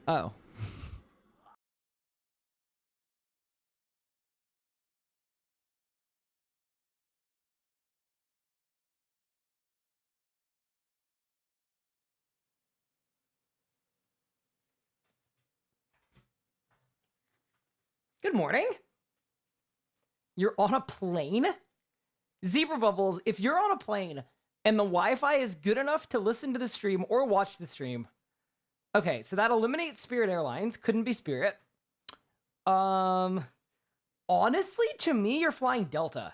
Oh. Good morning. You're on a plane? Zebra Bubbles, if you're on a plane and the Wi-Fi is good enough to listen to the stream or watch the stream. Okay, so that eliminates Spirit Airlines. Couldn't be Spirit. Honestly, to me, you're flying Delta.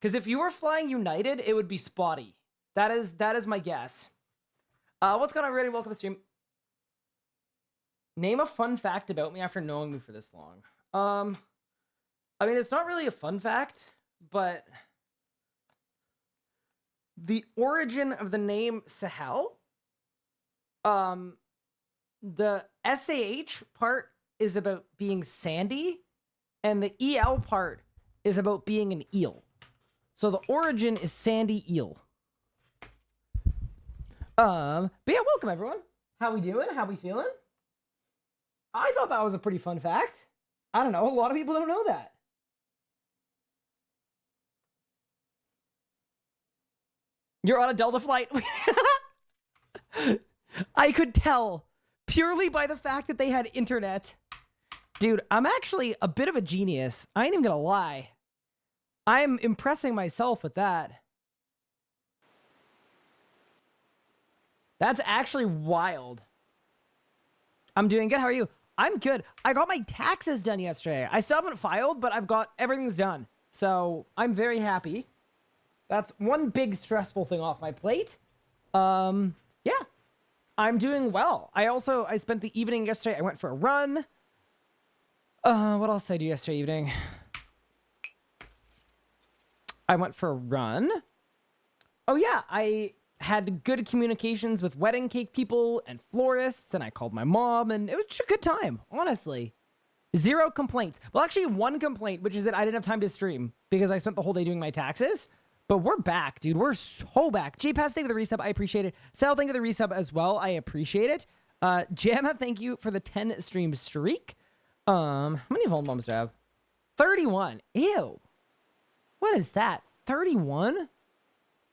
Because if you were flying United, it would be spotty. That is my guess. What's going on, everybody? Welcome to the stream. Name a fun fact about me after knowing me for this long. I mean, it's not really a fun fact, but the origin of the name Sahel, the SAH part is about being sandy, and the EL part is about being an eel. So the origin is sandy eel. But yeah, welcome everyone. How we doing? How we feeling? I thought that was a pretty fun fact. I don't know, a lot of people don't know that. You're on a Delta flight. I could tell purely by the fact that they had internet. Dude, I'm actually a bit of a genius. I ain't even gonna lie. I'm impressing myself with that. That's actually wild. I'm doing good. How are you? I'm good. I got my taxes done yesterday. I still haven't filed, but I've got everything's done. So I'm very happy. That's one big stressful thing off my plate. Yeah, I'm doing well. I spent the evening yesterday. I went for a run. What else did I do yesterday evening? I went for a run. Oh yeah, I had good communications with wedding cake people and florists, and I called my mom, and it was just a good time, honestly. Zero complaints. Well, actually, one complaint, which is that I didn't have time to stream because I spent the whole day doing my taxes. But we're back, dude. We're so back. JPass, thank you for the resub. I appreciate it. Sal, thank you for the resub as well. I appreciate it. Jamma, thank you for the 10 stream streak. How many phone bombs do I have? 31. Ew. What is that? 31?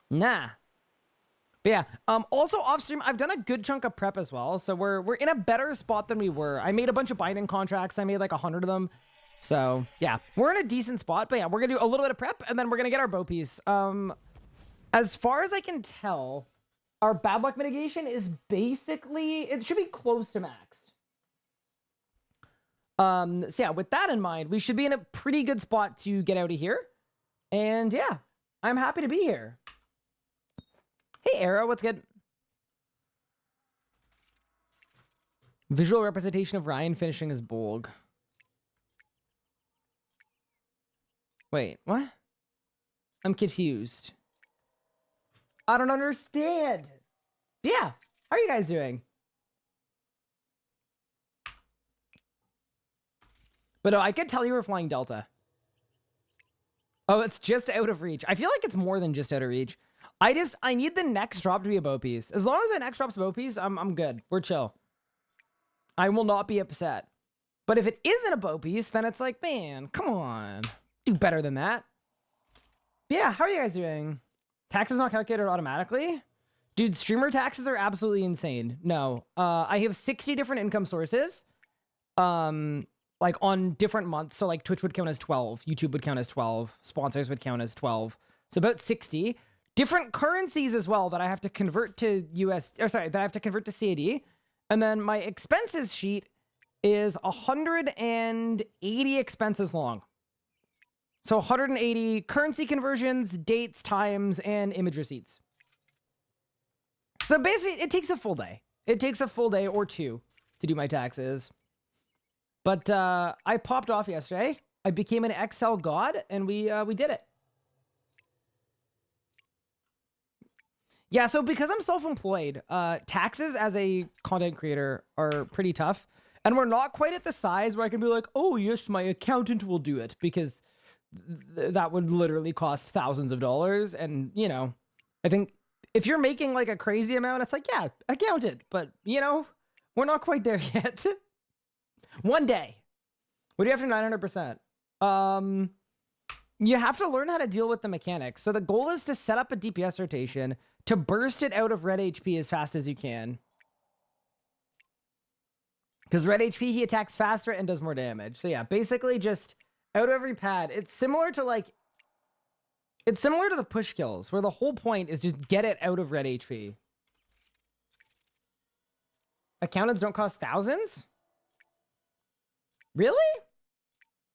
Nah. But yeah, also off stream, I've done a good chunk of prep as well. So we're in a better spot than we were. I made a bunch of binding contracts. I made like 100 of them. So yeah, we're in a decent spot, but yeah, we're gonna do a little bit of prep and then we're gonna get our bow piece. As far as I can tell, our bad luck mitigation is basically, it should be close to maxed. So yeah, with that in mind, we should be in a pretty good spot to get out of here. And yeah, I'm happy to be here. Hey, Arrow, what's good? Visual representation of Ryan finishing his bolg. Wait, what? I'm confused. I don't understand. Yeah, how are you guys doing? But no, I could tell you were flying Delta. Oh, it's just out of reach. I feel like it's more than just out of reach. I need the next drop to be a bow piece. As long as the next drop's a bow piece, I'm good. We're chill. I will not be upset. But if it isn't a bow piece, then it's like, man, come on. Do better than that. Yeah, how are you guys doing? Taxes not calculated automatically? Dude, streamer taxes are absolutely insane. No, I have 60 different income sources. Like on different months. So like Twitch would count as 12, YouTube would count as 12, sponsors would count as 12. So about 60 different currencies as well that I have to convert to that I have to convert to CAD. And then my expenses sheet is 180 expenses long. So 180 currency conversions, dates, times, and image receipts. So basically, it takes a full day. It takes a full day or two to do my taxes. But I popped off yesterday. I became an Excel god, and we did it. Yeah, so because I'm self-employed, taxes as a content creator are pretty tough. And we're not quite at the size where I can be like, oh, yes, my accountant will do it. Because that would literally cost thousands of dollars. And, you know, I think if you're making like a crazy amount, it's like, yeah, accountant. But, you know, We're not quite there yet. One day. What do you have to 900%? You have to learn how to deal with the mechanics. So the goal is to set up a DPS rotation to burst it out of red HP as fast as you can. Because red HP, he attacks faster and does more damage. So yeah, basically just out of every pad. It's similar to the push kills, where the whole point is just get it out of red HP. Accountants don't cost thousands? Really?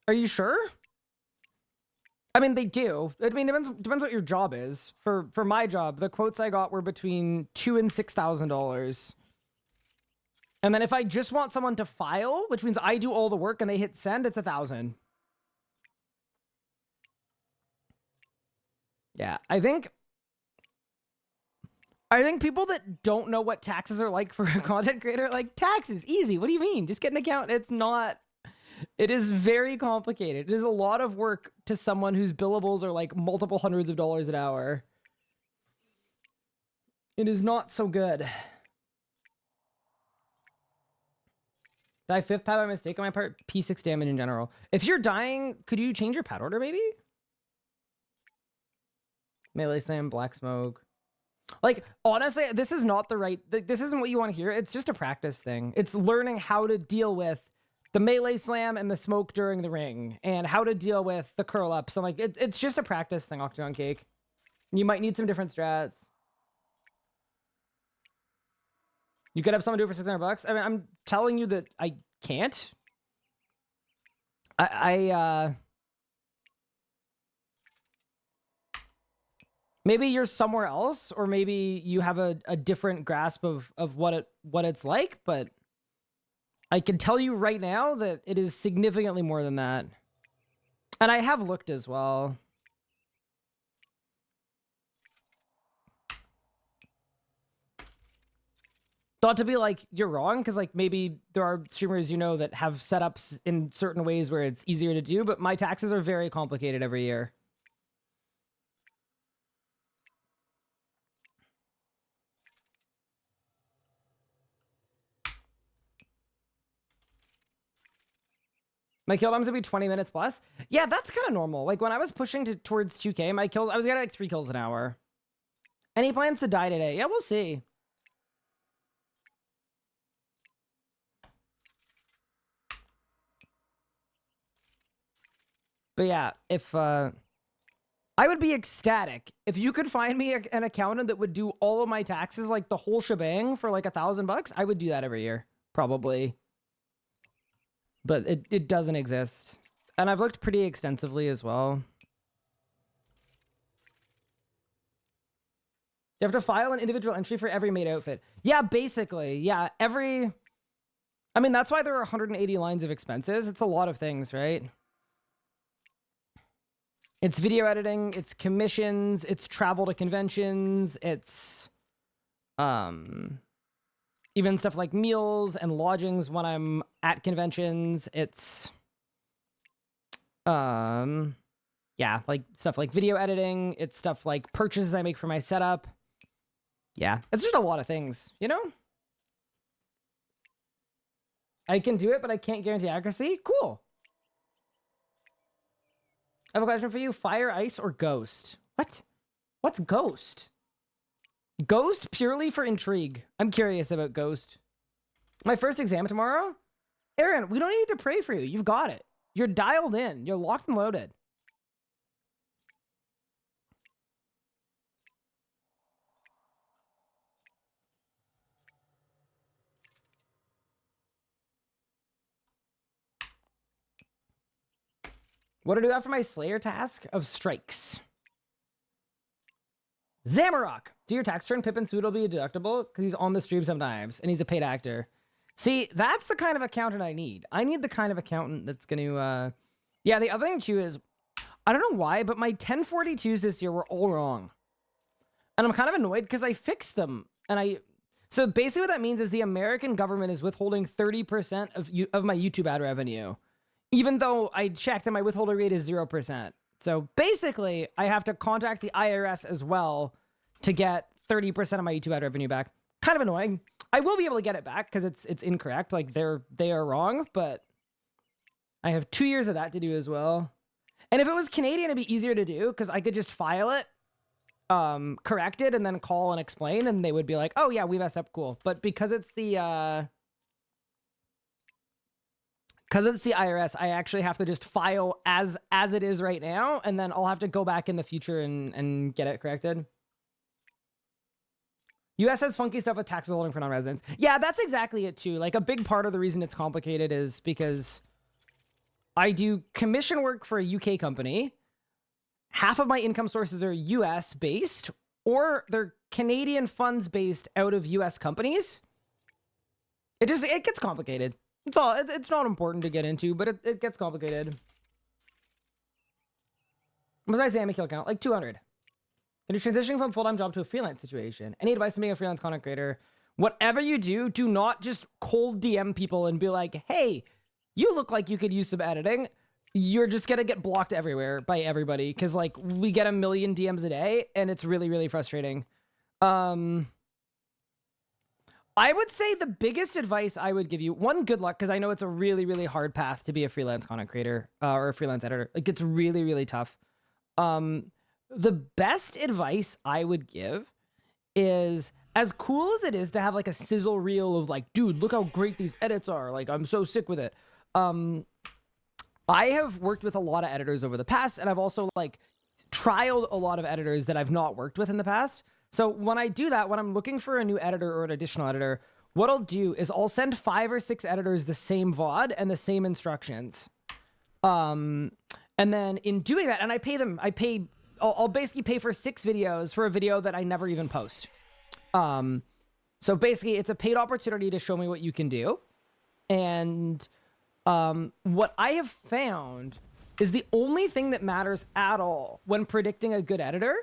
Are you sure? I mean, they do. I mean, depends what your job is. For my job, the quotes I got were between $2,000 and $6,000. And then if I just want someone to file, which means I do all the work and they hit send, it's 1,000. Yeah, I think people that don't know what taxes are like for a content creator, like, taxes, easy. What do you mean? Just get an account. It's not. It is very complicated. It is a lot of work to someone whose billables are like multiple hundreds of dollars an hour. It is not so good. Die 5th pad by mistake on my part. P6 damage in general. If you're dying, could you change your pad order maybe? Melee slam, black smoke. Like, honestly, this is not the right... This isn't what you want to hear. It's just a practice thing. It's learning how to deal with the melee slam and the smoke during the ring, and how to deal with the curl ups. And like, it's just a practice thing, Octagon Cake. You might need some different strats. You could have someone do it for $600. I mean, I'm telling you that I can't. Maybe you're somewhere else, or maybe you have a different grasp of what it's like, but I can tell you right now that it is significantly more than that. And I have looked as well. Not to be like, you're wrong, because like maybe there are streamers you know that have setups in certain ways where it's easier to do, but my taxes are very complicated every year. My kill times would be 20 minutes plus. Yeah, that's kind of normal. Like when I was pushing towards 2K, my kills, I was getting like 3 kills an hour. Any plans to die today? Yeah, we'll see. But yeah, if I would be ecstatic if you could find me an accountant that would do all of my taxes, like the whole shebang, for like $1,000. I would do that every year, probably. But it doesn't exist. And I've looked pretty extensively as well. You have to file an individual entry for every maid outfit. Yeah, basically. Yeah, I mean, that's why there are 180 lines of expenses. It's a lot of things, right? It's video editing, it's commissions, it's travel to conventions, it's even stuff like meals and lodgings when I'm at conventions. It's yeah, like stuff like video editing, it's stuff like purchases I make for my setup. Yeah, it's just a lot of things, you know? I can do it, but I can't guarantee accuracy. Cool. I have a question for you. Fire, ice, or ghost? What? What's ghost? Ghost purely for intrigue. I'm curious about ghost. My first exam tomorrow? Aaron, we don't need to pray for you. You've got it. You're dialed in. You're locked and loaded. What to do after my Slayer task of strikes? Zamorak! Do your tax return. Pippin's food will be deductible because he's on the stream sometimes and he's a paid actor. See, that's the kind of accountant I need. I need the kind of accountant that's going to... Yeah, the other thing too is, I don't know why, but my 1042s this year were all wrong. And I'm kind of annoyed because I fixed them. And So basically what that means is the American government is withholding 30% of my YouTube ad revenue, even though I checked and my withholding rate is 0%. So basically, I have to contact the IRS as well to get 30% of my YouTube ad revenue back. kind of annoying. I will be able to get it back because it's incorrect. Like they are wrong, but I have 2 years of that to do as well. And if it was Canadian, it'd be easier to do because I could just file it, correct it, and then call and explain, and they would be like, "Oh yeah, we messed up, cool." But because it's the IRS, I actually have to just file as it is right now, and then I'll have to go back in the future and get it corrected. US has funky stuff with tax withholding for non-residents. Yeah, that's exactly it too. Like a big part of the reason it's complicated is because I do commission work for a UK company. Half of my income sources are US based, or they're Canadian funds based out of US companies. It gets complicated. It's not important to get into, but it gets complicated. What was I Zama kill count? Like 200. And you're transitioning from a full-time job to a freelance situation. Any advice on being a freelance content creator? Whatever you do not just cold DM people and be like, hey, you look like you could use some editing. You're just gonna get blocked everywhere by everybody because like we get 1 million DMs a day and it's really, really frustrating. I would say the biggest advice I would give you, one, good luck, because I know it's a really, really hard path to be a freelance content creator or a freelance editor. Like it's really, really tough. The best advice I would give is, as cool as it is to have like a sizzle reel of like, dude, look how great these edits are. Like, I'm so sick with it. I have worked with a lot of editors over the past, and I've also like trialed a lot of editors that I've not worked with in the past. So when I do that, when I'm looking for a new editor or an additional editor, what I'll do is I'll send 5 or 6 editors the same VOD and the same instructions. And then in doing that, and I'll basically pay for 6 videos for a video that I never even post. So basically it's a paid opportunity to show me what you can do. And what I have found is the only thing that matters at all when predicting a good editor,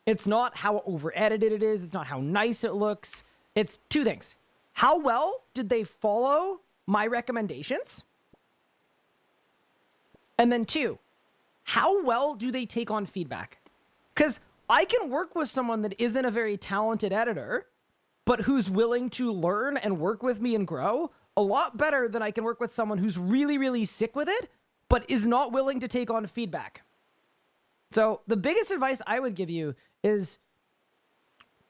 it's not how over edited it is. It's not how nice it looks. It's 2 things. How well did they follow my recommendations? And then 2, how well do they take on feedback? Because I can work with someone that isn't a very talented editor, but who's willing to learn and work with me and grow a lot better than I can work with someone who's really, really sick with it, but is not willing to take on feedback. So the biggest advice I would give you is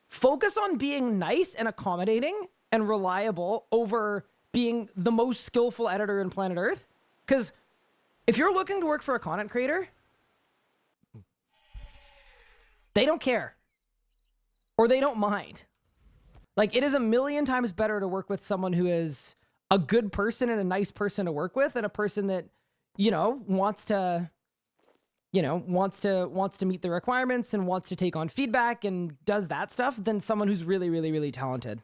focus on being nice and accommodating and reliable over being the most skillful editor in planet Earth. Because if you're looking to work for a content creator, they don't care or they don't mind. Like, it is 1,000,000 times better to work with someone who is a good person and a nice person to work with, and a person that, you know, wants to meet the requirements and wants to take on feedback and does that stuff, than someone who's really, really, really talented.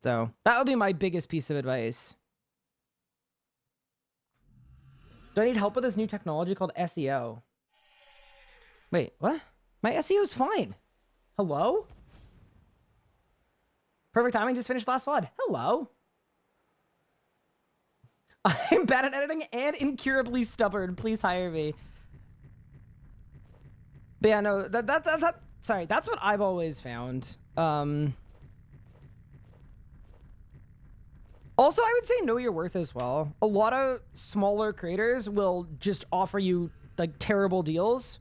So that would be my biggest piece of advice. Do I need help with this new technology called SEO? Wait, what? My SEO is fine. Hello? Perfect timing, just finished last VOD. Hello. I'm bad at editing and incurably stubborn. Please hire me. But yeah, no, sorry, that's what I've always found. Also, I would say know your worth as well. A lot of smaller creators will just offer you like terrible deals,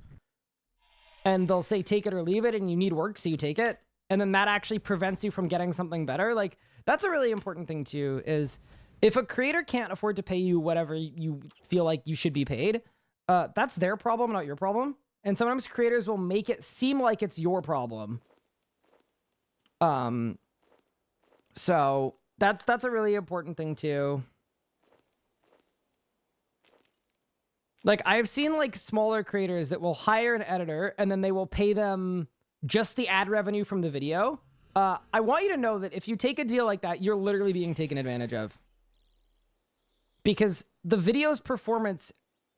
and they'll say take it or leave it, and you need work, so you take it. And then that actually prevents you from getting something better. Like, that's a really important thing too, is if a creator can't afford to pay you whatever you feel like you should be paid, that's their problem, not your problem. And sometimes creators will make it seem like it's your problem. So that's a really important thing too. Like, I've seen like smaller creators that will hire an editor and then they will pay them just the ad revenue from the video. I want you to know that if you take a deal like that, you're literally being taken advantage of. Because the video's performance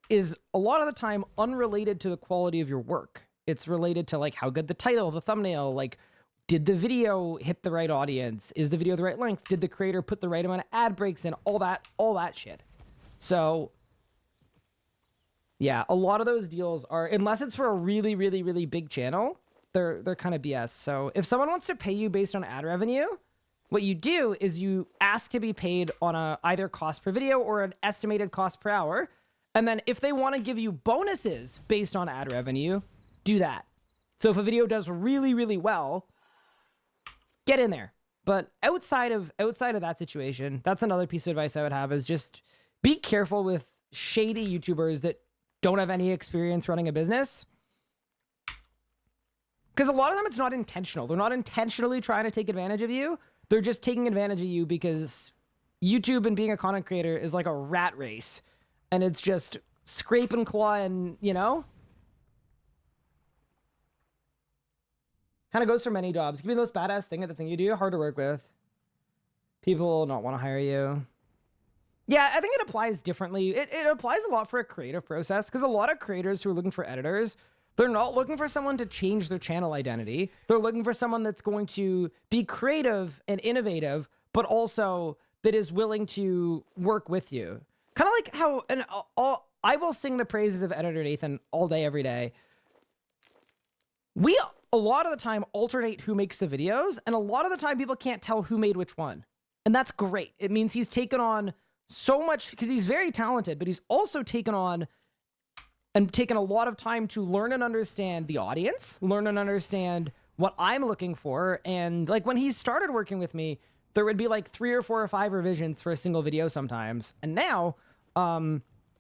is a lot of the time unrelated to the quality of your work. It's related to like how good the title, the thumbnail, like, did the video hit the right audience? Is the video the right length? Did the creator put the right amount of ad breaks in? All that shit. So yeah, a lot of those deals are, unless it's for a really, really, really big channel, they're kind of BS. So if someone wants to pay you based on ad revenue, what you do is you ask to be paid on a either cost per video or an estimated cost per hour. And then if they want to give you bonuses based on ad revenue, do that. So if a video does really, really well, get in there. But outside of that situation, that's another piece of advice I would have is just be careful with shady YouTubers that don't have any experience running a business. Because a lot of them, it's not intentional. They're not intentionally trying to take advantage of you. They're just taking advantage of you because YouTube and being a content creator is like a rat race. And it's just scrape and claw and, you know? Kind of goes for many jobs. Give me the most badass thing at the thing you do. Hard to work with. People will not want to hire you. Yeah, I think it applies differently. It applies a lot for a creative process because a lot of creators who are looking for editors, they're not looking for someone to change their channel identity. They're looking for someone that's going to be creative and innovative, but also that is willing to work with you. Kind of like how, and I will sing the praises of editor Nathan all day, every day. We, a lot of the time, alternate who makes the videos, and a lot of the time people can't tell who made which one. And that's great. It means he's taken on so much, because he's very talented, but he's also taken on and taken a lot of time to learn and understand the audience, learn and understand what I'm looking for. And like when he started working with me, there would be like 3 or 4 or 5 revisions for a single video sometimes. And now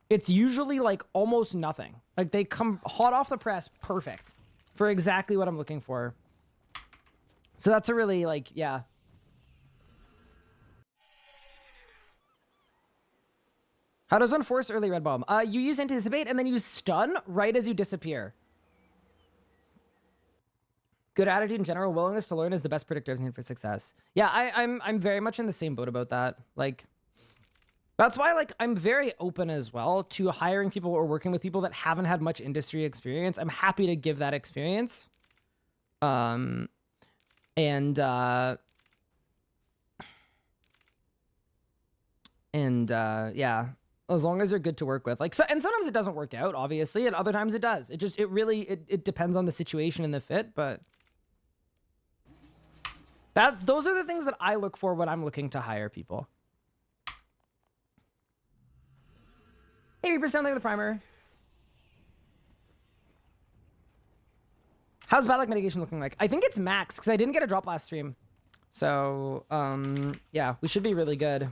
it's usually like almost nothing. Like they come hot off the press, perfect for exactly what I'm looking for. So that's a really like, yeah. How does one force early red bomb? You use anticipate and then you stun right as you disappear. Good attitude in general, willingness to learn is the best predictor I've seen for success. Yeah, I'm very much in the same boat about that. Like, that's why like I'm very open as well to hiring people or working with people that haven't had much industry experience. I'm happy to give that experience. Yeah. As long as they're good to work with, like, so, and sometimes it doesn't work out, obviously, and other times it does. It really depends on the situation and the fit, but those are the things that I look for when I'm looking to hire people. Hey, Reaper's down there with the primer. How's bad luck mitigation looking like? I think it's max because I didn't get a drop last stream, so yeah, we should be really good.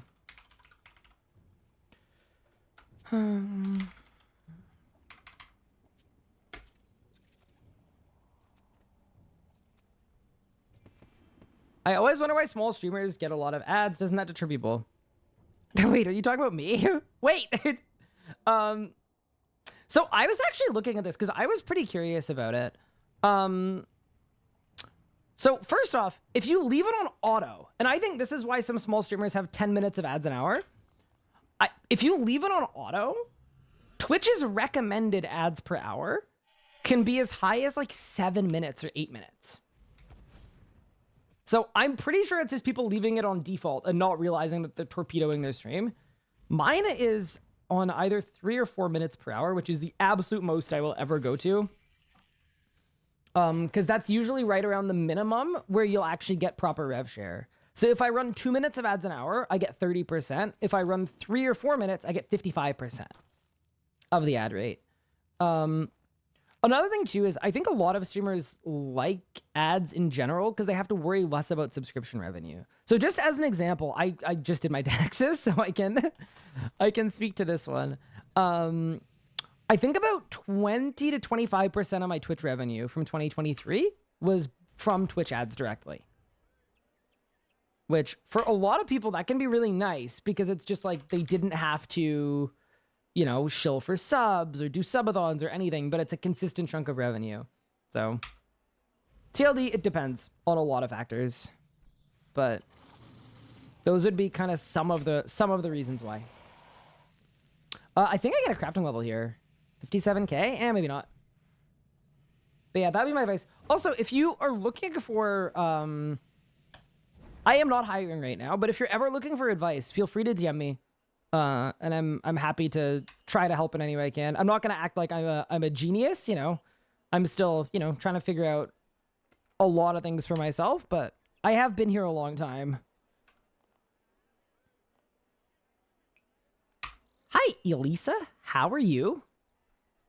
I always wonder why small streamers get a lot of ads. Doesn't that deter people? Wait, are you talking about me? Wait. So I was actually looking at this because I was pretty curious about it. So first off, if you leave it on auto, and I think this is why some small streamers have 10 minutes of ads an hour. If you leave it on auto, Twitch's recommended ads per hour can be as high as like 7 minutes or 8 minutes. So I'm pretty sure it's just people leaving it on default and not realizing that they're torpedoing their stream. Mine is on either 3 or 4 minutes per hour, which is the absolute most I will ever go to. Because that's usually right around the minimum where you'll actually get proper rev share. So if I run 2 minutes of ads an hour, I get 30%. If I run 3 or 4 minutes, I get 55% of the ad rate. Another thing too is I think a lot of streamers like ads in general because they have to worry less about subscription revenue. So just as an example, I just did my taxes, so I can speak to this one. I think about 20 to 25% of my Twitch revenue from 2023 was from Twitch ads directly. Which for a lot of people, that can be really nice because it's just like they didn't have to, you know, shill for subs or do subathons or anything, but it's a consistent chunk of revenue. So TLD, it depends on a lot of factors, but those would be kind of some of the reasons why. I think I get a crafting level here. 57K? Maybe not. But yeah, that'd be my advice. Also, if you are looking for, I am not hiring right now, but if you're ever looking for advice, feel free to DM me. And I'm happy to try to help in any way I can. I'm not going to act like I'm a genius, you know. I'm still, you know, trying to figure out a lot of things for myself, but I have been here a long time. Hi, Elisa. How are you?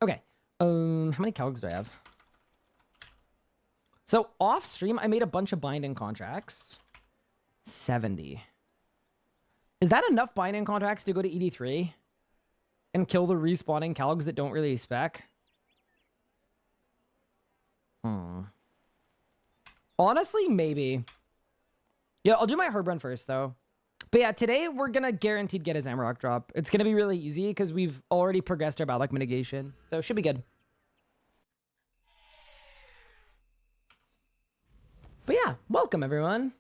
Okay. How many calcs do I have? So off stream, I made a bunch of binding contracts. 70. Is that enough binding contracts to go to ED3 and kill the respawning calcs that don't really spec? Honestly, maybe. Yeah, I'll do my herb run first, though. But yeah, today we're going to guaranteed get a Zamorak drop. It's going to be really easy because we've already progressed our Balak mitigation. So it should be good. But yeah, welcome, everyone.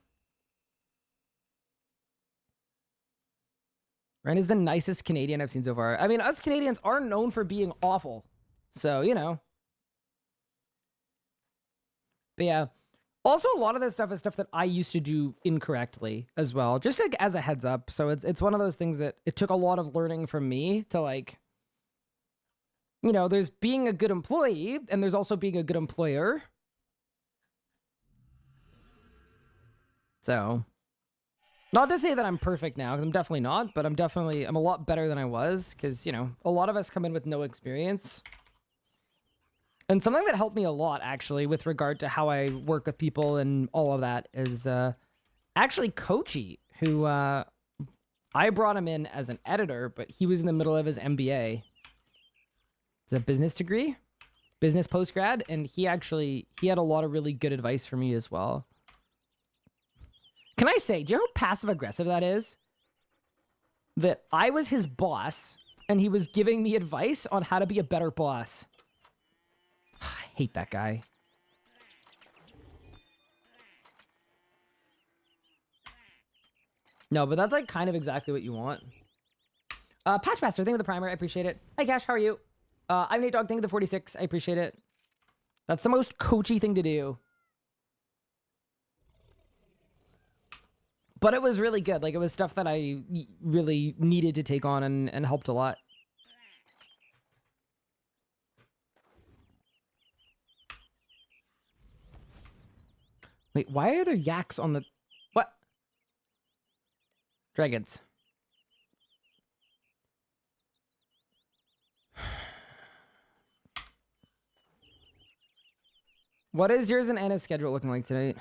Ren is the nicest Canadian I've seen so far. I mean, us Canadians are known for being awful. So, you know. But yeah. Also, a lot of this stuff is stuff that I used to do incorrectly as well, just like as a heads up. So it's one of those things that it took a lot of learning from me to, like, you know, there's being a good employee and there's also being a good employer. So, not to say that I'm perfect now, because I'm definitely not, but I'm a lot better than I was, because, you know, a lot of us come in with no experience. And something that helped me a lot, actually, with regard to how I work with people and all of that is actually Kochi, who I brought him in as an editor, but he was in the middle of his MBA. It's a business degree, business postgrad, and he had a lot of really good advice for me as well. Can I say, do you know how passive aggressive that is? That I was his boss, and he was giving me advice on how to be a better boss. I hate that guy. No, but that's like kind of exactly what you want. Patchmaster, thank you for the primer. I appreciate it. Hi, Cash. How are you? I'm Nate Dog. Thank you for the 46. I appreciate it. That's the most coachy thing to do. But it was really good. Like, it was stuff that I really needed to take on and helped a lot. Wait, why are there yaks on the... What? Dragons. What is yours and Anna's schedule looking like tonight?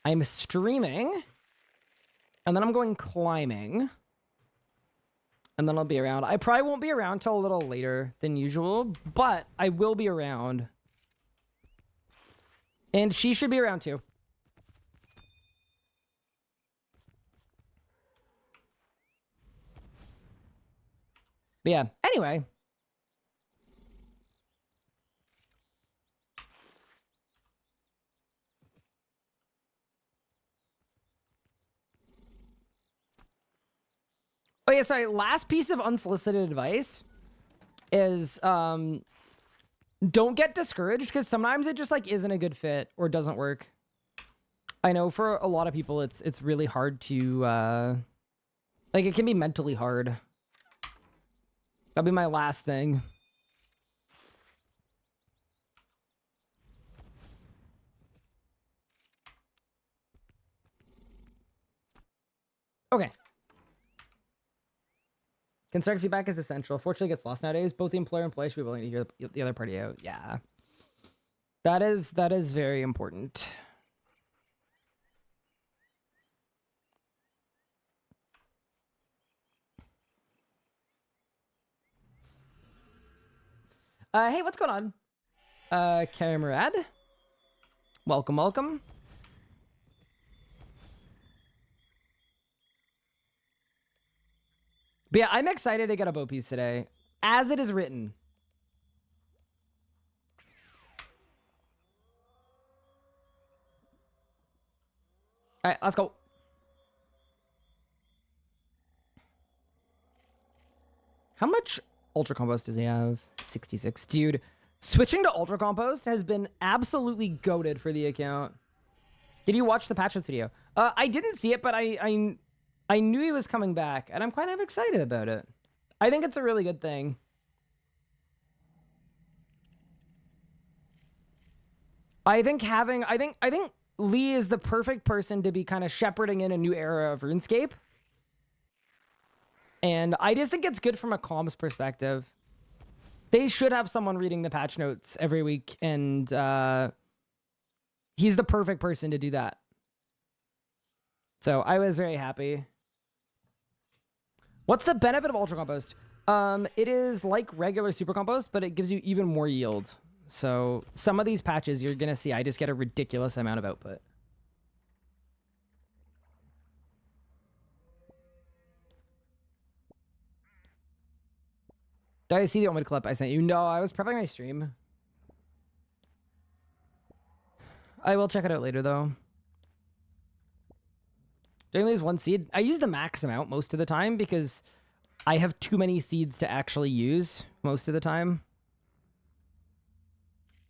I'm streaming, and then I'm going climbing, and then I'll be around. I probably won't be around till a little later than usual, but I will be around. And she should be around too. But yeah, anyway. Oh yeah, sorry. Last piece of unsolicited advice is don't get discouraged, because sometimes it just like isn't a good fit or doesn't work. I know for a lot of people it's really hard to like, it can be mentally hard. That'll be my last thing. Okay. Constructive feedback is essential. Fortunately, it gets lost nowadays. Both the employer and employee should be willing to hear the other party out. Yeah. That is very important. Hey, what's going on? Camarad? Welcome, welcome. But yeah, I'm excited to get a bow piece today, as it is written. All right, let's go. How much Ultra Compost does he have? 66. Dude, switching to Ultra Compost has been absolutely goated for the account. Did you watch the patch notes video? I didn't see it, but I knew he was coming back, and I'm kind of excited about it. I think it's a really good thing. I think Lee is the perfect person to be kind of shepherding in a new era of RuneScape. And I just think it's good from a comms perspective. They should have someone reading the patch notes every week, and he's the perfect person to do that. So I was very happy. What's the benefit of Ultra Compost? It is like regular Super Compost, but it gives you even more yield. So some of these patches, you're going to see I just get a ridiculous amount of output. Did I see the Omid clip I sent you? No, I was prepping my stream. I will check it out later, though. Generally use one seed. I use the max amount most of the time because I have too many seeds to actually use most of the time.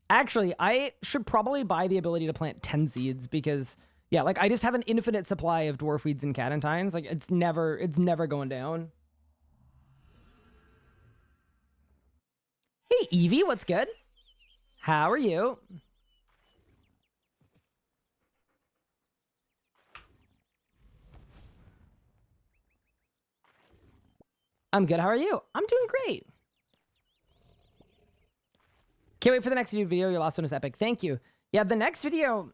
Actually, I should probably buy the ability to plant 10 seeds because, yeah, like I just have an infinite supply of dwarf weeds and catentines. Like it's never going down. Hey, Evie, what's good? How are you? I'm good. How are you? I'm doing great. Can't wait for the next new video. Your last one is epic. Thank you. Yeah, the next video,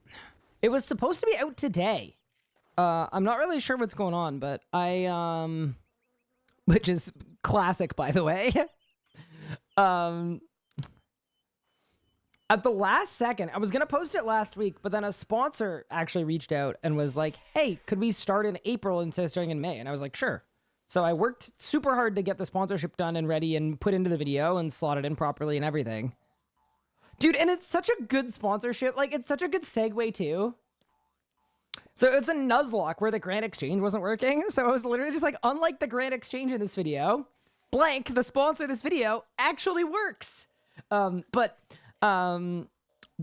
it was supposed to be out today. I'm not really sure what's going on, but which is classic, by the way. At the last second, I was going to post it last week, but then a sponsor actually reached out and was like, hey, could we start in April instead of starting in May? And I was like, sure. So I worked super hard to get the sponsorship done and ready and put into the video and slot it in properly and everything. Dude, and it's such a good sponsorship. Like, it's such a good segue, too. So it's a Nuzlocke where the Grand Exchange wasn't working. So I was literally just like, unlike the Grand Exchange in this video, blank, the sponsor of this video, actually works. They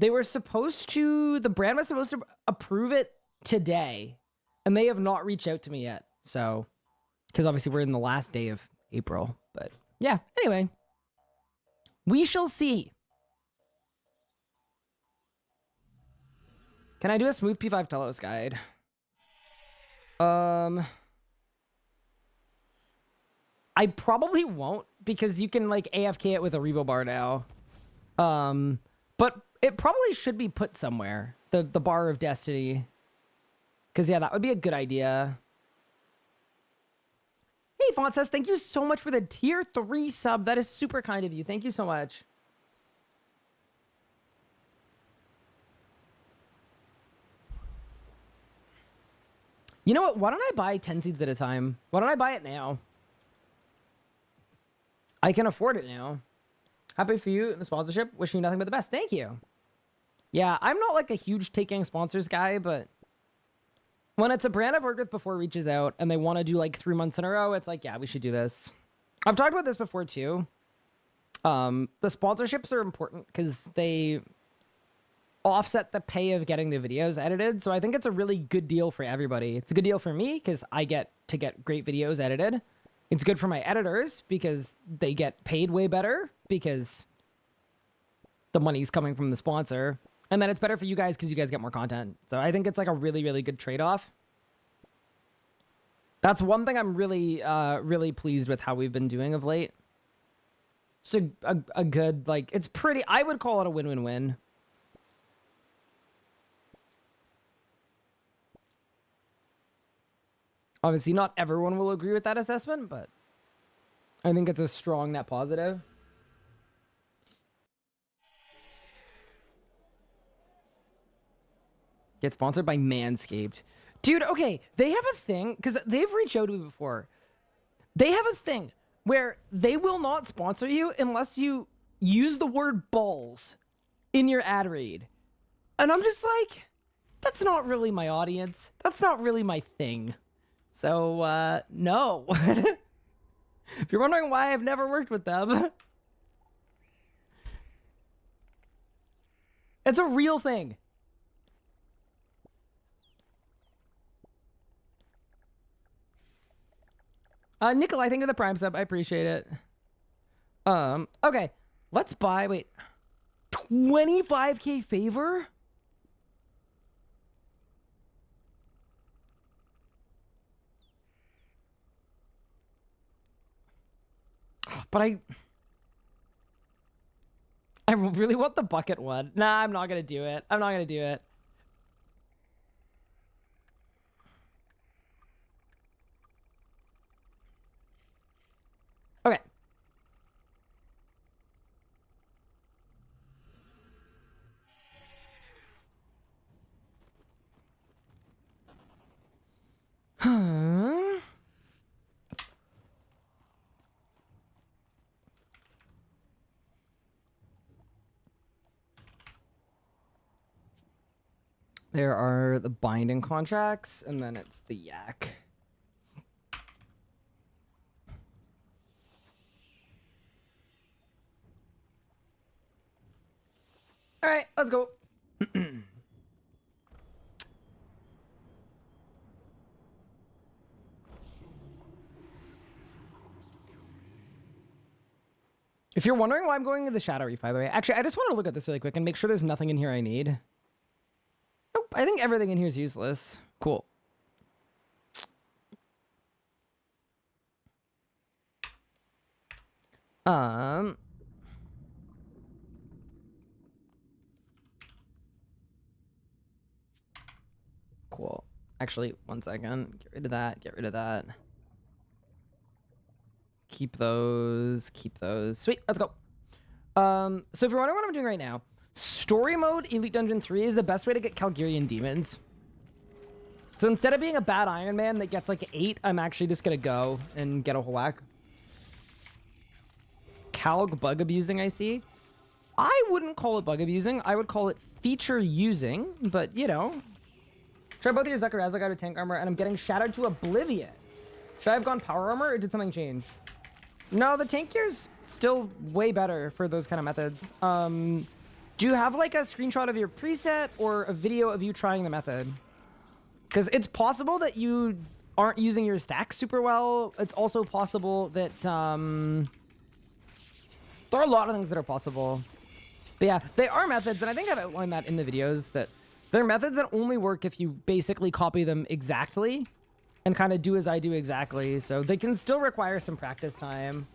were supposed to, the brand was supposed to approve it today, and they have not reached out to me yet. So, because obviously we're in the last day of April, but yeah, anyway, we shall see. Can I do a smooth P5 Telos guide? I probably won't because you can like AFK it with a Revo bar now. But it probably should be put somewhere. The bar of destiny. Because yeah, that would be a good idea. Hey, Font says, thank you so much for the tier 3 sub. That is super kind of you. Thank you so much. You know what? Why don't I buy 10 seeds at a time? Why don't I buy it now? I can afford it now. Happy for you and the sponsorship. Wishing you nothing but the best. Thank you. Yeah, I'm not like a huge taking sponsors guy, but when it's a brand I've worked with before reaches out and they want to do like 3 months in a row, it's like, yeah, we should do this. I've talked about this before too. The sponsorships are important because they offset the pay of getting the videos edited. So I think it's a really good deal for everybody. It's a good deal for me because I get to get great videos edited. It's good for my editors because they get paid way better because the money's coming from the sponsor. And then it's better for you guys because you guys get more content. So I think it's like a really, really good trade-off. That's one thing I'm really, really pleased with how we've been doing of late. It's a good, like, it's pretty, I would call it a win-win-win. Obviously, not everyone will agree with that assessment, but I think it's a strong net positive. Get sponsored by Manscaped. Dude, okay, they have a thing, because they've reached out to me before. They have a thing where they will not sponsor you unless you use the word balls in your ad read. And I'm just like, that's not really my audience. That's not really my thing. So, no. If you're wondering why I've never worked with them, it's a real thing. Nikolai, thank you for the Prime sub. I appreciate it. Okay. Let's buy, wait, 25k favor? But I really want the bucket one. Nah, I'm not gonna do it. I'm not gonna do it. Okay. There are the binding contracts, and then it's the yak. All right, let's go. If you're wondering why I'm going to the Shadow Reef, by the way, actually, I just want to look at this really quick and make sure there's nothing in here I need. Nope, I think everything in here is useless. Cool. Cool. Actually, one second. Get rid of that. Get rid of that. Keep those. Keep those. Sweet. Let's go. So if you're wondering what I'm doing right now, story mode Elite Dungeon 3 is the best way to get Calgarian demons. So instead of being a bad Iron Man that gets like 8, I'm actually just gonna go and get a whole whack. Calg bug abusing, I see. I wouldn't call it bug abusing. I would call it feature using, but you know. Try both of your Zucker as I got a tank armor and I'm getting shattered to oblivion. Should I have gone power armor or did something change? No, the tank gear's still way better for those kind of methods. Do you have like a screenshot of your preset or a video of you trying the method? Because it's possible that you aren't using your stacks super well. It's also possible that there are a lot of things that are possible. But yeah, they are methods, and I think I've outlined that in the videos, that they're methods that only work if you basically copy them exactly and kind of do as I do exactly. So they can still require some practice time.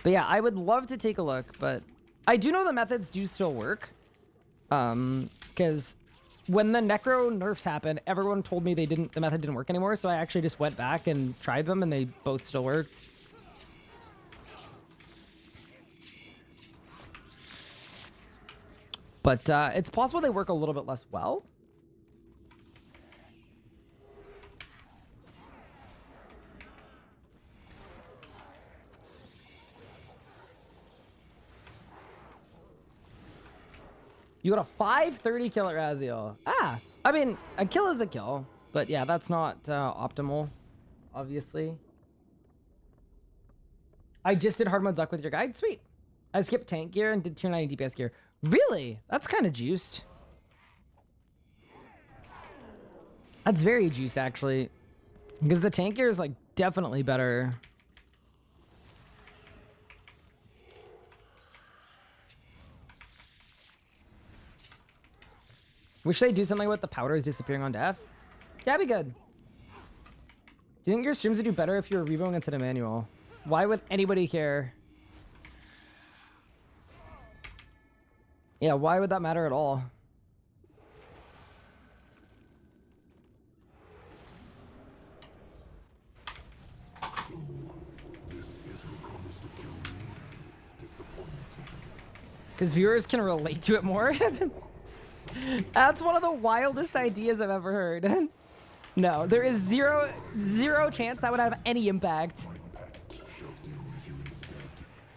But yeah, I would love to take a look, but I do know the methods do still work. Because when the Necro nerfs happened, everyone told me the method didn't work anymore, so I actually just went back and tried them, and they both still worked. But it's possible they work a little bit less well. You got a 530 kill at Raziel. Ah, I mean, a kill is a kill. But yeah, that's not optimal, obviously. I just did hard mode Zuck with your guide. Sweet. I skipped tank gear and did 290 DPS gear. Really? That's kind of juiced. That's very juiced, actually. Because the tank gear is, like, definitely better. Wish they'd do something with the powders disappearing on death. Yeah, that'd be good. Do you think your streams would do better if you were revoing instead of manual? Why would anybody care? Yeah, why would that matter at all? Because viewers can relate to it more. That's one of the wildest ideas I've ever heard. No, there is zero chance that would have any impact.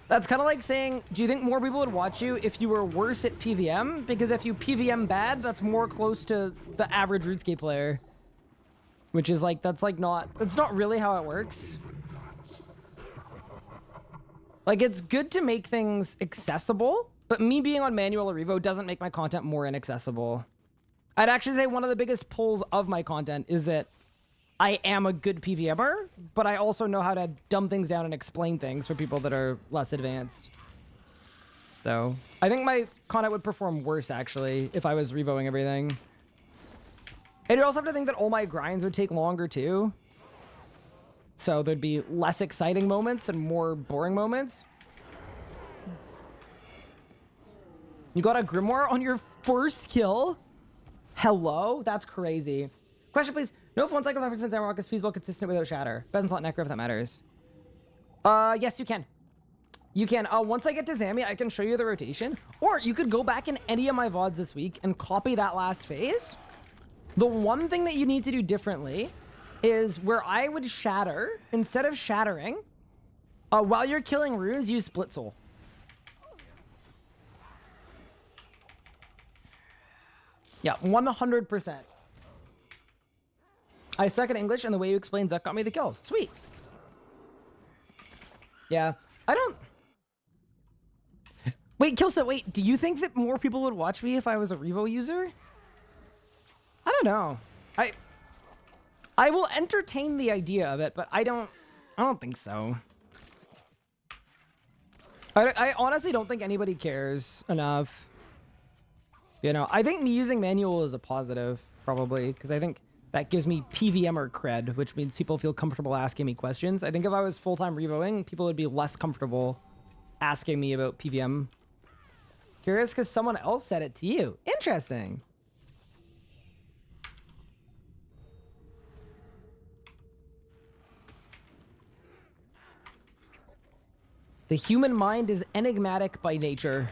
That's kind of like saying, do you think more people would watch you if you were worse at PVM? Because if you PVM bad, that's more close to the average RuneScape player. Which is like, that's not really how it works. Like, it's good to make things accessible, but me being on manual or revo doesn't make my content more inaccessible. I'd actually say one of the biggest pulls of my content is that I am a good PVMer, but I also know how to dumb things down and explain things for people that are less advanced. So I think my content would perform worse, actually, if I was revoing everything. And you also have to think that all my grinds would take longer too. So there'd be less exciting moments and more boring moments. You got a Grimoire on your first kill? Hello? That's crazy. Question, please. No, if 1 cycle of Zamorak is feasible, consistent without shatter. Ben's not Necro if that matters. Yes, you can. You can. Once I get to Zammy, I can show you the rotation. Or you could go back in any of my VODs this week and copy that last phase. The one thing that you need to do differently is where I would shatter, instead of shattering, while you're killing runes, use Split Soul. Yeah, 100%. I suck at English, and the way you explain Zuck got me the kill. Sweet. Yeah, I don't... Wait, Kilsa, wait, do you think that more people would watch me if I was a Revo user? I don't know. I will entertain the idea of it, but I don't think so. I honestly don't think anybody cares enough. You know, I think me using manual is a positive, probably, because I think that gives me PVMer cred, which means people feel comfortable asking me questions. I think if I was full-time revoing, people would be less comfortable asking me about PVM. Curious because someone else said it to you. Interesting. The human mind is enigmatic by nature.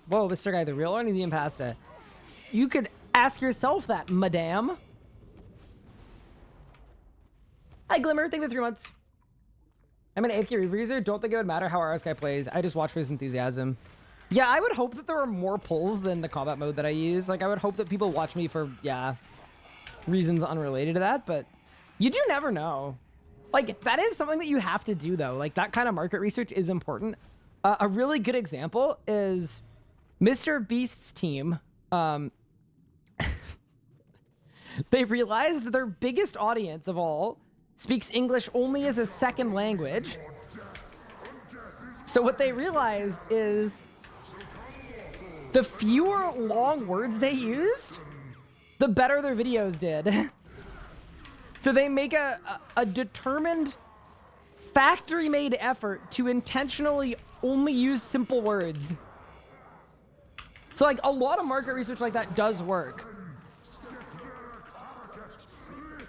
Whoa, Mr. Guy, the real or the impasta? You could ask yourself that, madame. Hi, Glimmer. Thank you for 3 months. I'm an AFK Reaver user. Don't think it would matter how our guy plays. I just watch for his enthusiasm. Yeah, I would hope that there are more pulls than the combat mode that I use. Like, I would hope that people watch me for, yeah, reasons unrelated to that, but you do never know. Like, that is something that you have to do, though. Like, that kind of market research is important. A really good example is Mr. Beast's team. They realized that their biggest audience of all speaks English only as a second language. So what they realized is the fewer long words they used, the better their videos did. So they make a determined factory-made effort to intentionally only use simple words. So like a lot of market research like that does work.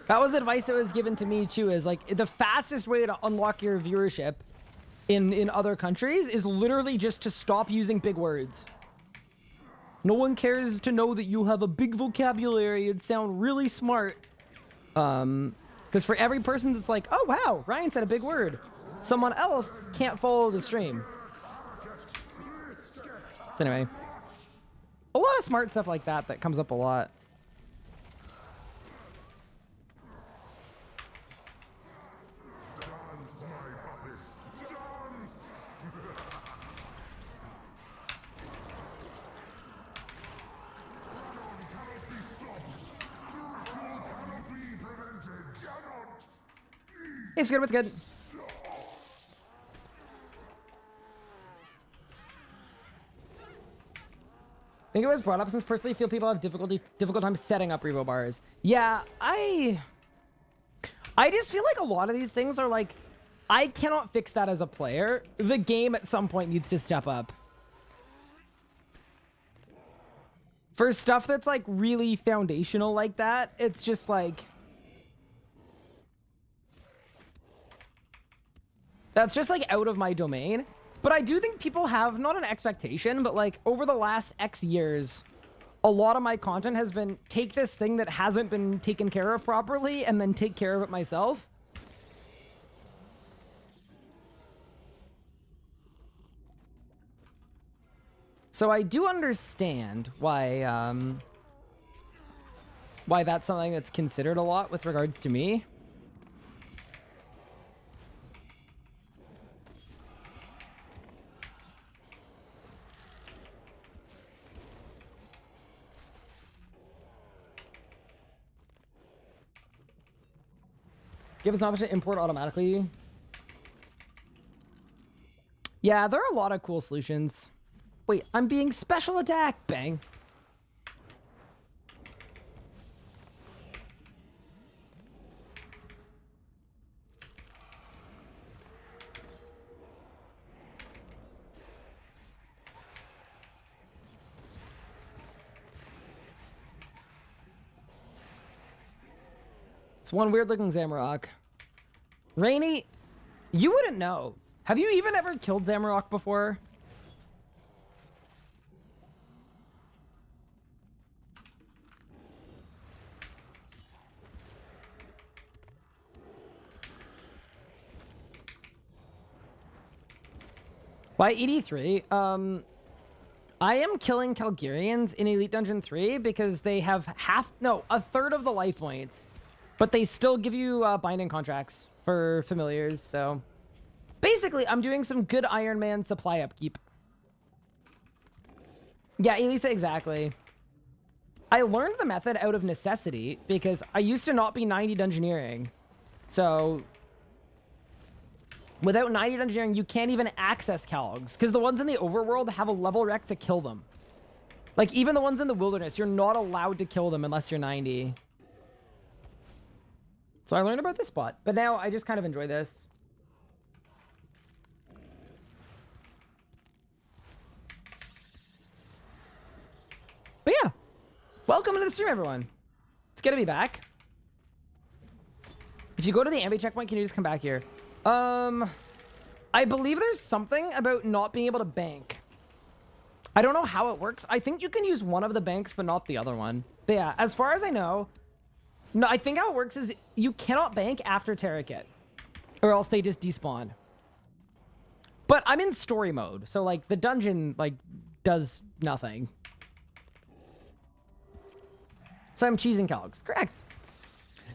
That was advice that was given to me too, is like the fastest way to unlock your viewership in other countries is literally just to stop using big words. No one cares to know that you have a big vocabulary and sound really smart. Because for every person that's like, oh wow, Ryan said a big word, someone else can't follow the stream. So anyway, a lot of smart stuff like that comes up a lot. It's good, what's good? I think it was brought up since personally feel people have difficult time setting up revo bars. Yeah, I just feel like a lot of these things are like, I cannot fix that as a player. The game at some point needs to step up. For stuff that's like really foundational like that, it's just like, that's just like out of my domain. But I do think people have not an expectation, but like over the last X years, a lot of my content has been take this thing that hasn't been taken care of properly and then take care of it myself. So I do understand why that's something that's considered a lot with regards to me. Give us an option to import automatically. Yeah, there are a lot of cool solutions. Wait, I'm being special attack. Bang. It's one weird looking Zamorak. Rainy, you wouldn't know. Have you even ever killed Zamorak before? Why ED3? I am killing Calgarians in Elite Dungeon 3 because they have a third of the life points, but they still give you binding contracts for familiars. So basically, I'm doing some good Ironman supply upkeep. Yeah, Elisa, exactly. I learned the method out of necessity because I used to not be 90 dungeoneering. So without 90 dungeoneering, you can't even access Calgs because the ones in the overworld have a level rec to kill them. Like, even the ones in the wilderness, you're not allowed to kill them unless you're 90. So I learned about this spot, but now I just kind of enjoy this. But yeah, welcome to the stream, everyone. It's good to be back. If you go to the ambi checkpoint, can you just come back here? I believe there's something about not being able to bank. I don't know how it works. I think you can use one of the banks, but not the other one. But yeah, as far as I know, no, I think how it works is you cannot bank after Terrakit, or else they just despawn. But I'm in story mode, so like the dungeon like does nothing. So I'm cheesing Calgs. Correct.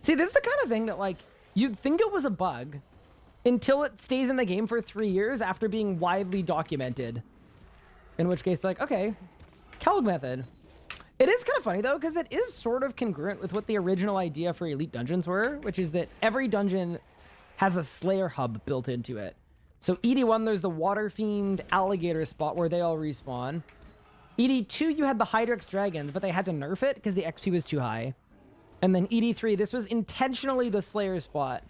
See, this is the kind of thing that like you'd think it was a bug until it stays in the game for 3 years after being widely documented. In which case, like, okay, Calg method. It is kind of funny, though, because it is sort of congruent with what the original idea for Elite Dungeons were, which is that every dungeon has a Slayer hub built into it. So ED1, there's the Water Fiend Alligator spot where they all respawn. ED2, you had the Hydrix Dragons, but they had to nerf it because the XP was too high. And then ED3, this was intentionally the Slayer spot.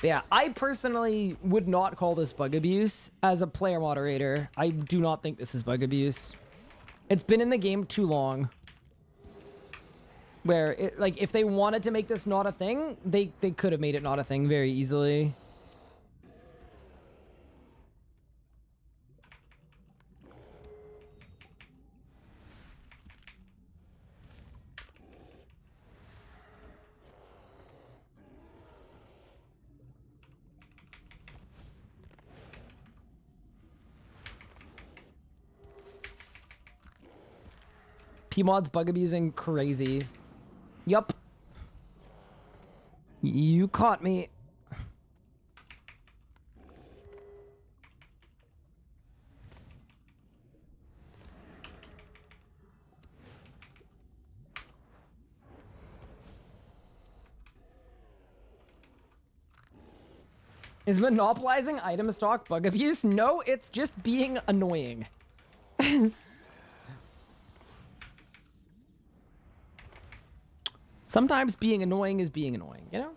Yeah, I personally would not call this bug abuse as a player moderator. I do not think this is bug abuse. It's been in the game too long. Where, it, like, if they wanted to make this not a thing, they could have made it not a thing very easily. P-mod's bug abusing crazy. Yup. You caught me. Is monopolizing item stock bug abuse? No, it's just being annoying. Sometimes being annoying is being annoying, you know?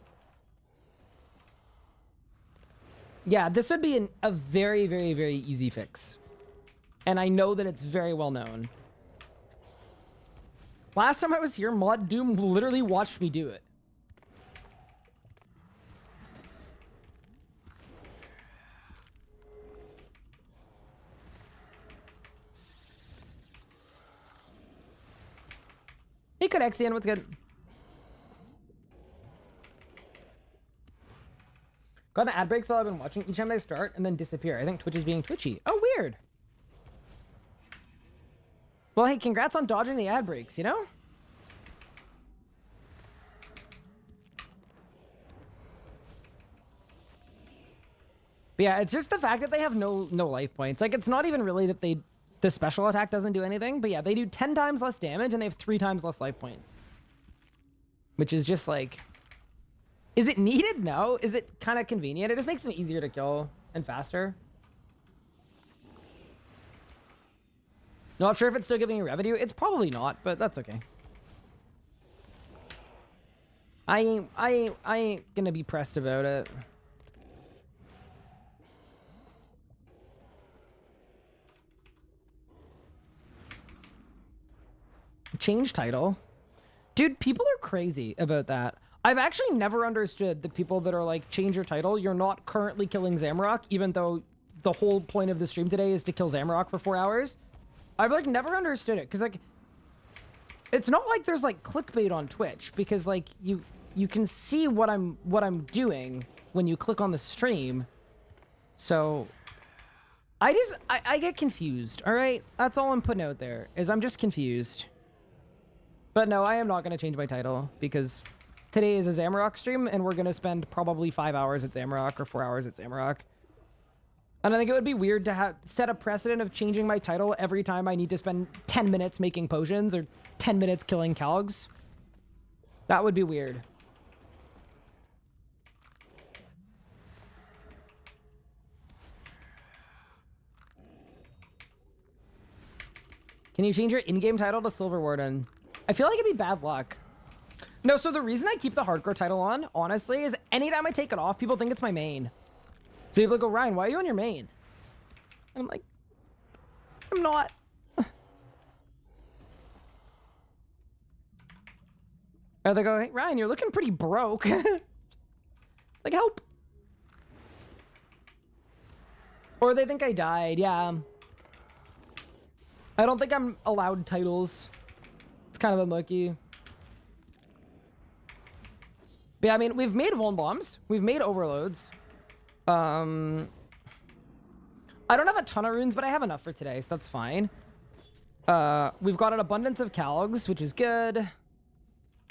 Yeah, this would be a very, very, very easy fix. And I know that it's very well known. Last time I was here, Mod Doom literally watched me do it. Hey, Codexian, what's good? Got an ad break, so I've been watching each time I start and then disappear. I think Twitch is being twitchy. Oh, weird. Well, hey, congrats on dodging the ad breaks, you know? But yeah, it's just the fact that they have no life points. Like, it's not even really that the special attack doesn't do anything, but yeah, they do 10 times less damage and they have 3 times less life points. Which is just like... Is it needed? No. Is it kind of convenient? It just makes them easier to kill and faster. Not sure if it's still giving you revenue. It's probably not, but that's okay. I ain't gonna be pressed about it. Change title. Dude, people are crazy about that. I've actually never understood the people that are like, change your title. You're not currently killing Zamorak, even though the whole point of the stream today is to kill Zamorak for 4 hours. I've like never understood it, because like, it's not like there's like clickbait on Twitch, because like you can see what I'm doing when you click on the stream. So I get confused. All right, that's all I'm putting out there, is I'm just confused. But no, I am not going to change my title, because today is a Zamorak stream, and we're going to spend probably 5 hours at Zamorak or 4 hours at Zamorak. And I think it would be weird to set a precedent of changing my title every time I need to spend 10 minutes making potions or 10 minutes killing Calgs. That would be weird. Can you change your in-game title to Silver Warden? I feel like it'd be bad luck. No, so the reason I keep the hardcore title on, honestly, is anytime I take it off, people think it's my main. So people go, Ryan, why are you on your main? And I'm like, I'm not. Or they go, hey, Ryan, you're looking pretty broke. Like, help. Or they think I died, yeah. I don't think I'm allowed titles. It's kind of unlucky. But yeah, I mean, we've made Vuln Bombs. We've made Overloads. I don't have a ton of runes, but I have enough for today, so that's fine. We've got an abundance of Calgs, which is good.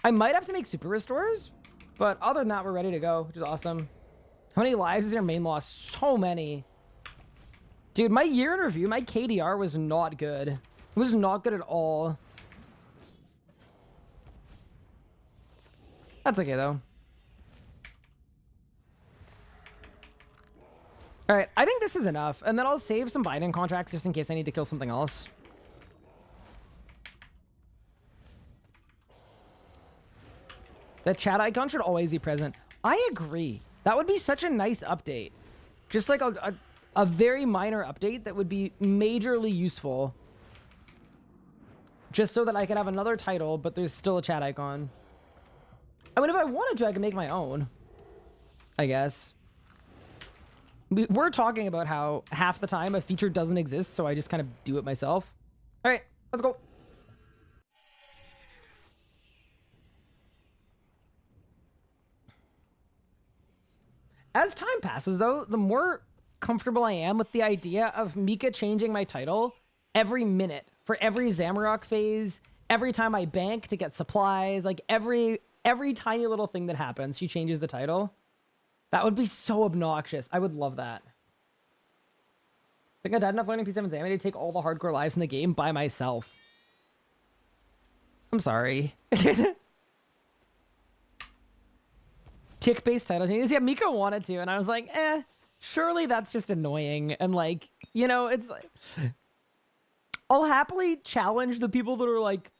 I might have to make super restores, but other than that, we're ready to go, which is awesome. How many lives is your main loss? So many. Dude, my year in review, my KDR was not good. It was not good at all. That's okay, though. All right, I think this is enough, and then I'll save some binding contracts just in case I need to kill something else. The chat icon should always be present. I agree. That would be such a nice update. Just like a very minor update that would be majorly useful. Just so that I could have another title, but there's still a chat icon. I mean, if I wanted to, I could make my own. I guess. We're talking about how half the time a feature doesn't exist, so I just kind of do it myself. All right, let's go. As time passes, though, the more comfortable I am with the idea of Mika changing my title every minute for every Zamorak phase, every time I bank to get supplies, like every tiny little thing that happens, she changes the title. That would be so obnoxious. I would love that. I think I died enough learning P7 Zami to take all the hardcore lives in the game by myself. I'm sorry. Tick-based title changes. Yeah, Mika wanted to, and I was like, surely that's just annoying. And like, you know, it's like, I'll happily challenge the people that are like,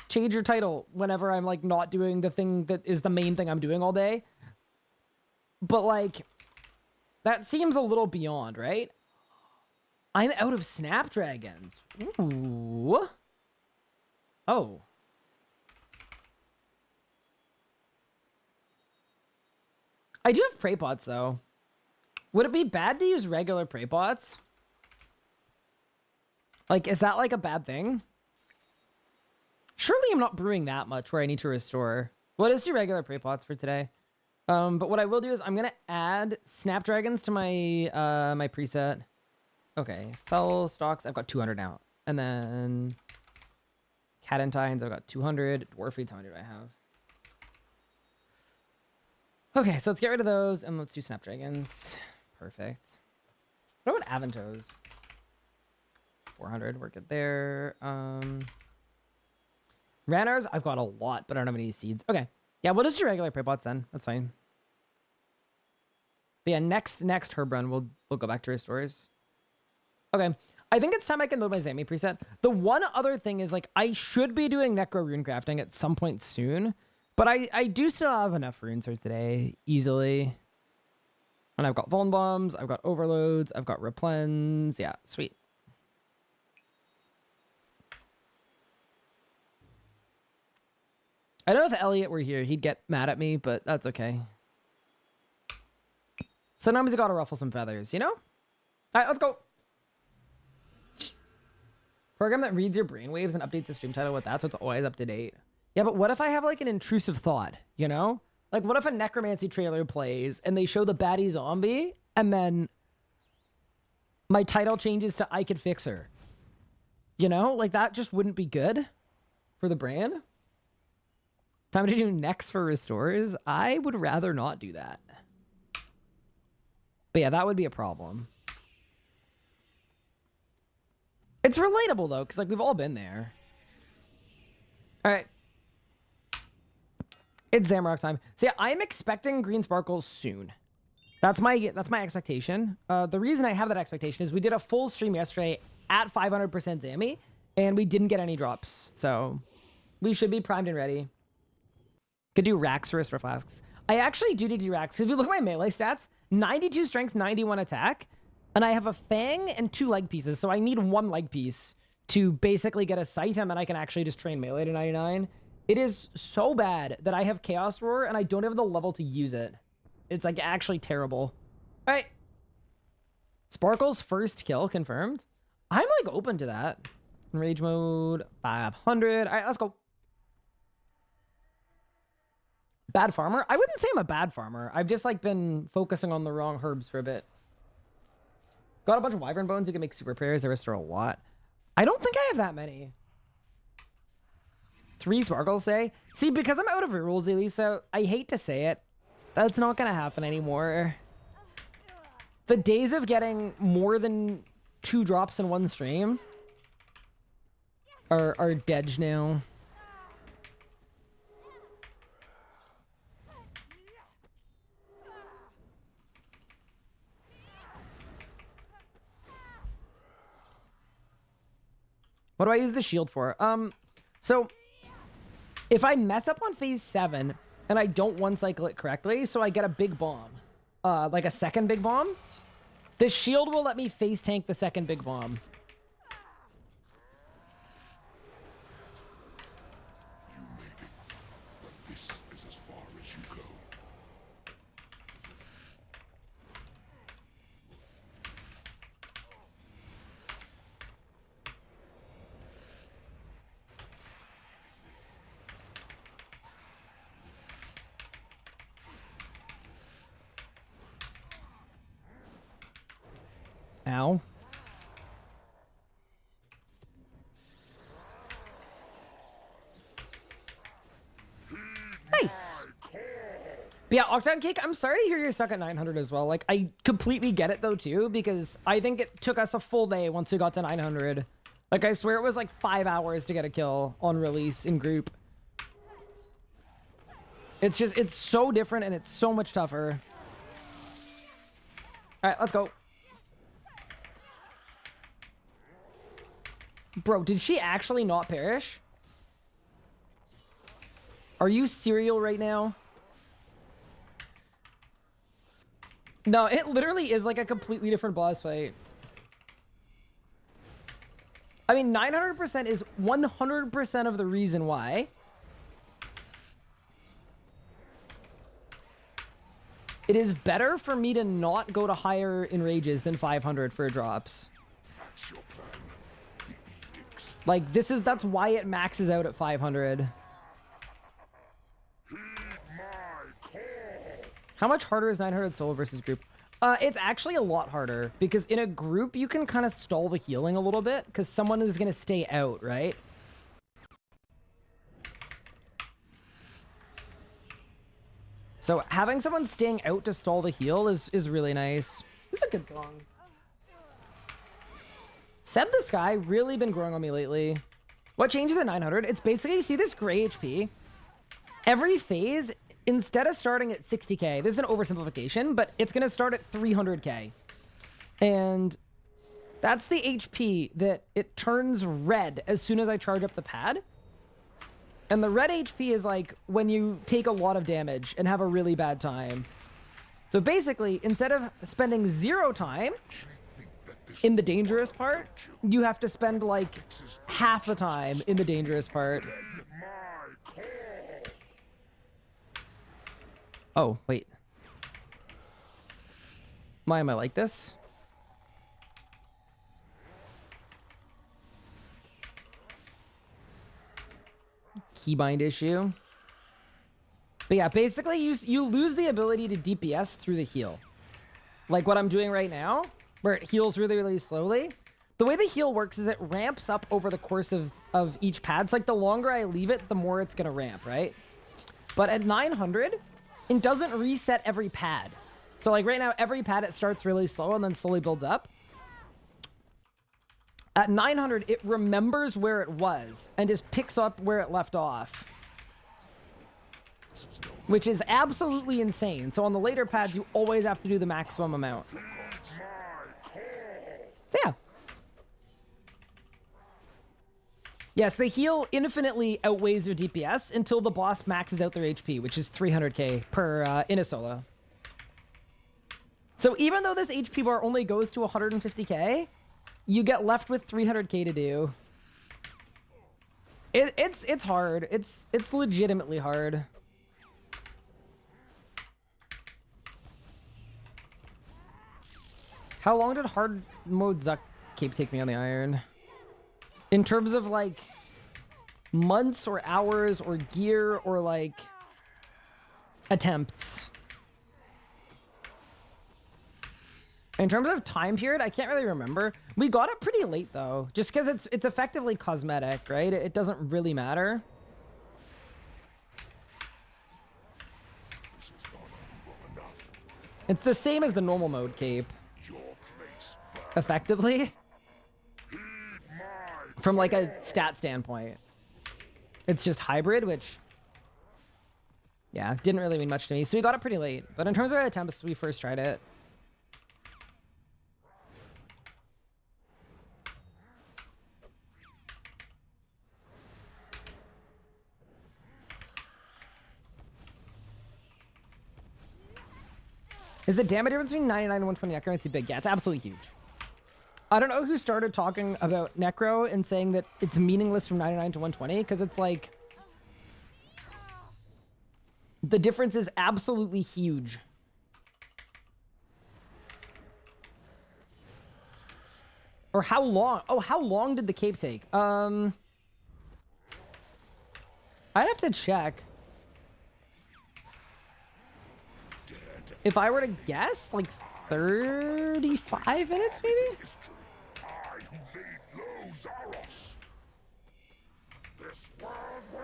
change your title whenever I'm like not doing the thing that is the main thing I'm doing all day. But like, that seems a little beyond, right? I'm out of Snapdragons. Ooh. Oh. I do have prey pots, though. Would it be bad to use regular prey pots? Like, is that like a bad thing? Surely I'm not brewing that much where I need to restore. Well, let's do regular prey pots for today. But what I will do is I'm gonna add Snapdragons to my my preset. Okay, fell stocks. I've got 200 now, and then Cadentines. I've got 200. Dwarfies. How many do I have? Okay, so let's get rid of those and let's do Snapdragons. Perfect. What about Aventos? 400. We're good there. Ranars. I've got a lot, but I don't have any seeds. Okay. Yeah, we'll just do regular prey pots then. That's fine. But yeah, next herb run, we'll go back to restores. Okay. I think it's time I can load my Zami preset. The one other thing is, like, I should be doing Necro rune crafting at some point soon, but I do still have enough runes for today, easily. And I've got Vuln Bombs, I've got Overloads, I've got Replens. Yeah, sweet. I know if Elliot were here, he'd get mad at me, but that's okay. Sometimes you gotta ruffle some feathers, you know? All right, let's go. Program that reads your brainwaves and updates the stream title with that, so it's always up to date. Yeah, but what if I have like an intrusive thought, you know? Like, what if a necromancy trailer plays and they show the baddie zombie and then my title changes to I Could Fix Her? You know? Like, that just wouldn't be good for the brand. Time to do next for restores. I would rather not do that. But yeah, that would be a problem. It's relatable, though, because, like, we've all been there. All right. It's Zamorak time. So, yeah, I'm expecting green sparkles soon. That's my expectation. The reason I have that expectation is we did a full stream yesterday at 500% Zami, and we didn't get any drops. So, we should be primed and ready. Could do racks for restore flasks. I actually do need to do racks. If you look at my melee stats, 92 strength, 91 attack. And I have a fang and 2 leg pieces, so I need 1 leg piece to basically get a scythe, and then I can actually just train melee to 99. It is so bad that I have Chaos Roar, and I don't have the level to use it. It's, like, actually terrible. All right. Sparkle's first kill confirmed. I'm, like, open to that. Enrage mode, 500. All right, let's go. Bad farmer? I wouldn't say I'm a bad farmer. I've just, like, been focusing on the wrong herbs for a bit. Got a bunch of wyvern bones. You can make super prayers. They restore a lot. I don't think I have that many. 3 sparkles, say. See, because I'm out of rules, Elisa, I hate to say it. That's not going to happen anymore. The days of getting more than 2 drops in one stream are dead now. What do I use the shield for? So if I mess up on phase 7 and I don't one cycle it correctly, so I get a big bomb, like a second big bomb, the shield will let me face tank the second big bomb. You made it, but this is as far as you go. Ow. Nice. But yeah, Octane Cake, I'm sorry to hear you're stuck at 900 as well. Like, I completely get it, though, too, because I think it took us a full day once we got to 900. Like, I swear it was like 5 hours to get a kill on release in group. It's just, it's so different and it's so much tougher. All right, let's go. Bro, did she actually not perish? Are you serial right now? No, it literally is like a completely different boss fight. I mean, 900% is 100% of the reason why. It is better for me to not go to higher enrages than 500 for drops. That's your plan. The edicts. Like, that's why it maxes out at 500. Heed my call. How much harder is 900 solo versus group? It's actually a lot harder because in a group you can kind of stall the healing a little bit because someone is going to stay out, right? So having someone staying out to stall the heal is really nice. This is a good song. Seb the Sky really been growing on me lately. What changes at 900? It's basically, you see this gray HP? Every phase, instead of starting at 60k, this is an oversimplification, but it's going to start at 300k. And that's the HP that it turns red as soon as I charge up the pad. And the red HP is like when you take a lot of damage and have a really bad time. So basically, instead of spending 0 time in the dangerous part, you have to spend like half the time in the dangerous part. Oh, wait. Why am I like this? Keybind issue. But yeah, basically you lose the ability to DPS through the heal. Like what I'm doing right now, where it heals really, really slowly. The way the heal works is it ramps up over the course of each pad. It's like the longer I leave it, the more it's gonna ramp, right? But at 900, it doesn't reset every pad. So like right now, every pad it starts really slow and then slowly builds up. At 900, it remembers where it was and just picks up where it left off. Which is absolutely insane. So on the later pads, you always have to do the maximum amount. So yeah. Yes, the heal infinitely outweighs your DPS until the boss maxes out their HP, which is 300k per in a solo. So even though this HP bar only goes to 150k, you get left with 300k to do. It's hard. It's legitimately hard. How long did hard mode Zuck Cape take me on the iron? In terms of like months or hours or gear or like attempts. In terms of time period, I can't really remember. We got it pretty late though, just because it's effectively cosmetic, right? It doesn't really matter. It's the same as the normal mode cape. Effectively. From like a stat standpoint. It's just hybrid, which yeah, didn't really mean much to me. So we got it pretty late. But in terms of our attempts, we first tried it. Is the damage difference between 99 and 120 necromancy big? Yeah, it's absolutely huge. I don't know who started talking about necro and saying that it's meaningless from 99 to 120, because it's like the difference is absolutely huge. Or how long? Oh, how long did the cape take? I'd have to check. If I were to guess, like 35 minutes, maybe? I who laid low Zaros. This world will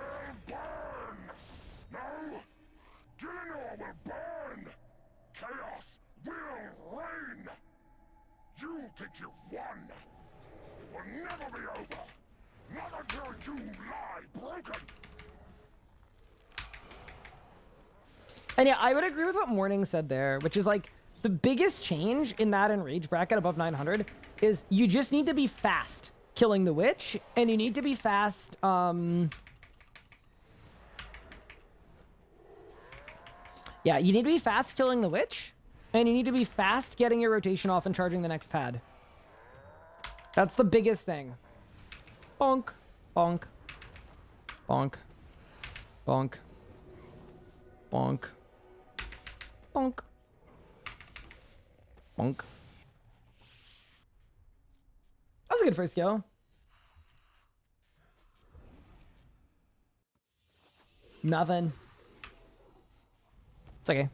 burn. No, Gillinor will burn. Chaos will reign. You think you've won. It will never be over. Not until you lie broken. And yeah, I would agree with what Morning said there, which is like the biggest change in that Enrage bracket above 900 is you just need to be fast killing the witch, and you need to be fast. Yeah, you need to be fast killing the witch, and you need to be fast getting your rotation off and charging the next pad. That's the biggest thing. Bonk, bonk, bonk, bonk, bonk. Bonk. Bonk. That was a good first go. Nothing. It's okay.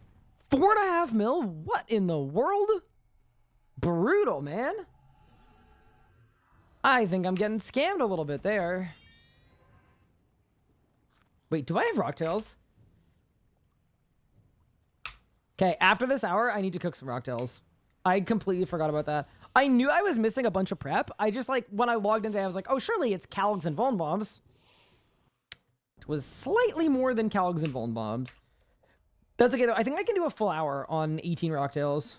4.5 mil? What in the world? Brutal, man. I think I'm getting scammed a little bit there. Wait, do I have rocktails? Okay, after this hour, I need to cook some rocktails. I completely forgot about that. I knew I was missing a bunch of prep. I just, like, when I logged in today, I was like, oh, surely it's Calgs and Vuln Bombs. It was slightly more than Calgs and Vuln Bombs. That's okay though. I think I can do a full hour on 18 Rocktails.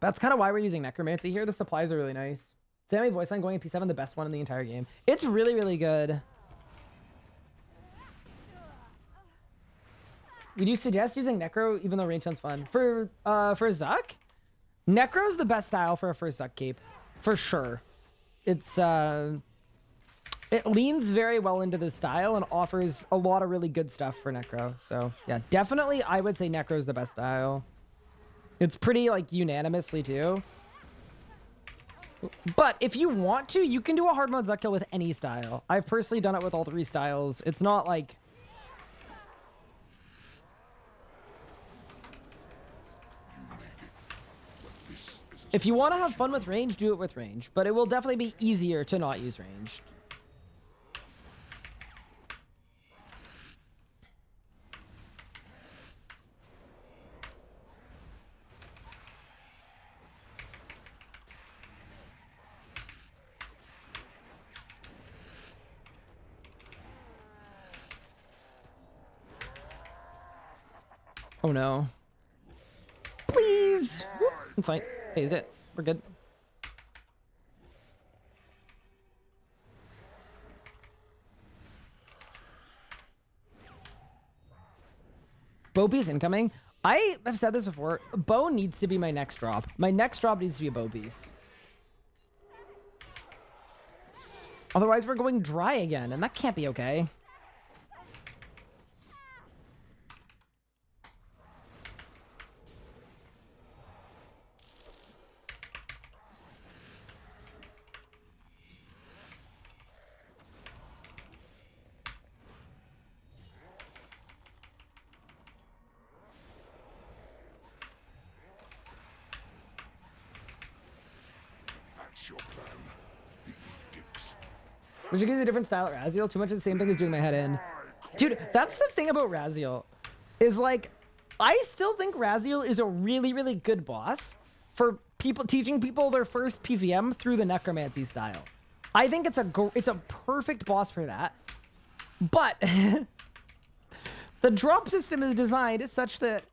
That's kind of why we're using Necromancy here. The supplies are really nice. Sammy voice line going at P7, the best one in the entire game. It's really, really good. Would you suggest using Necro even though range sounds fun? For Zuck? Necro's the best style for a first Zuck cape. For sure. It's it leans very well into the style and offers a lot of really good stuff for Necro. So yeah, definitely I would say Necro's the best style. It's pretty like unanimously too. But if you want to, you can do a hard mode Zuck kill with any style. I've personally done it with all 3 styles. It's not like... If you want to have fun with range, do it with range. But it will definitely be easier to not use ranged. Oh no. Please! Whoop. That's fine. Phase it. We're good. Bow piece incoming. I have said this before. Bow needs to be my next drop. My next drop needs to be a bow piece. Otherwise, we're going dry again, and that can't be okay. Your plan. The edicts. We should use a different style at Raziel. Too much of the same thing as doing my head in. Dude, that's the thing about Raziel. Is like, I still think Raziel is a really, really good boss for people teaching people their first PVM through the Necromancy style. I think it's a perfect boss for that. But the drop system is designed such that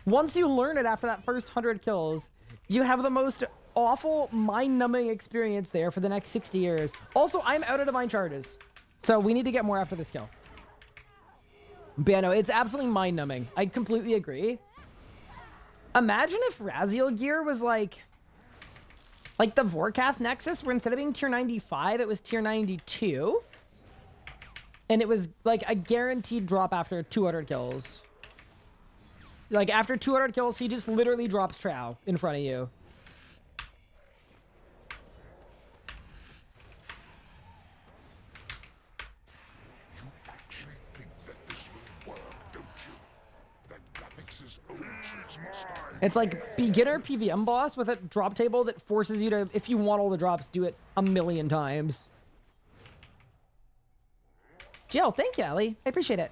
once you learn it after that first 100 kills, you have the most awful, mind-numbing experience there for the next 60 years. Also, I'm out of divine charges, so we need to get more after this kill. But yeah, no, it's absolutely mind-numbing. I completely agree. Imagine if Raziel gear was like the Vorkath Nexus, where instead of being tier 95, it was tier 92. And it was like a guaranteed drop after 200 kills. Like after 200 kills, he just literally drops Trow in front of you. It's like beginner PVM boss with a drop table that forces you to, if you want all the drops, do it a million times. Jill, thank you, Ellie. I appreciate it.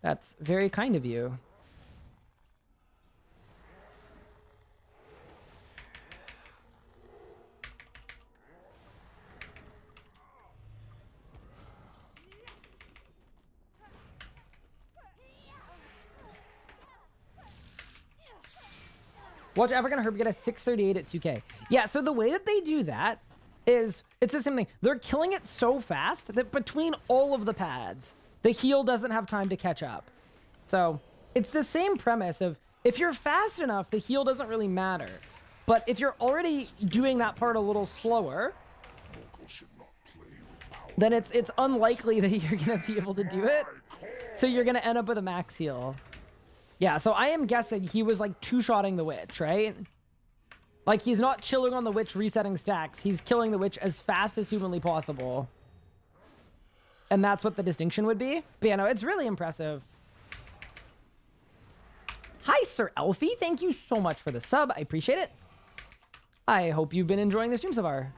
That's very kind of you. Watch African Herb get a 638 at 2K. Yeah, so the way that they do that is, it's the same thing. They're killing it so fast that between all of the pads, the heal doesn't have time to catch up. So it's the same premise of, if you're fast enough, the heal doesn't really matter. But if you're already doing that part a little slower, then it's unlikely that you're going to be able to do it. So you're going to end up with a max heal. Yeah, so I am guessing he was like two-shotting the witch, right? Like he's not chilling on the witch resetting stacks. He's killing the witch as fast as humanly possible. And that's what the distinction would be. But yeah, no, it's really impressive. Hi, Sir Elfie. Thank you so much for the sub. I appreciate it. I hope you've been enjoying the stream so far.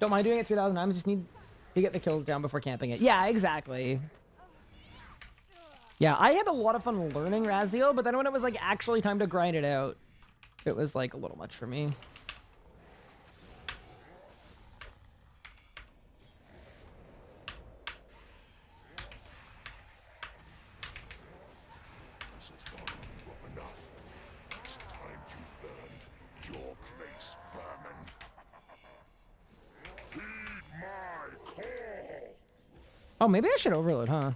Don't mind doing it 3,000 times. Just need to get the kills down before camping it. Yeah, exactly. Yeah, I had a lot of fun learning Raziel, but then when it was like actually time to grind it out, it was like a little much for me. Oh, maybe I should overload, huh?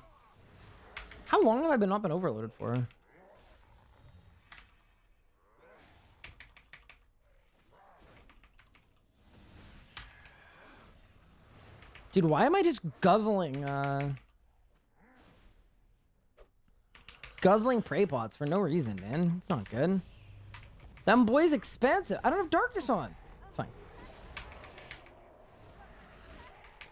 How long have I not been overloaded for? Dude, why am I just guzzling prey pots for no reason, man? It's not good. Them boy's expensive. I don't have darkness on. It's fine.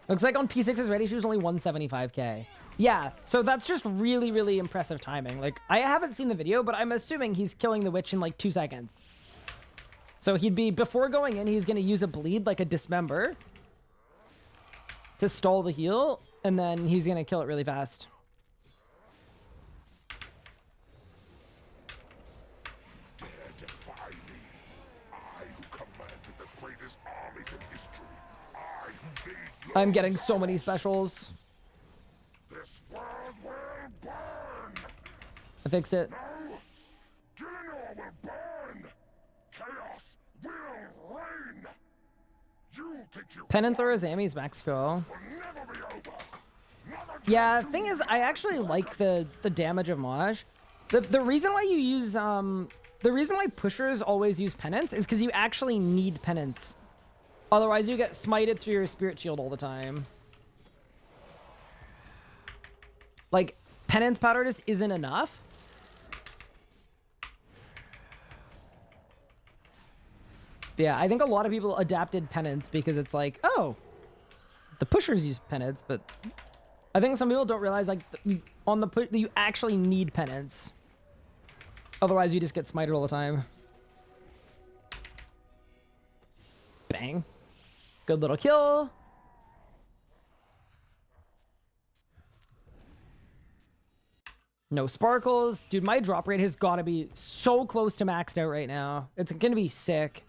Looks like on P6's ready, she was only 175k. Yeah, so that's just really, really impressive timing. Like, I haven't seen the video, but I'm assuming he's killing the witch in like 2 seconds. So he'd be, before going in, he's going to use a bleed, like a dismember, to stall the heal, and then he's going to kill it really fast. Dare defy me. I who commanded the greatest armies in history. I who made I'm getting so many specials. this world will burn. I fixed it. No, Gillinor will burn. Chaos will reign. You think you Penance or Azami's max kill. will never be over. Never Yeah, the thing is, I actually like the damage of Maj. The reason why you use the reason why pushers always use penance is because you actually need penance. Otherwise, you get smited through your spirit shield all the time. Like, penance powder just isn't enough. Yeah, I think a lot of people adapted penance because it's like, oh, the pushers use penance, but I think some people don't realize, like, on the push, you actually need penance. Otherwise, you just get smited all the time. Bang. Good little kill. No sparkles. Dude, my drop rate has got to be so close to maxed out right now. It's going to be sick.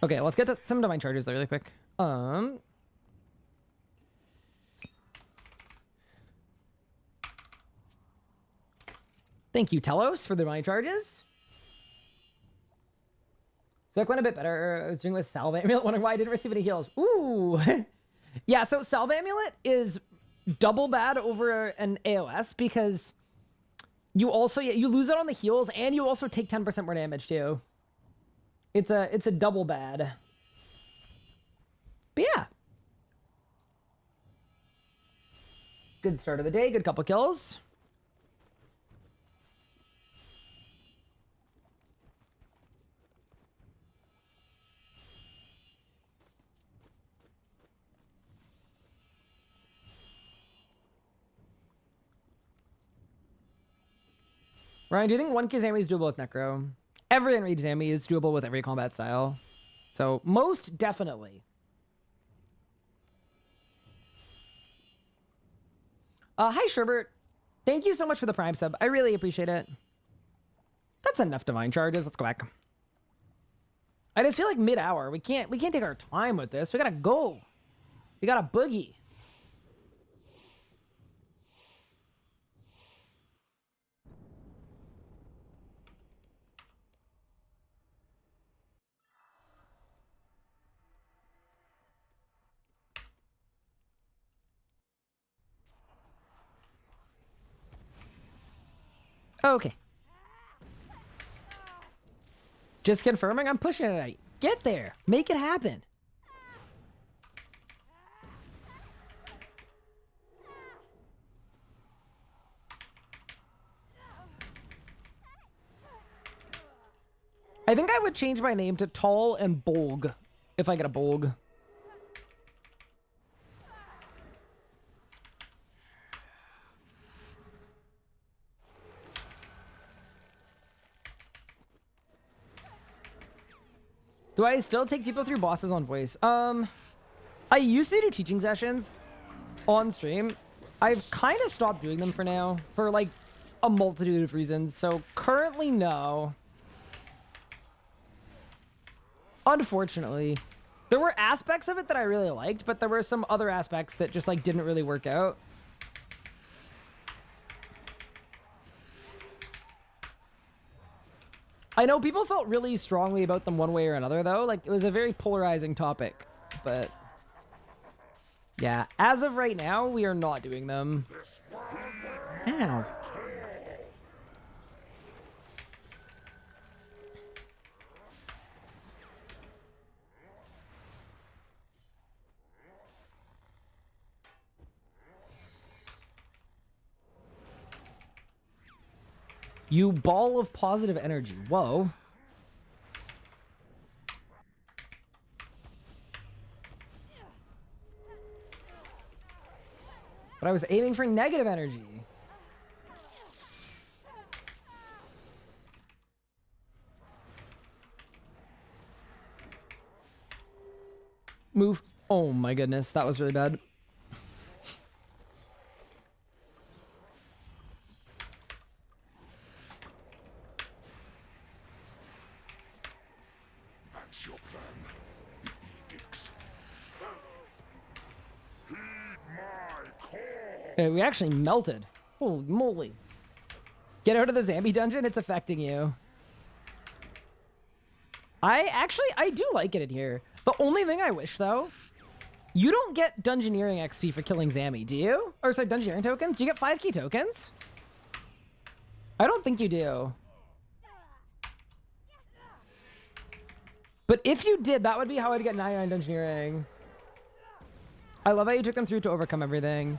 Okay, let's get some divine charges there really quick. Thank you, Telos, for the divine charges. So that went a bit better. I was doing with Salve Amulet, wondering why I didn't receive any heals. Ooh. Yeah, so Salve Amulet is double bad over an AOS because you also, you lose it on the heals and you also take 10% more damage too. It's a double bad. But yeah. Good start of the day, good couple kills. Ryan, do you think 1k Zami is doable with Necro? Every Enrage Zami is doable with every combat style. So, most definitely. Hi, Sherbert. Thank you so much for the Prime sub. I really appreciate it. That's enough divine charges. Let's go back. I just feel like mid-hour. We can't take our time with this. We gotta go. We gotta boogie. Okay. Just confirming, I'm pushing it. Get there. Make it happen. I think I would change my name to Tall and Bolg if I get a Bolg. Do I still take people through bosses on voice? I used to do teaching sessions on stream. I've kind of stopped doing them for now for like a multitude of reasons. So currently, no. Unfortunately, there were aspects of it that I really liked, but there were some other aspects that just like didn't really work out. I know people felt really strongly about them one way or another, though. Like, it was a very polarizing topic, but... Yeah, as of right now, we are not doing them. Ow. You ball of positive energy. Whoa. But I was aiming for negative energy. Move. Oh my goodness, that was really bad. That's your plan. The edicts. Heed my call. We actually melted. Holy moly. Get out of the Zambi dungeon, it's affecting you. I do like it in here. The only thing I wish, though, you don't get Dungeoneering XP for killing Zambi, do you? Or sorry, Dungeoneering tokens? Do you get 5 key tokens? I don't think you do. But if you did, that would be how I'd get 99 Dungeoneering. I love how you took them through to overcome everything.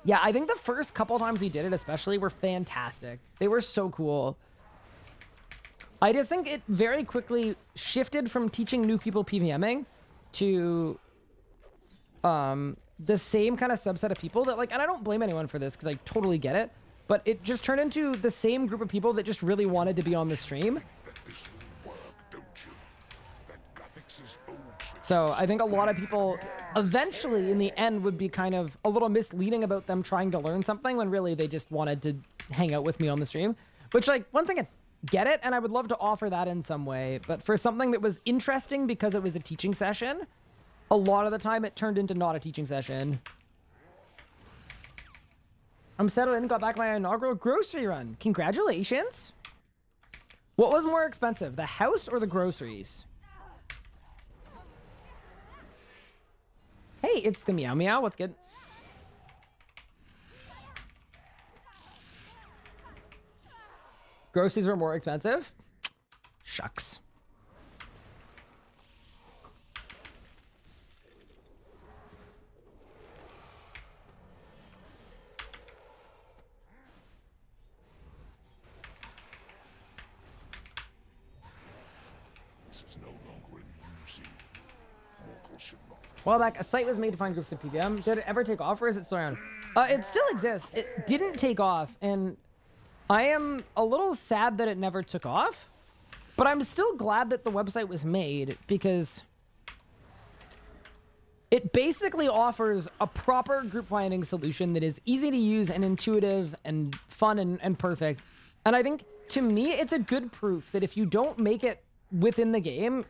Yeah, I think the first couple times we did it especially were fantastic. They were so cool. I just think it very quickly shifted from teaching new people PVMing to the same kind of subset of people that, like, and I don't blame anyone for this because I totally get it, but it just turned into the same group of people that just really wanted to be on the stream. That this will work, don't you? That graphics' old trick. So I think a lot of people eventually in the end would be kind of a little misleading about them trying to learn something when really they just wanted to hang out with me on the stream, which, like, once again, get it, and I would love to offer that in some way, but for something that was interesting because it was a teaching session, a lot of the time it turned into not a teaching session. I'm settled in, got back my inaugural grocery run. Congratulations. What was more expensive, the house or the groceries? Hey, it's the Meow Meow. What's good? Groceries were more expensive? Shucks. This is no longer in use. Mortals should not. A while back, a site was made to find groups of PVM. Did it ever take off, or is it still around? It still exists. It didn't take off, and I am a little sad that it never took off, but I'm still glad that the website was made because it basically offers a proper group finding solution that is easy to use and intuitive and fun and perfect. And I think, to me, it's a good proof that if you don't make it within the game,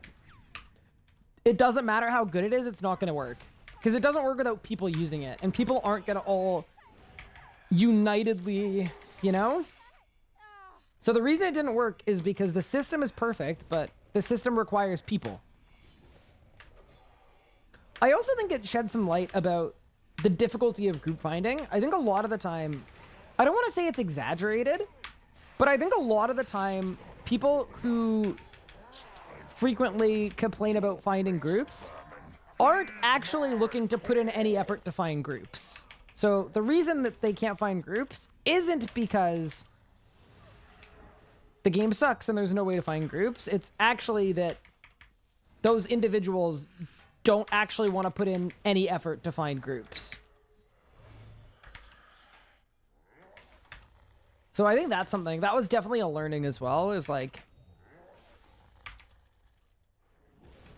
it doesn't matter how good it is, it's not going to work. Because it doesn't work without people using it. And people aren't going to all unitedly, you know? So the reason it didn't work is because the system is perfect, but the system requires people. I also think it sheds some light about the difficulty of group finding. I think a lot of the time, I don't want to say it's exaggerated, but I think a lot of the time, people who frequently complain about finding groups aren't actually looking to put in any effort to find groups. So the reason that they can't find groups isn't because the game sucks and there's no way to find groups. It's actually that those individuals don't actually want to put in any effort to find groups. So I think that's something that was definitely a learning as well, is like,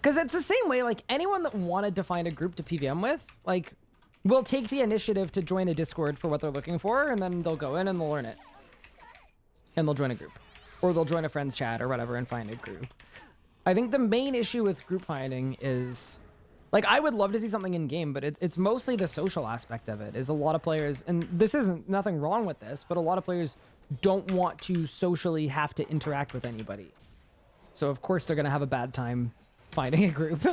because it's the same way, like, anyone that wanted to find a group to PVM with, like, will take the initiative to join a Discord for what they're looking for, and then they'll go in and they'll learn it. And they'll join a group. Or they'll join a friend's chat or whatever and find a group. I think the main issue with group finding is, like, I would love to see something in-game, but it's mostly the social aspect of it, is a lot of players, and this isn't nothing wrong with this, but a lot of players don't want to socially have to interact with anybody. So, of course, they're going to have a bad time finding a group.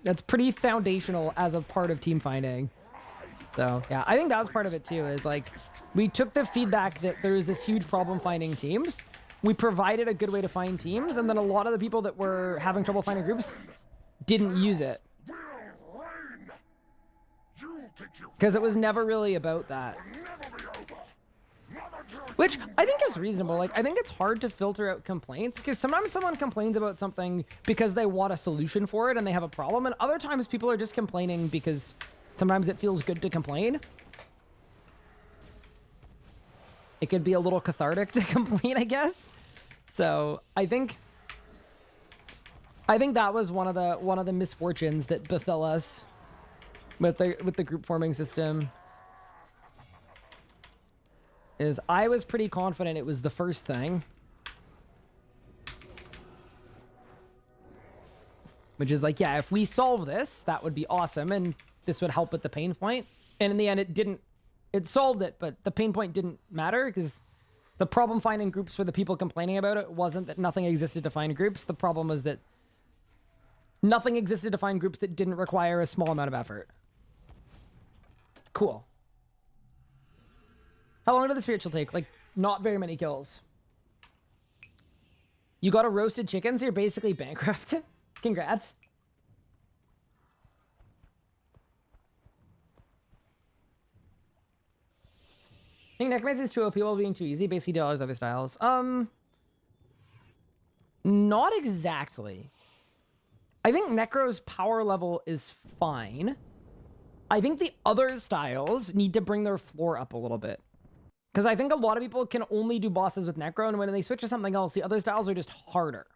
That's pretty foundational as a part of team finding. So yeah, I think that was part of it too, is like we took the feedback that there is this huge problem finding teams. We provided a good way to find teams, and then a lot of the people that were having trouble finding groups didn't use it. Because it was never really about that. Which I think is reasonable. Like, I think it's hard to filter out complaints because sometimes someone complains about something because they want a solution for it and they have a problem. And other times people are just complaining because sometimes it feels good to complain. It could be a little cathartic to complain, I guess. So I think that was one of the misfortunes that befell us with the group forming system. Is I was pretty confident it was the first thing. Which is like, yeah, if we solve this, that would be awesome, and this would help with the pain point. And in the end, it didn't. It solved it, but the pain point didn't matter because the problem finding groups for the people complaining about it wasn't that nothing existed to find groups. The problem was that nothing existed to find groups that didn't require a small amount of effort. Cool. How long did the spiritual take? Like, not very many kills. You got a roasted chicken, so you're basically bankrupt. Congrats. I think Necromancy is too OP while being too easy. Basically, do all his other styles. Not exactly. I think Necro's power level is fine. I think the other styles need to bring their floor up a little bit. Because I think a lot of people can only do bosses with Necro, and when they switch to something else, the other styles are just harder.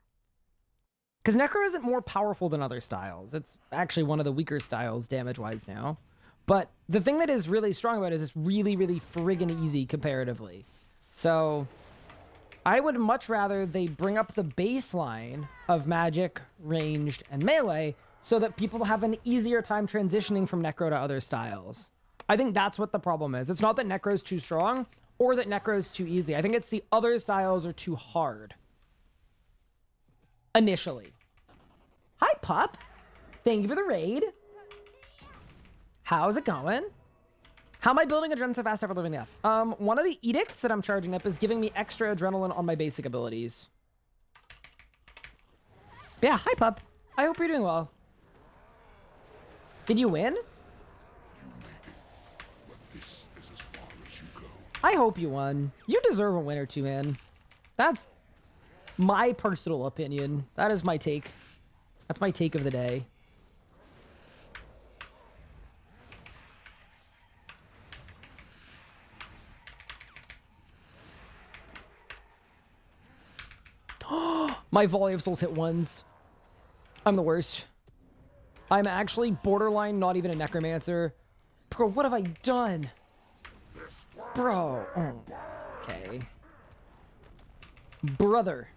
Because Necro isn't more powerful than other styles. It's actually one of the weaker styles damage-wise now. But the thing that is really strong about it is it's really, really friggin' easy comparatively. So I would much rather they bring up the baseline of magic, ranged, and melee so that people have an easier time transitioning from Necro to other styles. I think that's what the problem is. It's not that Necro's too strong or that Necro's too easy. I think it's the other styles are too hard. Initially. Hi, pup. Thank you for the raid. How's it going? How am I building adrenaline so fast after living death? One of the edicts that I'm charging up is giving me extra adrenaline on my basic abilities. Yeah, hi, pup. I hope you're doing well. Did you win? I hope you won. You deserve a win or two, man. That's my personal opinion. That is my take. That's my take of the day. My volley of souls hit ones. I'm the worst. I'm actually borderline not even a necromancer. Bro, what have I done? Bro. Oh, okay. Brother.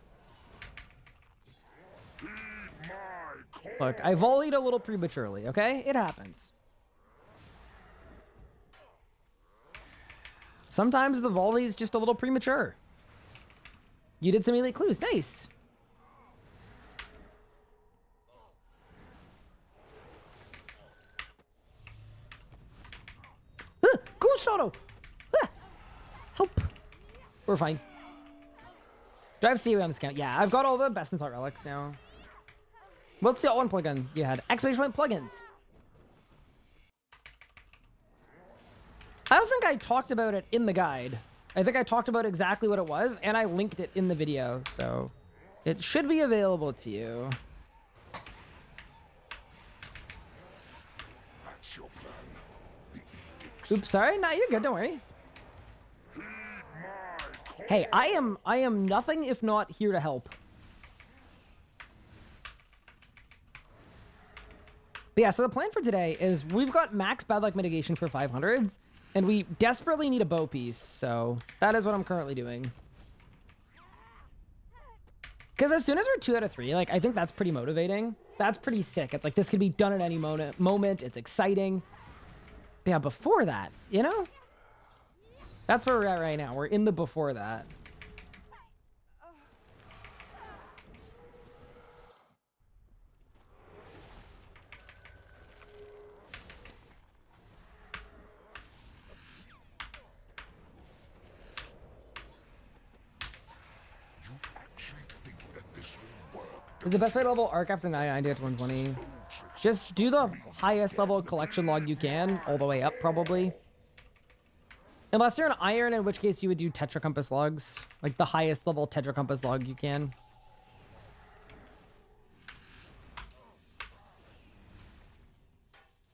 Look, I volleyed a little prematurely, okay? It happens. Sometimes the volley is just a little premature. You did some elite clues. Nice. Ghost auto. Help. We're fine. Do I have COE on this account? Yeah, I've got all the best in slot relics now. What's the all-in plugin you had? Exclamation point plugins. I also think I talked about it in the guide. I think I talked about exactly what it was, and I linked it in the video, so it should be available to you. Oops, sorry. No, you're good. Don't worry. Hey, I am nothing if not here to help. But yeah, so the plan for today is we've got max bad luck mitigation for 500s, and we desperately need a bow piece, so that is what I'm currently doing. Because as soon as we're 2 out of 3, like, I think that's pretty motivating. That's pretty sick. It's like, this could be done at any moment. It's exciting. But yeah, before that, you know? That's where we're at right now. We're in the before that. Is the best way to level Arc after 990 to 120? Just do the highest level collection log you can, all the way up probably. Unless you're an Iron, in which case you would do Tetra Compass logs. Like the highest level Tetra Compass log you can.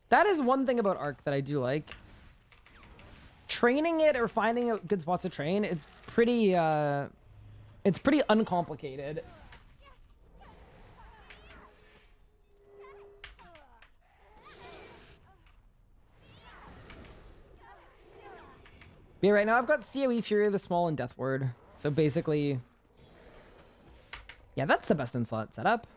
That is one thing about Arc that I do like. Training it or finding out good spots to train, it's pretty uncomplicated. But yeah, right now I've got COE, Fury of the Small, and Death Ward. So basically, yeah, that's the best in slot setup.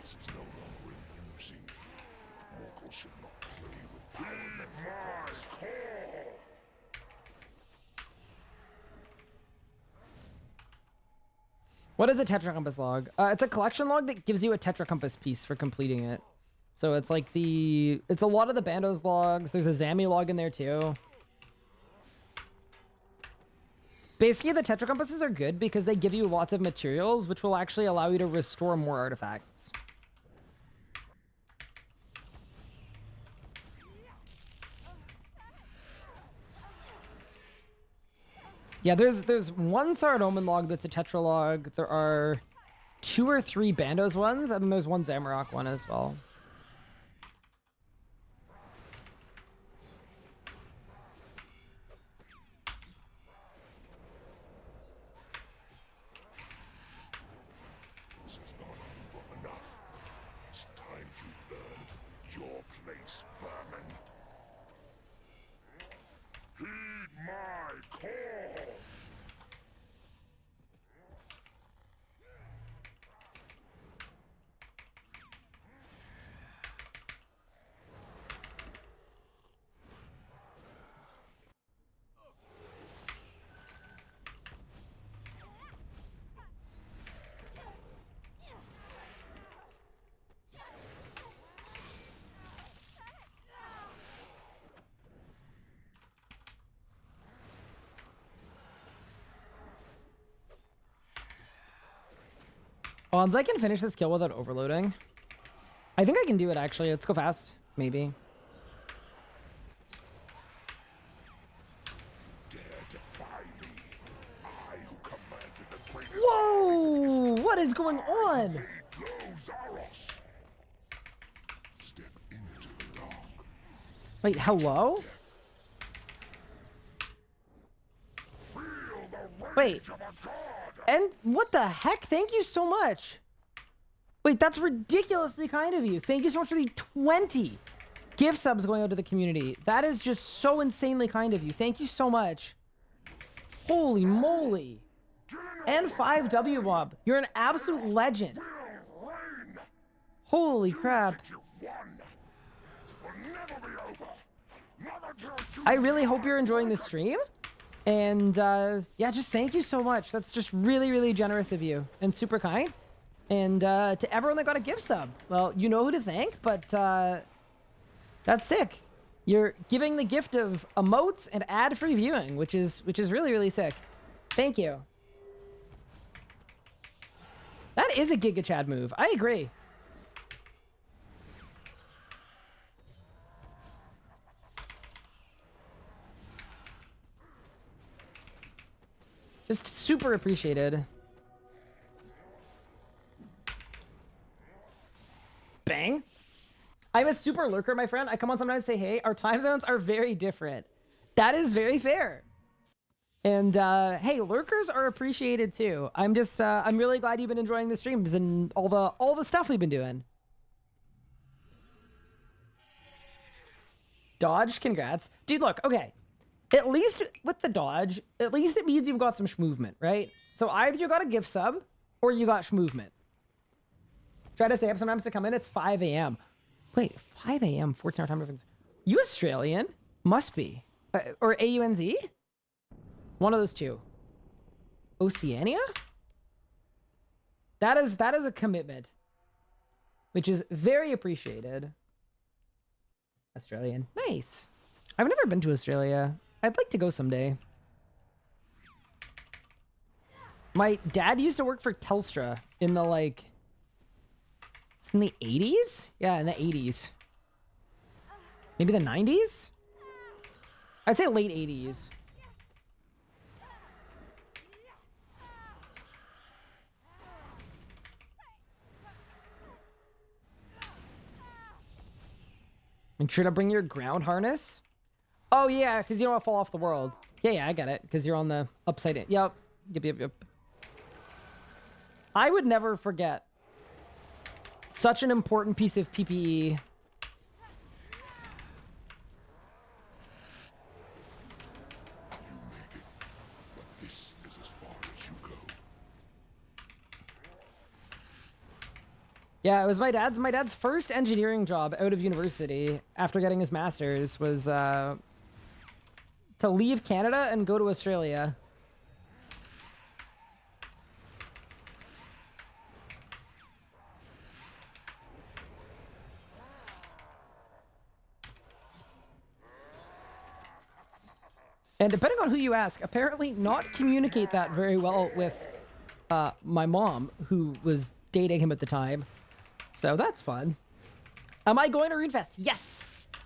This is no longer amusing. Mortals should not play with power that defies core. What is a Tetra Compass log? It's a collection log that gives you a Tetra Compass piece for completing it. So it's like it's a lot of the Bandos logs. There's a Zami log in there too. Basically, the Tetra Compasses are good because they give you lots of materials, which will actually allow you to restore more artifacts. Yeah, there's one Sard Omen log that's a Tetra log. There are 2 or 3 Bandos ones, and then there's one Zamorak one as well. This is not over enough. It's time you earned your place, vermin. Heed my call. Bonds, I can finish this kill without overloading. I think I can do it, actually. Let's go fast. Maybe. Dare defy me. I who commanded the greatest Whoa! What is going on? Blow Zaros. Step into the dark. Wait, hello? Feel the rage Wait. of a god. And what the heck? Thank you so much. Wait, that's ridiculously kind of you. Thank you so much for the 20 gift subs going out to the community. That is just so insanely kind of you. Thank you so much. Holy moly. And 5W Bob. You're an absolute legend. Will reign. Holy crap. You've won. Will never be over. Never till you I really hope you're enjoying the stream. And yeah, just thank you so much. That's just really, really generous of you and super kind. And to everyone that got a gift sub, well, you know who to thank, but that's sick. You're giving the gift of emotes and ad-free viewing, which is really, really sick. Thank you. That is a Giga Chad move. I agree. Just super appreciated. Bang. I'm a super lurker, my friend. I come on sometimes and say, hey, our time zones are very different. That is very fair. And hey, lurkers are appreciated too. I'm just I'm really glad you've been enjoying the streams and all the stuff we've been doing. Dodge, congrats. Dude, look, okay. At least with the dodge, at least it means you've got some movement, right? So either you got a gift sub or you got movement. Try to stay up sometimes to come in. It's 5 a.m. Wait, 5 a.m. 14 hour time difference. You Australian? Must be. Or AUNZ? One of those two. Oceania? That is a commitment, which is very appreciated. Australian. Nice. I've never been to Australia. I'd like to go someday. My dad used to work for Telstra in the like, it's in the 80s? Yeah, in the 80s. Maybe the 90s? I'd say late 80s. Make sure to bring your ground harness. Oh yeah, because you don't want to fall off the world. Yeah, I get it. Because you're on the upside in. Yep. Yep. I would never forget such an important piece of PPE. This is as far as you go. Yeah, it was my dad's first engineering job out of university after getting his master's was to leave Canada and go to Australia. And depending on who you ask, apparently not communicate that very well with my mom, who was dating him at the time. So that's fun. Am I going to RuneFest? Yes!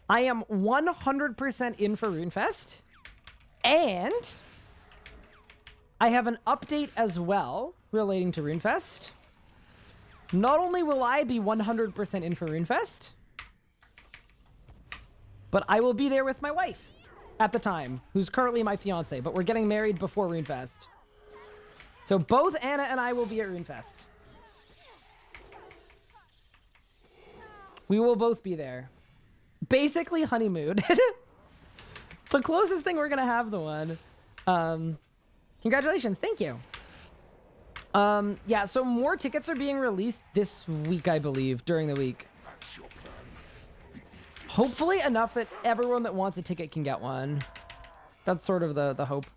I am 100% in for RuneFest. And I have an update as well relating to RuneFest. Not only will I be 100% in for RuneFest, but I will be there with my wife at the time, who's currently my fiance, but we're getting married before RuneFest. So both Anna and I will be at RuneFest. We will both be there. Basically honeymoon. It's the closest thing we're gonna have to one. Congratulations, thank you. Yeah, so more tickets are being released this week, I believe, during the week. Hopefully enough that everyone that wants a ticket can get one. That's sort of the hope.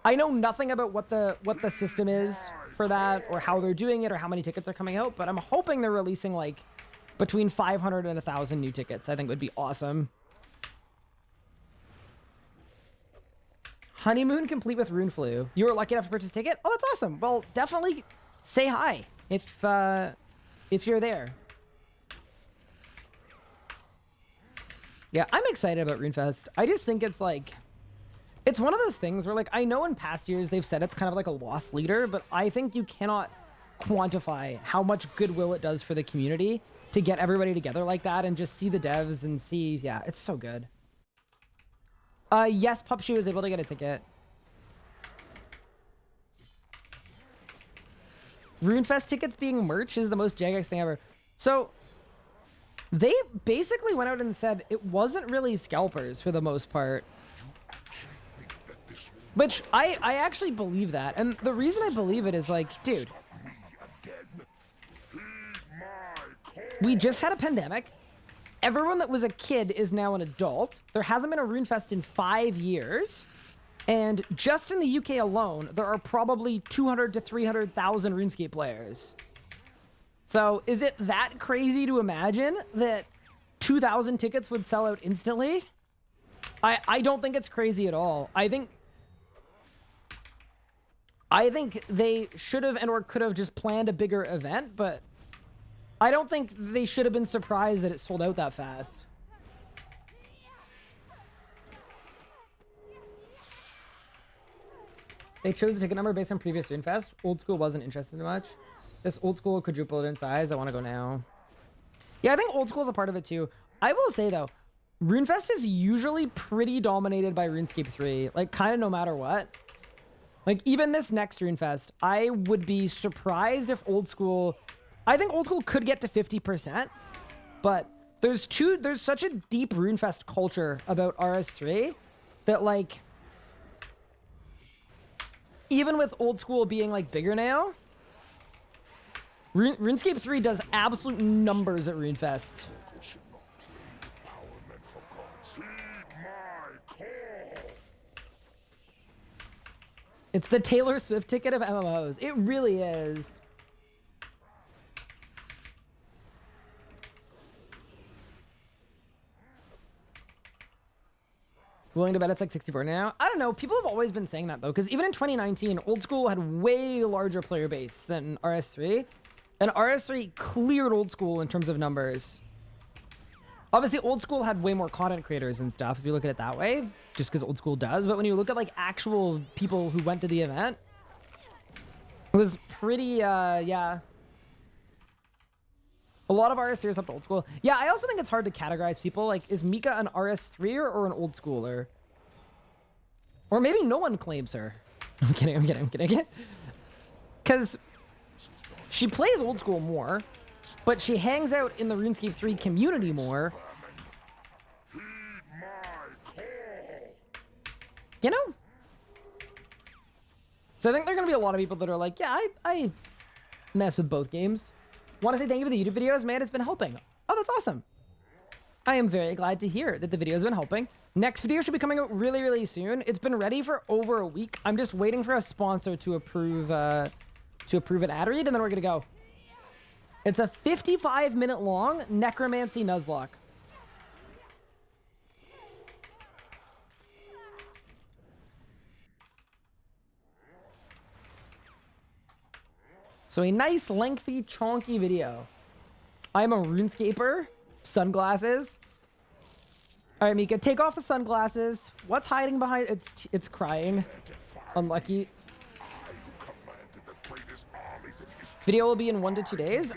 I know nothing about what the system is for that, or how they're doing it, or how many tickets are coming out, but I'm hoping they're releasing like between 500 and 1,000 new tickets. I think would be awesome. Honeymoon complete with Rune Flu. You were lucky enough to purchase a ticket? Oh, that's awesome. Well, definitely say hi if you're there. Yeah, I'm excited about RuneFest. I just think it's like, it's one of those things where like, I know in past years they've said it's kind of like a lost leader, but I think you cannot quantify how much goodwill it does for the community to get everybody together like that and just see the devs and see, yeah, it's so good. Yes, Pupshoe is able to get a ticket. RuneFest tickets being merch is the most Jagex thing ever. So, they basically went out and said it wasn't really scalpers for the most part. Which, I actually believe that. And the reason I believe it is like, dude, we just had a pandemic. Everyone that was a kid is now an adult. There hasn't been a RuneFest in 5 years. And just in the UK alone, there are probably 200 to 300,000 RuneScape players. So is it that crazy to imagine that 2,000 tickets would sell out instantly? I don't think it's crazy at all. I think they should have and or could have just planned a bigger event, but I don't think they should have been surprised that it sold out that fast. They chose the ticket number based on previous RuneFest. Old school wasn't interested in much. This old school quadrupled in size. I want to go now. Yeah, I think old school is a part of it too. I will say though, RuneFest is usually pretty dominated by RuneScape 3. Like kind of no matter what. Like even this next RuneFest, I would be surprised if old school... I think old school could get to 50%. But there's such a deep RuneFest culture about RS3 that like... Even with old school being like bigger now, RuneScape 3 does absolute numbers at RuneFest. It's the Taylor Swift ticket of MMOs. It really is. Willing to bet it's like 64 now. I don't know. People have always been saying that though, because even in 2019, old school had way larger player base than RS3, and RS3 cleared old school in terms of numbers. Obviously, old school had way more content creators and stuff, if you look at it that way, just because old school does. But when you look at like actual people who went to the event, it was pretty, yeah. A lot of RS3 is up to old school. Yeah, I also think it's hard to categorize people. Like, is Mika an RS3er or an old schooler? Or maybe no one claims her. I'm kidding. Because she plays old school more, but she hangs out in the RuneScape 3 community more. Heed my call. You know? So I think there are going to be a lot of people that are like, yeah, I mess with both games. Want to say thank you for the YouTube videos, man. It's been helping. Oh, that's awesome. I am very glad to hear that the video has been helping. Next video should be coming out really, really soon. It's been ready for over a week. I'm just waiting for a sponsor to approve an ad read, and then we're gonna go. It's a 55-minute long Necromancy Nuzlocke. So a nice, lengthy, chonky video. I'm a RuneScaper. Sunglasses. All right, Mika, take off the sunglasses. What's hiding behind? It's crying. Unlucky. Video will be in 1 to 2 days.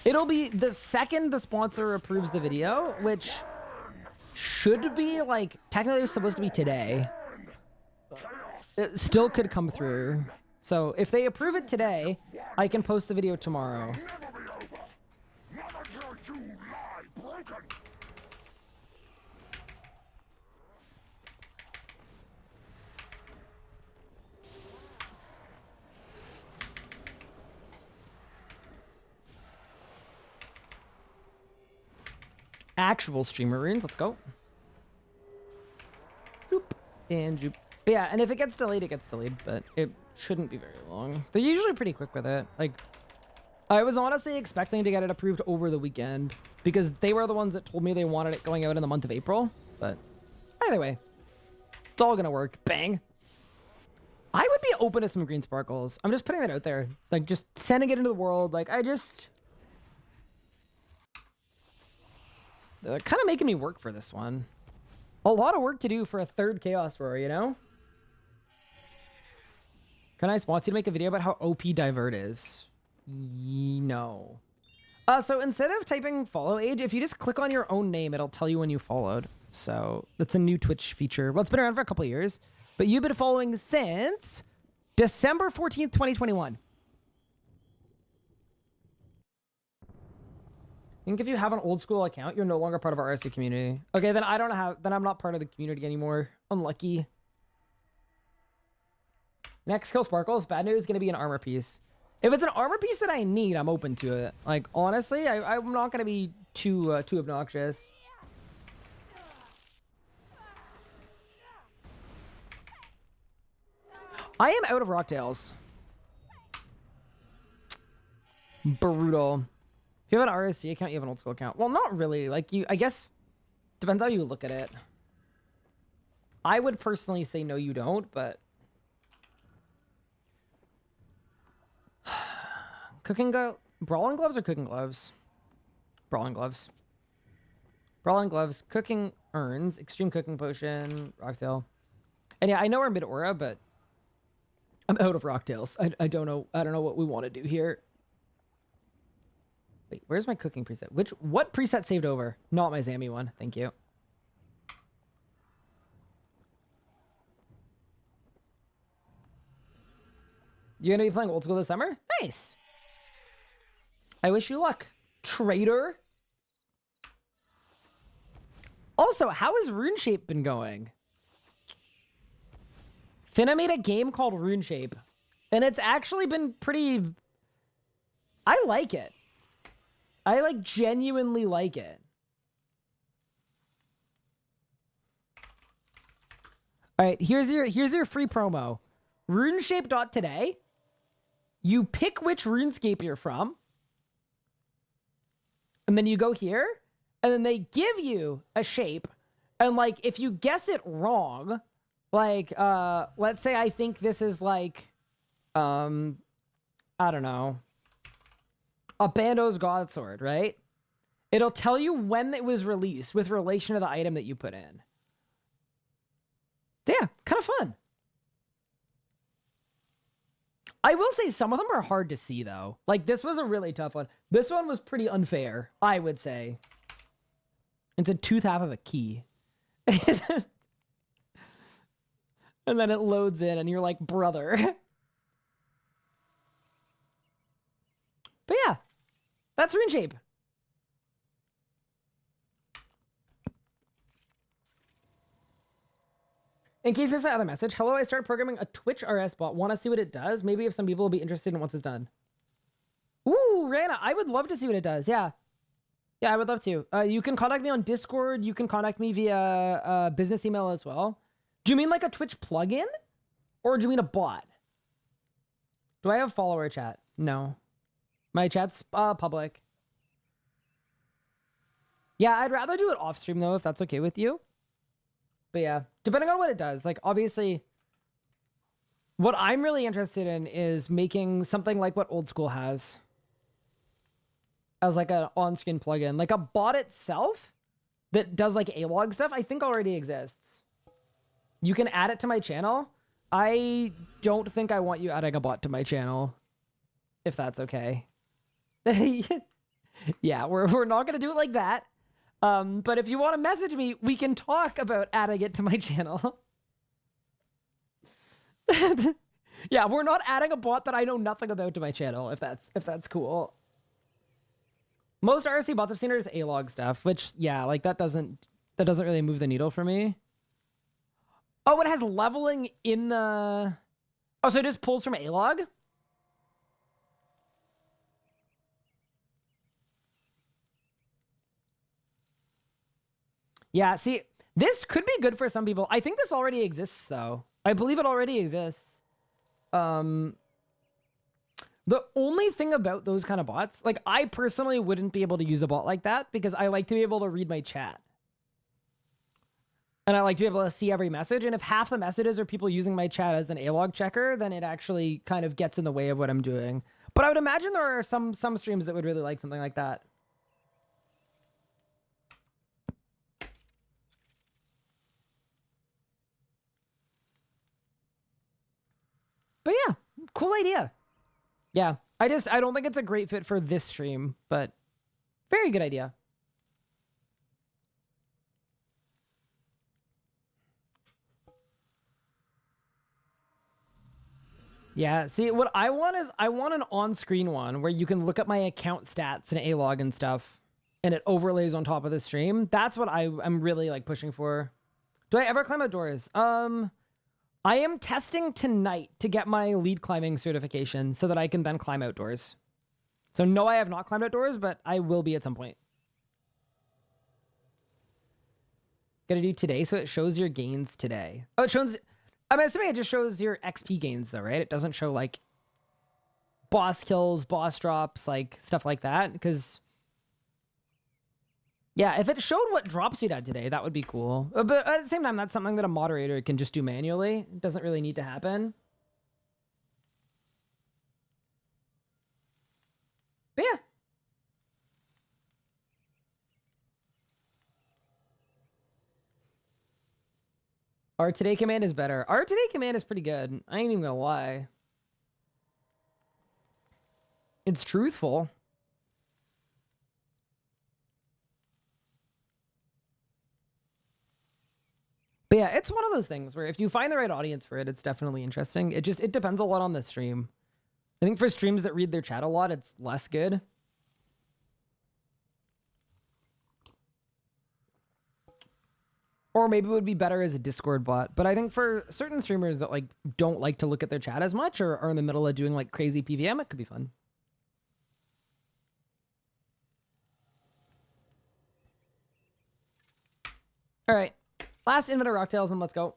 It'll be the second the sponsor approves the video, which should be like technically it's supposed to be today. It still could come through. So if they approve it today, I can post the video tomorrow. Actual streamer runes, let's go. Joop and joop. But yeah, and if it gets delayed, it gets delayed, but it shouldn't be very long. They're usually pretty quick with it. Like, I was honestly expecting to get it approved over the weekend because they were the ones that told me they wanted it going out in the month of April. But either way, it's all gonna work. Bang. I would be open to some green sparkles. I'm just putting that out there. Like, just sending it into the world. Like, they're kind of making me work for this one. A lot of work to do for a third Chaos Roar, you know? Can I sponsor you to make a video about how OP Divert is? No. So instead of typing follow age, if you just click on your own name, it'll tell you when you followed. So that's a new Twitch feature. Well, it's been around for a couple of years, but you've been following since December 14th, 2021. I think if you have an old school account, you're no longer part of our RSC community. Okay, then then I'm not part of the community anymore. Unlucky. Next kill sparkles. Bad news, gonna be an armor piece. If it's an armor piece that I need, I'm open to it. Like, honestly, I'm not gonna be too obnoxious. I am out of Rocktails. Brutal. If you have an RSC account, you have an old school account. Well, not really. Like, I guess, depends how you look at it. I would personally say no, you don't, but... Brawling gloves or cooking gloves? Brawling gloves. Brawling gloves, cooking urns, extreme cooking potion, rocktail. And yeah, I know we're mid aura, but I'm out of rocktails. I don't know what we want to do here. Wait, where's my cooking preset? What preset saved over? Not my Zammy one. Thank you. You're gonna be playing old school this summer? Nice. I wish you luck, traitor. Also, how has RuneShape been going? Finna made a game called RuneShape, and it's actually been pretty... I like it. I, like, genuinely like it. All right, here's your free promo. RuneShape.today. You pick which RuneScape you're from. And then you go here, and then they give you a shape, And like, if you guess it wrong, like, let's say I think this is like, I don't know, a Bando's God Sword, right? It'll tell you when it was released with relation to the item that you put in. Yeah, kind of fun. I will say some of them are hard to see, though. Like, this was a really tough one. This one was pretty unfair, I would say. It's a tooth half of a key. And then it loads in, and you're like, brother. But yeah, that's RuneShape. In case there's another message, hello, I started programming a Twitch RS bot. Want to see what it does? Maybe if some people will be interested in once it's done. Ooh, Rana, I would love to see what it does. Yeah. Yeah, I would love to. You can contact me on Discord. You can contact me via business email as well. Do you mean like a Twitch plugin? Or do you mean a bot? Do I have follower chat? No. My chat's public. Yeah, I'd rather do it off stream though, if that's okay with you. But yeah, depending on what it does, like obviously what I'm really interested in is making something like what Old School has as like an on-screen plugin. Like a bot itself that does like A-log stuff, I think already exists. You can add it to my channel. I don't think I want you adding a bot to my channel, if that's okay. Yeah, we're not going to do it like that. But if you want to message me, we can talk about adding it to my channel. Yeah, we're not adding a bot that I know nothing about to my channel, if that's cool. Most RC bots I've seen are just A-log stuff, which yeah, like that doesn't really move the needle for me. Oh, it has leveling in the... Oh, so it just pulls from A-log? Yeah, see, this could be good for some people. I think this already exists, though. I believe it already exists. The only thing about those kind of bots, like, I personally wouldn't be able to use a bot like that because I like to be able to read my chat. And I like to be able to see every message. And if half the messages are people using my chat as an A-log checker, then it actually kind of gets in the way of what I'm doing. But I would imagine there are some streams that would really like something like that. But yeah, cool idea. Yeah, I don't think it's a great fit for this stream, but very good idea. Yeah, see, what I want is I want an on-screen one where you can look at my account stats and A-log and stuff, and it overlays on top of the stream. That's what I'm really like pushing for. Do I ever climb outdoors? I am testing tonight to get my lead climbing certification so that I can then climb outdoors. So no, I have not climbed outdoors, but I will be at some point. Gotta do today, so it shows your gains today. Oh, it shows... I'm assuming it just shows your XP gains, though, right? It doesn't show, like, boss kills, boss drops, like, stuff like that, because... Yeah, if it showed what drops you'd had today, that would be cool. But at the same time, that's something that a moderator can just do manually. It doesn't really need to happen. But yeah. Our today command is better. Our today command is pretty good. I ain't even gonna lie. It's truthful. But yeah, it's one of those things where if you find the right audience for it, it's definitely interesting. It depends a lot on the stream. I think for streams that read their chat a lot, it's less good. Or maybe it would be better as a Discord bot. But I think for certain streamers that like don't like to look at their chat as much or are in the middle of doing like crazy PVM, it could be fun. All right. Last Infinite Rocktails, and let's go.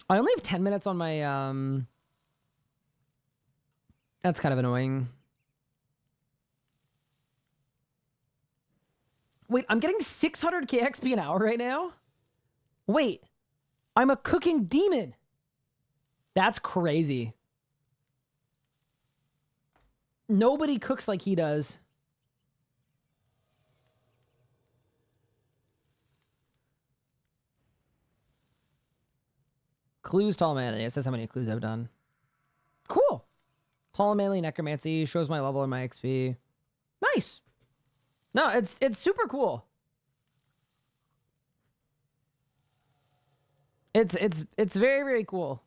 I only have 10 minutes on my... That's kind of annoying. Wait, I'm getting 600 KXP an hour right now? Wait, I'm a cooking demon. That's crazy. Nobody cooks like he does. Clues to all manly. It says how many clues I've done. Cool. Hall manly necromancy shows my level and my XP. Nice. No, it's super cool. It's very, very cool.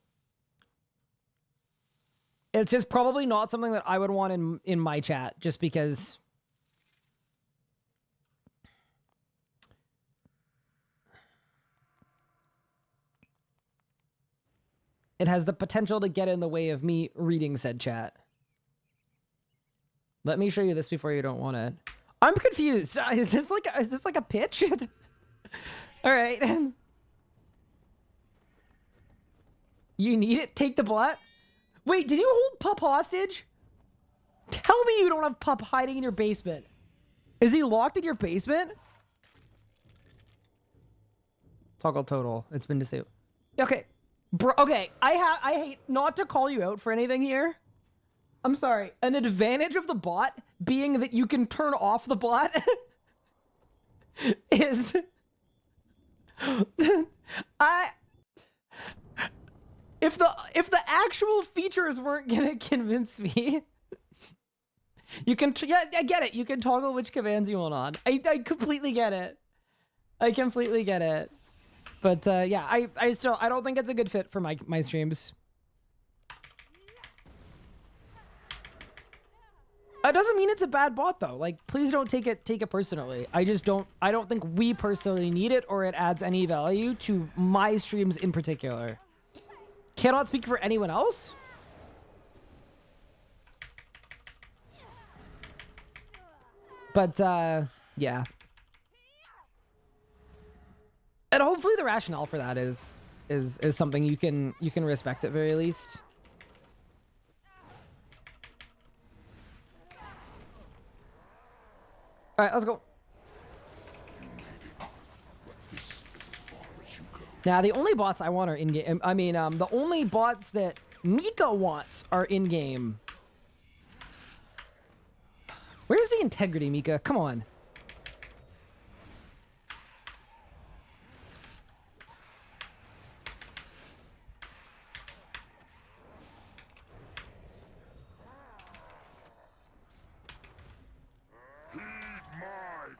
It's just probably not something that I would want in my chat, just because it has the potential to get in the way of me reading said chat. Let me show you this before you don't want it. I'm confused. Is this like a pitch? All right. You need it? Take the blunt? Wait, did you hold Pup hostage? Tell me you don't have Pup hiding in your basement. Is he locked in your basement? Toggle total. It's been disabled. Okay. Bro, okay. I hate not to call you out for anything here. I'm sorry. An advantage of the bot being that you can turn off the bot is if the actual features weren't gonna convince me, you can yeah, I get it. You can toggle which commands you want on. I completely get it. I completely get it. But yeah, I don't think it's a good fit for my streams. It doesn't mean it's a bad bot though. Like, please don't take it personally. I don't think we personally need it or it adds any value to my streams in particular. Cannot speak for anyone else. But yeah. And hopefully the rationale for that is something you can respect at very least. All right, let's go. Now, the only bots I want are in-game. I mean, the only bots that Mika wants are in-game. Where's the integrity, Mika? Come on.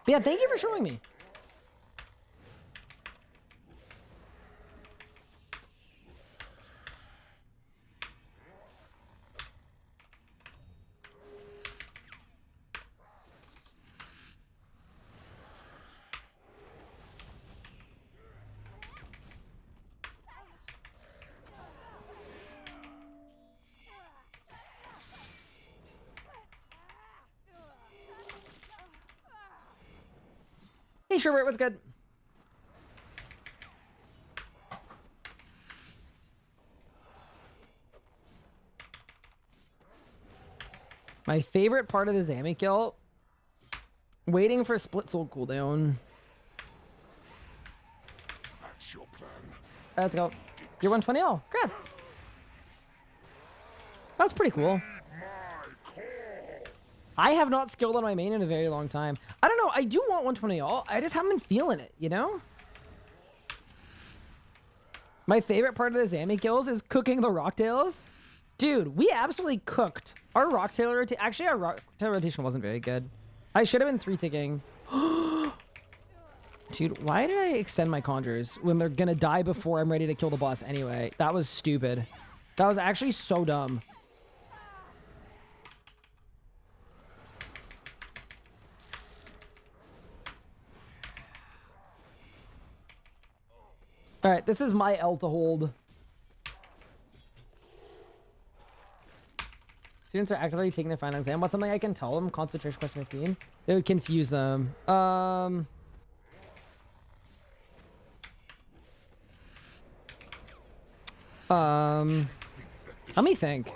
But yeah, thank you for showing me. Hey, Sherbert, what's good? My favorite part of the Zami kill, waiting for split soul cooldown. That's your plan. Let's go. You're 120 all. Congrats. That's pretty cool. I have not skilled on my main in a very long time. I don't know. I do want 120 all. I just haven't been feeling it, you know? My favorite part of the Zami kills is cooking the rocktails. Dude, we absolutely cooked. Our rocktail rotation... Actually, our rocktail rotation wasn't very good. I should have been 3-ticking. Dude, why did I extend my conjures when they're gonna die before I'm ready to kill the boss anyway? That was stupid. That was actually so dumb. All right, this is my L to hold. Students are actively taking their final exam. What's something I can tell them? Concentration question 15. It would confuse them. Let me think.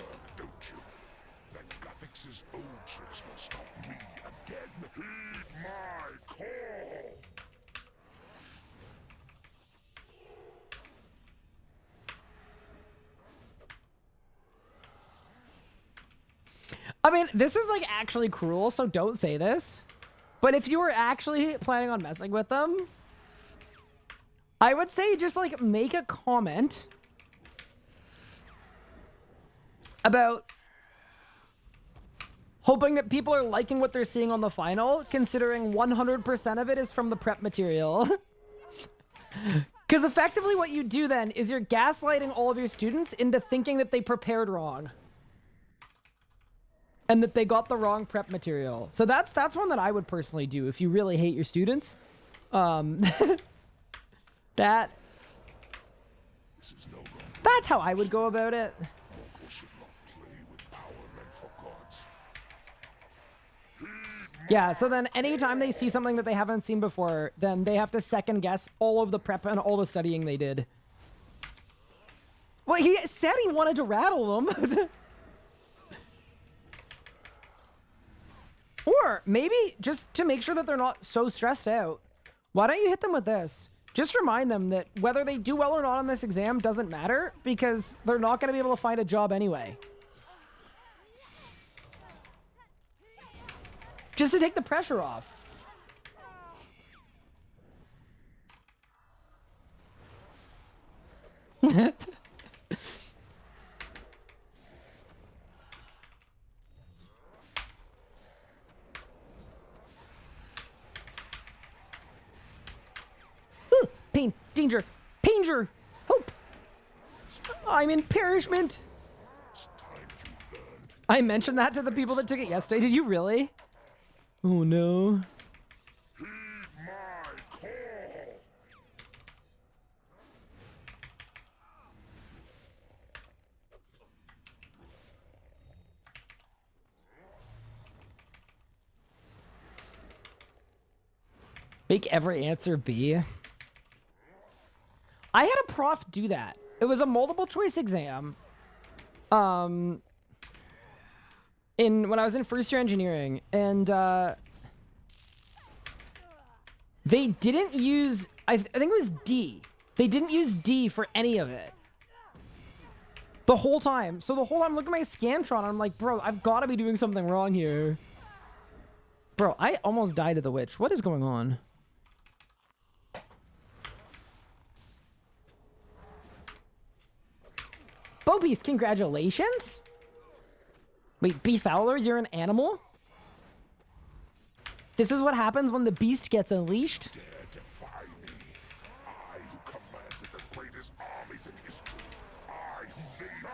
I mean, this is like actually cruel, so don't say this. But if you were actually planning on messing with them, I would say just like make a comment about hoping that people are liking what they're seeing on the final, considering 100% of it is from the prep material. Because effectively what you do then is you're gaslighting all of your students into thinking that they prepared wrong. And that they got the wrong prep material. So that's one that I would personally do if you really hate your students. That's how I would go about it. Yeah, so then anytime they see something that they haven't seen before, then they have to second guess all of the prep and all the studying they did. Well, he said he wanted to rattle them. Or maybe just to make sure that they're not so stressed out, why don't you hit them with this? Just remind them that whether they do well or not on this exam doesn't matter because they're not going to be able to find a job anyway. Just to take the pressure off. Pain, danger, panger, hope. I'm in perishment. I mentioned that to the people that took it yesterday. Did you really? Oh no. Heed my call. Make every answer B. I had a prof do that. It was a multiple choice exam. When I was in first year engineering, and they didn't use, I think it was D. They didn't use D for any of it. The whole time. So the whole time I'm looking at my Scantron, and I'm like, bro, I've got to be doing something wrong here. Bro, I almost died of the witch. What is going on? Bobies, congratulations. Wait, B. Fowler, you're an animal? This is what happens when the beast gets unleashed? Dare defy me. I who commanded the greatest armies in history. I who made no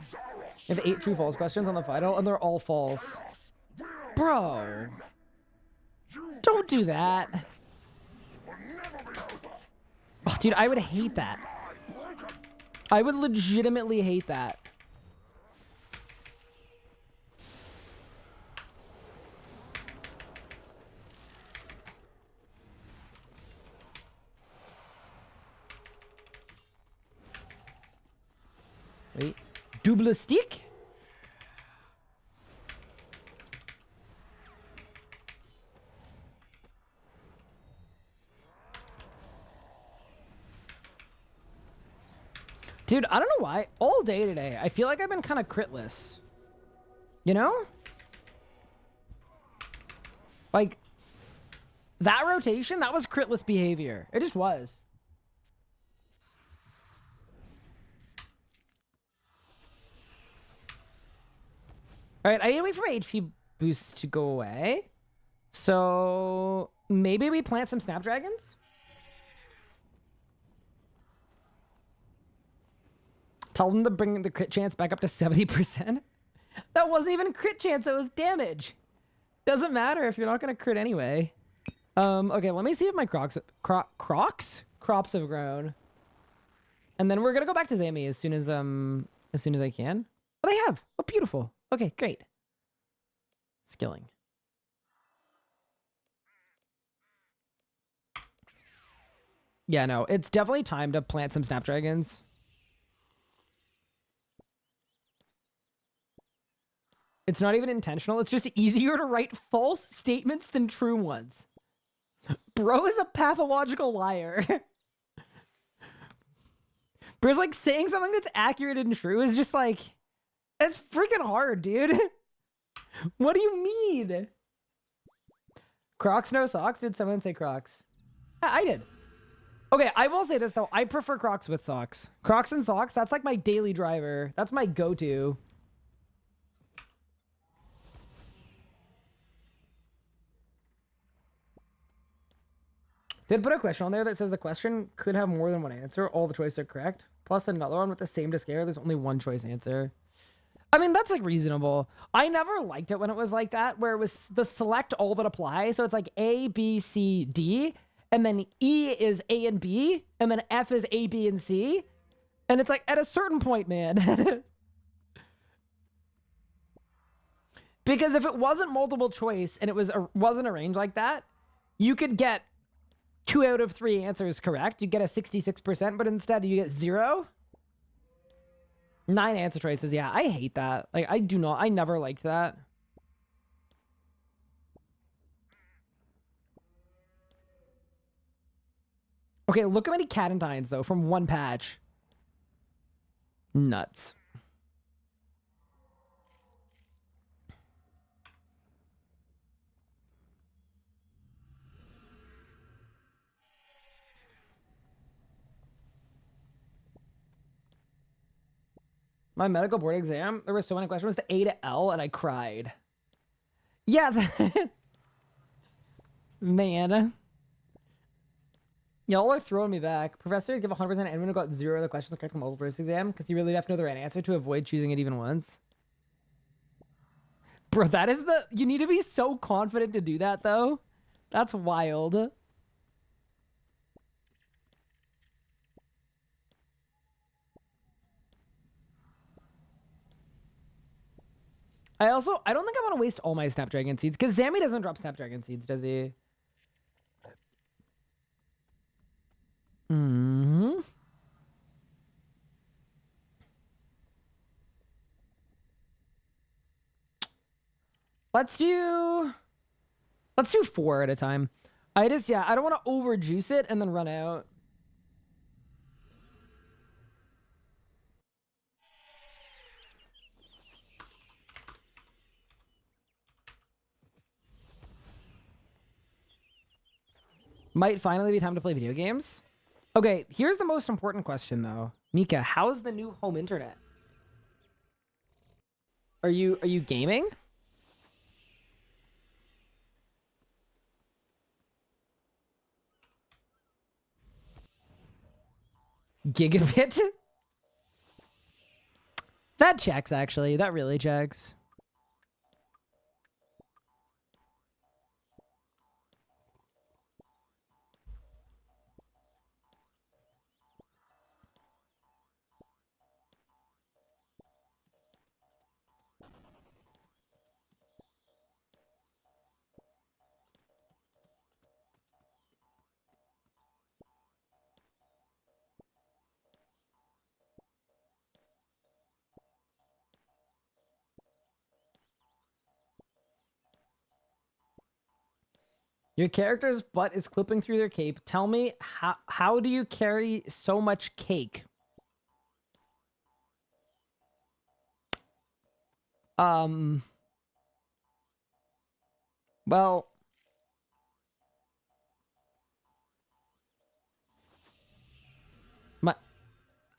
Zaros. You have 8 true false questions on the final, and they're all false. Bro. Don't do that. Will never be over. Oh, dude, I would hate that. I would legitimately hate that. Wait. Double stick? Dude, I don't know why. All day today, I feel like I've been kind of critless. You know? Like, that rotation, that was critless behavior. It just was. All right, I need to wait for my HP boost to go away. So maybe we plant some snapdragons? Tell them to bring the crit chance back up to 70%. That wasn't even a crit chance, that was damage. Doesn't matter if you're not gonna crit anyway. Okay, let me see if my crops have grown. And then we're gonna go back to Zami as soon as I can. Oh, they have. Oh, beautiful. Okay, great. Skilling. Yeah, no, it's definitely time to plant some snapdragons. It's not even intentional. It's just easier to write false statements than true ones. Bro is a pathological liar. Bro's like saying something that's accurate and true is just like, it's freaking hard, dude. What do you mean? Crocs, no socks? Did someone say Crocs? Yeah, I did. Okay, I will say this, though. I prefer Crocs with socks. Crocs and socks, that's like my daily driver. That's my go-to. Did put a question on there that says the question could have more than one answer. All the choices are correct. Plus another one with the same to scare. There's only one choice answer. I mean, that's like reasonable. I never liked it when it was like that, where it was the select all that apply. So it's like A, B, C, D, and then E is A and B, and then F is A, B, and C. And it's like at a certain point, man. Because if it wasn't multiple choice and it wasn't arranged like that, you could get 2 out of 3 answers correct. You get a 66%, but instead you get 0. 9 answer choices. Yeah, I hate that. Like, I never liked that. Okay, look how many Catentines, though, from one patch. Nuts. My medical board exam, there were so many questions. It was the A to L, and I cried. Yeah, man. Y'all are throwing me back. Professor, give 100% and anyone who got 0 of the questions correct on the multiple choice exam, because you really have to know the right answer to avoid choosing it even once. Bro, that is you need to be so confident to do that, though. That's wild. I don't think I want to waste all my Snapdragon seeds, because Zammy doesn't drop Snapdragon seeds, does he? Mm-hmm. Let's do 4 at a time. I don't want to overjuice it and then run out. Might finally be time to play video games. Okay, here's the most important question, though. Mika, how's the new home internet? Are you gaming? Gigabit? That checks, actually. That really checks. Your character's butt is clipping through their cape. Tell me, how do you carry so much cake? Well,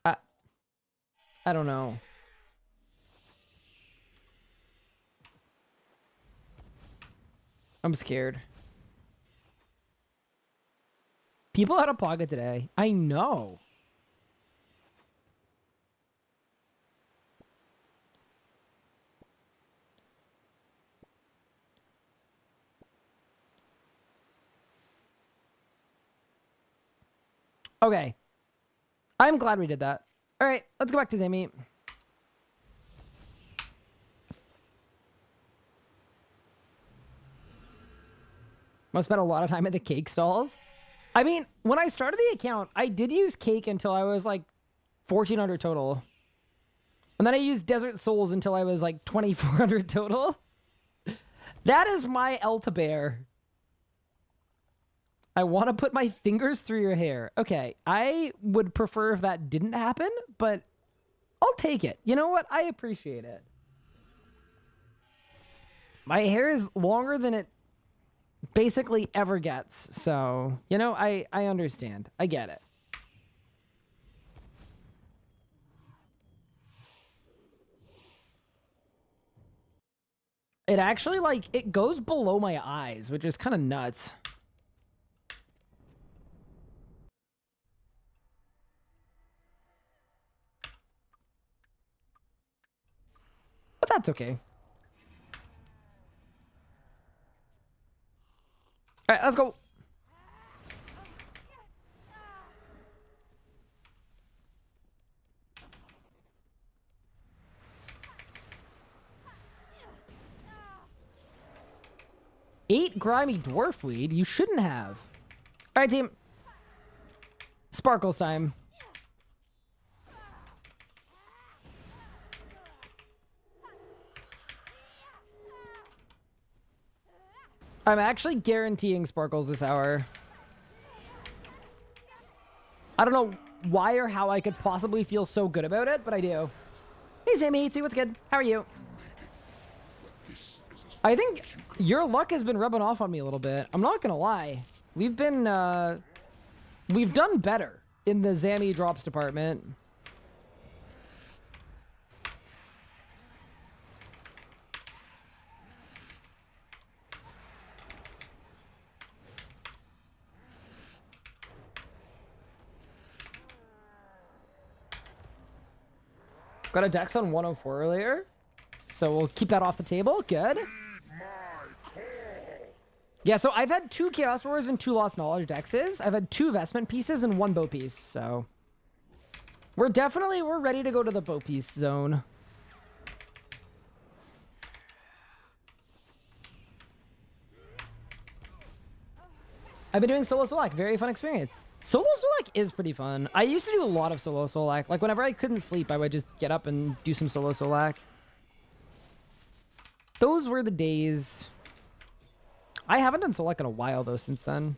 I, I don't know. I'm scared. People out of pocket today. I know. Okay. I'm glad we did that. All right, let's go back to Zammy. Must spend a lot of time at the cake stalls. I mean, when I started the account, I did use cake until I was like 1,400 total. And then I used Desert Souls until I was like 2,400 total. That is my L to bear. I want to put my fingers through your hair. Okay, I would prefer if that didn't happen, but I'll take it. You know what? I appreciate it. My hair is longer than it basically ever gets. So, you know, I understand. I get it. It actually, like, it goes below my eyes, which is kind of nuts. But that's okay. All right, let's go. Eight grimy dwarf weed? You shouldn't have. All right, team. Sparkles time. I'm actually guaranteeing sparkles this hour. I don't know why or how I could possibly feel so good about it, but I do. Hey, Sammy. See what's good? How are you? I think your luck has been rubbing off on me a little bit. I'm not gonna lie. We've done better in the Zammy drops department. Got a dex on 104 earlier, so we'll keep that off the table. Good. Yeah, so I've had 2 Chaos Wars and 2 Lost Knowledge dexes. I've had 2 Vestment pieces and 1 bow piece, so we're ready to go to the bow piece zone. I've been doing solo Solak. Very fun experience. Solo Solak is pretty fun. I used to do a lot of solo Solak. Like, whenever I couldn't sleep, I would just get up and do some solo Solak. Those were the days. I haven't done Solak in a while, though, since then.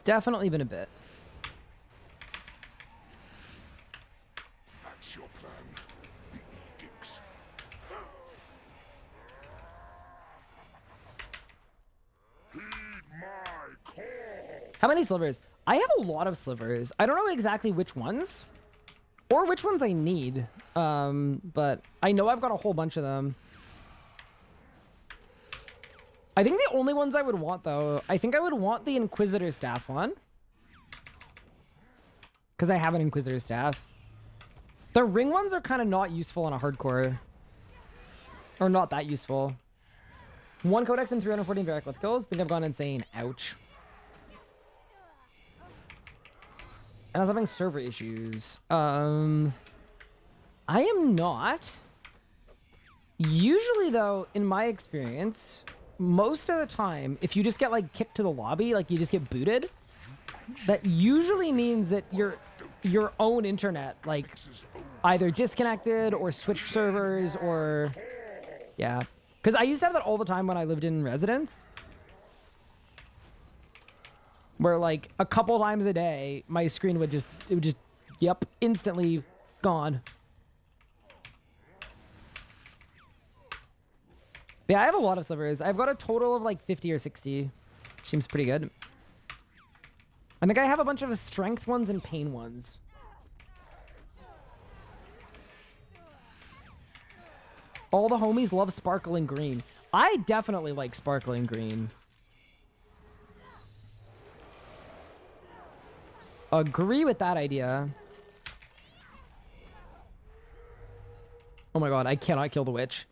Definitely been a bit. That's your plan. The edicts. Heed my call. How many slivers? I have a lot of slivers. I don't know exactly which ones. Or which ones I need. But I know I've got a whole bunch of them. I think the only ones I would want, though, I think I would want the Inquisitor staff one. Because I have an Inquisitor staff. The ring ones are kind of not useful on a hardcore. Or not that useful. 1 Codex and 314 Variclith kills. Think I've gone insane. Ouch. And I was having server issues. I am not. Usually, though, in my experience, most of the time, if you just get, like, kicked to the lobby, like, you just get booted, that usually means that your own internet, like, either disconnected or switched servers or... Yeah. Because I used to have that all the time when I lived in residence. Where, like, a couple times a day, my screen would just, yep, instantly gone. But yeah, I have a lot of slivers. I've got a total of, like, 50 or 60. Which seems pretty good. I think I have a bunch of strength ones and pain ones. All the homies love sparkling green. I definitely like sparkling green. Agree with that idea. Oh my god, I cannot kill the witch.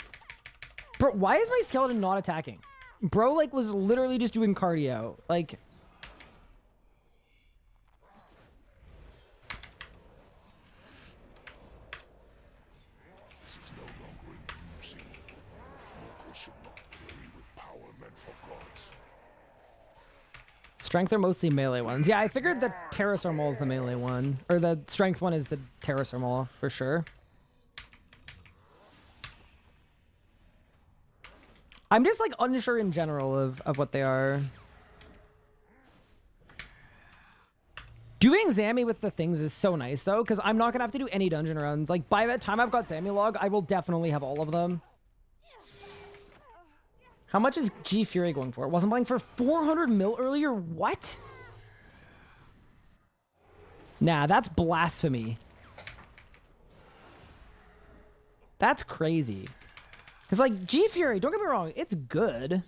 Bro, why is my skeleton not attacking? Bro, like, was literally just doing cardio. Like... This is no longer amusing. Mortals should not play with power meant for gods. Strength are mostly melee ones. Yeah, I figured the Terrasormal is the melee one. Or the strength one is the Terrasormal, for sure. I'm just, like, unsure in general of what they are. Doing Zammy with the things is so nice, though, because I'm not going to have to do any dungeon runs. Like, by the time I've got Zammy log, I will definitely have all of them. How much is G Fury going for? Wasn't buying for 400 mil earlier? What? Nah, that's blasphemy. That's crazy. Because, like, G Fury, don't get me wrong, it's good.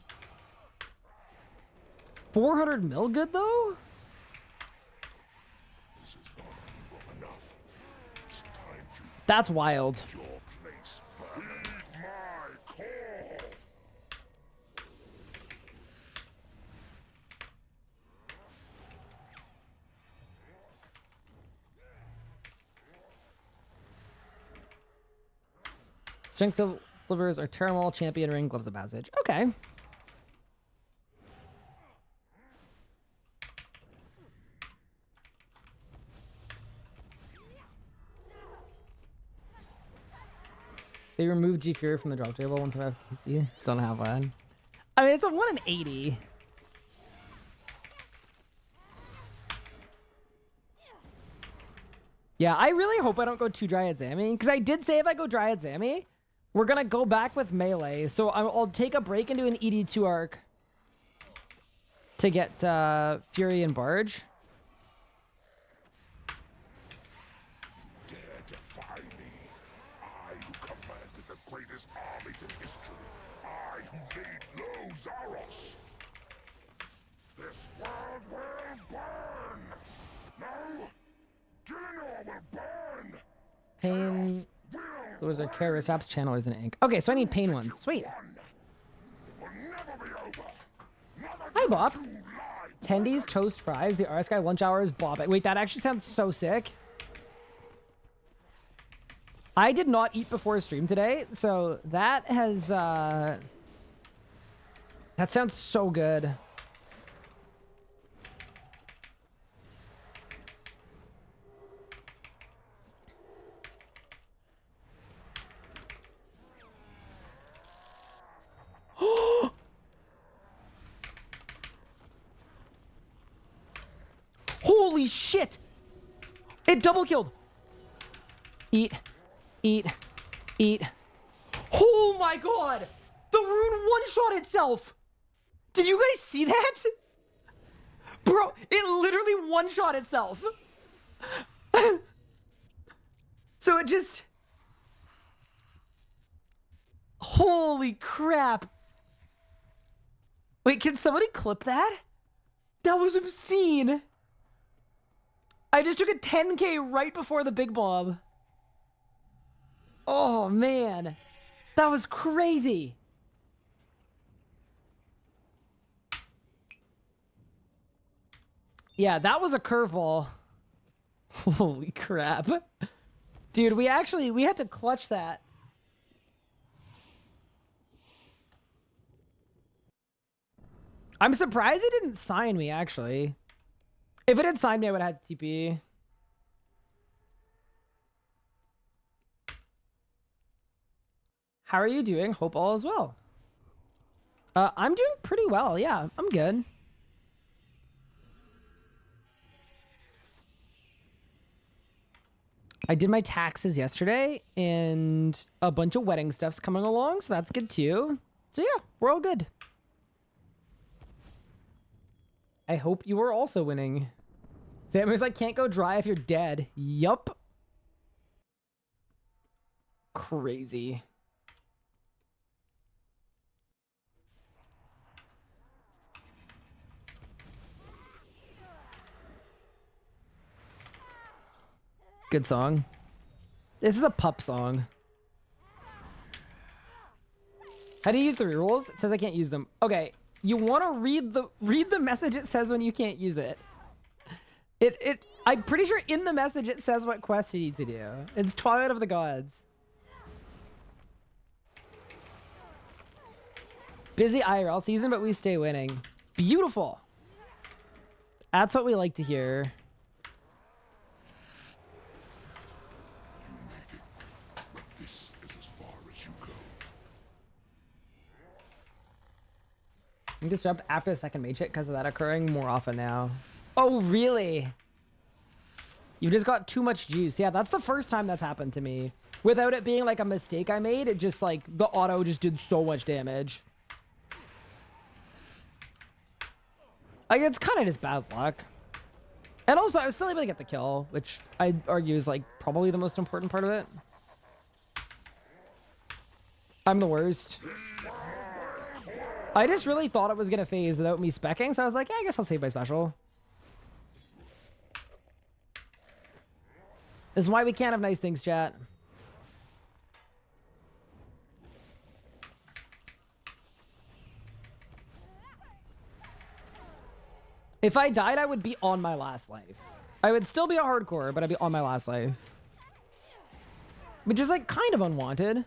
400 mil good, though? That's wild. Strength of slivers are Terramol, Champion Ring, Gloves of Passage. Okay. They removed G Fury from the drop table once I have PC. Still don't have one. I mean, it's a 1 in 80. Yeah, I really hope I don't go too dry at Zammy. Because I did say if I go dry at Zammy, we're going to go back with melee. So I'll take a break into an ED2 arc to get Fury and Barge. Dare defy me. I who commanded the greatest armies in history. I who laid low Zaros. This world will burn. No, Gillinor will burn. Pain. Those are Kara's Raps channel is an ink. Okay, so I need pain ones. Sweet. Hi, Bob. Tendies, toast, fries, the RS guy lunch hours, Bob. Wait, that actually sounds so sick. I did not eat before stream today, so that has that sounds so good. Holy shit! It double killed. Eat. Eat. Eat. Oh my god! The rune one-shot itself! Did you guys see that? Bro, it literally one-shot itself. So it just... Holy crap. Wait, can somebody clip that? That was obscene. I just took a 10k right before the big bomb. Oh, man. That was crazy. Yeah, that was a curveball. Holy crap. Dude, we had to clutch that. I'm surprised it didn't sign me, actually. If it had signed me, I would have had to TP. How are you doing? Hope all is well. I'm doing pretty well. Yeah, I'm good. I did my taxes yesterday, and a bunch of wedding stuff's coming along, so that's good too. So yeah, we're all good. I hope you are also winning. Sammy's like, can't go dry if you're dead. Yup. Crazy. Good song. This is a pup song. How do you use the rerolls? It says I can't use them. Okay, you want to read the message it says when you can't use it. I'm pretty sure in the message it says what quest you need to do. It's Twilight of the Gods. Busy IRL season, but we stay winning. Beautiful. That's what we like to hear. I'm disrupt after the second mage hit because of that occurring more often now. Oh, really? You've just got too much juice. Yeah, that's the first time that's happened to me. Without it being like a mistake I made, it just like the auto just did so much damage. Like, it's kind of just bad luck. And also, I was still able to get the kill, which I'd argue is like probably the most important part of it. I'm the worst. I just really thought it was going to phase without me speccing, so I was like, yeah, I guess I'll save my special. This is why we can't have nice things, chat. If I died, I would be on my last life. I would still be a hardcore, but I'd be on my last life. Which is like kind of unwanted.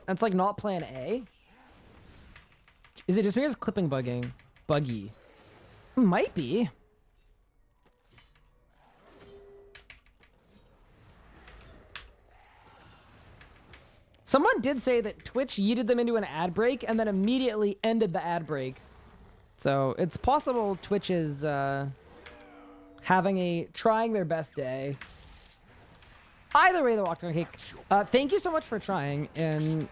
That's like not plan A. Is it just because clipping bugging? Buggy. Might be. Someone did say that Twitch yeeted them into an ad break and then immediately ended the ad break. So it's possible Twitch is trying their best day. Either way, the walk's on cake. Thank you so much for trying. And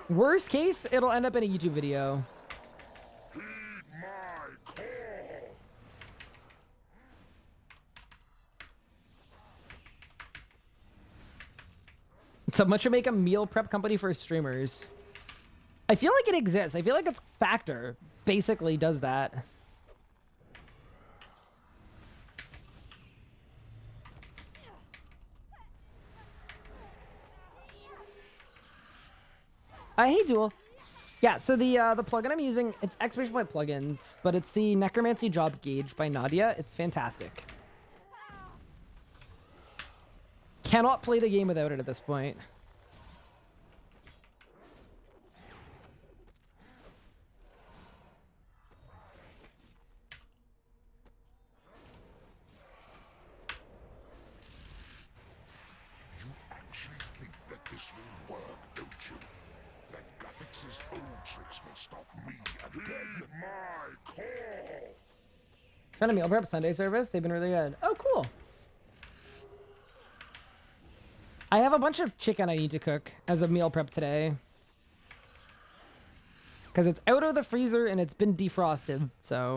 worst case, it'll end up in a YouTube video. Someone should make a meal prep company for streamers. I feel like it exists. I feel like it's Factor basically does that. Hey, Duel. Yeah, so the plugin I'm using, it's exclamation point plugins, but it's the Necromancy Job Gauge by Nadia. It's fantastic. Cannot play the game without it at this point. You actually think that this will work, don't you? That Gathix's old tricks will stop me again. My call. Trying to meal prep Sunday service. They've been really good. Oh, cool. I have a bunch of chicken I need to cook as a meal prep today. Because it's out of the freezer and it's been defrosted, so...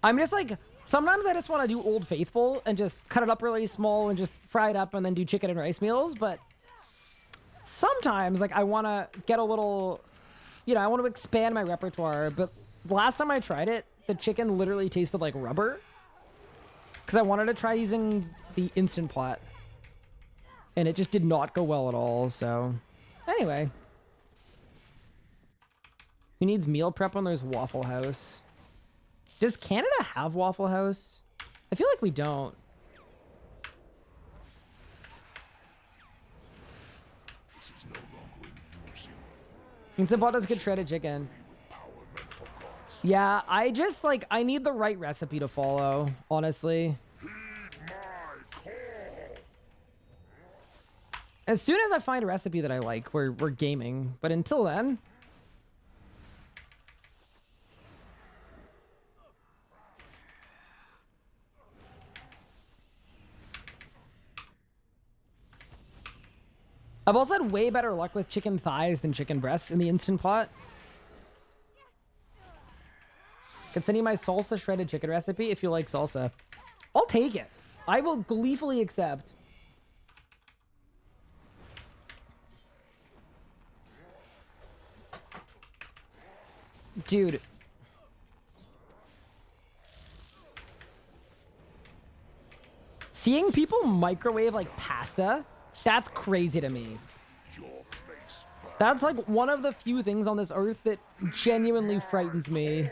I'm just like... Sometimes I just want to do Old Faithful and just cut it up really small and just fry it up and then do chicken and rice meals, but... Sometimes, like, I want to get a little... You know, I want to expand my repertoire, but last time I tried it, the chicken literally tasted like rubber. Because I wanted to try using the Instant Pot. And it just did not go well at all, so... Anyway. Who needs meal prep when there's Waffle House? Does Canada have Waffle House? I feel like we don't. This is no longer in use. Instant Pot does good shredded chicken. Yeah, I just, like, I need the right recipe to follow, honestly. As soon as I find a recipe that I like, we're gaming. But until then... I've also had way better luck with chicken thighs than chicken breasts in the Instant Pot. Can send you my salsa shredded chicken recipe if you like salsa. I'll take it. I will gleefully accept. Dude. Seeing people microwave like pasta, that's crazy to me. That's like one of the few things on this earth that genuinely frightens me.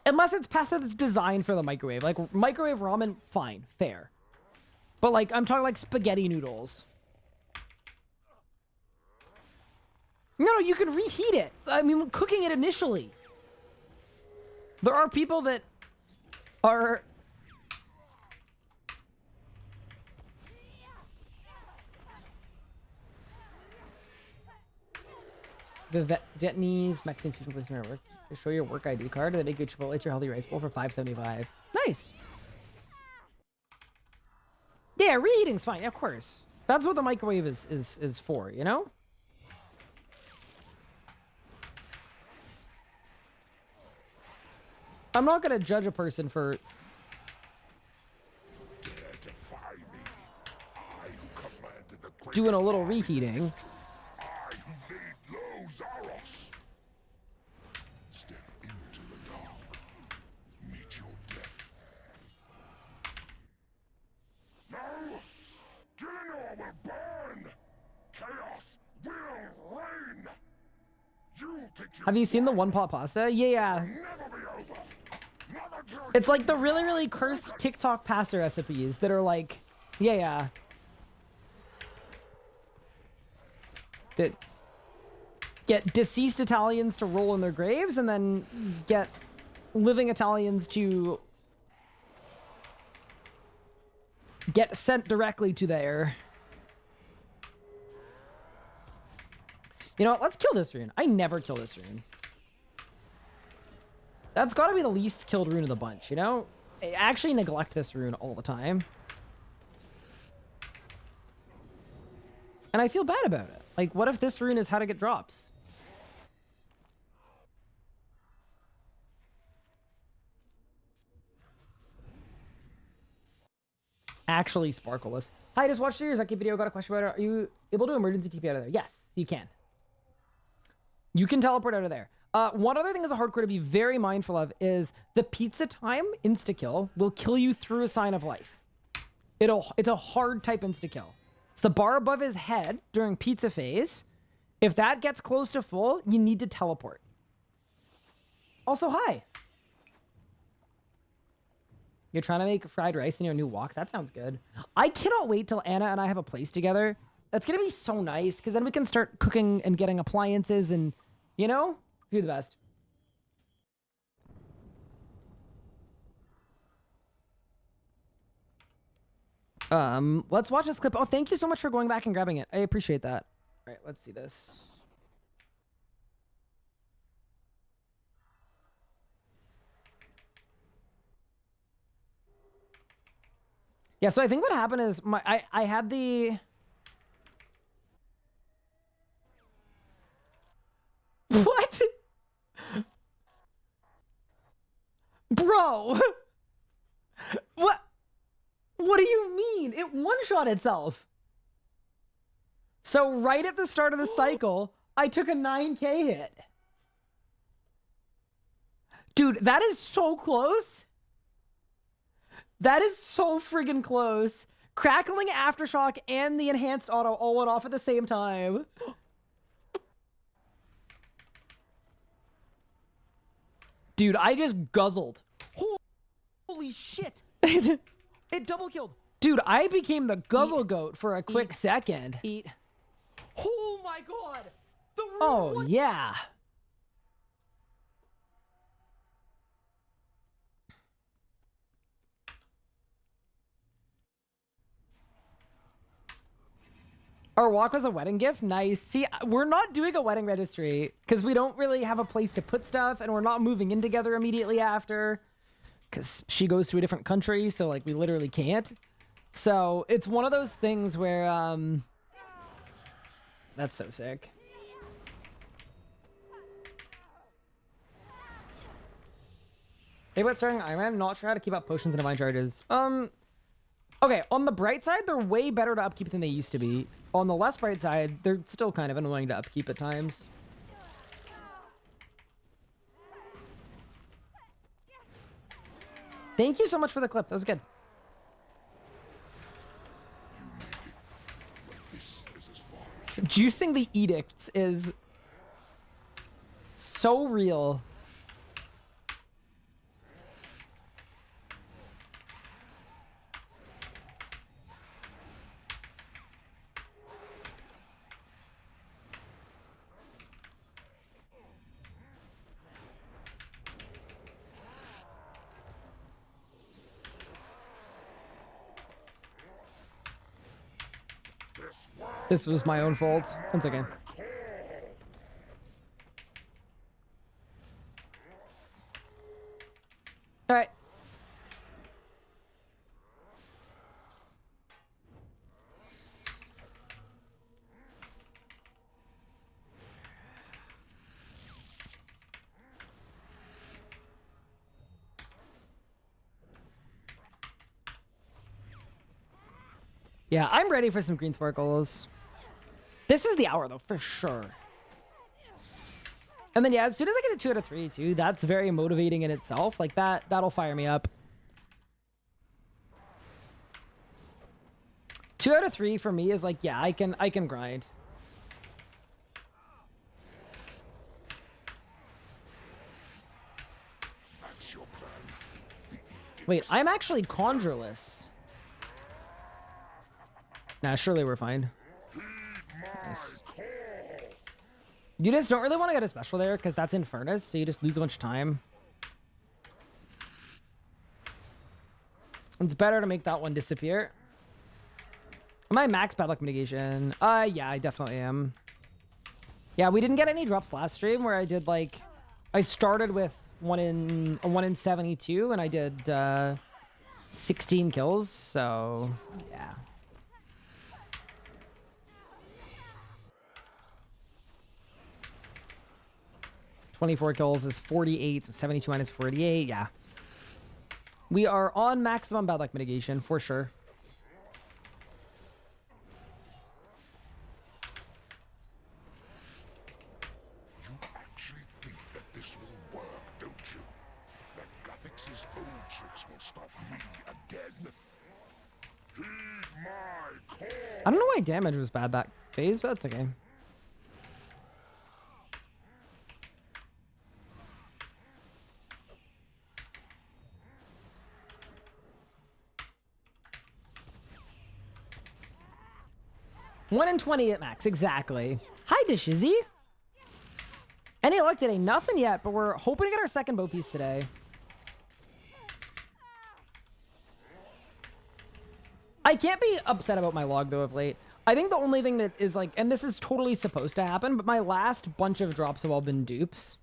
Unless it's pasta that's designed for the microwave. Like, microwave ramen, fine, fair. But, like, I'm talking like spaghetti noodles. No, you can reheat it. I mean, cooking it initially. There are people that are the Vietnamese Mexican fusion place network to show your work ID card, and then they get Chipotle to your healthy rice bowl for $5.75. Nice. Yeah, reheating's fine. Of course. That's what the microwave is for, you know? I'm not gonna judge a person for doing a little reheating. I who laid low Zaros. Step into the dark. Meet your death. No! Gillinor will burn! Chaos will reign! You think you Have you seen the one pot pasta? Yeah. never be over! Not until It's like the really, really cursed TikTok pasta recipes that are like, yeah. That get deceased Italians to roll in their graves and then get living Italians to get sent directly to there. You know what? Let's kill this rune. I never kill this rune. That's got to be the least killed rune of the bunch, you know? I actually neglect this rune all the time. And I feel bad about it. Like, what if this rune is how to get drops? Actually sparkleless. Hi, just watched your Zeki video. Got a question about it. Are you able to emergency TP out of there? Yes, you can. You can teleport out of there. One other thing as a hardcore to be very mindful of is the pizza time insta-kill will kill you through a sign of life. It's a hard type insta-kill. It's the bar above his head during pizza phase. If that gets close to full, you need to teleport. Also, hi. You're trying to make fried rice in your new walk? That sounds good. I cannot wait till Anna and I have a place together. That's going to be so nice, because then we can start cooking and getting appliances and, you know, do the best. Let's watch this clip. Oh, thank you so much for going back and grabbing it. I appreciate that. All right, let's see this. Yeah, so I think what happened is I had the... What? Bro! What? What do you mean? It one-shot itself. So right at the start of the cycle, I took a 9k hit. Dude, that is so close. That is so friggin' close. Crackling Aftershock and the enhanced auto all went off at the same time. Dude, I just guzzled. Holy shit. It double killed. Dude, I became the guzzle goat for a quick second. Eat. Oh my god. Oh, yeah. Our walk was a wedding gift? Nice. See, we're not doing a wedding registry because we don't really have a place to put stuff, and we're not moving in together immediately after because she goes to a different country, so like we literally can't. So it's one of those things where that's so sick. Hey, about starting Ironman? I'm not sure how to keep up potions and divine charges. Okay, on the bright side, they're way better to upkeep than they used to be. On the less bright side, they're still kind of annoying to upkeep at times. Thank you so much for the clip. That was good. Juicing the edicts is so real. This was my own fault. Once again. Yeah, I'm ready for some green sparkles. This is the hour, though, for sure. And then, yeah, as soon as I get a 2 out of 3, too, that's very motivating in itself. Like, that'll fire me up. 2 out of 3 for me is like, yeah, I can grind. That's your plan. Wait, I'm actually conjureless. Nah, surely we're fine. Nice. You just don't really want to get a special there because that's in Furnace, so you just lose a bunch of time. It's better to make that one disappear. Am I max bad luck mitigation? Yeah, I definitely am. Yeah, we didn't get any drops last stream where I did like, I started with 1 in 72 and I did 16 kills, so yeah. 24 kills is 48, so 72 minus 48, yeah. We are on maximum bad luck mitigation, for sure. You actually think that this will work, don't you? That Graphics' old tricks will stop me again? Heed my call! I don't know why damage was bad that phase, but that's okay. One in 20 at max, exactly. Hi, Dishizzy. Any luck today? Nothing yet, but we're hoping to get our second bow piece today. I can't be upset about my log, though, of late. I think the only thing that is like, and this is totally supposed to happen, but my last bunch of drops have all been dupes.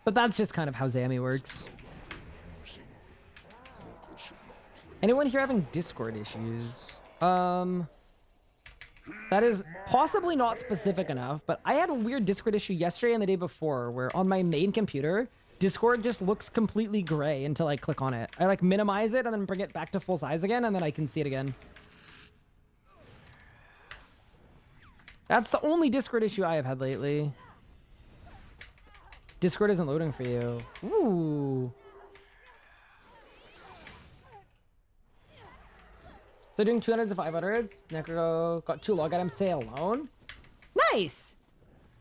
But that's just kind of how Zami works. Anyone here having Discord issues? That is possibly not specific enough, but I had a weird Discord issue yesterday and the day before where on my main computer, Discord just looks completely gray until I click on it. I like minimize it and then bring it back to full size again and then I can see it again. That's the only Discord issue I have had lately. Discord isn't loading for you. Ooh. So doing 200s to 500s. Necro got 2 log items, stay alone. Nice!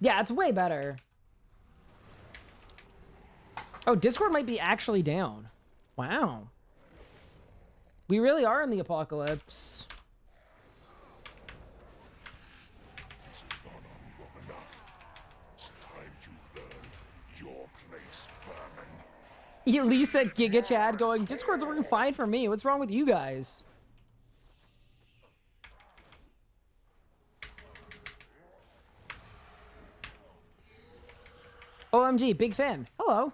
Yeah, it's way better. Oh, Discord might be actually down. Wow. We really are in the apocalypse. Elisa Giga Chad going, Discord's working fine for me. What's wrong with you guys? OMG, big fan. Hello.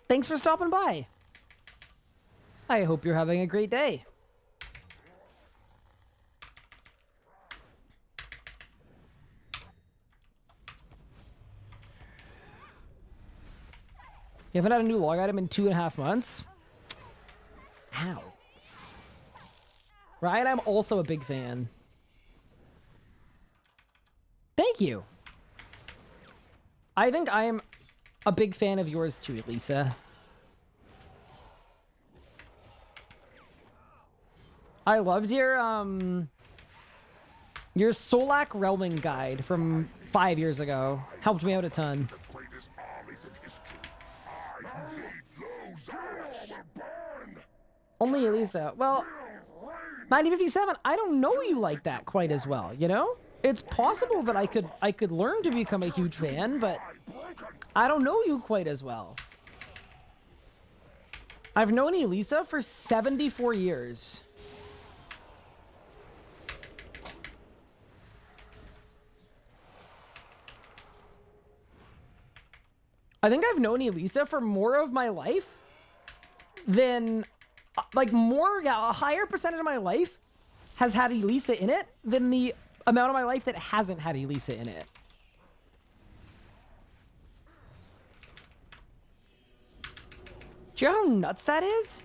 Thanks for stopping by. I hope you're having a great day. You haven't had a new log item in 2.5 months? Ow. Ryan, I'm also a big fan. Thank you. I think I am a big fan of yours too, Lisa. I loved your Solak Realming guide from 5 years ago. Helped me out a ton. Only Elisa. Well, 1957, I don't know you like that quite as well, you know? It's possible that I could learn to become a huge fan, but I don't know you quite as well. I've known Elisa for 74 years. I think I've known Elisa for more of my life than, like, a higher percentage of my life has had Elisa in it than the amount of my life that hasn't had Elisa in it. Do you know how nuts that is?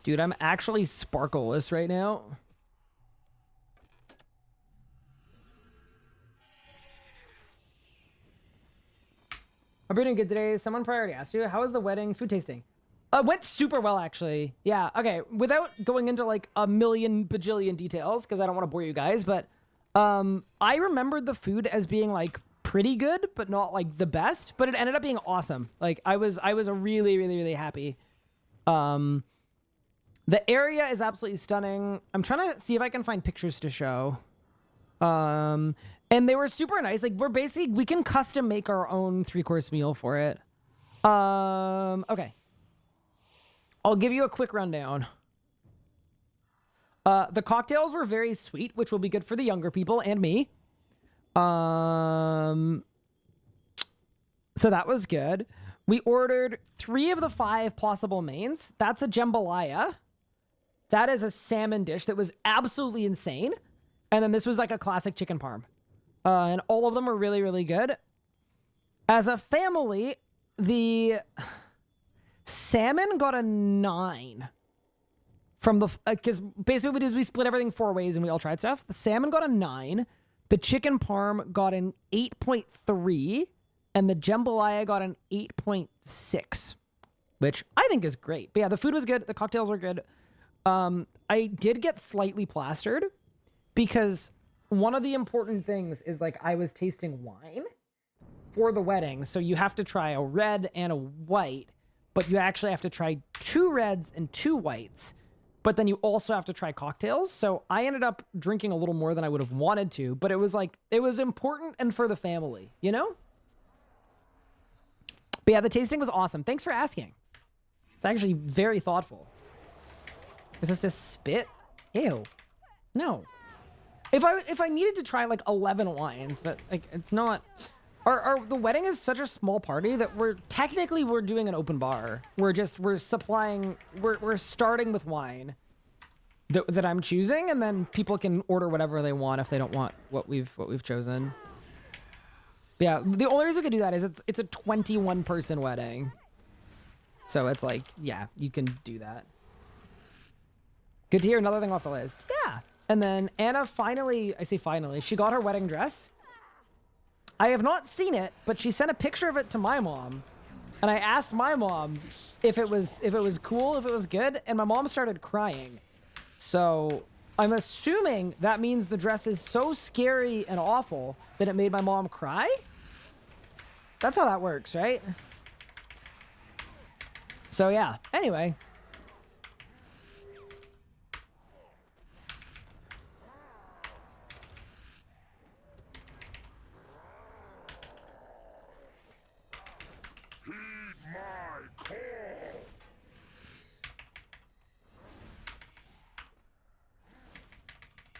Dude, I'm actually sparkleless right now. I'm doing good today. Someone probably already asked you, how was the wedding food tasting? Went super well, actually. Yeah, okay. Without going into like a million bajillion details, because I don't want to bore you guys, but I remembered the food as being like pretty good, but not like the best. But it ended up being awesome. Like I was really, really, really happy. The area is absolutely stunning. I'm trying to see if I can find pictures to show. And they were super nice. Like we can custom make our own 3-course meal for it. Okay. I'll give you a quick rundown. The cocktails were very sweet, which will be good for the younger people and me. So that was good. We ordered 3 of the 5 possible mains. That's a jambalaya. That is a salmon dish that was absolutely insane. And then this was like a classic chicken parm. And all of them were really, really good. As a family, the salmon got a 9 from the, because basically what we did is we split everything 4 ways and we all tried stuff. The salmon got a 9. The chicken parm got an 8.3 and the jambalaya got an 8.6, which I think is great. But yeah, the food was good. The cocktails were good. I did get slightly plastered because one of the important things is like I was tasting wine for the wedding. So you have to try a red and a white, but you actually have to try 2 reds and 2 whites. But then you also have to try cocktails. So I ended up drinking a little more than I would have wanted to, but it was like, it was important and for the family, you know? But yeah, the tasting was awesome. Thanks for asking. It's actually very thoughtful. Is this just spit? Ew. No. If I needed to try like 11 wines, but like it's not. The wedding is such a small party that we're doing an open bar. We're starting with wine that I'm choosing, and then people can order whatever they want if they don't want what we've chosen. But yeah, the only reason we can do that is it's a 21 person wedding. So it's like, yeah, you can do that. Good to hear another thing off the list. Yeah. And then Anna finally, she got her wedding dress. I have not seen it, but she sent a picture of it to my mom. And I asked my mom if it was cool, if it was good, and my mom started crying. So I'm assuming that means the dress is so scary and awful that it made my mom cry? That's how that works, right? So yeah, anyway.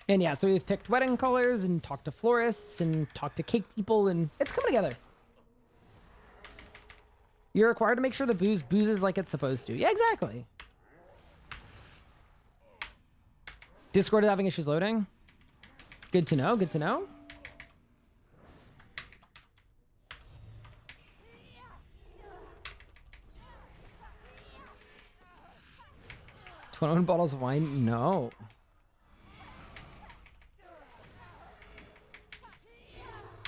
And yeah, so we've picked wedding colors and talked to florists and talked to cake people, and it's coming together. You're required to make sure the booze boozes like it's supposed to. Yeah, exactly. Discord is having issues loading. Good to know, good to know. 21 bottles of wine? No.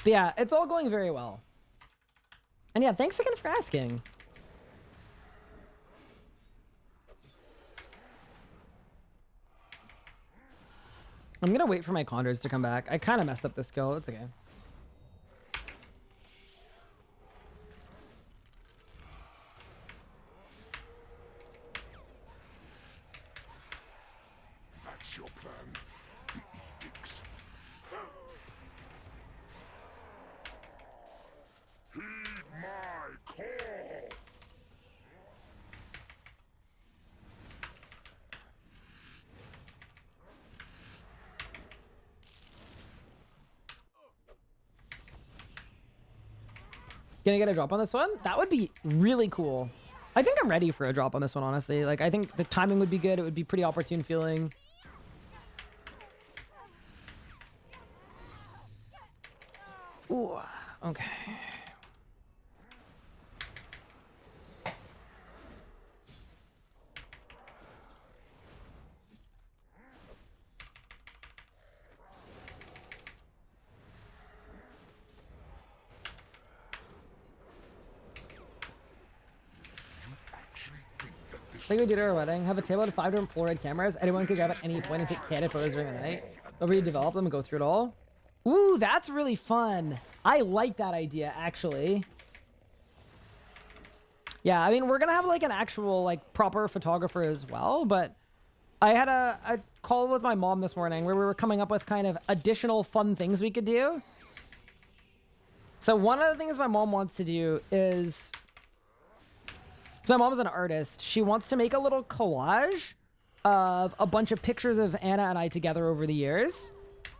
But yeah, it's all going very well. And yeah, thanks again for asking. I'm gonna wait for my condors to come back. I kind of messed up this skill. It's okay. That's your plan. The edicts. Heed my call. Gonna get a drop on this one? That would be really cool. I think I'm ready for a drop on this one, honestly. Like, I think the timing would be good. It would be pretty opportune feeling. Ooh, okay. Like we did at our wedding, have a table with 5 different Polaroid cameras. Anyone could grab at any point and take candid photos during the night. But we develop them and go through it all. Ooh, that's really fun. I like that idea, actually. Yeah, I mean, we're gonna have like an actual like proper photographer as well, but I had a call with my mom this morning where we were coming up with kind of additional fun things we could do. So one of the things my mom wants to do is, so my mom's an artist. She wants to make a little collage of a bunch of pictures of Anna and I together over the years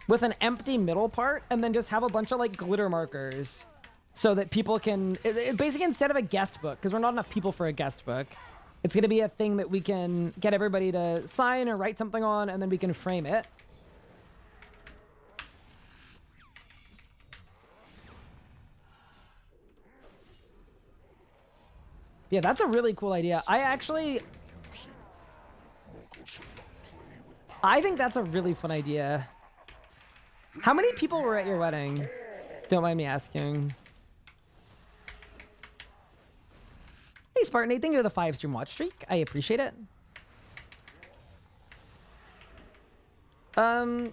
with an empty middle part, and then just have a bunch of like glitter markers so that people can, basically instead of a guest book, because we're not enough people for a guest book, it's going to be a thing that we can get everybody to sign or write something on, and then we can frame it. Yeah, that's a really cool idea. I think that's a really fun idea. How many people were at your wedding? Don't mind me asking. Hey, Spartan 8, thank you for the 5-stream watch streak. I appreciate it. And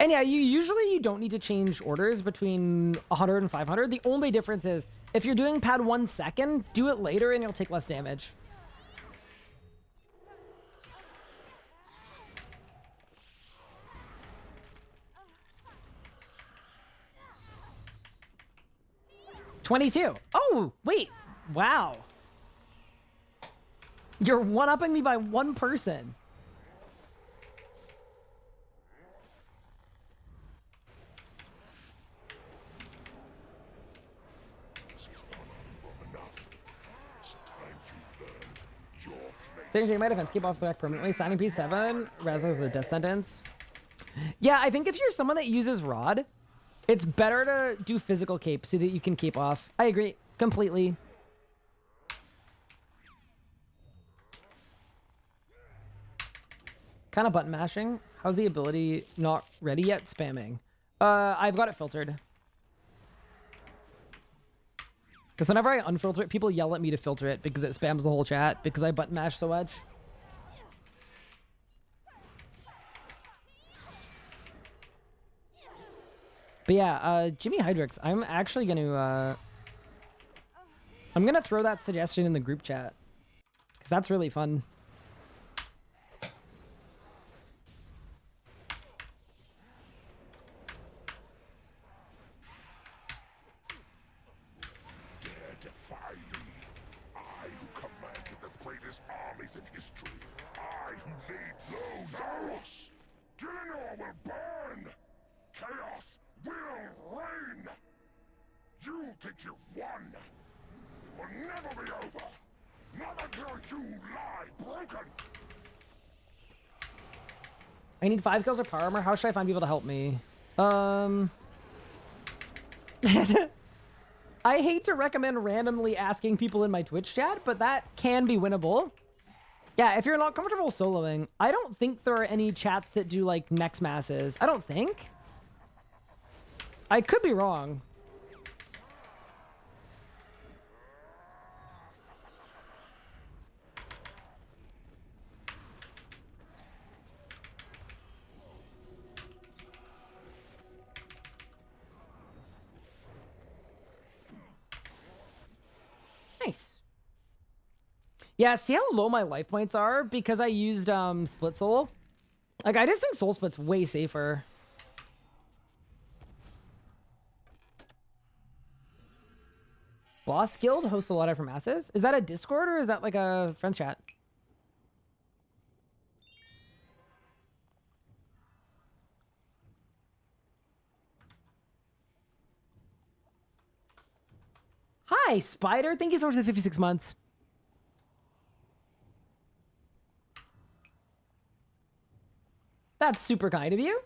yeah, you don't need to change orders between 100 and 500. The only difference is if you're doing pad 1 second, do it later and you'll take less damage. $22. Oh, wait. Wow. You're one-upping me by 1 person. Saving my defense, keep off the back permanently. Signing P7, Razzles the death sentence. Yeah, I think if you're someone that uses Rod, it's better to do physical cape so that you can keep off. I agree completely. Kind of button mashing. How's the ability not ready yet? Spamming. I've got it filtered. Because whenever I unfilter it, people yell at me to filter it because it spams the whole chat because I button mash so much. But yeah, Jimmy Hydrix, I'm actually going to... I'm going to throw that suggestion in the group chat. Because that's really fun. I need 5 kills or power armor. How should I find people to help me? I hate to recommend randomly asking people in my Twitch chat, but that can be winnable. Yeah, if you're not comfortable soloing, I don't think there are any chats that do like next masses. I don't think. I could be wrong. Nice. Yeah, see how low my life points are because I used split soul. Like I just think soul split's way safer. Boss Guild hosts a lot of different masses. Is that a Discord or is that like a friends chat? Hi, Spider. Thank you so much for the 56 months. That's super kind of you.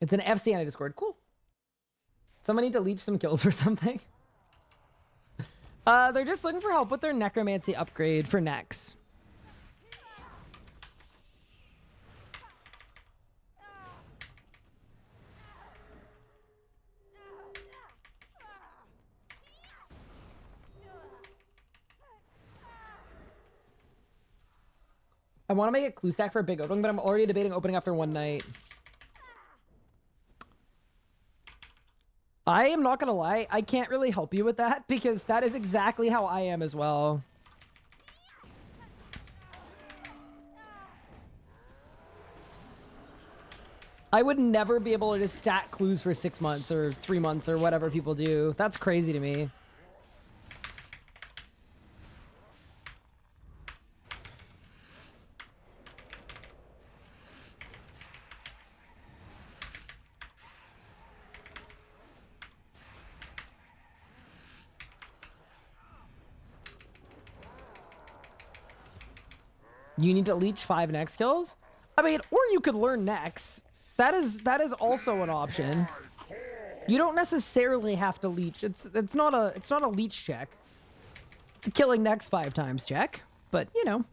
It's an FC on a Discord. Cool. Someone need to leech some kills or something. They're just looking for help with their necromancy upgrade for Nex. I want to make a clue stack for a big opening, but I'm already debating opening after one night. I am not going to lie. I can't really help you with that because that is exactly how I am as well. I would never be able to just stack clues for 6 months or 3 months or whatever people do. That's crazy to me. You need to leech 5 Nex kills? I mean, or you could learn Nex. That is also an option. You don't necessarily have to leech. It's not a leech check. It's a killing Nex 5 times check, but you know.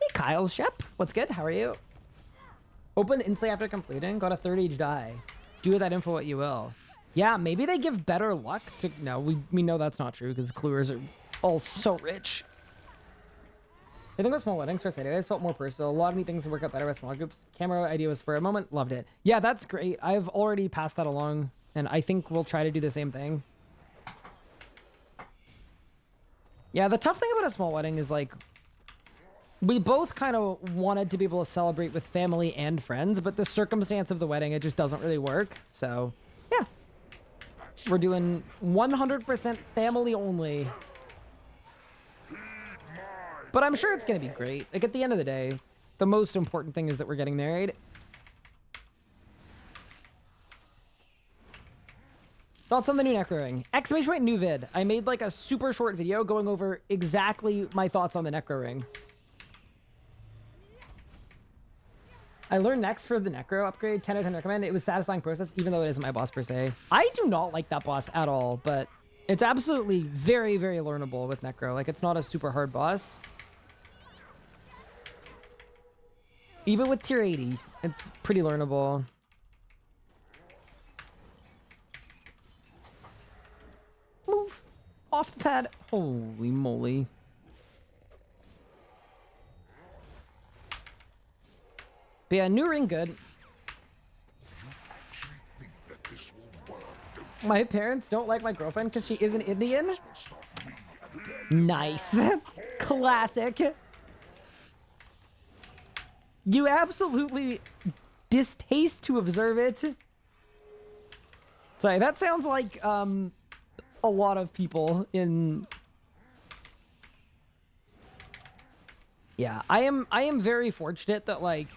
Hey Kyle Shep, what's good? How are you? Open instantly after completing. Got a 3rd age die. Do with that info what you will. Yeah, maybe they give better luck to... No, we know that's not true because cluers are all so rich. I think it was small weddings first idea. I just felt more personal. A lot of neat things work out better with small groups. Camera idea was for a moment. Loved it. Yeah, that's great. I've already passed that along, and I think we'll try to do the same thing. Yeah, the tough thing about a small wedding is, like, we both kind of wanted to be able to celebrate with family and friends, but the circumstance of the wedding, it just doesn't really work. So, yeah. We're doing 100% family only. But I'm sure it's going to be great. Like, at the end of the day, the most important thing is that we're getting married. Thoughts on the new Necro Ring? Exclamation point new vid. I made like a super short video going over exactly my thoughts on the Necro Ring. I learned next for the Necro upgrade, 10 out of 10 recommend. It was a satisfying process, even though it isn't my boss per se. I do not like that boss at all, but it's absolutely very, very learnable with Necro. Like, it's not a super hard boss. Even with tier 80, it's pretty learnable. Move off the pad. Holy moly. But yeah, new ring good. My parents don't like my girlfriend because she isn't Indian. Nice. Classic. You absolutely distaste to observe it. Sorry, that sounds like a lot of people in... Yeah, I am very fortunate that, like,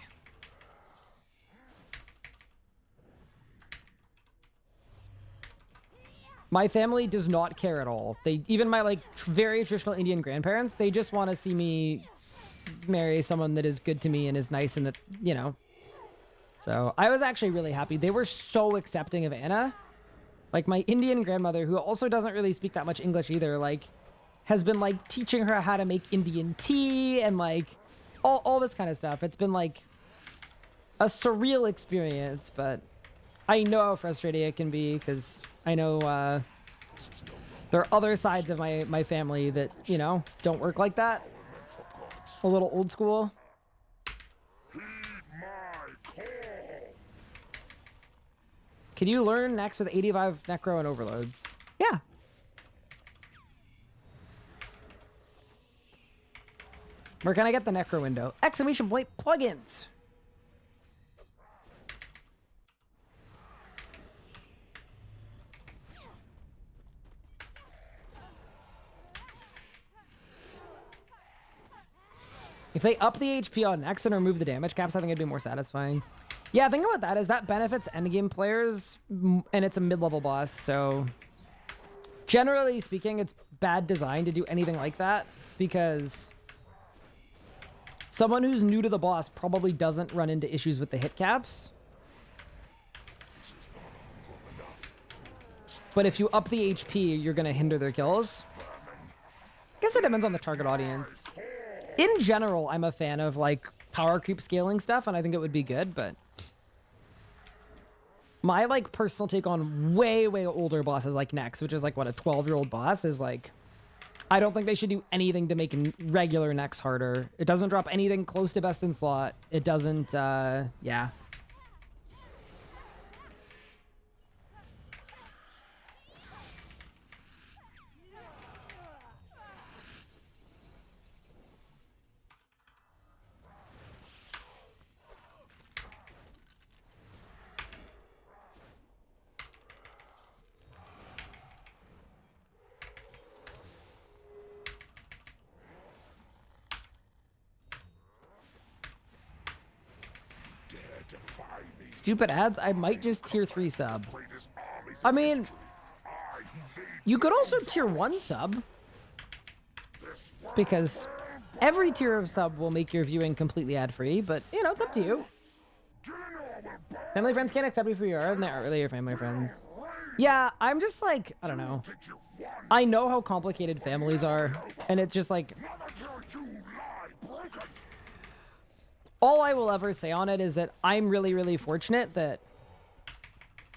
my family does not care at all. They, even my, like, very traditional Indian grandparents, they just want to see me marry someone that is good to me and is nice and that, you know. So I was actually really happy. They were so accepting of Anna. Like, my Indian grandmother, who also doesn't really speak that much English either, like, has been, like, teaching her how to make Indian tea and, like, all this kind of stuff. It's been, like, a surreal experience, but I know how frustrating it can be because I know there are other sides of my family that, you know, don't work like that. A little old school. Can you learn next with 85 Necro and Overloads? Yeah. Where can I get the Necro window? Exclamation point plugins. If they up the HP on X and remove the damage caps, I think it'd be more satisfying. Yeah, the thing about that is that benefits endgame players, and it's a mid-level boss, so... Generally speaking, it's bad design to do anything like that, because... Someone who's new to the boss probably doesn't run into issues with the hit caps. But if you up the HP, you're going to hinder their kills. I guess it depends on the target audience. In general, I'm a fan of, like, power creep scaling stuff, and I think it would be good, but... My, like, personal take on way, way older bosses like Nex, which is, like, what, a 12-year-old boss, is, like... I don't think they should do anything to make regular Nex harder. It doesn't drop anything close to best in slot. It doesn't, yeah. Stupid ads, I might just tier 3 sub. I mean, you could also tier 1 sub. Because every tier of sub will make your viewing completely ad-free, but, you know, it's up to you. Family friends can't accept you for you are, and they aren't really your family friends. Yeah, I'm just like, I don't know. I know how complicated families are, and it's just like... All I will ever say on it is that I'm really, really fortunate that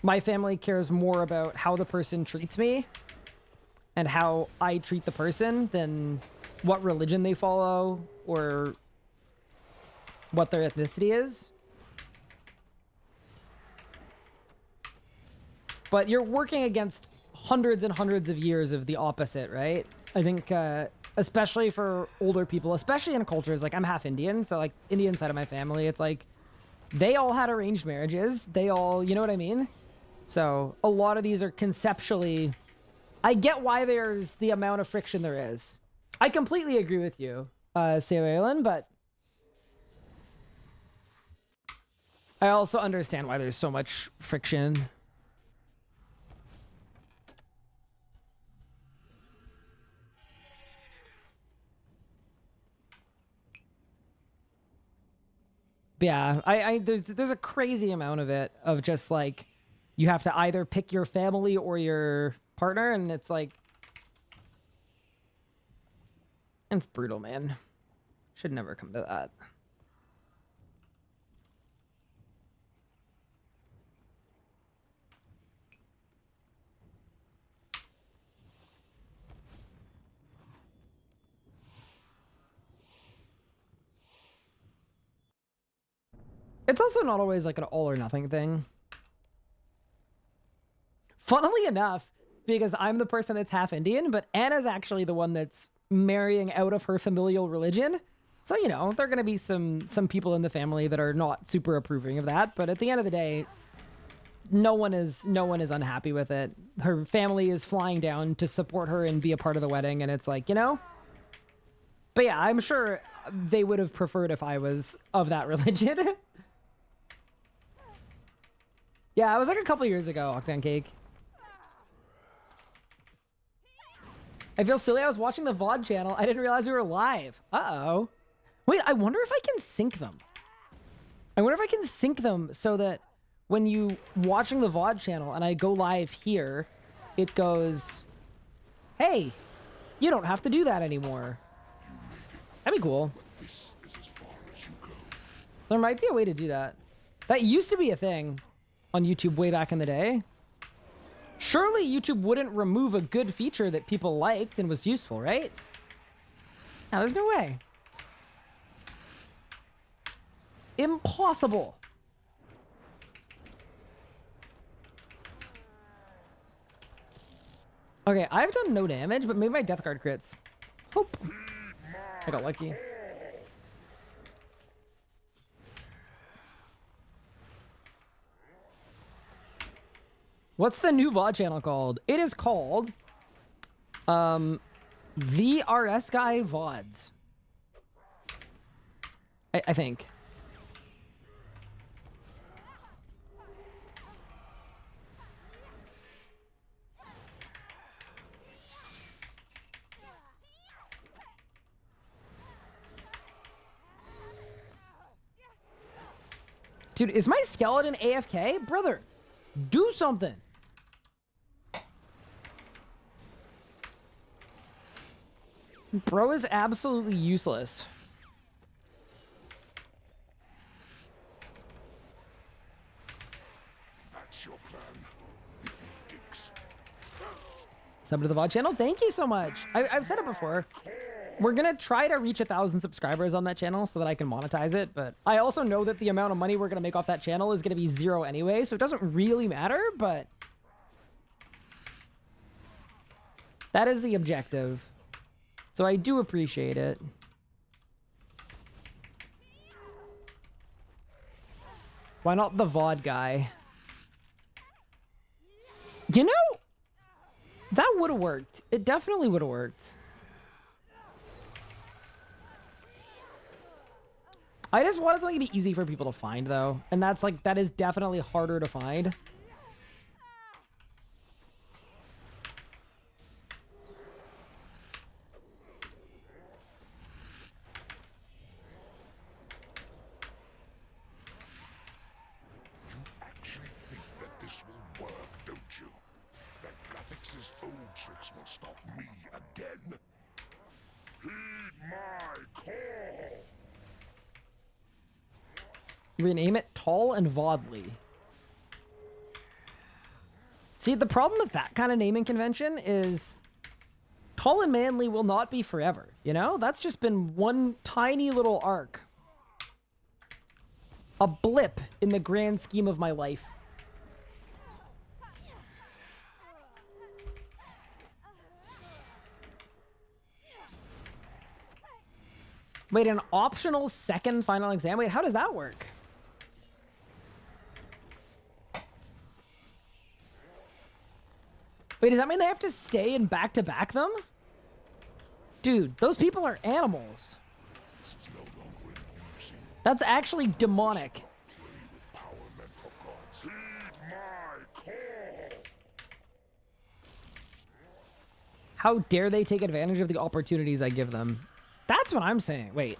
my family cares more about how the person treats me and how I treat the person than what religion they follow or what their ethnicity is. But you're working against hundreds and hundreds of years of the opposite, right? I think, especially for older people, especially in cultures, like I'm half Indian, so like Indian side of my family, it's like they all had arranged marriages. They all, you know what I mean? So a lot of these are conceptually, I get why there's the amount of friction there is. I completely agree with you, Sailor Alan, but I also understand why there's so much friction. Yeah, there's a crazy amount of it, of just like you have to either pick your family or your partner, and it's like it's brutal, man. Should never come to that. It's also not always like an all or nothing thing. Funnily enough, because I'm the person that's half Indian, but Anna's actually the one that's marrying out of her familial religion. So, you know, there are going to be some people in the family that are not super approving of that. But at the end of the day, no one is unhappy with it. Her family is flying down to support her and be a part of the wedding. And it's like, you know. But yeah, I'm sure they would have preferred if I was of that religion. Yeah, it was like a couple years ago, Octane Cake. I feel silly. I was watching the VOD channel. I didn't realize we were live. Uh-oh. Wait, I wonder if I can sync them. I wonder if I can sync them so that when you watching the VOD channel and I go live here, it goes, hey, you don't have to do that anymore. That'd be cool. There might be a way to do that. That used to be a thing on YouTube way back in the day. Surely YouTube wouldn't remove a good feature that people liked and was useful, right? Now, there's no way. Impossible. Okay, I've done no damage, but maybe my death guard crits. Hope. I got lucky. What's the new VOD channel called? It is called The RS Guy VODs. I think. Dude, is my skeleton AFK? Brother, do something. Bro is absolutely useless. That's your plan. Dicks. Sub to the VOD channel. Thank you so much. I've said it before. We're going to try to reach 1,000 subscribers on that channel so that I can monetize it. But I also know that the amount of money we're going to make off that channel is going to be 0 anyway. So it doesn't really matter, but that is the objective. So I do appreciate it. Why not the VOD guy? You know, that would have worked. It definitely would have worked. I just want something to be easy for people to find, though. And that is definitely harder to find. You actually think that this will work, don't you? That Gathix's old tricks will stop me again? Heed my call! Rename it Tall and Vodly. See, the problem with that kind of naming convention is Tall and Manly will not be forever, you know? That's just been one tiny little arc. A blip in the grand scheme of my life. Wait, an optional second final exam? Wait, how does that work? Wait, does that mean they have to stay and back-to-back them? Dude, those people are animals. This is no longer amusing. That's actually demonic. Play with power meant for gods. Heed my call! How dare they take advantage of the opportunities I give them? That's what I'm saying. Wait.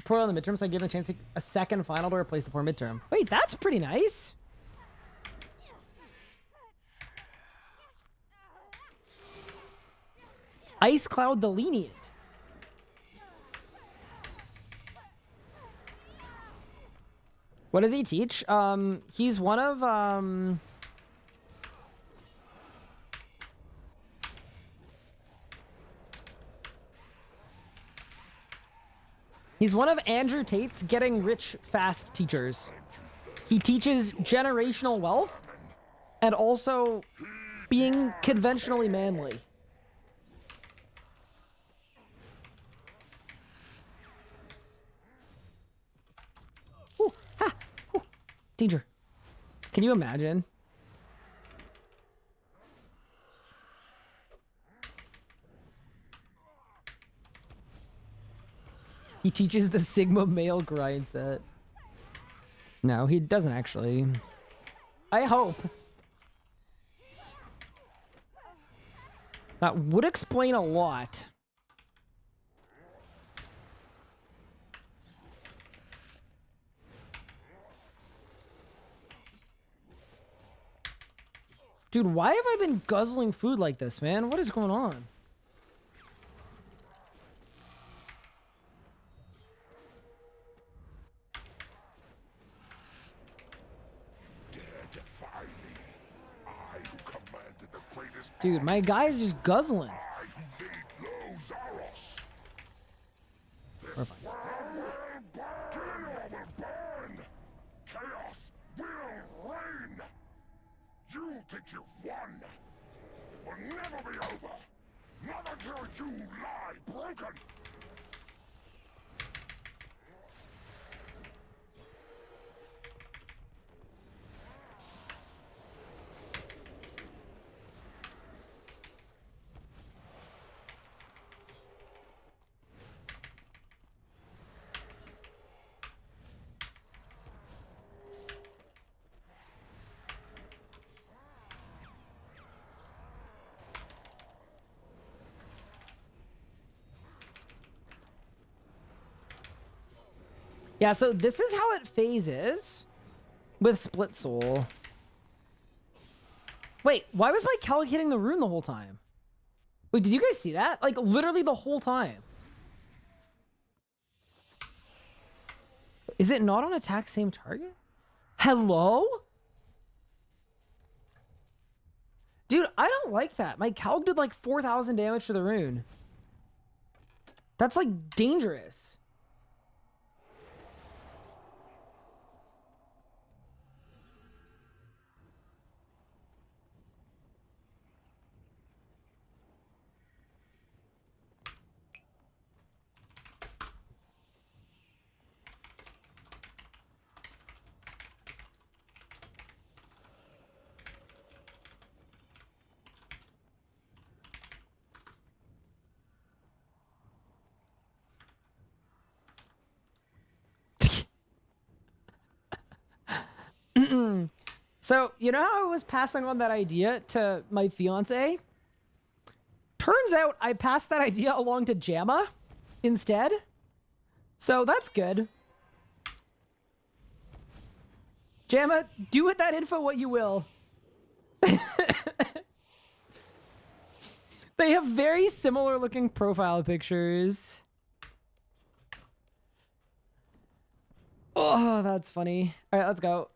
Poor on the midterm, so I give them a chance to take a second final to replace the poor midterm. Wait, that's pretty nice. Ice Cloud the Lenient. What does he teach? He's one of, he's one of Andrew Tate's getting rich fast teachers. He teaches generational wealth and also being conventionally manly. Ooh, ha, ooh, danger. Can you imagine? He teaches the Sigma male grind set. No, he doesn't actually. I hope. That would explain a lot. Dude, why have I been guzzling food like this, man? What is going on? Dude, my guy's just guzzling. We're fine. Chaos will reign. You think you've won. It will never be over. Not until you lie broken. Yeah, so this is how it phases with Split Soul. Wait, why was my Calc hitting the rune the whole time? Wait, did you guys see that? Like, literally the whole time. Is it not on attack same target? Hello? Dude, I don't like that. My Calc did like 4,000 damage to the rune. That's like dangerous. So, you know how I was passing on that idea to my fiance? Turns out I passed that idea along to Jamma instead. So that's good. Jamma, do with that info what you will. They have very similar looking profile pictures. Oh, that's funny. All right, let's go.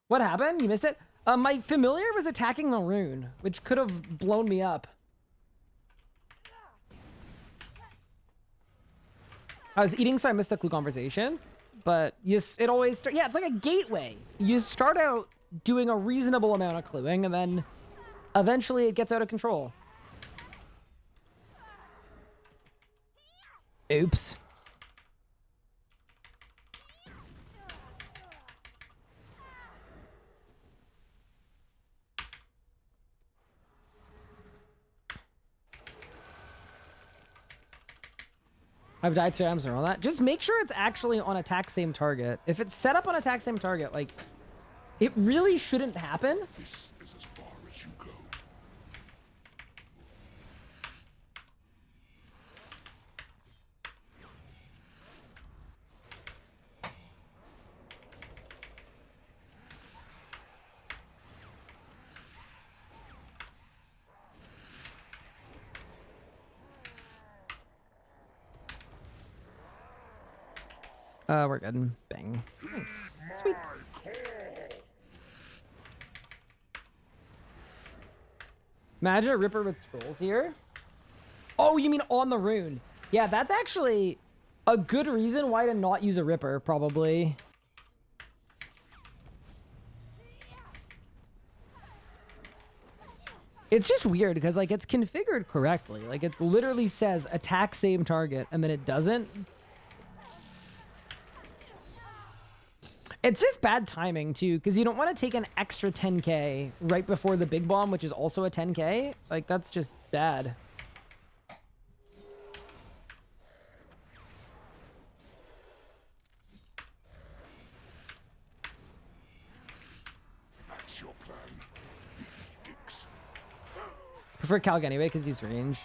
What happened? You missed it? My familiar was attacking the rune, which could have blown me up. I was eating, so I missed the clue conversation. But it always starts. Yeah, it's like a gateway. You start out doing a reasonable amount of cluing, and then eventually it gets out of control. Oops. I've died 3 times around that. Just make sure it's actually on attack same target. If it's set up on attack same target, like, it really shouldn't happen. This is as far as you go. We're good. Bang. Nice. Sweet. Imagine a Ripper with scrolls here. Oh, you mean on the rune? Yeah, that's actually a good reason why to not use a Ripper, probably. It's just weird because, like, it's configured correctly. Like, it literally says attack same target, and then it doesn't. It's just bad timing, too, because you don't want to take an extra 10k right before the big bomb, which is also a 10k. Like, that's just bad. That's your plan. Dicks. Prefer Calc anyway, because he's range.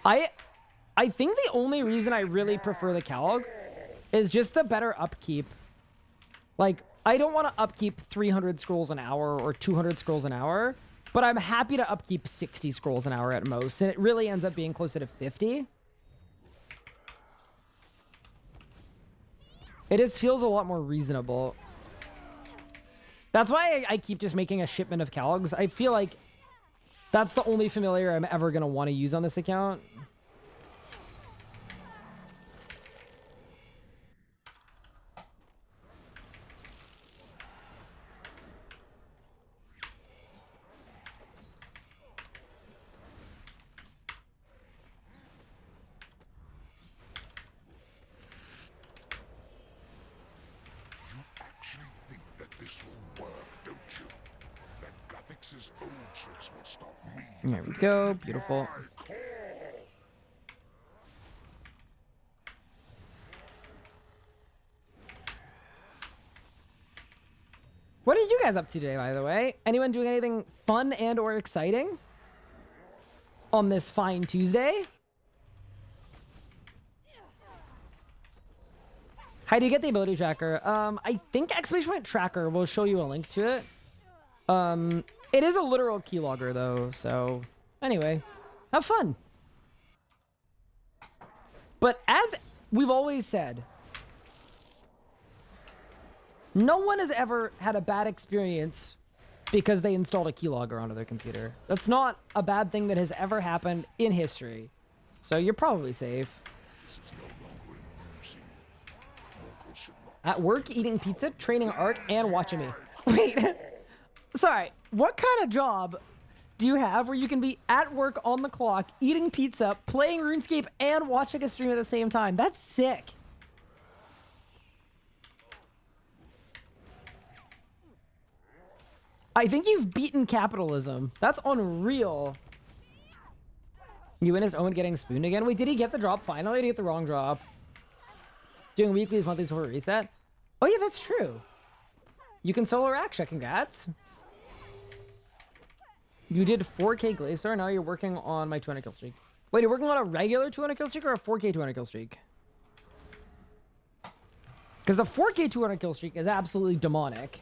I think the only reason I really prefer the Calc is just the better upkeep. Like, I don't want to upkeep 300 scrolls an hour or 200 scrolls an hour, but I'm happy to upkeep 60 scrolls an hour at most, and it really ends up being closer to 50. It just feels a lot more reasonable. That's why I keep just making a shipment of Calgs. I feel like that's the only familiar I'm ever going to want to use on this account. There we go. Beautiful. What are you guys up to today, by the way? Anyone doing anything fun and or exciting on this fine Tuesday? How do you get the ability tracker? I think exclamation point tracker will show you a link to it. It is a literal keylogger though, so anyway, have fun. But as we've always said, no one has ever had a bad experience because they installed a keylogger onto their computer. That's not a bad thing that has ever happened in history. So you're probably safe. At work, eating pizza, training art, and watching me. Wait, sorry, what kind of job do you have where you can be at work on the clock, eating pizza, playing RuneScape, and watching a stream at the same time? That's sick. I think you've beaten capitalism. That's unreal. You witnessed Owen getting spooned again? Wait, did he get the drop finally? Or did he get the wrong drop? Doing weeklies, monthlies before reset? Oh yeah, that's true. You can solo Raksha, congrats. You did 4K Glacier, now you're working on my 200 kill streak. Wait, you're working on a regular 200 kill streak or a 4K 200 kill streak? Because the 4K 200 kill streak is absolutely demonic.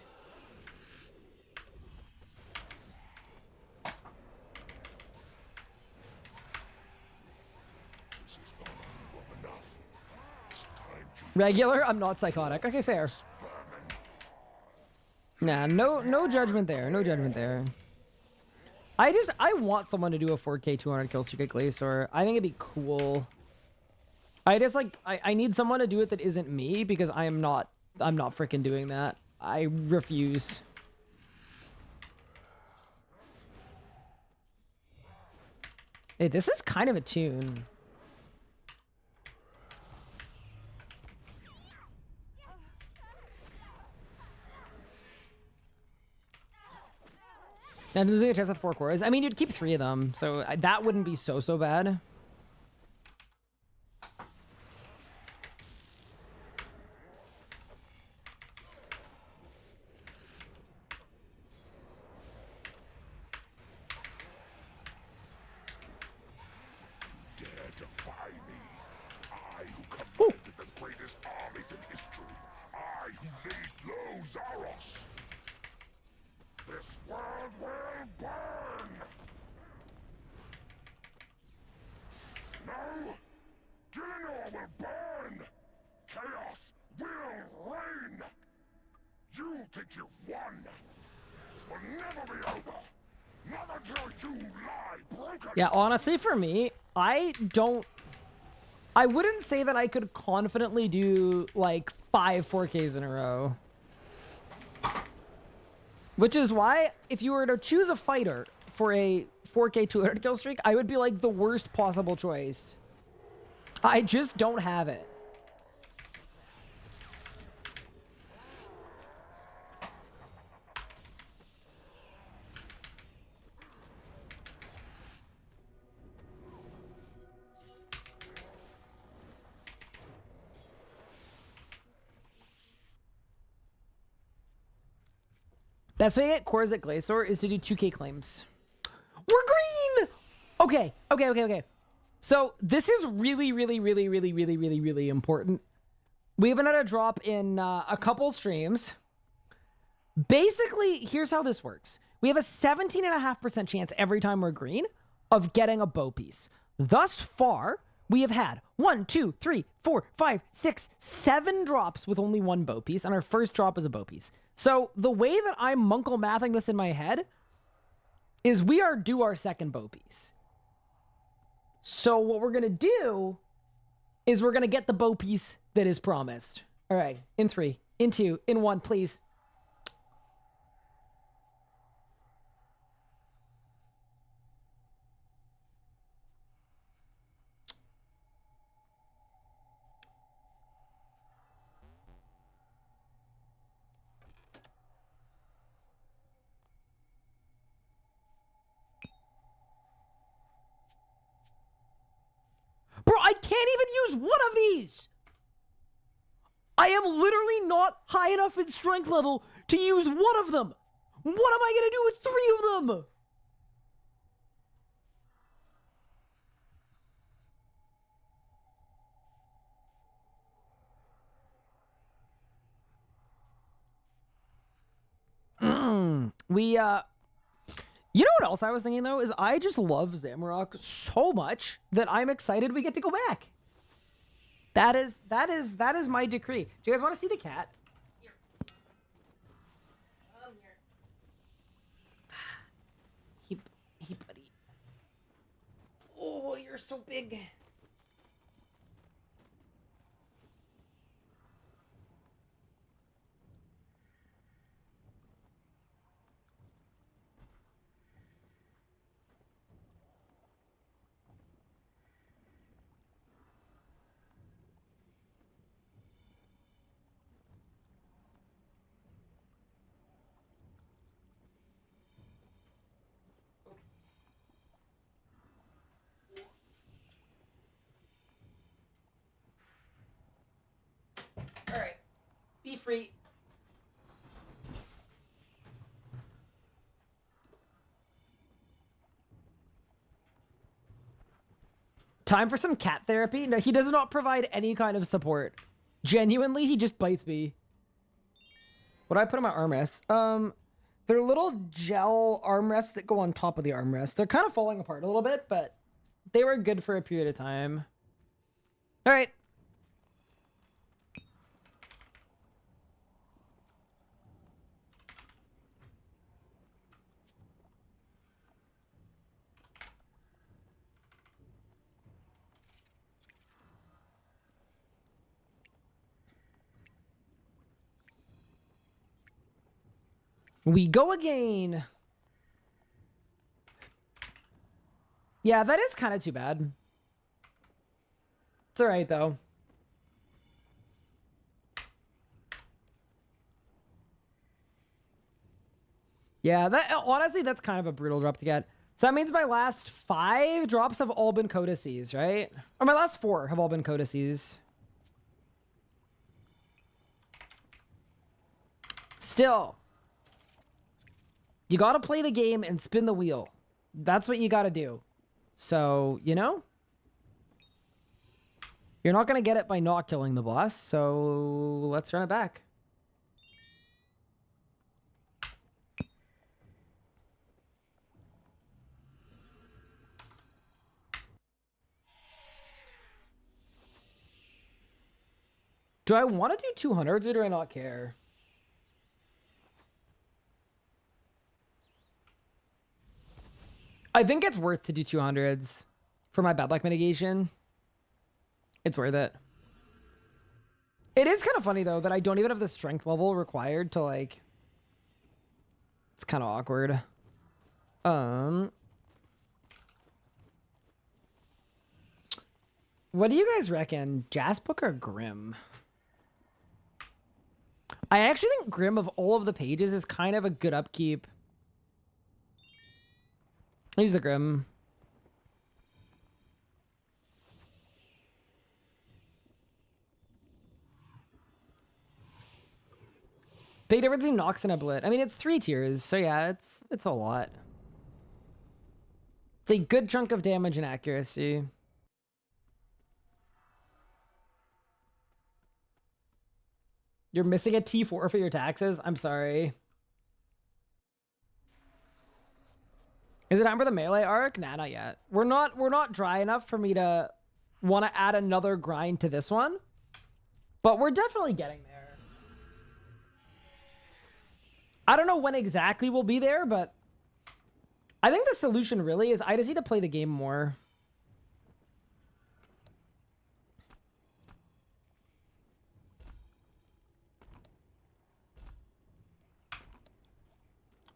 Regular? I'm not psychotic. Okay, fair. Nah, no judgment there. No judgment there. I want someone to do a 4K 200 kill streak at Glacier. I think it'd be cool. I need someone to do it that isn't me because I'm not freaking doing that. I refuse. Hey, this is kind of a tune. And losing a chest with 4 cores. I mean, you'd keep 3 of them, so that wouldn't be so bad. Dare defy me. I who commanded the greatest armies in history. I who laid low Zaros. This world will burn! No! Gillinor will burn! Chaos will reign! You think you've won! Will never be over! Not until you lie broken! Yeah, honestly, for me, I wouldn't say that I could confidently do, like, 5 4Ks in a row. Which is why, if you were to choose a fighter for a 4K 200 kill streak, I would be like the worst possible choice. I just don't have it. Best way to get cores at Glacier is to do 2K claims. We're green! Okay. So this is really important. We haven't had a drop in a couple streams. Basically, here's how this works. We have a 17.5% chance every time we're green of getting a bow piece. Thus far, we have had 1, 2, 3, 4, 5, 6, 7 drops with only 1 bow piece, and our first drop is a bow piece. So the way that I'm Munkle mathing this in my head is we are due our second bow piece. So what we're going to do is we're going to get the bow piece that is promised. All right, in 3, in 2, in 1, please. Bro, I can't even use one of these. I am literally not high enough in strength level to use one of them. What am I going to do with 3 of them? We, you know what else I was thinking though is I just love Zamorak so much that I'm excited we get to go back. That is my decree. Do you guys want to see the cat? Here. Come here. He buddy. Oh, you're so big. All right, be free. Time for some cat therapy? No, he does not provide any kind of support. Genuinely, he just bites me. What do I put on my armrests? They're little gel armrests that go on top of the armrest. They're kind of falling apart a little bit, but they were good for a period of time. All right. We go again. Yeah, that is kind of too bad. It's all right, though. Yeah, that honestly, that's kind of a brutal drop to get. So that means my last 5 drops have all been codices, right? Or my last 4 have all been codices. Still, you got to play the game and spin the wheel. That's what you got to do. So, you know, you're not going to get it by not killing the boss. So let's run it back. Do I want to do 200s or do I not care? I think it's worth to do 200s for my bad luck mitigation. It's worth it. It is kind of funny though that I don't even have the strength level required to like. It's kind of awkward. What do you guys reckon? Jazzbook or Grim? I actually think Grim of all of the pages is kind of a good upkeep. I'll use the Grim. Big difference between Nox and a Blit. I mean, it's 3 tiers, so yeah, it's a lot. It's a good chunk of damage and accuracy. You're missing a T4 for your taxes? I'm sorry. Is it time for the melee arc? Nah, not yet. We're not dry enough for me to want to add another grind to this one. But we're definitely getting there. I don't know when exactly we'll be there, but I think the solution really is I just need to play the game more.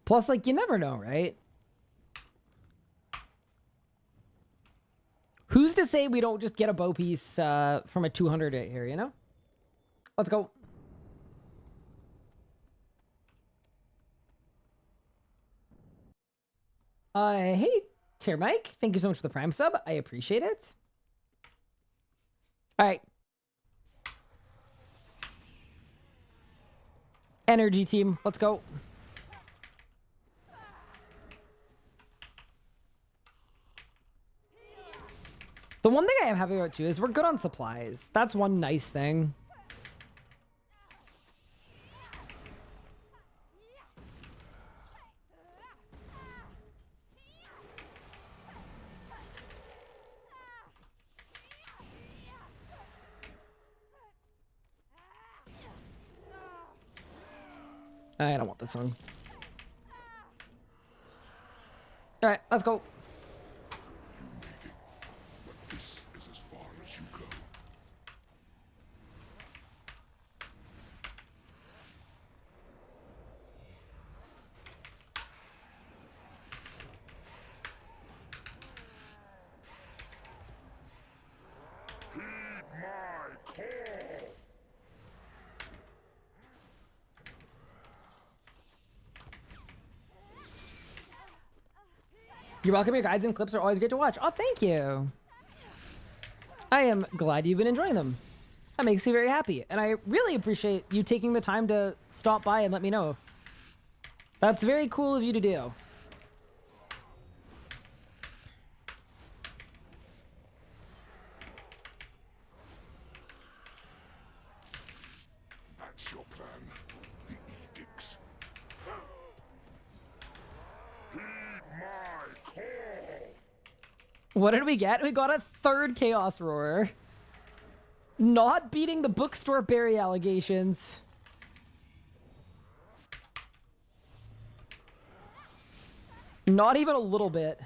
Plus, like, you never know, right? Who's to say we don't just get a bow piece from a 200 here, you know? Let's go. Hey, Tier Mike. Thank you so much for the Prime sub. I appreciate it. All right. Energy team. Let's go. The one thing I am happy about too is we're good on supplies. That's one nice thing. I don't want this song. All right, let's go. You made it, but this is as far as you go. Heed my call. You're welcome. Your guides and clips are always great to watch. Oh, thank you. I am glad you've been enjoying them. That makes me very happy. And I really appreciate you taking the time to stop by and let me know. That's very cool of you to do. That's your plan. The edicts. Heed my call. What did we get? We got a third Chaos Roar. Not beating the bookstore berry allegations. Not even a little bit.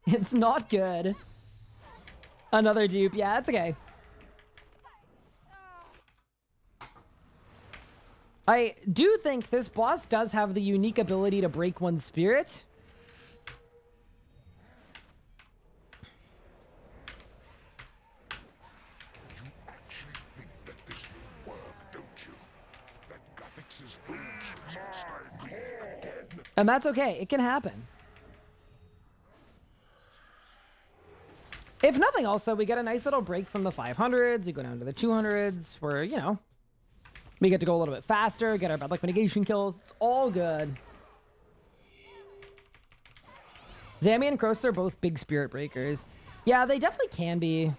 It's not good. Another dupe. Yeah, it's okay. I do think this boss does have the unique ability to break one's spirit. You actually think that this will work, don't you? That Guthix's own will stop me again. And that's okay. It can happen. If nothing else, though, we get a nice little break from the 500s. We go down to the 200s where, you know, we get to go a little bit faster, get our bad luck mitigation kills. It's all good. Zammy and Kroster are both big spirit breakers. Yeah, they definitely can be.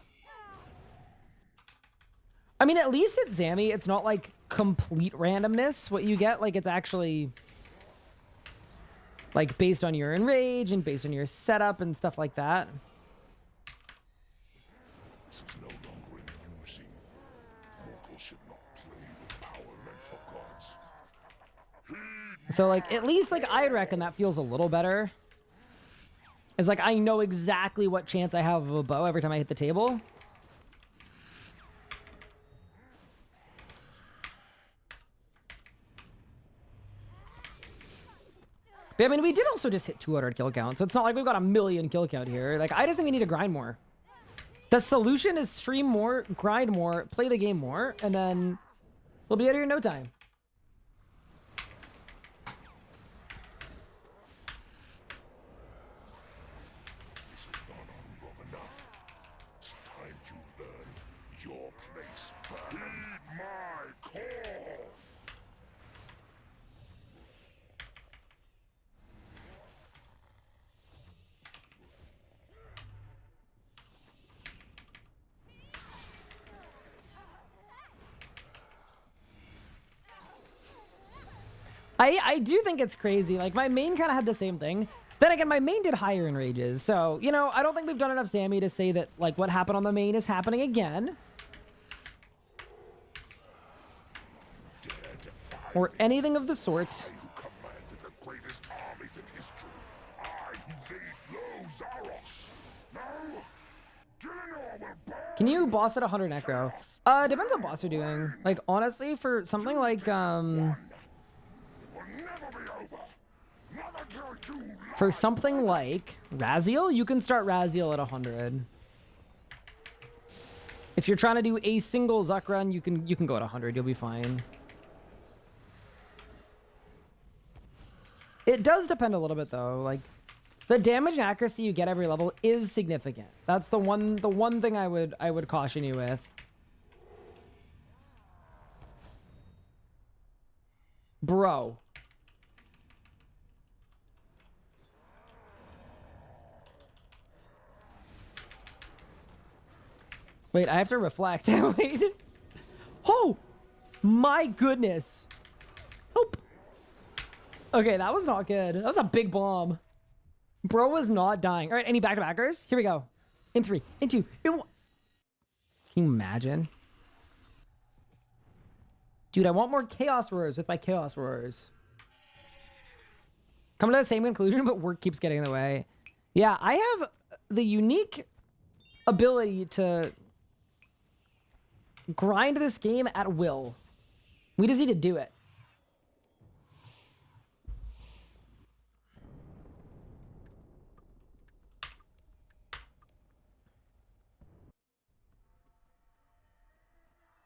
I mean, at least at Zammy, it's not like complete randomness what you get. Like, it's actually like based on your Enrage and based on your setup and stuff like that. This is no longer amusing. Mortals should not play with power meant for gods. So, like, at least, like, I reckon that feels a little better. It's like, I know exactly what chance I have of a bow every time I hit the table. But, I mean, we did also just hit 200 kill count, so it's not like we've got a million kill count here. Like, I just think we need to grind more. The solution is stream more, grind more, play the game more, and then we'll be out here in no time. This has gone on long enough. It's time you learned your place first. Heed my call. I do think it's crazy. Like, my main kind of had the same thing. Then again, my main did higher Enrages. So, you know, I don't think we've done enough Zammy to say that, like, what happened on the main is happening again. Or anything of the sort. I who commanded the greatest armies in history. I who laid low Zaros. No? Gillinor will burn. Can you boss at 100 Necro? Depends what boss you're doing. Like, honestly, for something like, It will never be over. Never till you for something like Raziel, you can start Raziel at 100. If you're trying to do a single Zuck run, you can go at 100. You'll be fine. It does depend a little bit though. Like, the damage and accuracy you get every level is significant. That's the one thing I would caution you with. Bro. Wait, I have to reflect. Wait. Oh! My goodness. Nope. Okay, that was not good. That was a big bomb. Bro was not dying. All right, any back-to-backers? Here we go. In 3, in 2, in 1. Can you imagine? Dude, I want more Chaos Roars with my Chaos Roars. Come to the same conclusion, but work keeps getting in the way. Yeah, I have the unique ability to grind this game at will. We just need to do it.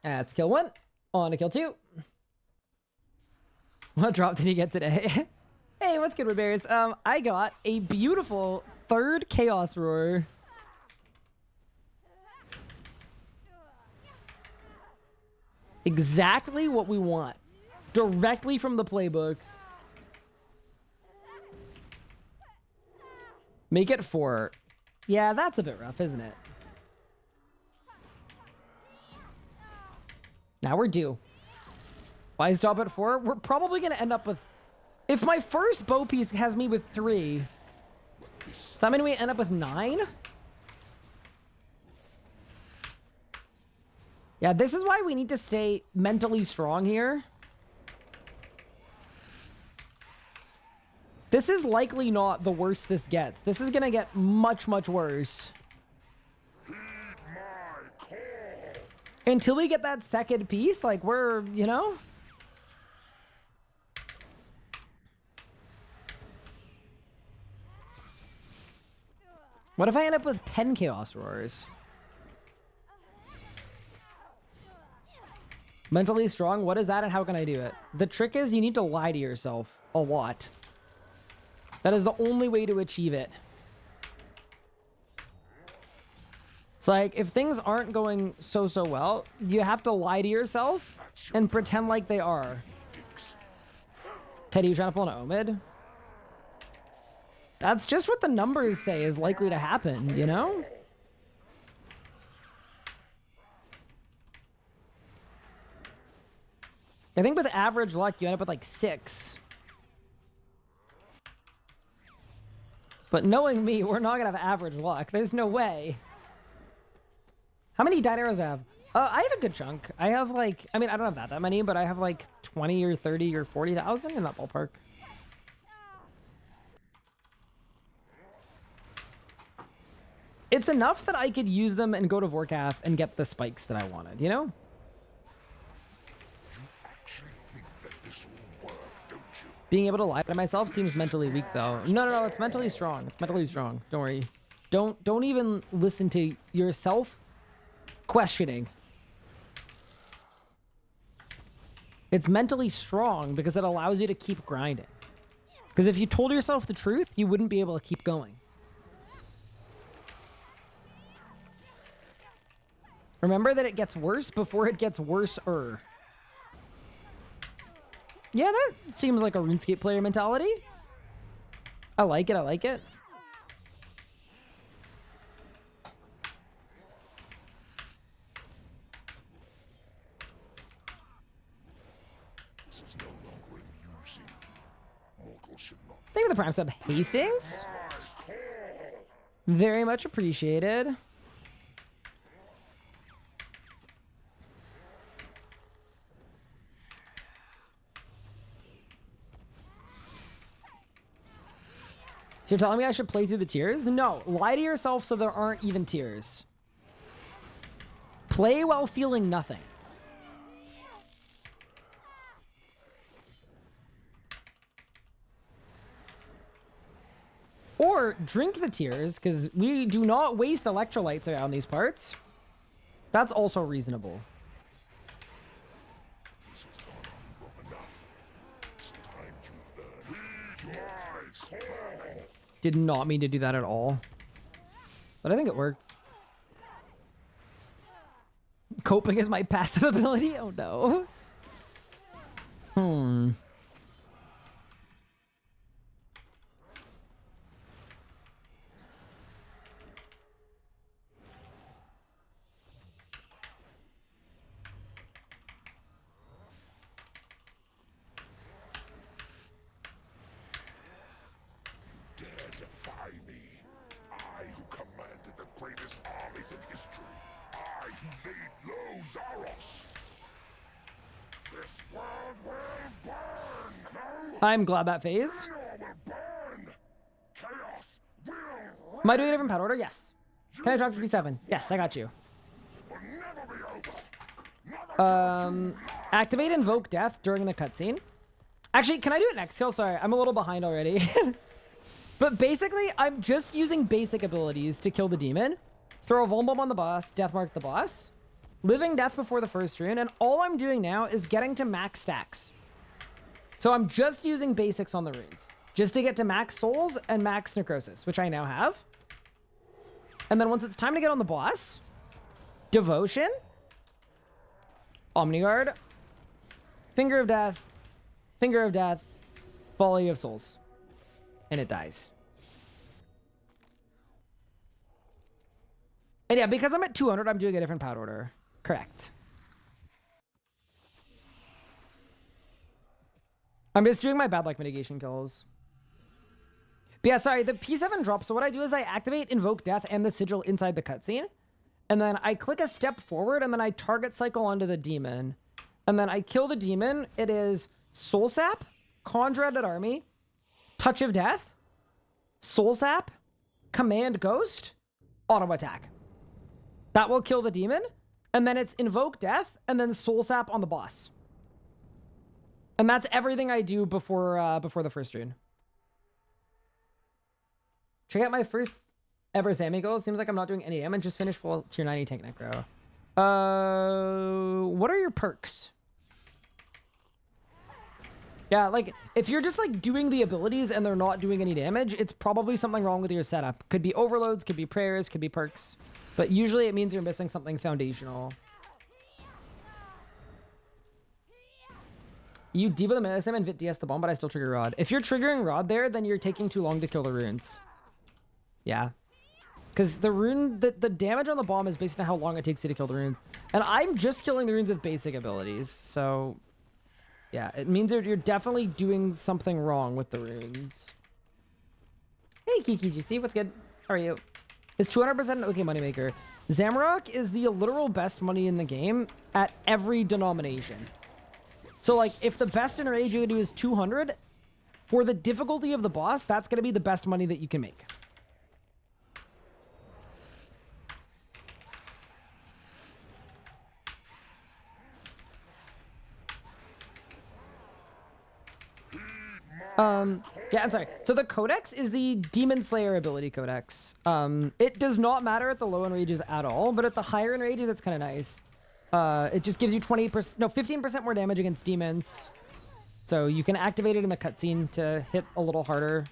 That's kill 1. On to kill 2. What drop did he get today? Hey, what's good, Bears? I got a beautiful 3rd Chaos Roar. Exactly what we want. Directly from the playbook. Make it 4. Yeah, that's a bit rough, isn't it? Now we're due. Why stop at 4? We're probably going to end up with... If my first bow piece has me with 3, does that mean we end up with 9? Yeah, this is why we need to stay mentally strong here. This is likely not the worst this gets. This is going to get much, much worse. Until we get that second piece, like, we're, you know? What if I end up with 10 Chaos Roars? Mentally strong, what is that and how can I do it? The trick is you need to lie to yourself a lot. That is the only way to achieve it. It's like, if things aren't going so well, you have to lie to yourself and pretend like they are. Teddy, you trying to pull an Omid? That's just what the numbers say is likely to happen, you know? I think with average luck, you end up with like 6. But knowing me, we're not gonna have average luck. There's no way. How many dineros do I have? I have a good chunk. I have like, I mean, I don't have that many, but I have like 20 or 30 or 40,000 in that ballpark. It's enough that I could use them and go to Vorkath and get the spikes that I wanted, you know? Being able to lie to myself seems mentally weak, though. No, it's mentally strong. It's mentally strong. Don't worry. Don't even listen to yourself questioning. It's mentally strong because it allows you to keep grinding. Because if you told yourself the truth, you wouldn't be able to keep going. Remember that it gets worse before it gets worse-er. Yeah, that seems like a RuneScape player mentality. I like it, I like it. Thank you for the prime sub, Hastings. Very much appreciated. So you're telling me I should play through the tiers? No, lie to yourself so there aren't even tiers. Play while feeling nothing. Or drink the tears, because we do not waste electrolytes around these parts. That's also reasonable. Did not mean to do that at all. But I think it worked. Coping is my passive ability? Oh no. This world will burn. No, I'm glad that phased. Fear will burn. Chaos will reign. Am I doing a different pad order? Yes. Can I drop to P7? Yes, I got you. Will never be over. Never Activate Invoke Death during the cutscene. Actually, can I do it next kill? Sorry, I'm a little behind already. But basically, I'm just using basic abilities to kill the demon. Throw a Vuln Bomb on the boss, Death Mark the boss. Living Death before the first rune, and all I'm doing now is getting to max stacks. So I'm just using basics on the runes. Just to get to max souls and max necrosis, which I now have. And then once it's time to get on the boss, Devotion, Omniguard, Finger of Death, Volley of Souls. And it dies. And yeah, because I'm at 200, I'm doing a different pad order. Correct. I'm just doing my bad luck mitigation kills. But yeah, sorry, the P7 drops. So what I do is I activate Invoke Death and the Sigil inside the cutscene. And then I click a step forward, and then I target cycle onto the demon. And then I kill the demon. It is Soul Sap, Conjured Army, Touch of Death, Soul Sap, Command Ghost, Auto Attack. That will kill the demon. And then it's Invoke Death, and then Soul Sap on the boss. And that's everything I do before the first rune. Check out my first ever Sammy goal. Seems like I'm not doing any damage. Just finished full tier 90 tank necro. What are your perks? Yeah, like, if you're just, like, doing the abilities and they're not doing any damage, it's probably something wrong with your setup. Could be overloads, could be prayers, could be perks. But usually it means you're missing something foundational. You Diva the Melee Sim and Vit DS the bomb, but I still trigger Rod. If you're triggering Rod there, then you're taking too long to kill the runes. Yeah. Because the rune, the damage on the bomb is based on how long it takes you to kill the runes. And I'm just killing the runes with basic abilities, so... yeah, it means that you're definitely doing something wrong with the runes. Hey, Kiki GC, what's good? How are you? Is 200% an okay moneymaker? Zamorak is the literal best money in the game at every denomination. So, like, if the best Enrage you can do is 200, for the difficulty of the boss, that's going to be the best money that you can make. Yeah, I'm sorry. So the Codex is the Demon Slayer ability Codex. It does not matter at the low Enrages at all, but at the higher Enrages, it's kind of nice. It just gives you 20%, no, 15% more damage against demons. So you can activate it in the cutscene to hit a little harder.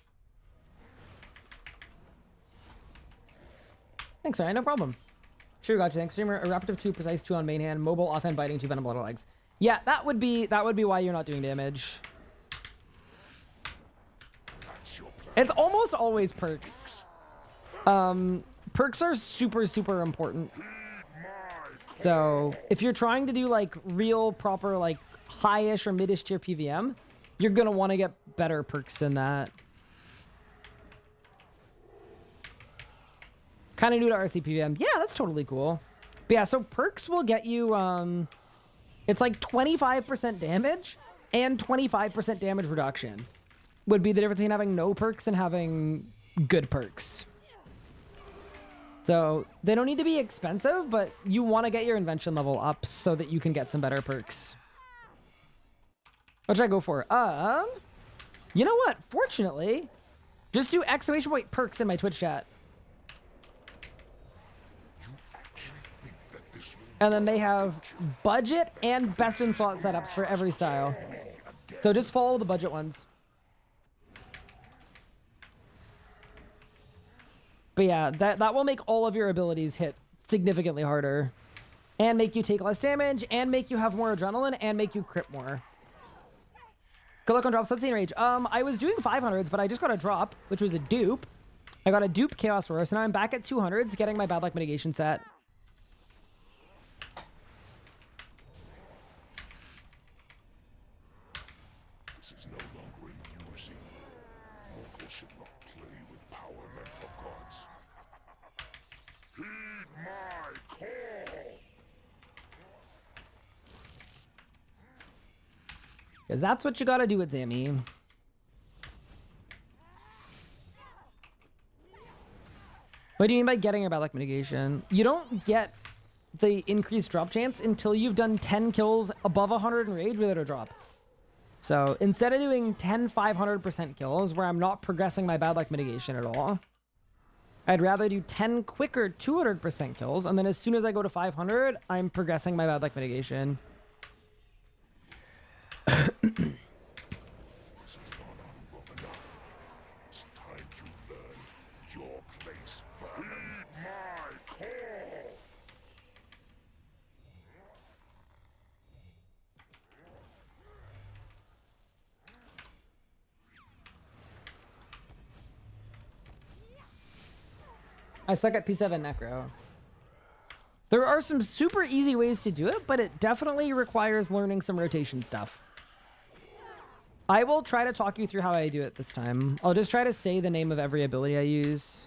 Thanks, Ryan. No problem. Sure, gotcha. Thanks, streamer. Eruptive 2, Precise 2 on main hand, mobile, offhand, biting 2, venom, blood legs. Yeah, that would be why you're not doing damage. It's almost always perks. Perks are super, super important. So if you're trying to do like real proper like high-ish or mid-ish tier PVM, you're gonna want to get better perks than that. Kind of new to RC PVM. Yeah, that's totally cool. But yeah, so perks will get you, it's like 25% damage and 25% damage reduction. Would be the difference between having no perks and having good perks. So they don't need to be expensive, but you want to get your invention level up so that you can get some better perks. What should I go for? You know what? Fortunately, just do exclamation point perks in my Twitch chat. And then they have budget and best in slot setups for every style. So just follow the budget ones. But yeah, that will make all of your abilities hit significantly harder. And make you take less damage, and make you have more adrenaline, and make you crit more. Good luck on drops. Let's see Enrage. I was doing 500s, but I just got a drop, which was a dupe. I got a dupe Chaos Roar, so now I'm back at 200s, getting my bad luck mitigation set. This is no longer amusing. Mortals should not play with power meant for gods. Heed my call! Because that's what you gotta do with Zammy. What do you mean by getting your bad luck mitigation? You don't get the increased drop chance until you've done 10 kills above 100 Enrage without a drop. So instead of doing 10 500% kills where I'm not progressing my bad luck mitigation at all, I'd rather do 10 quicker 200% kills, and then as soon as I go to 500, I'm progressing my bad luck mitigation. I suck at P7 Necro. There are some super easy ways to do it, but it definitely requires learning some rotation stuff. I will try to talk you through how I do it this time. I'll just try to say the name of every ability I use.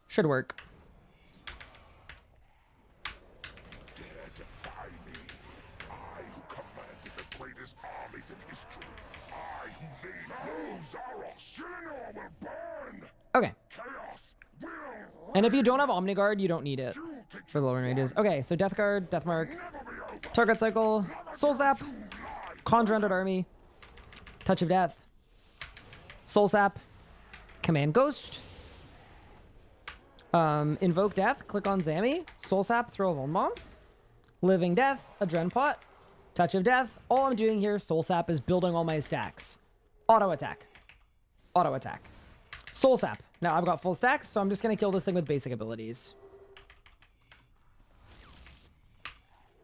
Should work. Dare defy me. I who commanded the greatest armies in history. I who made Zamorak. Shinnor will burn. Okay. Chaos will. And if you don't have Omni Guard, you don't need it for the lower ranges. Okay, so Death Guard, Death Mark, Target Cycle, Soul Sap, Conjure Undead Army, Touch of Death, Soul Sap, Command Ghost, Invoke Death, click on Zammy, Soul Sap, throw a Vuln Bomb, Living Death, a Dren Pot, Touch of Death. All I'm doing here, Soul Sap, is building all my stacks. Auto attack. Auto attack. Soul Sap. Now I've got full stacks, so I'm just going to kill this thing with basic abilities.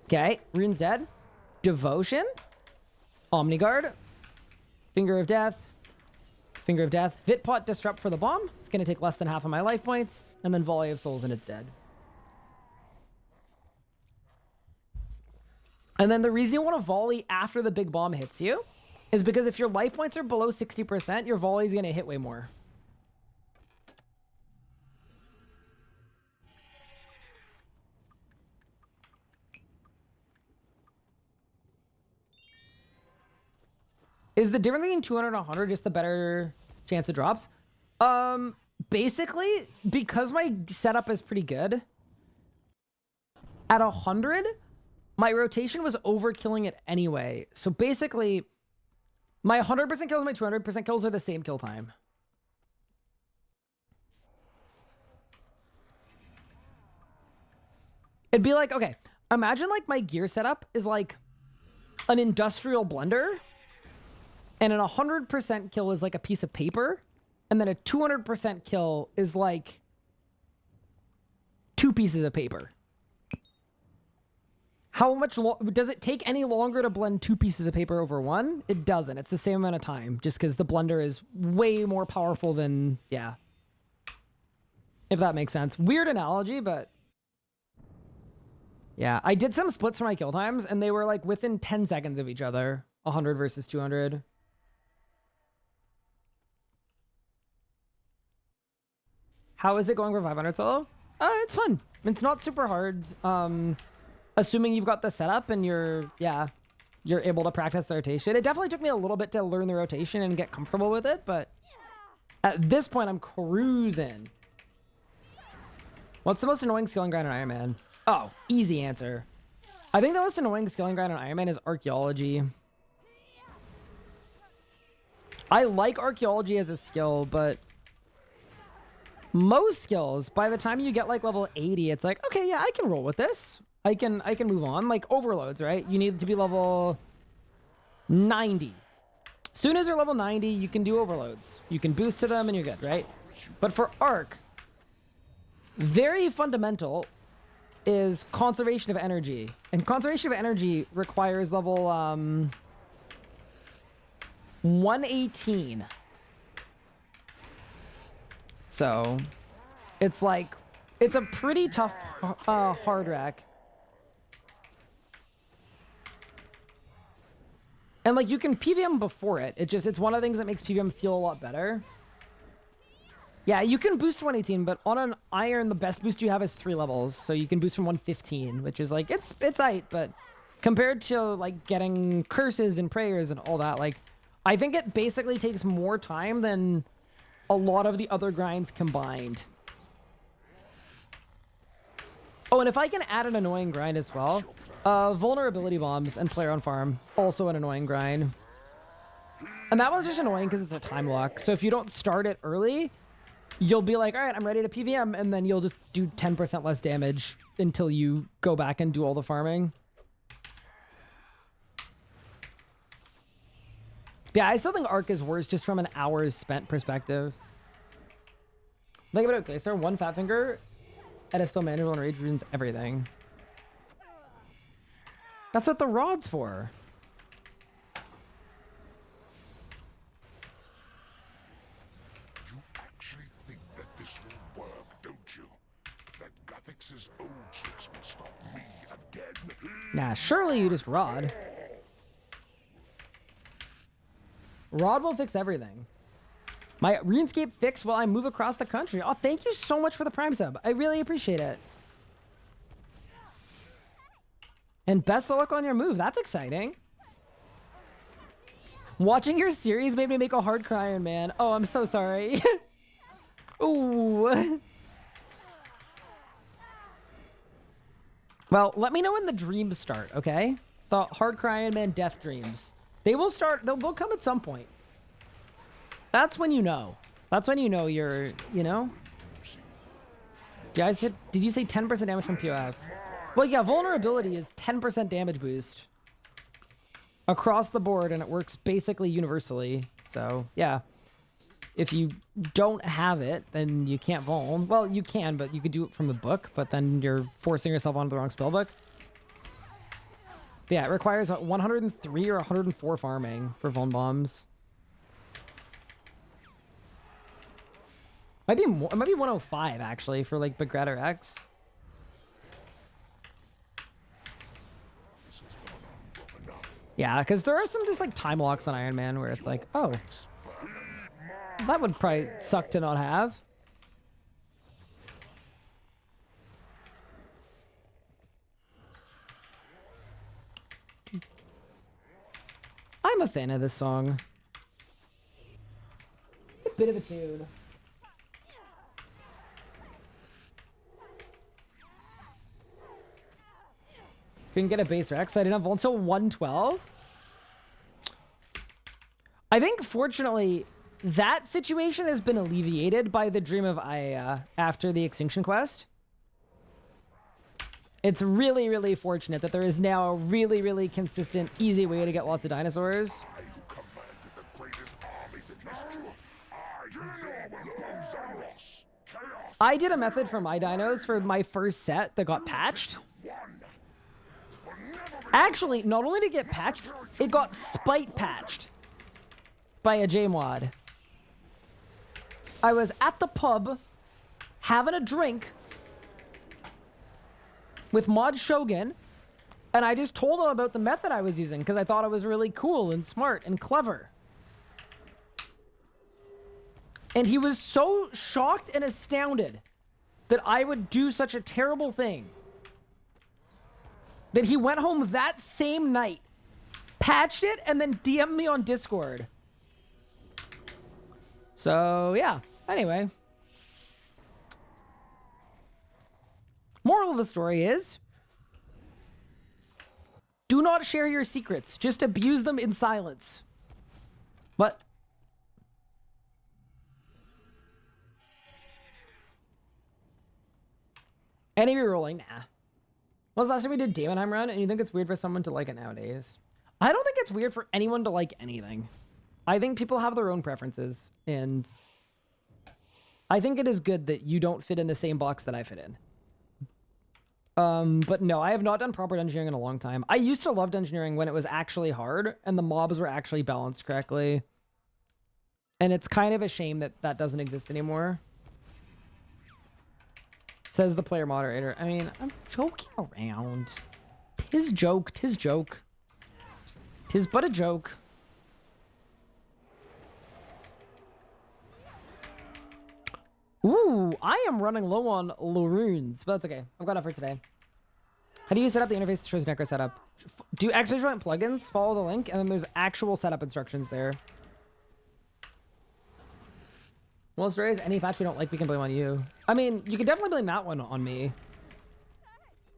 Okay, Rune's dead. Devotion. Omni Guard. Finger of Death. Finger of Death. Vitpot Disrupt for the bomb. It's going to take less than half of my life points. And then Volley of Souls and it's dead. And then the reason you want to volley after the big bomb hits you is because if your life points are below 60%, your volley is going to hit way more. Is the difference between 200 and 100 just the better chance it drops? Basically, because my setup is pretty good, at 100, my rotation was overkilling it anyway. So basically, my 100% kills and my 200% kills are the same kill time. It'd be like, okay, imagine like my gear setup is like an industrial blender. And an 100% kill is like a piece of paper. And then a 200% kill is like 2 pieces of paper. How much does it take any longer to blend 2 pieces of paper over 1? It doesn't. It's the same amount of time, just because the blender is way more powerful than, yeah. If that makes sense. Weird analogy, but yeah. I did some splits for my kill times, and they were like within 10 seconds of each other. 100 versus 200. How is it going for 500 solo? It's fun. It's not super hard. Assuming you've got the setup and you're able to practice the rotation. It definitely took me a little bit to learn the rotation and get comfortable with it, but at this point, I'm cruising. What's the most annoying skilling grind in Ironman? Oh, easy answer. I think the most annoying skilling grind in Ironman is archaeology. I like archaeology as a skill, but most skills, by the time you get like level 80, it's like, okay, yeah, I can roll with this. I can move on. Like overloads, right? You need to be level 90. Soon as you're level 90, you can do overloads. You can boost to them and you're good, right? But for arc, very fundamental is conservation of energy. And conservation of energy requires level 118. So it's like, it's a pretty tough hard rack. And like you can PVM before it. It's one of the things that makes PVM feel a lot better. Yeah, you can boost 118, but on an iron, the best boost you have is 3 levels. So you can boost from 115, which is like, it's aight, but compared to like getting curses and prayers and all that. Like, I think it basically takes more time than a lot of the other grinds combined. Oh, and if I can add an annoying grind as well, vulnerability bombs and player on farm, also an annoying grind. And that one's just annoying because it's a time lock. So if you don't start it early, you'll be like, all right, I'm ready to PVM, and then you'll just do 10% less damage until you go back and do all the farming. Yeah, I still think Arc is worse just from an hours spent perspective. Think about it, Glacier. One Fat Finger at a still manageable Enrage ruins everything. That's what the rod's for. You actually think that this will work, don't you? That Gathix's old tricks will stop me again? Nah, surely you just rod. Rod will fix everything. My RuneScape fix while I move across the country. Oh, thank you so much for the Prime sub. I really appreciate it. And best of luck on your move. That's exciting. Watching your series made me make a hard cry, Iron Man. Oh, I'm so sorry. Ooh. Well, let me know when the dreams start, okay? The hard cry, Iron Man death dreams. They will start. They'll come at some point. That's when you know. That's when you know you're, you know? Yeah, I said, did you say 10% damage from POF? Well, yeah, vulnerability is 10% damage boost across the board, and it works basically universally. So, yeah. If you don't have it, then you can't vuln. Well, you can, but you could do it from the book, but then you're forcing yourself onto the wrong spellbook. But yeah, it requires 103 or 104 farming for vuln bombs. Might be more, it might be 105 actually for like Begretter X. Yeah, because there are some just like time locks on Iron Man where it's like, oh, that would probably suck to not have. I'm a fan of this song. It's a bit of a tune. We can get a base Rex. I didn't have until 112. I think, fortunately, that situation has been alleviated by the Dream of Aya after the Extinction Quest. It's really, really fortunate that there is now a really, really consistent, easy way to get lots of dinosaurs. I who commanded the greatest armies in history. I who will impose Zamorak. Chaos. I did a method for my dinos for my first set that got patched. Actually, not only did it get patched, it got spite patched by a JMod. I was at the pub having a drink with Mod Shogun, and I just told him about the method I was using because I thought it was really cool and smart and clever. And he was so shocked and astounded that I would do such a terrible thing that he went home that same night, patched it, and then DM'd me on Discord. So, yeah. Anyway. Moral of the story is, do not share your secrets. Just abuse them in silence. What? Any rerolling? Nah. When was the last time we did Daemonheim run, and you think it's weird for someone to like it nowadays? I don't think it's weird for anyone to like anything. I think people have their own preferences, and I think it is good that you don't fit in the same box that I fit in. But no, I have not done proper dungeoneering in a long time. I used to love dungeoneering when it was actually hard, and the mobs were actually balanced correctly. And it's kind of a shame that that doesn't exist anymore. Says the player moderator. I mean, I'm joking around. Tis joke, tis joke. Tis but a joke. Ooh, I am running low on runes, but that's okay. I've got enough for today. How do you set up the interface that shows Necro setup? do X-Visual plugins, follow the link, and then there's actual setup instructions there. Well, stories, any patch we don't like, we can blame on you. I mean, you can definitely blame that one on me.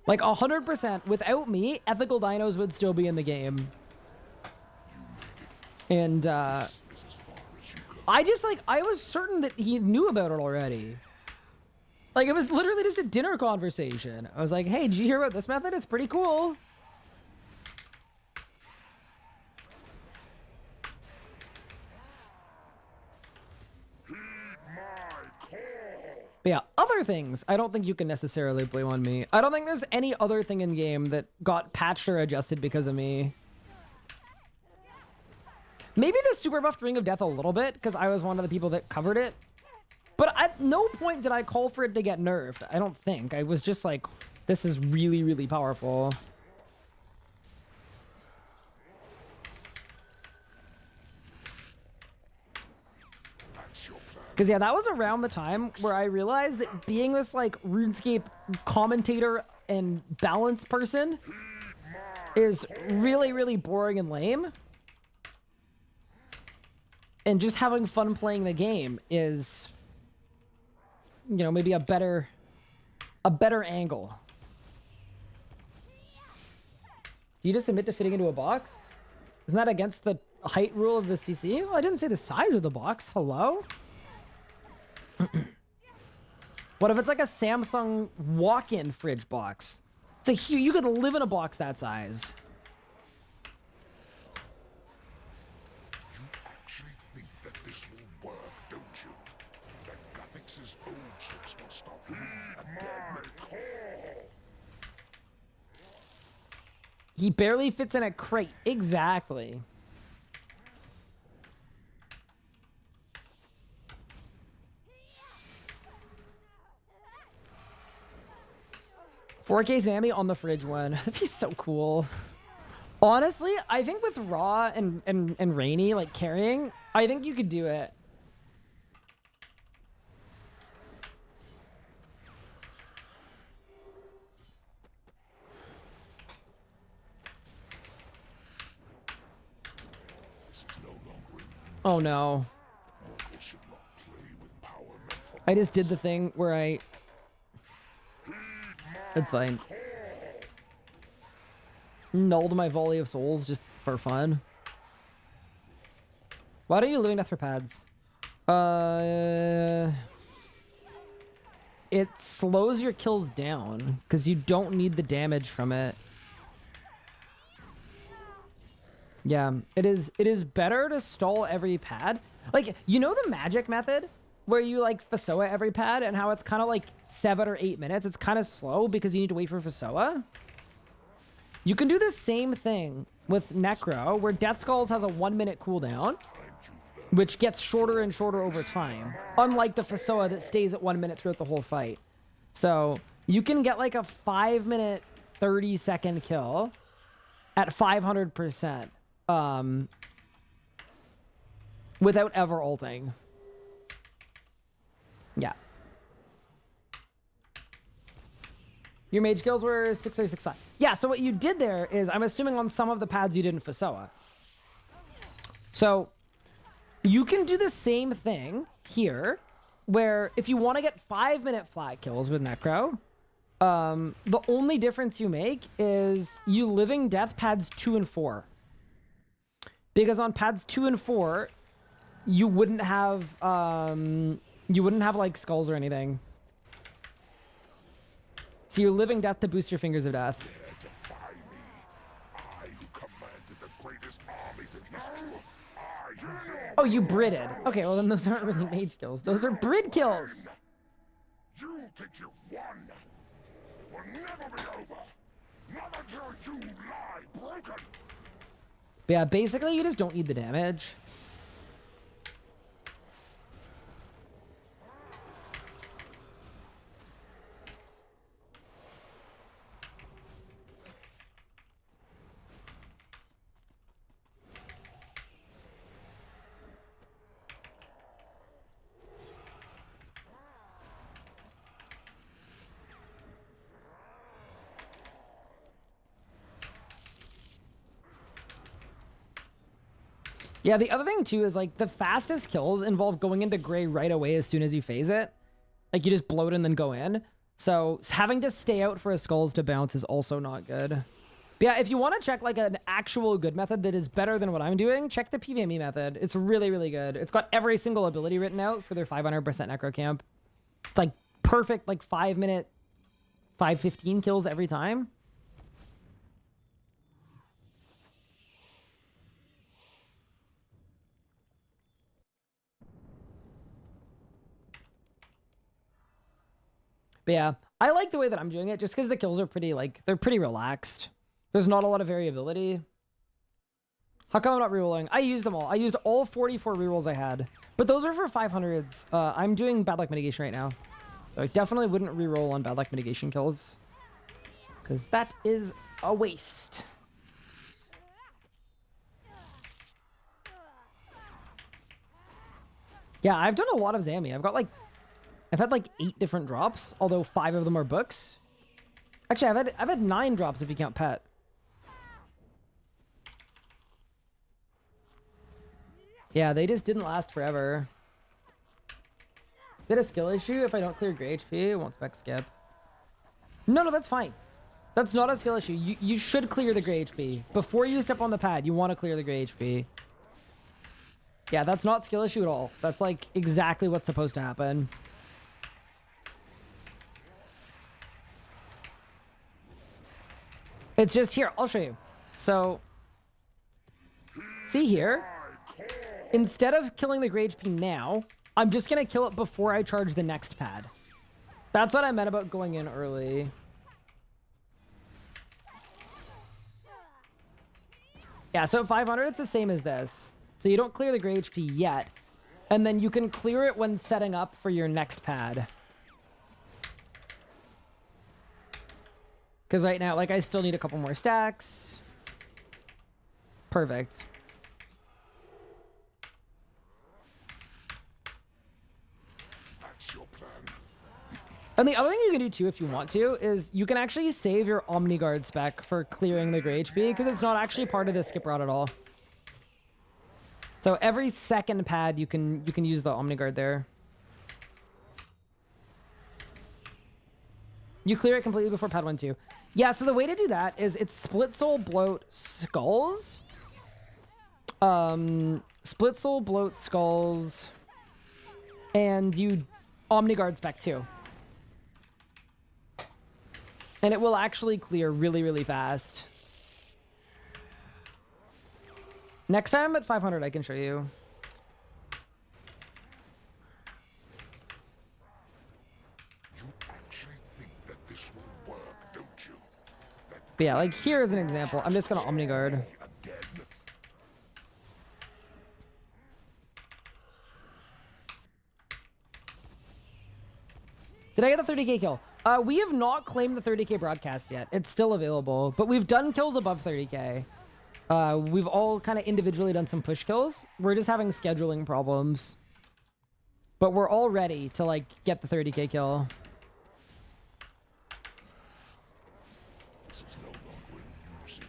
Like 100%, without me, ethical dinos would still be in the game. And I just like, I was certain that he knew about it already. Like, it was literally just a dinner conversation. I was like, hey, did you hear about this method? It's pretty cool. But yeah, other things, I don't think you can necessarily blame on me. I don't think there's any other thing in game that got patched or adjusted because of me. Maybe the super buffed Ring of Death a little bit, because I was one of the people that covered it. But at no point did I call for it to get nerfed. I don't think. I was just like, this is really, really powerful. Because, yeah, that was around the time where I realized that being this, like, RuneScape commentator and balance person is really, really boring and lame. And just having fun playing the game is, you know, maybe a better angle. You just admit to fitting into a box? Isn't that against the height rule of the CC? Well, I didn't say the size of the box. Hello? What if it's like a Samsung walk-in fridge box? It's a huge, you could live in a box that size. You actually think that this will work, don't you? That Gothics' old tricks will stop me again. He barely fits in a crate. Exactly. $4K Zammy on the fridge one. That'd be so cool. Honestly, I think with Raw and Rainy, like, carrying, I think you could do it. Oh, no. I just did the thing where I... It's fine. Nulled my volley of souls just for fun. Why don't you living death for pads? It slows your kills down because you don't need the damage from it. Yeah, it is better to stall every pad. Like, you know the magic method where you like Fasoa every pad and how it's kind of like 7 or 8 minutes? It's kind of slow because you need to wait for Fasoa. You can do the same thing with Necro, where Death Skulls has a 1-minute cooldown, which gets shorter and shorter over time, unlike the Fasoa that stays at 1 minute throughout the whole fight. So you can get like a 5-minute, 30-second kill at 500%, without ever ulting. Yeah. Your mage kills were 6 or 6-5. Yeah, so what you did there is, I'm assuming on some of the pads you didn't Fasoa. So you can do the same thing here, where if you want to get 5-minute flat kills with Necro, the only difference you make is you living death pads 2 and 4. Because on pads 2 and 4, you wouldn't have like skulls or anything. So you're living death to boost your fingers of death. Oh, you Bridded. Okay, well then those aren't really mage kills. Those are Brid kills. You think you've won? It will never be over. Not until you lie broken. But yeah, basically you just don't need the damage. Yeah, the other thing too is like the fastest kills involve going into gray right away as soon as you phase it. Like you just bloat and then go in. So having to stay out for a skulls to bounce is also not good. But yeah, if you want to check like an actual good method that is better than what I'm doing, check the PvMe method. It's really, really good. It's got every single ability written out for their 500% necro camp. It's like perfect, like 5-minute, 5:15 kills every time. But yeah, I like the way that I'm doing it just because the kills are pretty, like, they're pretty relaxed. There's not a lot of variability. How come I'm not rerolling? I used them all. I used all 44 rerolls I had. But those are for 500s. I'm doing bad luck mitigation right now. So I definitely wouldn't reroll on bad luck mitigation kills. Because that is a waste. Yeah, I've done a lot of Zammy. I've had like 8 different drops, although 5 of them are books. Actually, I've had 9 drops if you count pet. Yeah, they just didn't last forever. Is it a skill issue if I don't clear gray HP? It won't spec skip. No, that's fine. That's not a skill issue. You should clear the gray HP. Before you step on the pad, you want to clear the gray HP. Yeah, that's not skill issue at all. That's like exactly what's supposed to happen. It's just here. I'll show you. So, see here? Instead of killing the gray HP now, I'm just going to kill it before I charge the next pad. That's what I meant about going in early. Yeah, so at 500, it's the same as this. So you don't clear the gray HP yet, and then you can clear it when setting up for your next pad. Because right now, like, I still need a couple more stacks. Perfect. That's your plan. And the other thing you can do too, if you want to, is you can actually save your Omni Guard spec for clearing the gray HP, because it's not actually part of the skip route at all. So every second pad, you can use the Omni Guard there. You clear it completely before pad 1 too. Yeah, so the way to do that is it's Split Soul, Bloat, Skulls. Split Soul, Bloat, Skulls. And you Omni Guard spec too. And it will actually clear really, really fast. Next time at 500, I can show you. You actually think that this will work, don't you? But yeah, like here is an example. I'm just gonna Omni Guard. Again. Did I get the 30k kill? We have not claimed the 30k broadcast yet. It's still available, but we've done kills above 30k. We've all kind of individually done some push kills. We're just having scheduling problems. But we're all ready to, like, get the 30k kill. This is no longer amusing.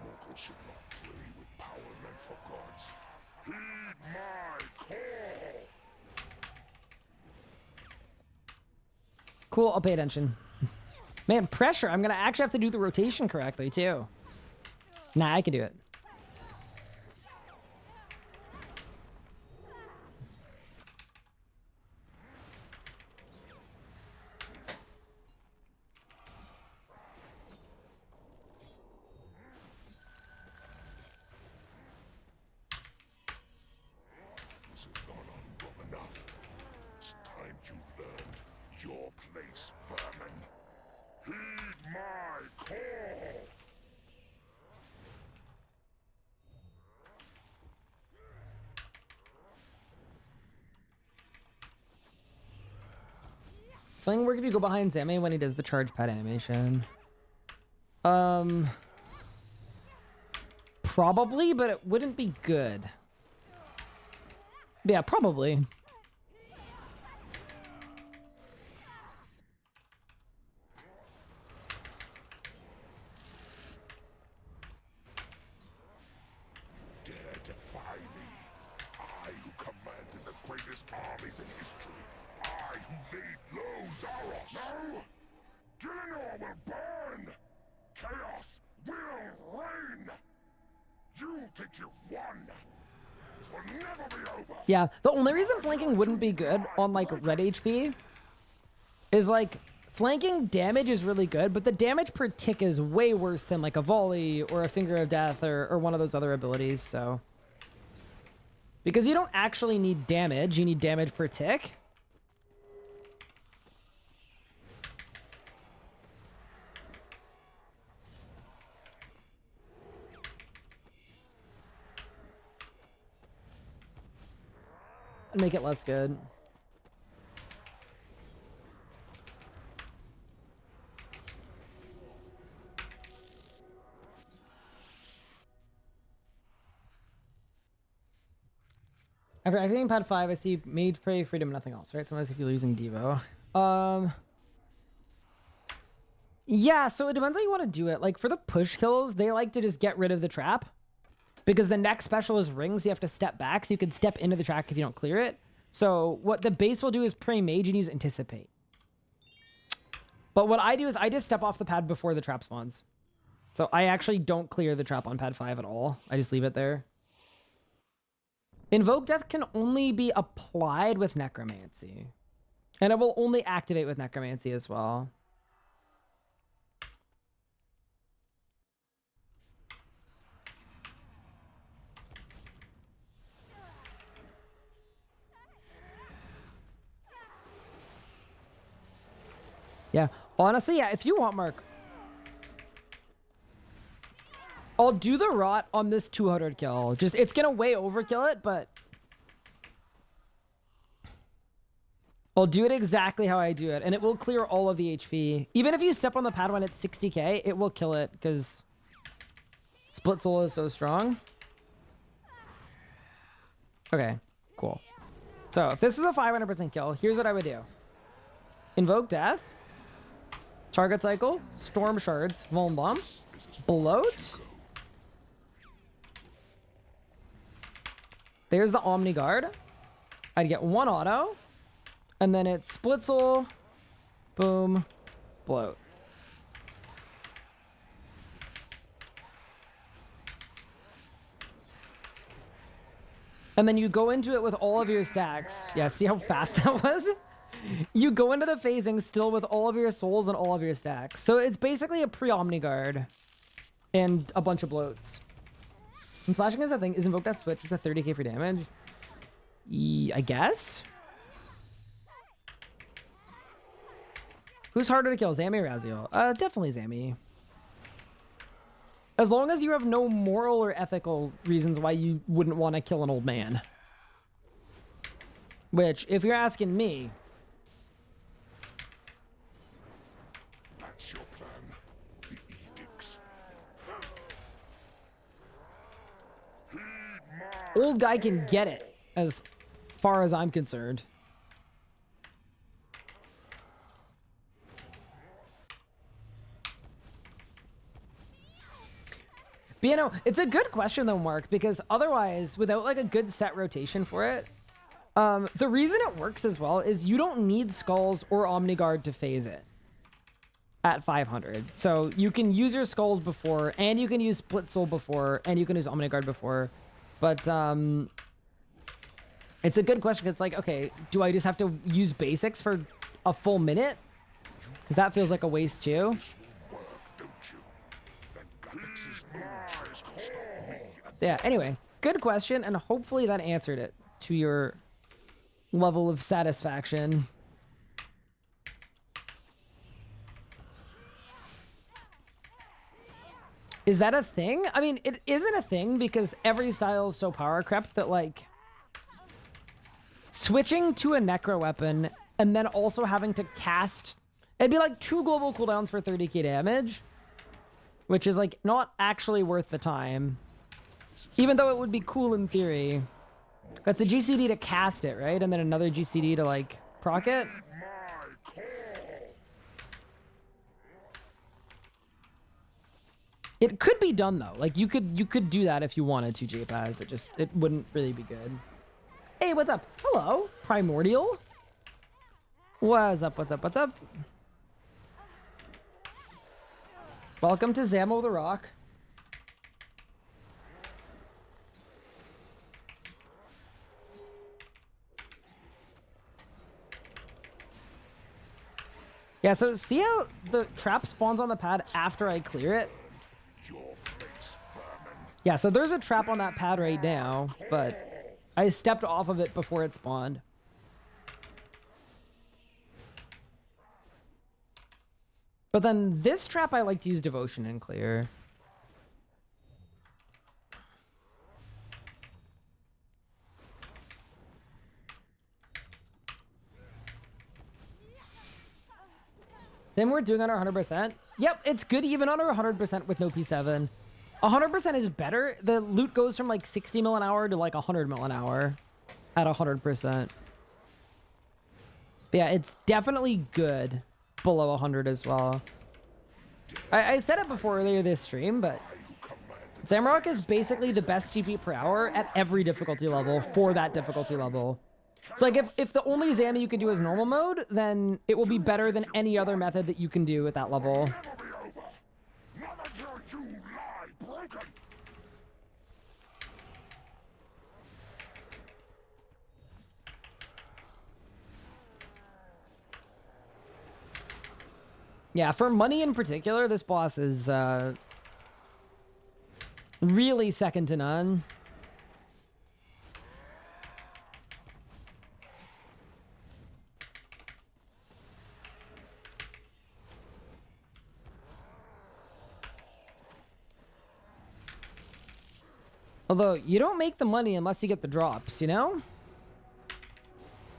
Mortals should not play with power meant for gods. Heed my call! Cool, I'll pay attention. Man, pressure. I'm going to actually have to do the rotation correctly, too. Nah, I can do it. This has gone on long enough. It's time you learned your place, vermin. Heed my call! Something work if you go behind Zame when he does the charge pad animation. Probably, but it wouldn't be good. Yeah, probably. Dare defy will burn! Chaos will reign! You think you've won! It will never be over! Yeah, the only reason flanking wouldn't be good on, like, red HP is, like, flanking damage is really good, but the damage per tick is way worse than, like, a volley or a finger of death or one of those other abilities, so. Because you don't actually need damage, you need damage per tick. Make it less good. After activating pad 5, I see mage, prey, freedom, nothing else, right? Sometimes if you're using Devo. Yeah, so it depends how you want to do it. Like, for the push kills, they like to just get rid of the trap. Because the next special is rings, so you have to step back, so you can step into the track if you don't clear it. So what the base will do is pray mage and use anticipate. But what I do is I just step off the pad before the trap spawns. So I actually don't clear the trap on pad 5 at all. I just leave it there. Invoke Death can only be applied with Necromancy. And it will only activate with Necromancy as well. Yeah, honestly, yeah, if you want, Mark, I'll do the rot on this 200 kill. Just, it's gonna way overkill it, but I'll do it exactly how I do it, and it will clear all of the HP. Even if you step on the pad when it's 60k, it will kill it, because Split Soul is so strong. Okay, cool. So, if this was a 500% kill, here's what I would do. Invoke Death. Target cycle, storm shards, vuln bomb, bloat. There's the Omni Guard. I'd get one auto, and then it's split soul, boom, bloat. And then you go into it with all of your stacks. Yeah, see how fast that was? You go into the phasing still with all of your souls and all of your stacks. So it's basically a pre-Omni Guard and a bunch of bloats. And splashing is a thing. Is Invoke Death switch to 30k for damage? I guess? Who's harder to kill, Zammy or Raziel? Definitely Zammy. As long as you have no moral or ethical reasons why you wouldn't want to kill an old man. Which, if you're asking me... That's your plan. The edicts. Old guy can get it, as far as I'm concerned. But you know, it's a good question though, Mark, because otherwise, without like a good set rotation for it, the reason it works as well is you don't need Skulls or Omni Guard to phase it at 500. So you can use your Skulls before, and you can use Split Soul before, and you can use Omni Guard before. But it's a good question. It's like, okay, do I just have to use basics for a full minute? Because that feels like a waste too. Yeah, anyway, good question, and hopefully that answered it to your level of satisfaction. Is that a thing? I mean, it isn't a thing because every style is so power crept that, like, switching to a necro weapon and then also having to cast... It'd be like 2 global cooldowns for 30k damage, which is, like, not actually worth the time. Even though it would be cool in theory. That's a GCD to cast it, right? And then another GCD to, like, proc it. It could be done, though. Like, you could do that if you wanted to, JPaz. It wouldn't really be good. Hey, what's up? Hello, Primordial. What's up, what's up, what's up? Welcome to Zamo the Rock. Yeah, so see how the trap spawns on the pad after I clear it? Yeah, so there's a trap on that pad right now, but I stepped off of it before it spawned. But then this trap I like to use Devotion and clear. Then we're doing under 100%. Yep, it's good even under 100% with no P7. 100% is better. The loot goes from like 60 mil an hour to like 100 mil an hour at 100%. But yeah, it's definitely good below 100 as well. I said it before earlier this stream, but Zamorak is basically the best GP per hour at every difficulty level for that difficulty level. It's like if the only Zammy you can do is normal mode, then it will be better than any other method that you can do at that level. Yeah, for money in particular, this boss is really second to none. Although, you don't make the money unless you get the drops, you know?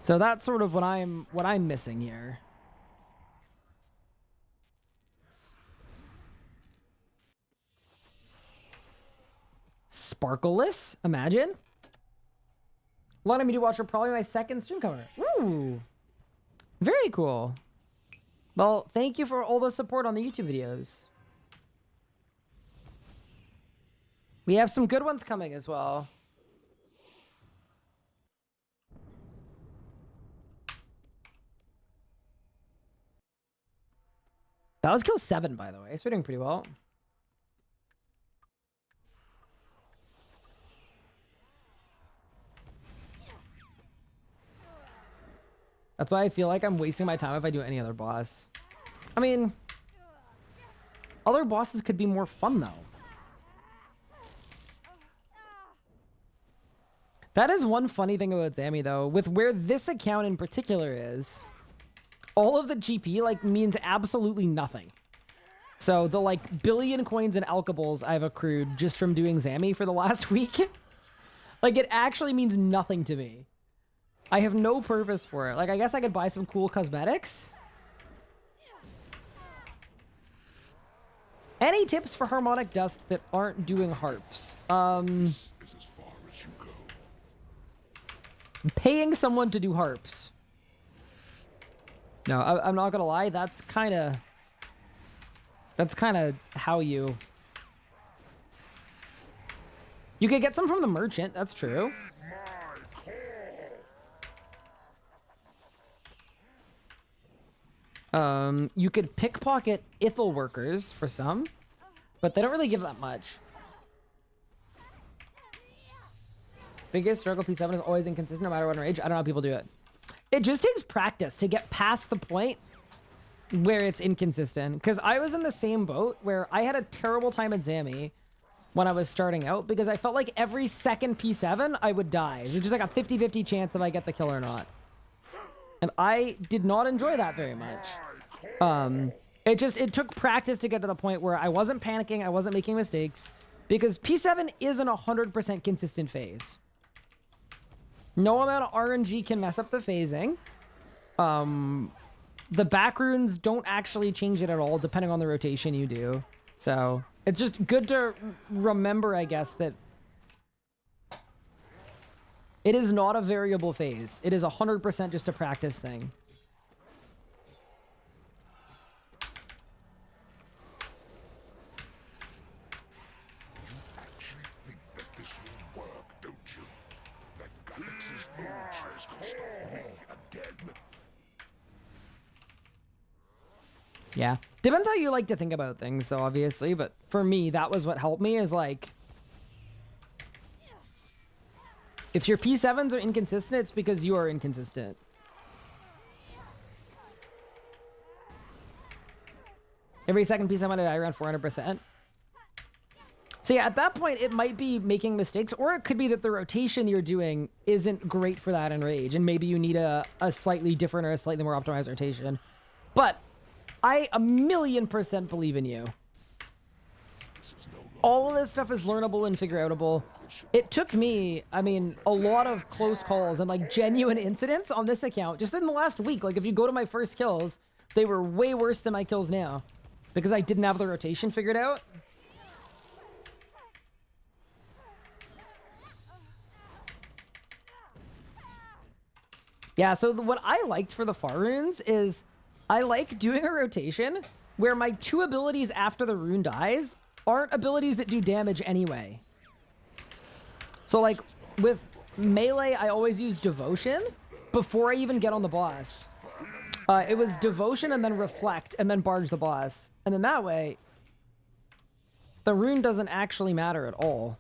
So that's sort of what I'm missing here. Sparkleless? Imagine. A lot of media watcher, probably my second stream cover. Ooh. Very cool. Well, thank you for all the support on the YouTube videos. We have some good ones coming as well. That was kill 7, by the way. So we're doing pretty well. That's why I feel like I'm wasting my time if I do any other boss. I mean, other bosses could be more fun, though. That is one funny thing about Zammy, though. With where this account in particular is, all of the GP, like, means absolutely nothing. So the, like, billion coins and alkables I've accrued just from doing Zammy for the last week, like, it actually means nothing to me. I have no purpose for it. Like, I guess I could buy some cool cosmetics. Any tips for harmonic dust that aren't doing harps? Paying someone to do harps. No, I'm not gonna lie. That's kind of how you could get some from the merchant. That's true. You could pickpocket Ithel workers for some, but they don't really give that much. Biggest struggle P7 is always inconsistent no matter what Enrage. I don't know how people do it. It just takes practice to get past the point where it's inconsistent. Because I was in the same boat where I had a terrible time at Zammy when I was starting out because I felt like every second P7 I would die. It was just like a 50-50 chance if I get the kill or not. And I did not enjoy that very much. It took practice to get to the point where I wasn't panicking, I wasn't making mistakes, because P7 isn't 100% consistent phase. No amount of RNG can mess up the phasing. The back runes don't actually change it at all, depending on the rotation you do. So it's just good to remember, I guess, that it is not a variable phase. It is 100% just a practice thing. Yeah. Depends how you like to think about things, so obviously, but for me, that was what helped me is like, if your P7s are inconsistent, it's because you are inconsistent. Every second P7 I around 400%. So yeah, at that point, it might be making mistakes, or it could be that the rotation you're doing isn't great for that Enrage, and maybe you need a slightly different or a slightly more optimized rotation. But I 1,000,000% believe in you. All of this stuff is learnable and figure-outable. It took me, I mean, a lot of close calls and like genuine incidents on this account just in the last week. Like if you go to my first kills, they were way worse than my kills now because I didn't have the rotation figured out. Yeah, so what I liked for the far runes is I like doing a rotation where my 2 abilities after the rune dies aren't abilities that do damage anyway. So like with melee, I always use devotion before I even get on the boss. It was devotion and then reflect and then barge the boss. And then that way, the rune doesn't actually matter at all.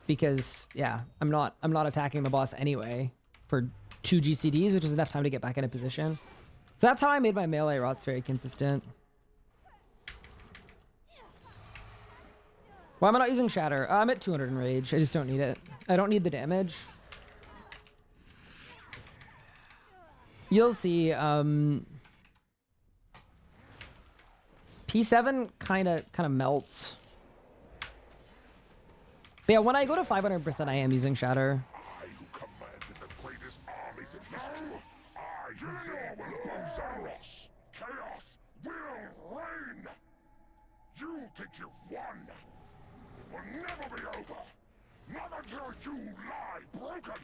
Because yeah, I'm not attacking the boss anyway for 2 GCDs, which is enough time to get back into position. So that's how I made my melee rots very consistent. Why am I not using Shatter? I'm at 200 Enrage. I just don't need it. I don't need the damage. You'll see. P7 kind of melts. But yeah, when I go to 500%, I am using Shatter. I who commanded the greatest armies in history. I who will Zamorak. Chaos will reign. You think you've won. It will never be over. Not until you lie broken.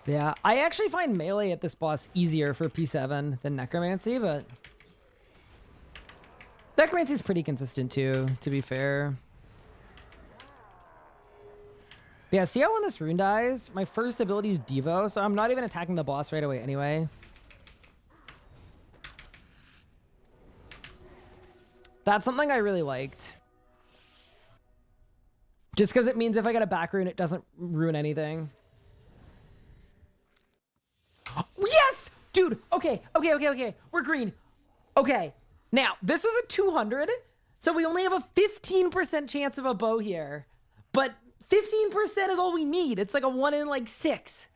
Yeah, I actually find melee at this boss easier for P7 than Necromancy, but Necromancy is pretty consistent too, to be fair. But yeah, see how when this rune dies, my first ability is Devo, so I'm not even attacking the boss right away anyway. That's something I really liked. Just because it means if I get a back rune, it doesn't ruin anything. Yes! Dude, okay. We're green. Okay. Now, this was a 200, so we only have a 15% chance of a bow here. But 15% is all we need. It's like a 1 in like 6.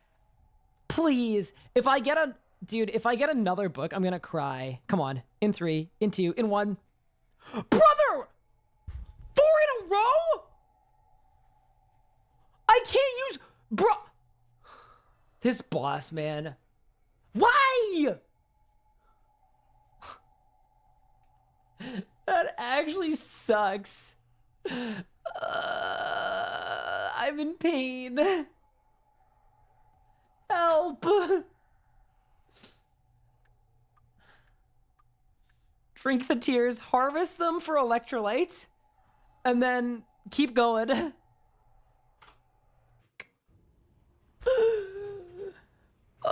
Please. If I get a... Dude, if I get another book, I'm gonna cry. Come on. In 3, in 2, in 1. Brother! 4 in a row? I can't use... Bro... This boss, man. Why? That actually sucks. I'm in pain. Help. Drink the tears, harvest them for electrolytes, and then keep going.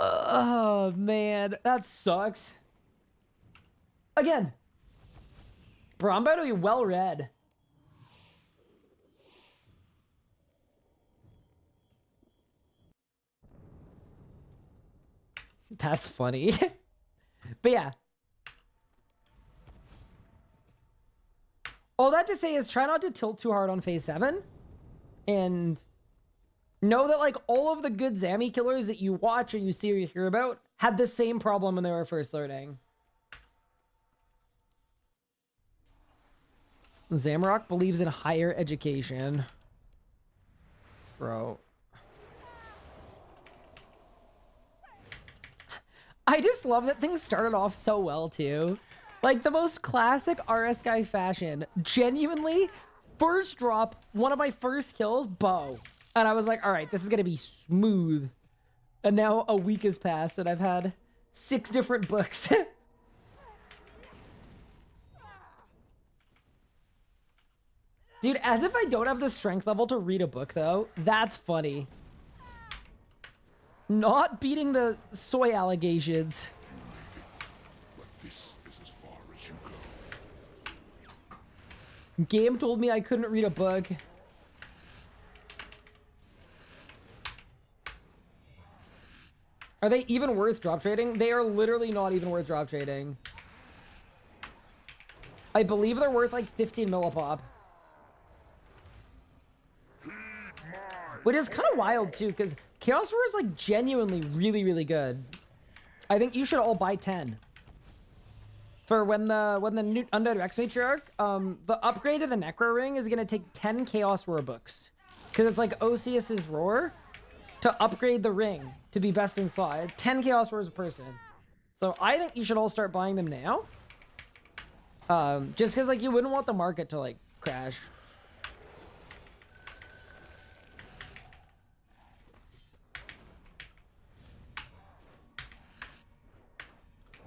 Oh, man. That sucks. Again. Bro, I'm about to be well read. That's funny. But yeah. All that to say is try not to tilt too hard on phase 7. And know that like all of the good Zammy killers that you watch or you see or you hear about had the same problem when they were first learning. Zamorak believes in higher education. Bro. I just love that things started off so well too. Like the most classic RS guy fashion. Genuinely, first drop, one of my first kills, bow. And I was like, all right, this is going to be smooth. And now a week has passed and I've had 6 different books. Dude, as if I don't have the strength level to read a book, though. That's funny. Not beating the soy allegations. But this is as far as you go. Game told me I couldn't read a book. Are they even worth drop trading? They are literally not even worth drop trading. I believe they're worth like 15 mil a pop. Which is kind of wild too, because Chaos War is like genuinely really, really good. I think you should all buy 10. For when the new Undead Rex Matriarch, the upgrade of the Necro Ring is gonna take 10 Chaos Roar books. Because it's like Osius's Roar to upgrade the ring to be best in slot. 10 Chaos Roars a person. So I think you should all start buying them now. Just because like you wouldn't want the market to like crash.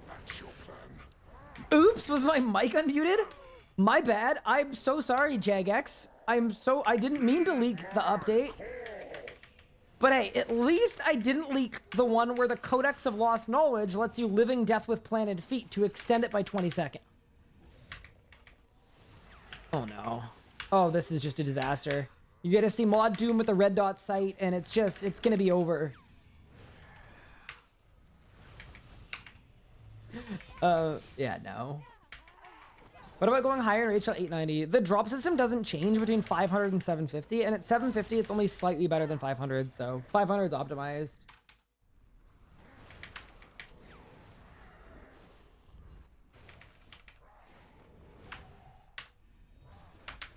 That's your plan. Oops, was my mic unmuted? My bad. I'm so sorry, Jagex. I didn't mean to leak the update. But hey, at least I didn't leak the one where the Codex of Lost Knowledge lets you living death with planted feet to extend it by 20 seconds. Oh no. Oh, this is just a disaster. You get to see Mod Doom with the red dot sight, and it's gonna be over. Yeah, no. What about going higher in HL 890? The drop system doesn't change between 500 and 750, and at 750, it's only slightly better than 500, so 500 is optimized.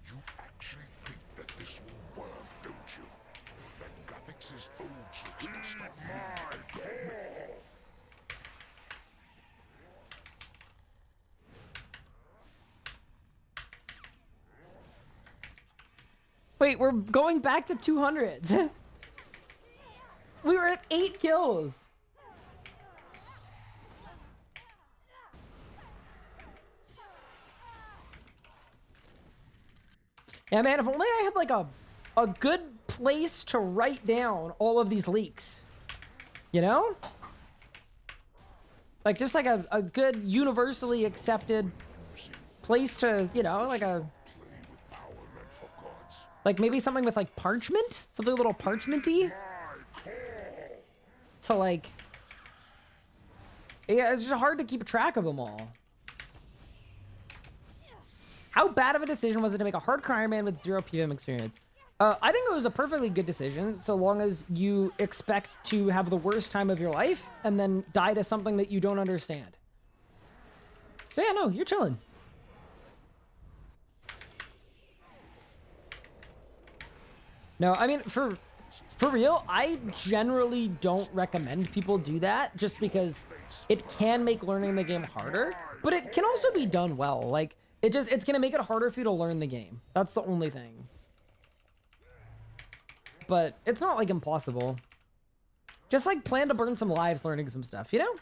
You actually think that this will work, don't you? That Gathix's old tricks will stop me again. Wait, we're going back to 200s. We were at 8 kills. Yeah, man, if only I had like a good place to write down all of these leaks. You know? Like just like a good universally accepted place to, you know, like a... Like maybe something with like parchment? Something a little parchmenty? So like... Yeah, it's just hard to keep track of them all. How bad of a decision was it to make a hardcore Ironman with 0 PVM experience? I think it was a perfectly good decision, so long as you expect to have the worst time of your life and then die to something that you don't understand. So yeah, no, you're chilling. No, I mean, for real, I generally don't recommend people do that just because it can make learning the game harder, but it can also be done well. Like, it's gonna make it harder for you to learn the game. That's the only thing. But it's not like impossible. Just like plan to burn some lives learning some stuff, you know?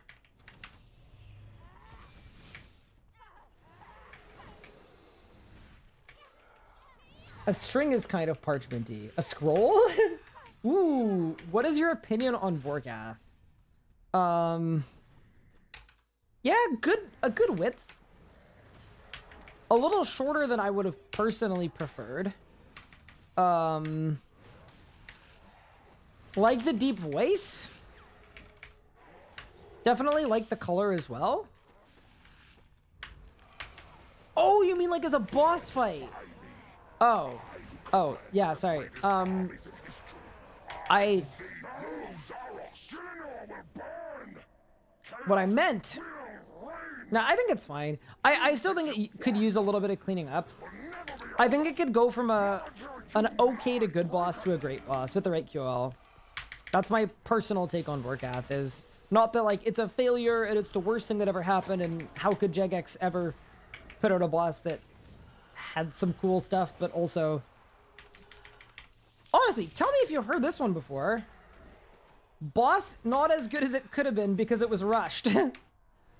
A string is kind of parchmenty. A scroll? Ooh, what is your opinion on Vorkath? Yeah, a good width. A little shorter than I would have personally preferred. Like the deep voice. Definitely like the color as well. Oh, you mean like as a boss fight? Oh, yeah, sorry. What I meant... No, I think it's fine. I still think it could use a little bit of cleaning up. I think it could go from an okay to good boss to a great boss with the right QL. That's my personal take on Vorkath, is not that, like, it's a failure and it's the worst thing that ever happened and how could Jagex ever put out a boss that had some cool stuff, but also... Honestly, tell me if you've heard this one before. Boss not as good as it could have been because it was rushed.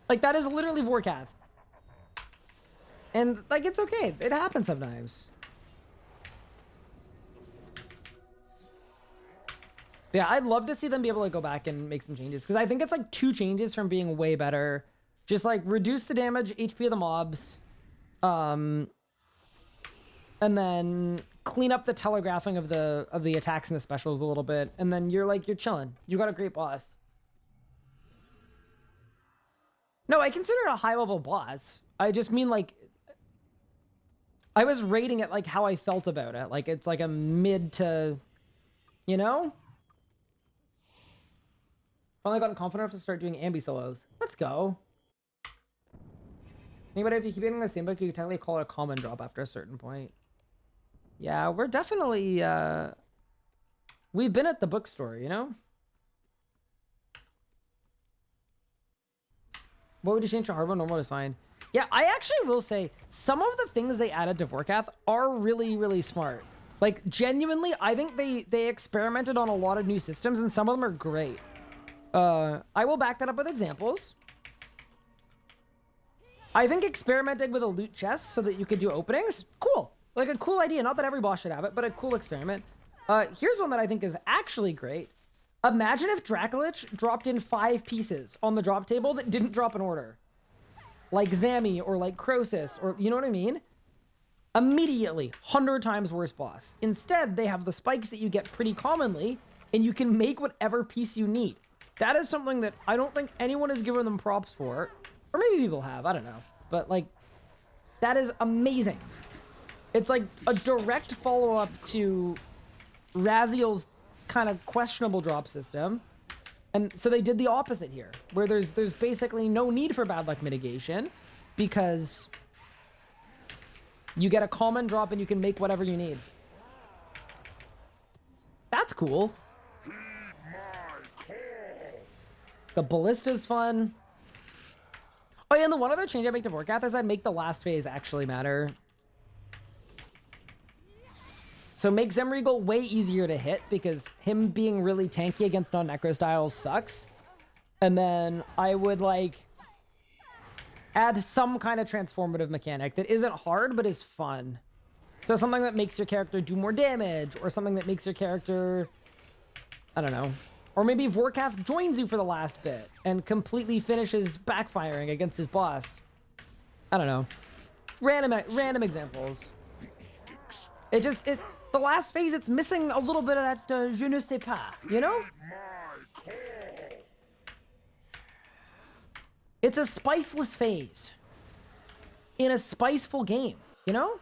Like, that is literally Vorkath. And, like, it's okay. It happens sometimes. But yeah, I'd love to see them be able to go back and make some changes, because I think it's like 2 changes from being way better. Just like reduce the damage, HP of the mobs, and then clean up the telegraphing of the attacks and the specials a little bit, and then you're chilling. You got a great boss. No, I consider it a high level boss. I just mean like I was rating it like how I felt about it. Like it's like a mid to, you know? Finally gotten confident enough to start doing ambi solos. Let's go. Anybody, if you keep hitting the same book, you can technically call it a common drop after a certain point. Yeah, we're definitely, we've been at the bookstore, you know? What would you change to hard mode? Normal is fine. Yeah, I actually will say some of the things they added to Vorkath are really, really smart. Like, genuinely, I think they experimented on a lot of new systems, and some of them are great. I will back that up with examples. I think experimenting with a loot chest so that you could do openings, cool. Like a cool idea. Not that every boss should have it, but a cool experiment. Here's one that I think is actually great. Imagine if Dracolich dropped in 5 pieces on the drop table that didn't drop in order. Like Zammy or like Croesus, or you know what I mean? Immediately, 100 times worse boss. Instead, they have the spikes that you get pretty commonly, and you can make whatever piece you need. That is something that I don't think anyone has given them props for. Or maybe people have, I don't know. But like, that is amazing. It's like a direct follow-up to Raziel's kind of questionable drop system. And so they did the opposite here, where there's basically no need for bad luck mitigation, because you get a common drop and you can make whatever you need. That's cool. The ballista's fun. Oh yeah, and the one other change I make to Vorkath is I'd make the last phase actually matter. So make Zemregal way easier to hit, because him being really tanky against non-necro styles sucks. And then I would like add some kind of transformative mechanic that isn't hard but is fun. So something that makes your character do more damage, or something that makes your character, I don't know. Or maybe Vorkath joins you for the last bit and completely finishes backfiring against his boss. I don't know. Random examples. The last phase, it's missing a little bit of that je ne sais pas, you know? It's a spiceless phase in a spiceful game, you know?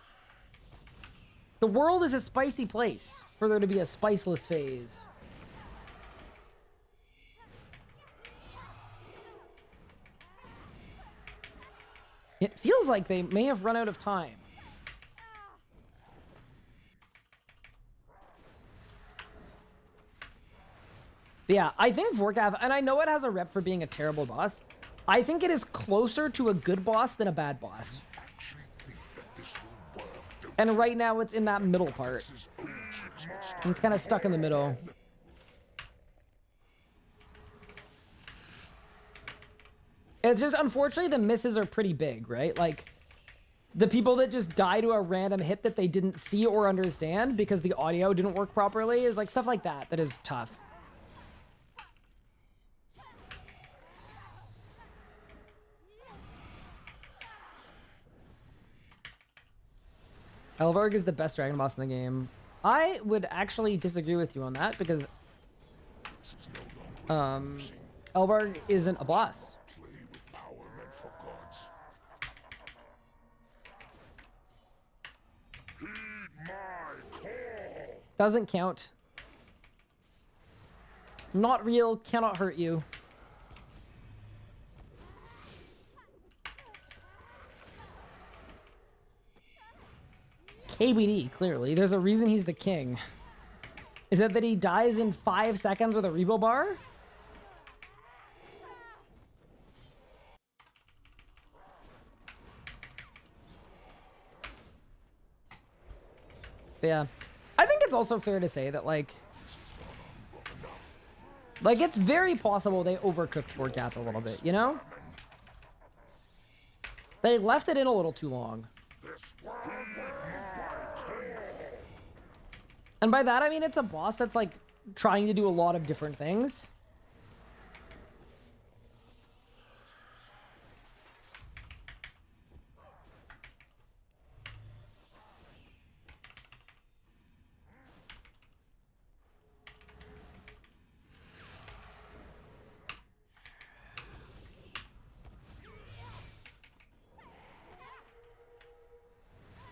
The world is a spicy place for there to be a spiceless phase. It feels like they may have run out of time. But yeah, I think Vorkath, and I know it has a rep for being a terrible boss, I think it is closer to a good boss than a bad boss. And right now it's in that middle part. It's kind of stuck in the middle. It's just, unfortunately, the misses are pretty big, right? Like, the people that just die to a random hit that they didn't see or understand because the audio didn't work properly is like stuff like that that is tough. Elvarg is the best dragon boss in the game. I would actually disagree with you on that, because Elvarg isn't a boss. Doesn't count. Not real, cannot hurt you. KBD, clearly. There's a reason he's the king. Is it that he dies in 5 seconds with a Revo bar? But yeah. I think it's also fair to say that, like, it's very possible they overcooked Vorkath a little bit, you know? They left it in a little too long. And by that, I mean it's a boss that's, like, trying to do a lot of different things.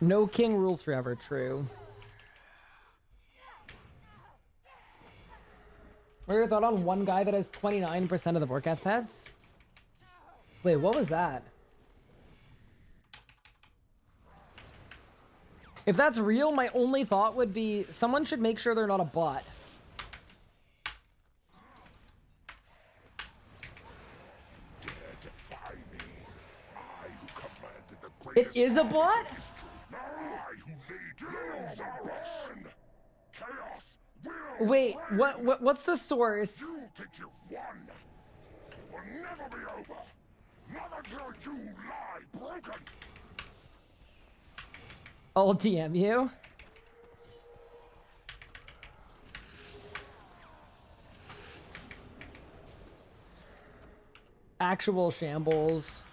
No king rules forever, true. What are your thoughts on one guy that has 29% of the Vorkath pets? Wait, what was that? If that's real, my only thought would be someone should make sure they're not a bot. It is a bot? Wait, what's the source? You think you've won? It will never be over. Not until you lie broken. I'll DM you. Actual shambles.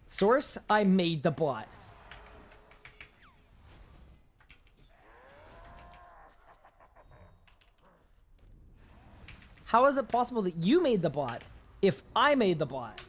Source, I made the bot. How is it possible that you made the bot if I made the bot?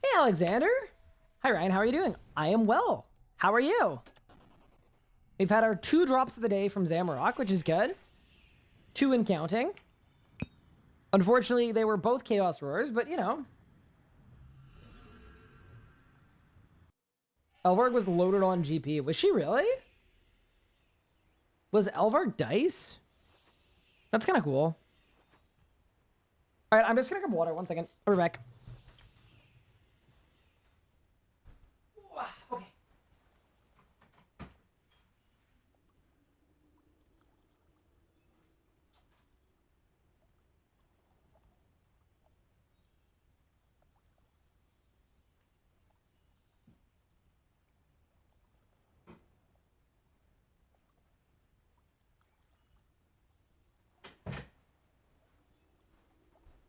Hey, Alexander. Hi, Ryan. How are you doing? I am well. How are you? We've had our 2 drops of the day from Zamorak, which is good. 2 and counting. Unfortunately, they were both Chaos Roars, but you know. Elvarg was loaded on GP. Was she really? Was Elvarg dice? That's kind of cool. All right, I'm just gonna grab water. 1 second. I'll be back. Okay.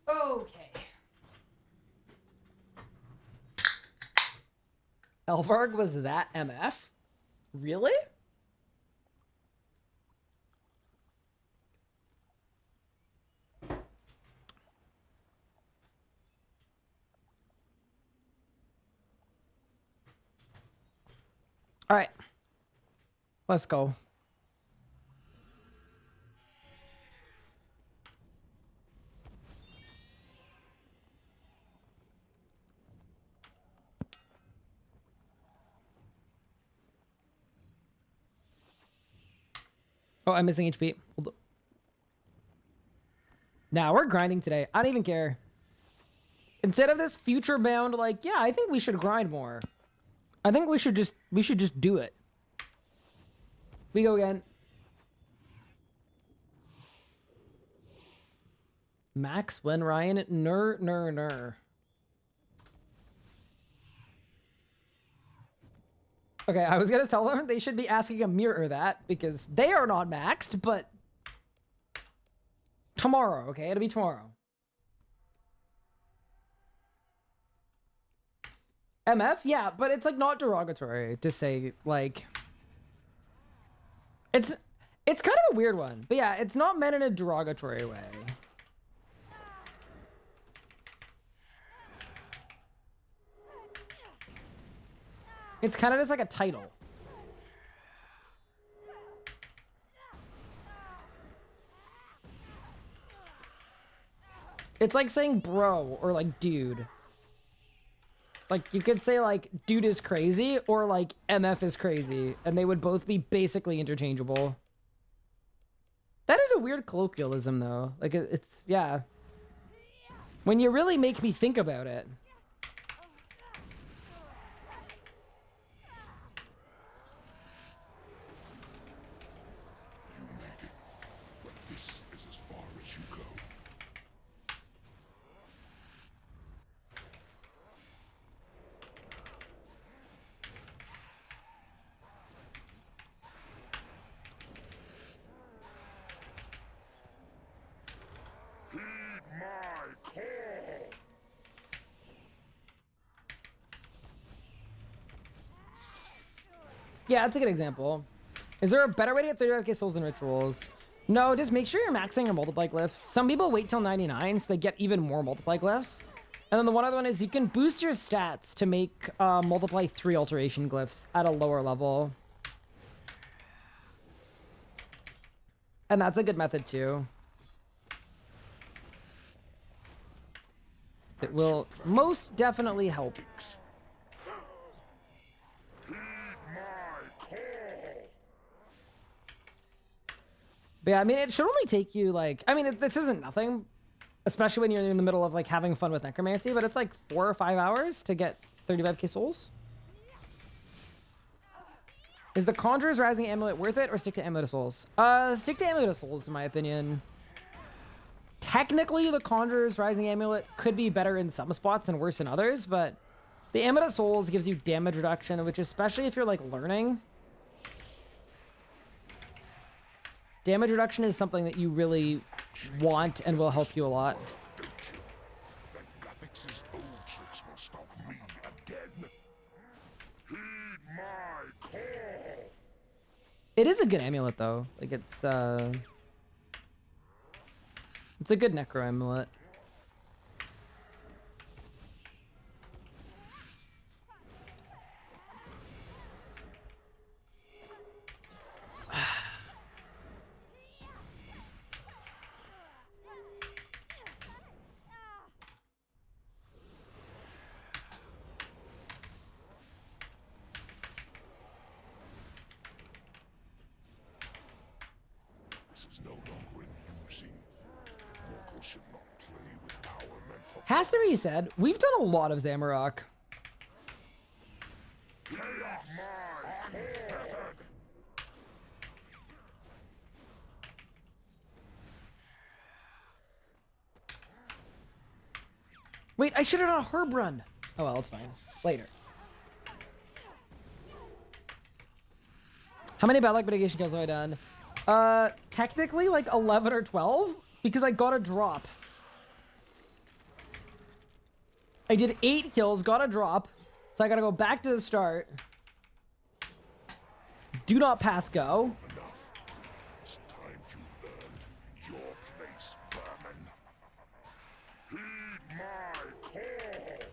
Okay. Elvarg was that MF? Really? All right. Let's go. Oh, I'm missing HP. Nah, we're grinding today. I don't even care. Instead of this future bound, like, yeah, I think we should grind more. I think we should just do it. We go again. Max when Ryan ner. Okay, I was gonna tell them they should be asking a mirror that because they are not maxed, but tomorrow, okay? It'll be tomorrow. MF? Yeah, but it's like not derogatory to say like it's kind of a weird one. But yeah, it's not meant in a derogatory way. It's kind of just like a title. It's like saying bro or like dude. Like you could say like dude is crazy or like MF is crazy and they would both be basically interchangeable. That is a weird colloquialism though. Like it's yeah. When you really make me think about it. Yeah, that's a good example. Is there a better way to get 35k souls than rituals? No, just make sure you're maxing your multiply glyphs. Some people wait till 99 so they get even more multiply glyphs. And then the one other one is you can boost your stats to make multiply 3 alteration glyphs at a lower level. And that's a good method too. It will most definitely help. But yeah, I mean, it should only take you like, I mean, this isn't nothing, especially when you're in the middle of like having fun with necromancy, but it's like 4 or 5 hours to get 35k souls. Is the Conjurer's Rising Amulet worth it or stick to Amulet of Souls? Stick to Amulet of Souls in my opinion. Technically, the Conjurer's Rising Amulet could be better in some spots and worse in others, but the Amulet of Souls gives you damage reduction, which especially if you're like learning, damage reduction is something that you really want and will help you a lot. It is a good amulet though. Like it's a good necro amulet. Has to be said, we've done a lot of Zamorak. Wait, I should have done a herb run. Oh well, it's fine. Later. How many bad luck mitigation kills have I done? Technically like 11 or 12 because I got a drop. I did 8 kills, got a drop, so I gotta go back to the start. Do not pass go. It's time you earned your place, vermin. Heed my call.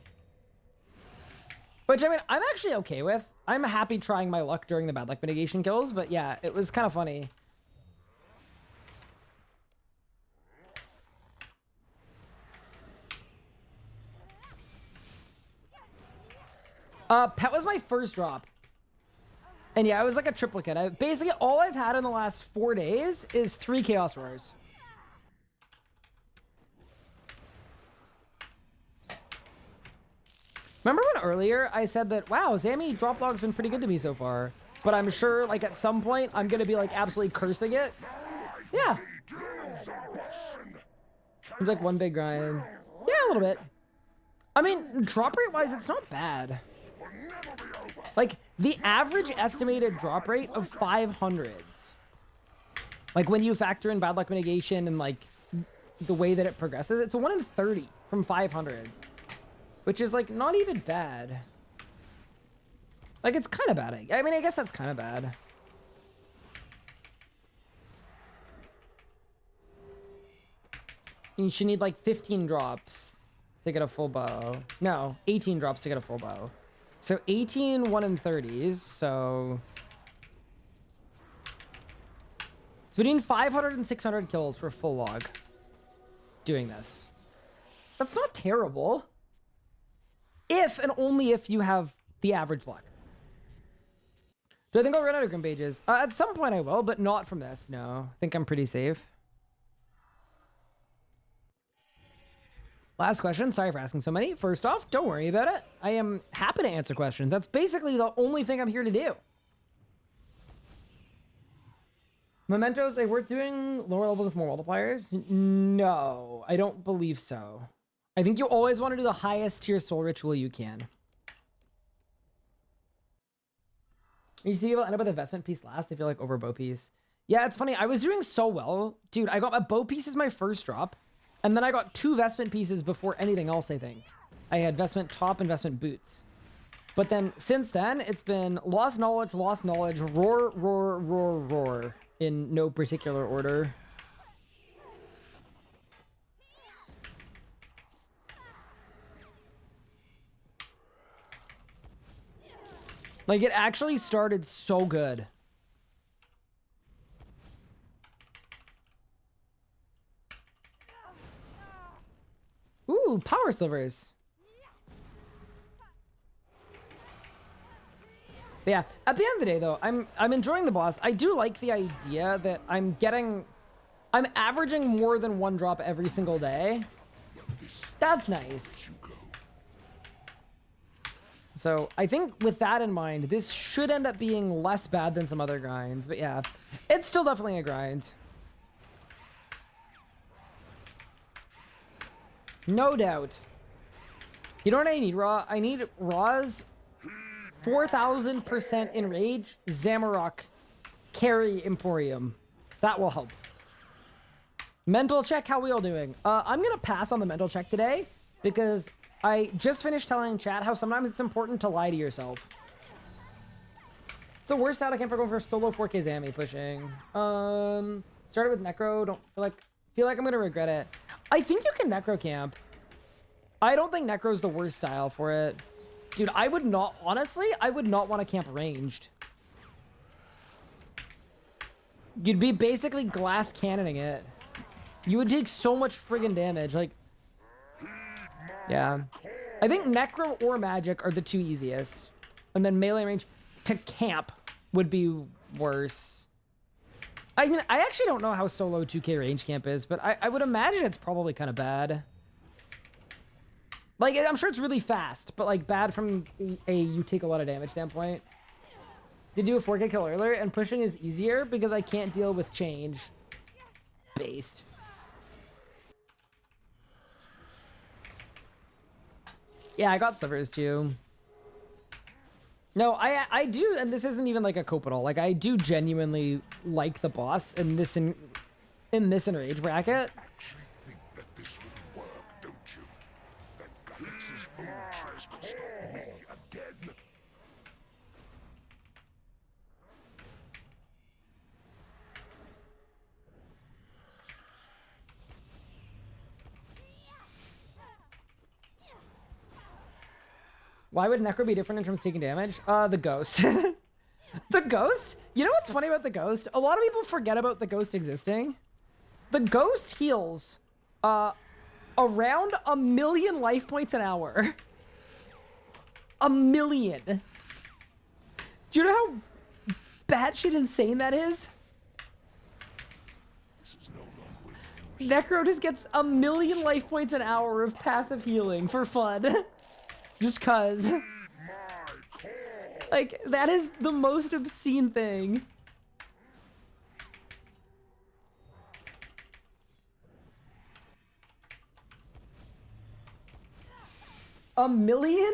Which, I mean, I'm actually okay with. I'm happy trying my luck during the bad luck mitigation kills, but yeah, it was kind of funny. Pet was my first drop. And yeah, it was like a triplicate. Basically, all I've had in the last 4 days is 3 Chaos Roars. Remember when earlier I said that, wow, Zammy drop log's been pretty good to me so far. But I'm sure, like, at some point, I'm going to be, like, absolutely cursing it. Yeah. Seems like one big grind. Yeah, a little bit. I mean, drop rate-wise, it's not bad. Like, the average estimated drop rate of 500s. Like, when you factor in bad luck mitigation and, like, the way that it progresses, it's a 1 in 30 from 500s. Which is, like, not even bad. Like, it's kind of bad. I mean, I guess that's kind of bad. You should need, like, 15 drops to get a full bow. No, 18 drops to get a full bow. So 18 1 in 30s, so it's between 500 and 600 kills for full log doing this. That's not terrible. If and only if you have the average luck. Do I think I'll run out of Grim Pages? At some point I will, but not from this, no. I think I'm pretty safe. Last question. Sorry for asking so many. First off, don't worry about it. I am happy to answer questions. That's basically the only thing I'm here to do. Mementos, they weren't doing lower levels with more multipliers? No, I don't believe so. I think you always want to do the highest tier soul ritual you can. You see, you'll end up with investment piece last if you like over bow piece. Yeah, it's funny. I was doing so well. Dude, I got my bow piece as my first drop. And then I got 2 vestment pieces before anything else, I think. I had vestment top and vestment boots. But then since then, it's been lost knowledge, roar, roar, roar, roar, in no particular order. Like, it actually started so good. Ooh, power slivers. But yeah, at the end of the day, though, I'm enjoying the boss. I do like the idea that I'm averaging more than 1 drop every single day. That's nice. So I think with that in mind, this should end up being less bad than some other grinds. But yeah, it's still definitely a grind. No doubt. You know what I need, Raw? I need Raw's 4,000% Enrage Zamorak carry Emporium. That will help. Mental check, how we all doing? I'm going to pass on the mental check today because I just finished telling chat how sometimes it's important to lie to yourself. It's the worst out I can for going for solo 4K Zammy pushing. Started with Necro. Don't feel like I'm going to regret it. I think you can Necro camp. I don't think Necro's the worst style for it. Dude, I would not, honestly, I would not want to camp ranged. You'd be basically glass cannoning it. You would take so much friggin' damage, like... Yeah. I think Necro or Magic are the 2 easiest. And then melee range to camp would be worse. I mean, I actually don't know how solo 2K range camp is, but I would imagine it's probably kind of bad. Like, I'm sure it's really fast, but like bad from a you take a lot of damage standpoint. Did do a 4K kill earlier, and pushing is easier because I can't deal with change. Based. Yeah, I got slivers too. No, I do, and this isn't even like a cope at all. Like, I do genuinely like the boss in this Enrage bracket. Why would Necro be different in terms of taking damage? The Ghost. The Ghost? You know what's funny about the Ghost? A lot of people forget about the Ghost existing. The Ghost heals around 1,000,000 life points an hour. 1,000,000. Do you know how batshit insane that is? Necro just gets 1,000,000 life points an hour of passive healing for fun. Just cuz. Like, that is the most obscene thing. A million?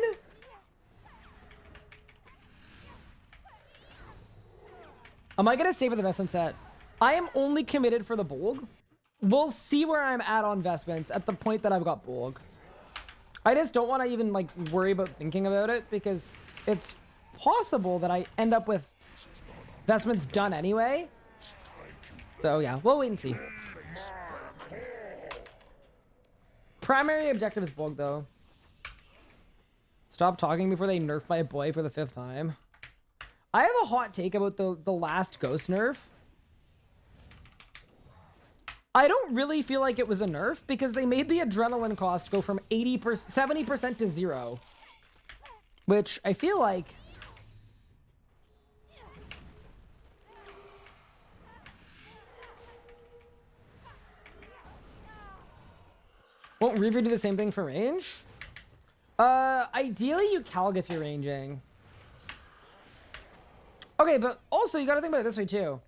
Am I gonna stay for the Vestment set? I am only committed for the Bolg. We'll see where I'm at on vestments at the point that I've got Bolg. I just don't want to even like worry about thinking about it because it's possible that I end up with vestments done anyway. So yeah, we'll wait and see. Primary objective is Bolg though. Stop talking before they nerf my boy for the 5th time. I have a hot take about the last Ghost nerf. I don't really feel like it was a nerf because they made the adrenaline cost go from 70% to 0. Which I feel like... Won't Reaver do the same thing for range? Ideally you Calg if you're ranging. Okay, but also you gotta think about it this way too.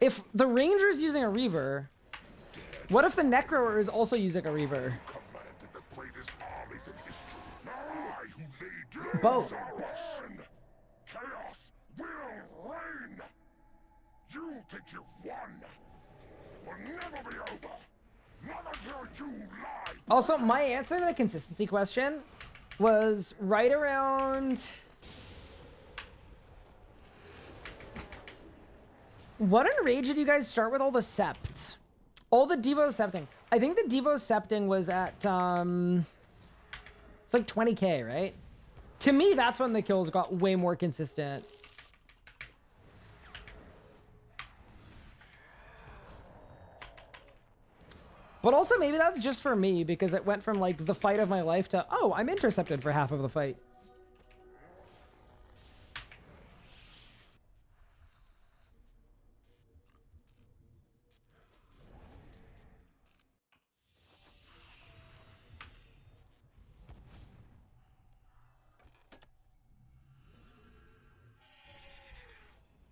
If the Ranger's using a Reaver... What if the Necroer is also using a Reaver? Both. Chaos will reign. You think you've won. It will never be over. Not until you lie. Also, my answer to the consistency question was right around What Enrage did you guys start with all the septs? All the Devo septing. I think the Devo septing was at, it's like 20k, right? To me, that's when the kills got way more consistent. But also maybe that's just for me because it went from like the fight of my life to, oh, I'm intercepted for half of the fight.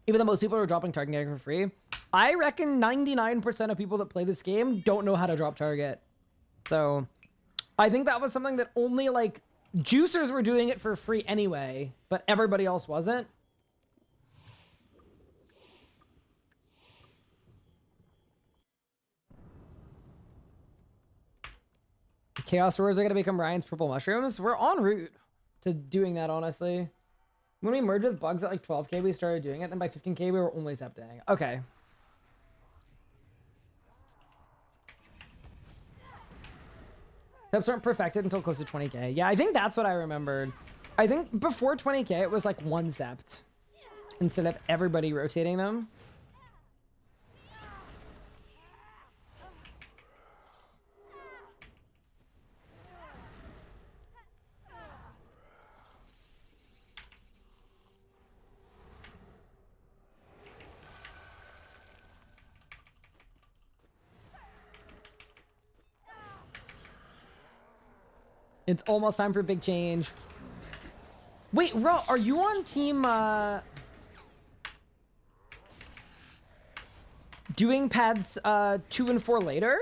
Even though most people are dropping target getting for free, I reckon 99% of people that play this game don't know how to drop target. So I think that was something that only like juicers were doing it for free anyway, but everybody else wasn't. Chaos Roars are going to become Ryan's purple mushrooms. We're en route to doing that, honestly. When we merged with bugs at like 12k, we started doing it. Then by 15k, we were only septing. Okay. Seps weren't perfected until close to 20k. Yeah, I think that's what I remembered. I think before 20k, it was like one sept instead of everybody rotating them. It's almost time for a big change. Wait, Ro, are you on team, doing pads, 2 and 4 later?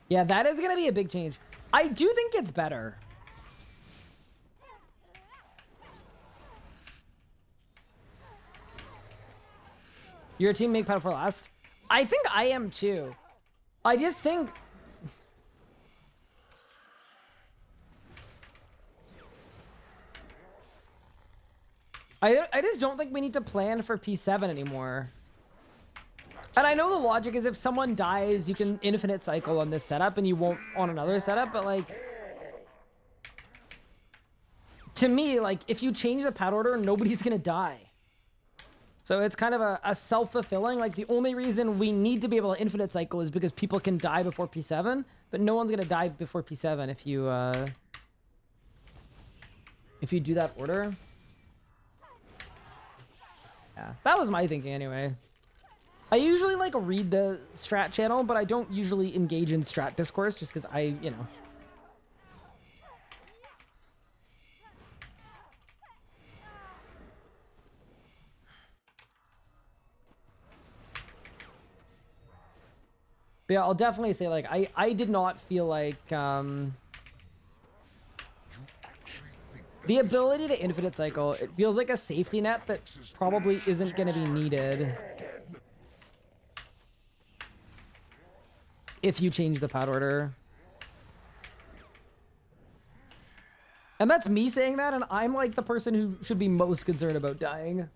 Yeah, that is going to be a big change. I do think it's better. Your team make pad for last? I think I am too. I just think... I just don't think we need to plan for P7 anymore. And I know the logic is if someone dies, you can infinite cycle on this setup and you won't on another setup, but like... To me, like, if you change the pad order, nobody's gonna die. So it's kind of a self-fulfilling, like the only reason we need to be able to infinite cycle is because people can die before P7, but no one's gonna die before P7 if you do that order. Yeah, that was my thinking anyway. I usually like read the strat channel, but I don't usually engage in strat discourse just because you know. But yeah, I'll definitely say like, I did not feel like, the ability to infinite cycle, it feels like a safety net that probably isn't going to be needed if you change the pad order. And that's me saying that, and I'm like the person who should be most concerned about dying.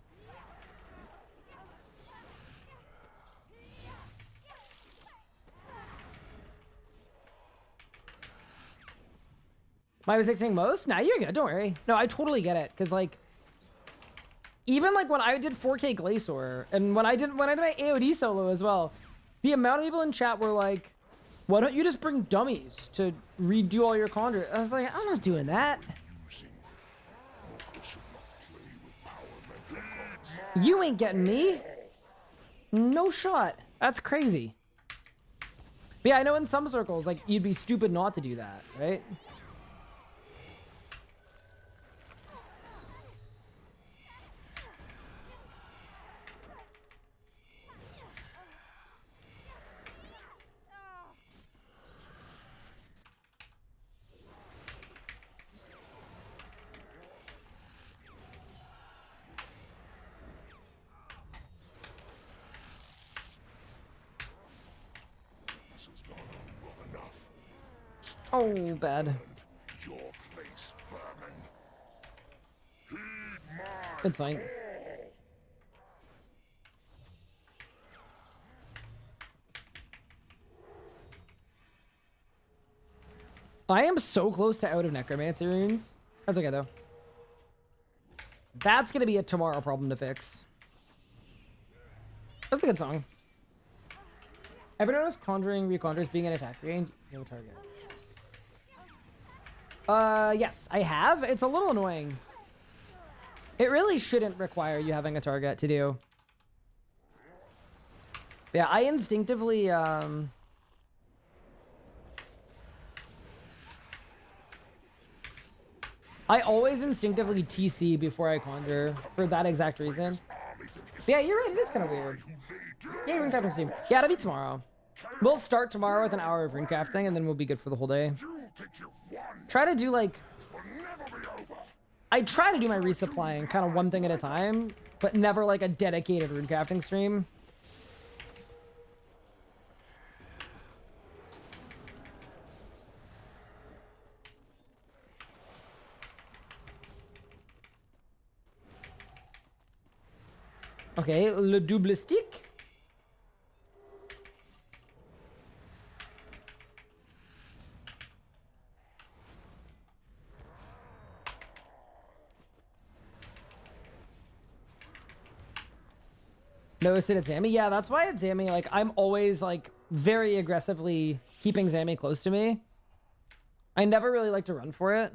Am I mistake saying most? Nah, you're good. Don't worry. No, I totally get it. Because, like, even, like, when I did 4K Glacier, and when I did my AOD solo as well, the amount of people in chat were like, why don't you just bring dummies to redo all your conjure? I was like, I'm not doing that. You ain't getting me. No shot. That's crazy. But yeah, I know in some circles, like, you'd be stupid not to do that, right? Oh, bad. Your place, vermin. Heed my It's fine. I am so close to out of necromancy runes. That's okay though. That's gonna be a tomorrow problem to fix. That's a good song. Ever noticed conjuring reconjures being an attack range? No target. Yes, I have. It's a little annoying. It really shouldn't require you having a target to do. Yeah, I instinctively, I always instinctively TC before I conjure for that exact reason. But yeah, you're right. It is kind of weird. Yeah, runecrafting stream. Yeah, it'll be tomorrow. We'll start tomorrow with an hour of runecrafting, and then we'll be good for the whole day. Try to do like... I try to do my resupplying kind of one thing at a time, but never like a dedicated runecrafting stream. Okay, le double stick. Notice it at Zammy. Yeah, that's why at Zammy, like, I'm always, like, very aggressively keeping Zammy close to me. I never really like to run for it.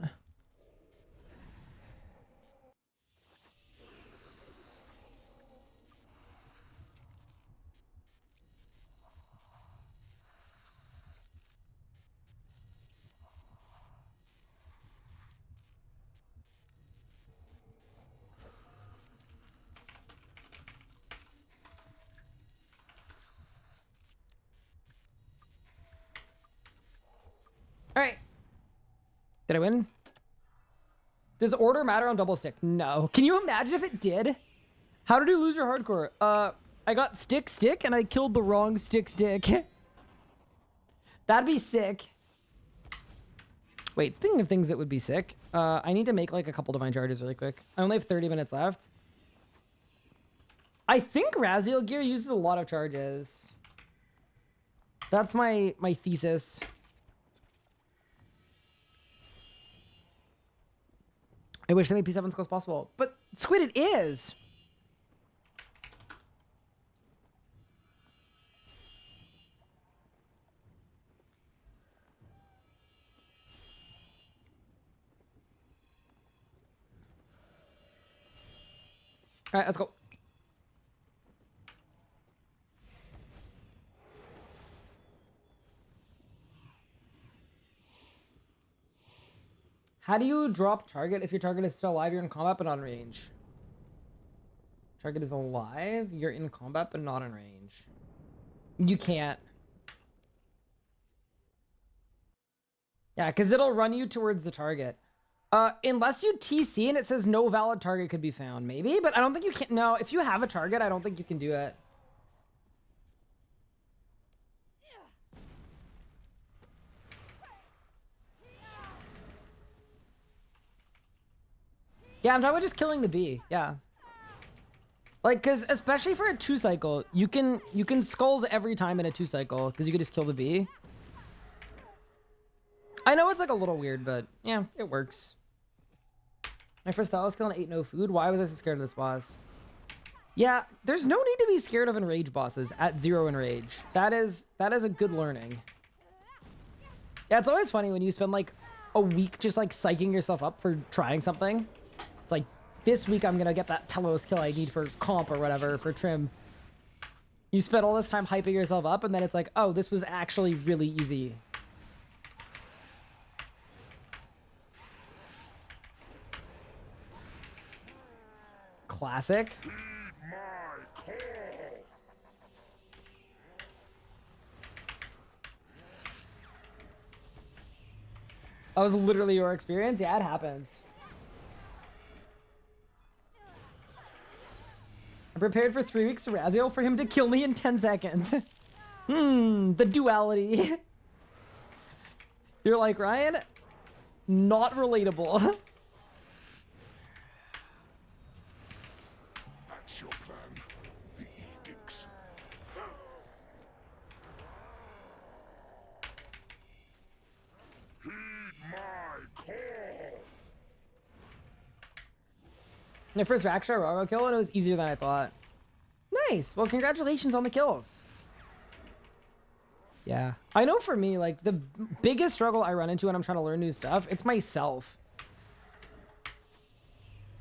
All right. Did I win? Does order matter on double stick? No. Can you imagine if it did? How did you lose your hardcore? I got stick and I killed the wrong stick. That'd be sick. Wait, speaking of things that would be sick, I need to make like a couple divine charges really quick. I only have 30 minutes left. I think Raziel gear uses a lot of charges. That's my thesis. I wish they made P7 as close as possible. But Squid, it is. All right, let's go. How do you drop target if your target is still alive, you're in combat but not in range? Target is alive, you're in combat but not in range. You can't. Yeah, because it'll run you towards the target. Unless you TC and it says no valid target could be found, maybe, but I don't think you can. No, if you have a target, I don't think you can do it. Yeah, I'm talking about just killing the bee. Yeah. Like, because especially for a 2-cycle, you can skulls every time in a 2-cycle because you can just kill the bee. I know it's like a little weird, but yeah, it works. My first Talos kill and 8 no food. Why was I so scared of this boss? Yeah, there's no need to be scared of Enrage bosses at 0 Enrage. That is a good learning. Yeah, it's always funny when you spend like a week just like psyching yourself up for trying something. It's like, this week I'm gonna get that Telos kill I need for comp or whatever, for trim. You spend all this time hyping yourself up, and then it's like, oh, this was actually really easy. Classic. That was literally your experience? Yeah, it happens. I prepared for 3 weeks to Raziel for him to kill me in 10 seconds. The duality. You're like, Ryan, not relatable. That's your plan. The edicts. Heed my call. My first Rakshar Rogo kill, and it was easier than I thought. Nice. Well, congratulations on the kills. Yeah. I know for me, like, the biggest struggle I run into when I'm trying to learn new stuff, it's myself.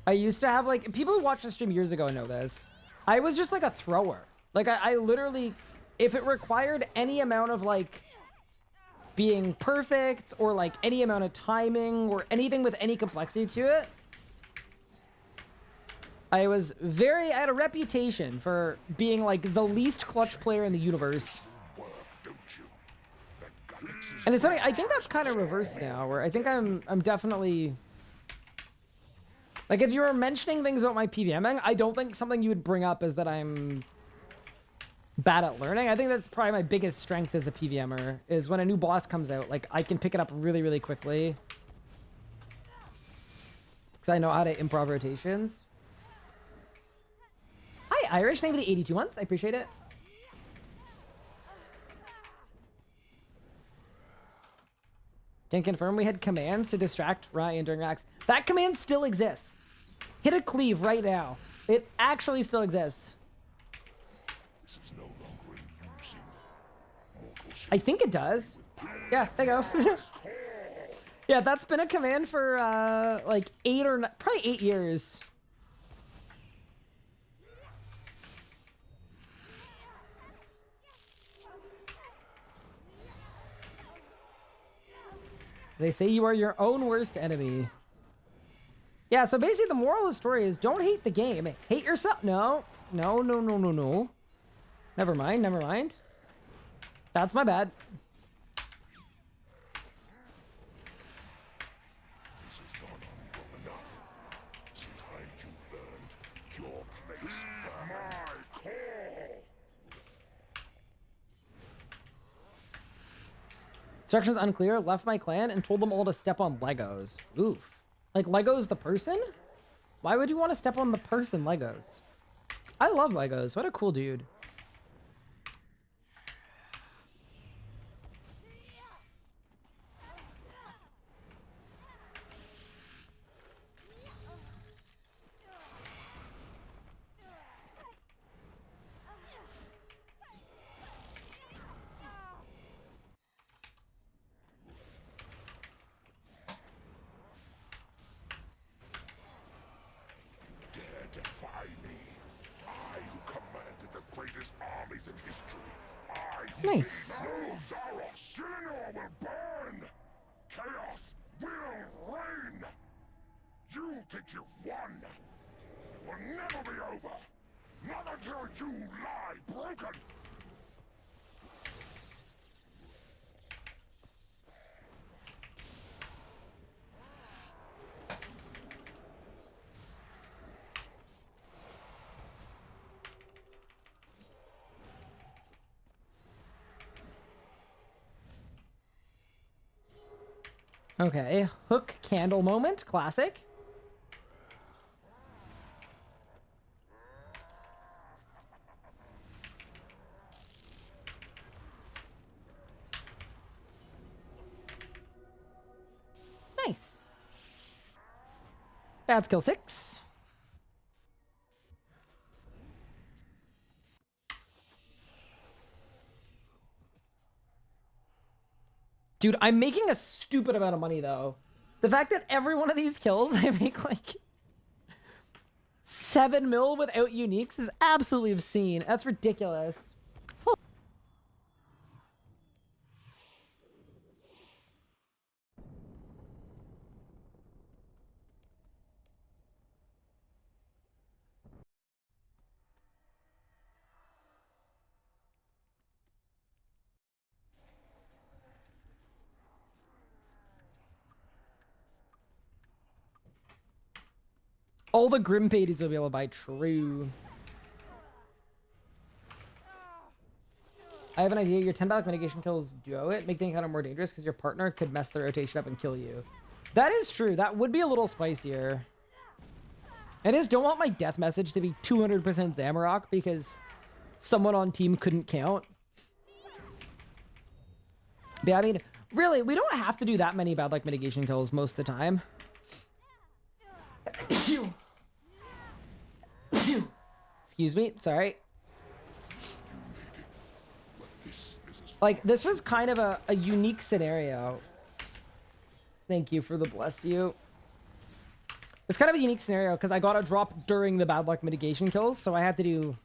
I used to have, like, people who watched the stream years ago know this. I was just, like, a thrower. Like, I literally, if it required any amount of, like, being perfect, or, like, any amount of timing, or anything with any complexity to it, I had a reputation for being, like, the least clutch player in the universe. And it's funny, I think that's kind of reversed now, where I think I'm definitely... Like, if you were mentioning things about my PVMing, I don't think something you would bring up is that I'm bad at learning. I think that's probably my biggest strength as a PVMer, is when a new boss comes out, like, I can pick it up really, really quickly. Because I know how to improv rotations. Hi, Irish. Thank you for the 82 months. I appreciate it. Can confirm we had commands to distract Ryan during racks. That command still exists. Hit a cleave right now. It actually still exists. This is no longer using mortal shape. I think it does. Yeah, there you go. Yeah, that's been a command for like probably 8 years. They say you are your own worst enemy. Yeah, so basically the moral of the story is don't hate the game. Hate yourself. No. No, no, no, no, no. Never mind, never mind. That's my bad. This has gone on long enough. It's time you earned your place. Heed my call. Instructions unclear. Left my clan and told them all to step on Legos. Oof. Like Legos the person? Why would you want to step on the person Legos? I love Legos. What a cool dude. Dare defy me. I who commanded the greatest armies in history. I who Nice. made Zamorak. Gillinor will burn. Chaos will reign. You think you've won. It will never be over. Not until you lie broken. Okay. Hook candle moment. Classic. Nice. That's kill 6. Dude, I'm making a stupid amount of money, though. The fact that every one of these kills, I make, like, 7 mil without uniques is absolutely obscene. That's ridiculous. All the Grim Padies will be able to buy. True. I have an idea. Your 10 back mitigation kills duo it. Make the encounter more dangerous because your partner could mess the rotation up and kill you. That is true. That would be a little spicier. I just don't want my death message to be 200% Zamorak because someone on team couldn't count. But yeah, I mean, really, we don't have to do that many bad luck mitigation kills most of the time. Excuse me. Sorry. Like, this was kind of a unique scenario. Thank you for the bless you. It's kind of a unique scenario because I got a drop during the bad luck mitigation kills, so I had to do...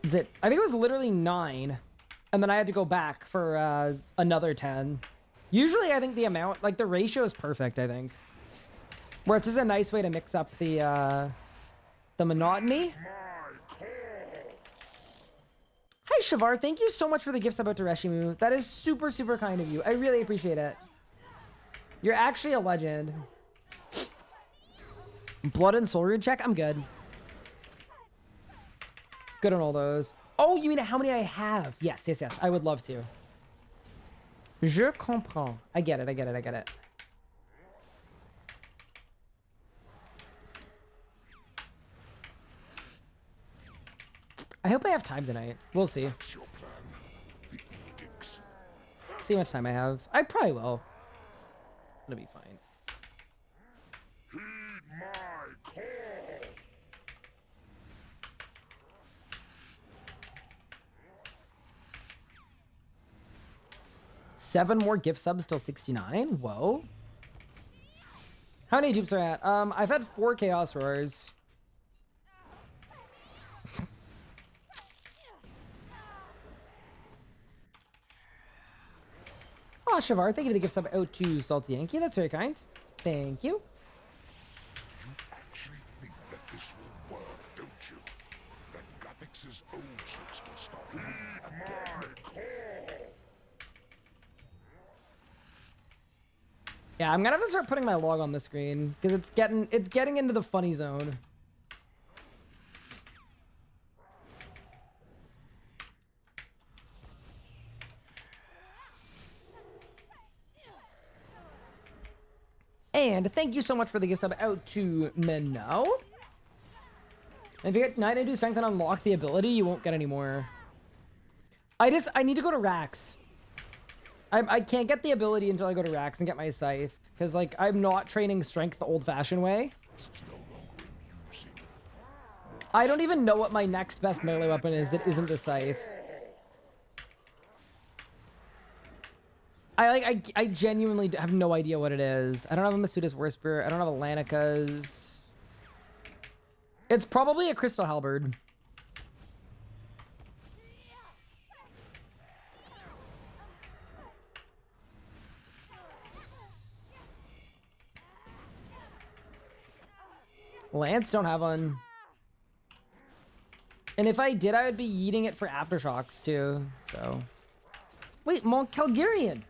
Is it? I think it was literally 9, and then I had to go back for another 10. Usually, I think the amount, like the ratio is perfect, I think. Where it's just a nice way to mix up the monotony. Hi, Shavar. Thank you so much for the gifts about Tereshimu. That is super, super kind of you. I really appreciate it. You're actually a legend. Blood and soul rune check? I'm good. Good on all those. Oh, you mean how many I have? Yes, yes, yes. I would love to. Je comprends. I get it, I get it, I get it. I hope I have time tonight. We'll see. See how much time I have. I probably will. It'll be fine. Heed my call. 7 more gift subs till 69. Whoa. How many dupes are at? I've had 4 chaos roars. Oh, Shavar, thank you for the gift sub out to Salty Yankee. That's very kind. Thank you. You actually think that this will work, don't you? That Gathix's old tricks will stop me again. Yeah, I'm gonna have to start putting my log on the screen because it's getting into the funny zone. And thank you so much for the gift sub out to Minnow. And if you get 9 into strength and unlock the ability, you won't get any more. I need to go to Rax. I can't get the ability until I go to Rax and get my scythe. Because, like, I'm not training strength the old-fashioned way. I don't even know what my next best melee weapon is that isn't the scythe. I genuinely have no idea what it is. I don't have a Masuda's Whisper. I don't have a Lanica's. It's probably a Crystal Halberd. Lance don't have one. And if I did, I would be yeeting it for Aftershocks too, so. Wait, Mont Calgarian.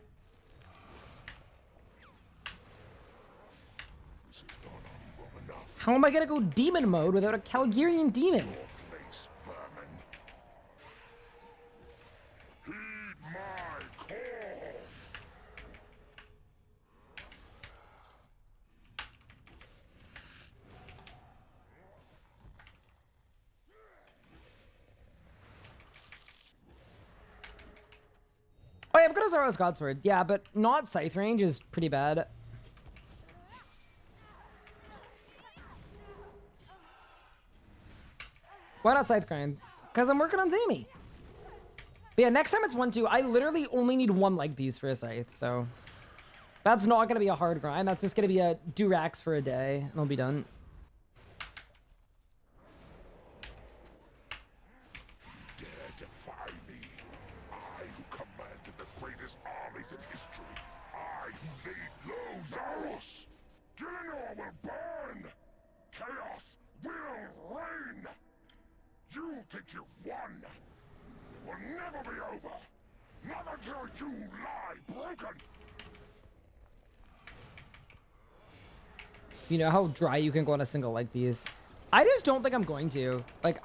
How am I gonna go demon mode without a Calgarian demon? Oh yeah, I've got a Zoro's Godsword. Yeah, but not Scythe range is pretty bad. Why not Scythe grind? Because I'm working on Zami. But yeah, next time it's 1-2, I literally only need 1 leg piece for a Scythe, so... That's not going to be a hard grind. That's just going to be a Durax for a day, and I'll be done. Dare defy me. I who commanded the greatest armies in history. I who laid low Zaros. Gillinor will burn. Chaos will reign. You think you've won. It will never be over. Not until you lie broken. You know how dry you can go on a single leg piece. I just don't think I'm going to. Like,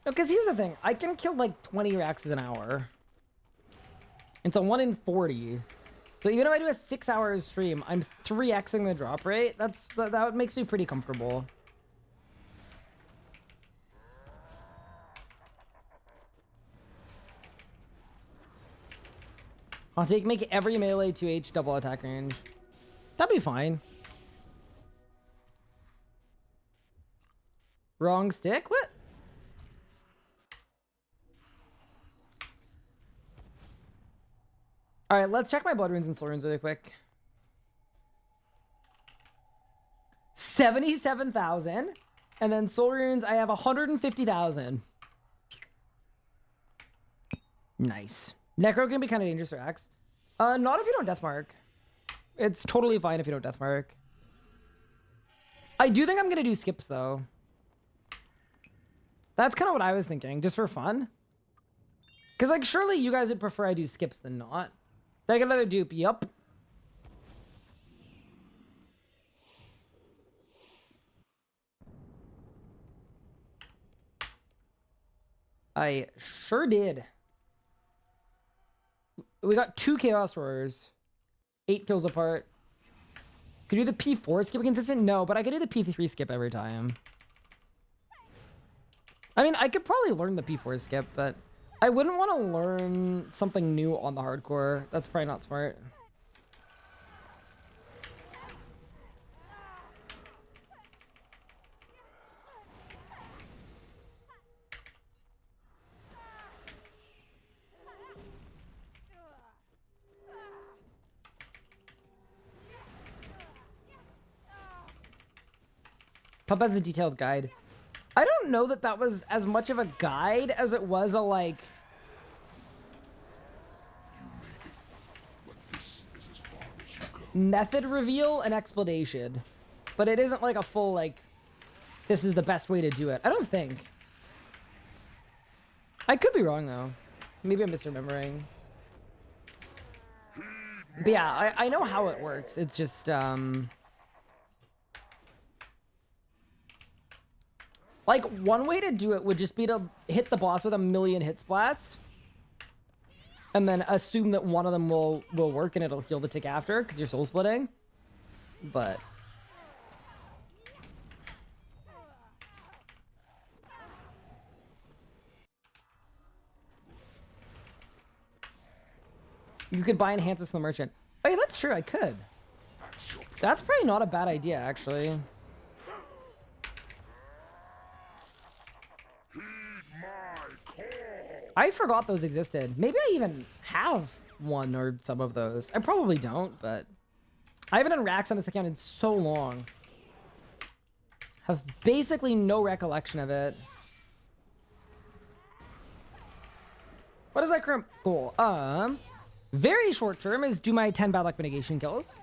Because here's the thing. I can kill like 20 Raxes an hour. It's a 1 in 40. So even if I do a 6-hour stream, I'm 3xing the drop rate. That makes me pretty comfortable. I'll make every melee 2H double attack range. That'd be fine. Wrong stick? What? All right, let's check my blood runes and soul runes really quick. 77,000. And then soul runes, I have 150,000. Nice. Necro can be kind of dangerous for Axe. Not if you don't Deathmark. It's totally fine if you don't Deathmark. I do think I'm going to do skips, though. That's kind of what I was thinking, just for fun. Because, like, surely you guys would prefer I do skips than not. Did I get another dupe? Yup. I sure did. We got 2 Chaos Roars. 8 kills apart. Could do the P4 skip consistent? No, but I could do the P3 skip every time. I mean, I could probably learn the P4 skip, but I wouldn't want to learn something new on the hardcore. That's probably not smart. Pup has a detailed guide. I don't know that that was as much of a guide as it was a, like... method reveal and explanation. But it isn't like a full, like, this is the best way to do it. I don't think. I could be wrong, though. Maybe I'm misremembering. But yeah, I know how it works. It's just, like, one way to do it would just be to hit the boss with 1,000,000 hit splats. And then assume that one of them will work and it'll heal the tick after, because you're soul splitting. But... you could buy enhancements from the merchant. Oh yeah, that's true, I could. That's probably not a bad idea, actually. I forgot those existed. Maybe I even have one or some of those. I probably don't, but I haven't done racks on this account in so long. Have basically no recollection of it. What is my current goal? Very short term is do my 10 bad luck mitigation kills.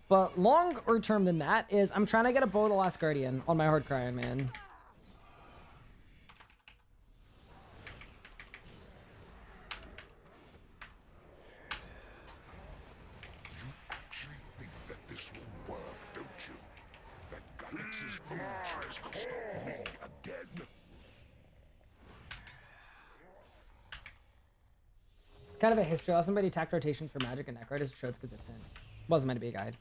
But longer term than that is I'm trying to get a Bow of the Last Guardian on my hardcore Ironman. Kind of a history lesson, but he attacked rotations for magic and necro just showed it's consistent. Wasn't meant to be a guide.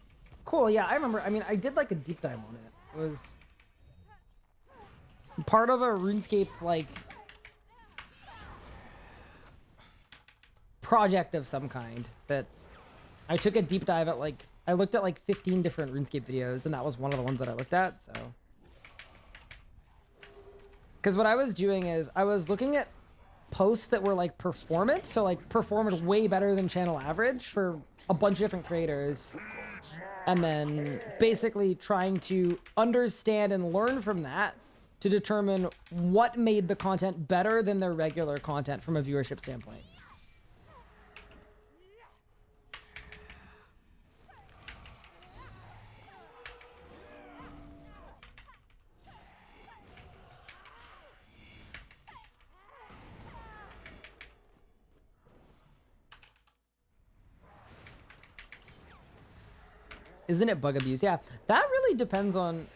Cool, yeah, I remember. I mean, I did like a deep dive on it. It was part of a RuneScape, like, project of some kind that I took a deep dive at, like, I looked at like 15 different RuneScape videos, and that was one of the ones that I looked at, so. Because what I was doing is I was looking at posts that were like performant, so like performed way better than channel average for a bunch of different creators, and then basically trying to understand and learn from that to determine what made the content better than their regular content from a viewership standpoint. Isn't it bug abuse? Yeah, that really depends on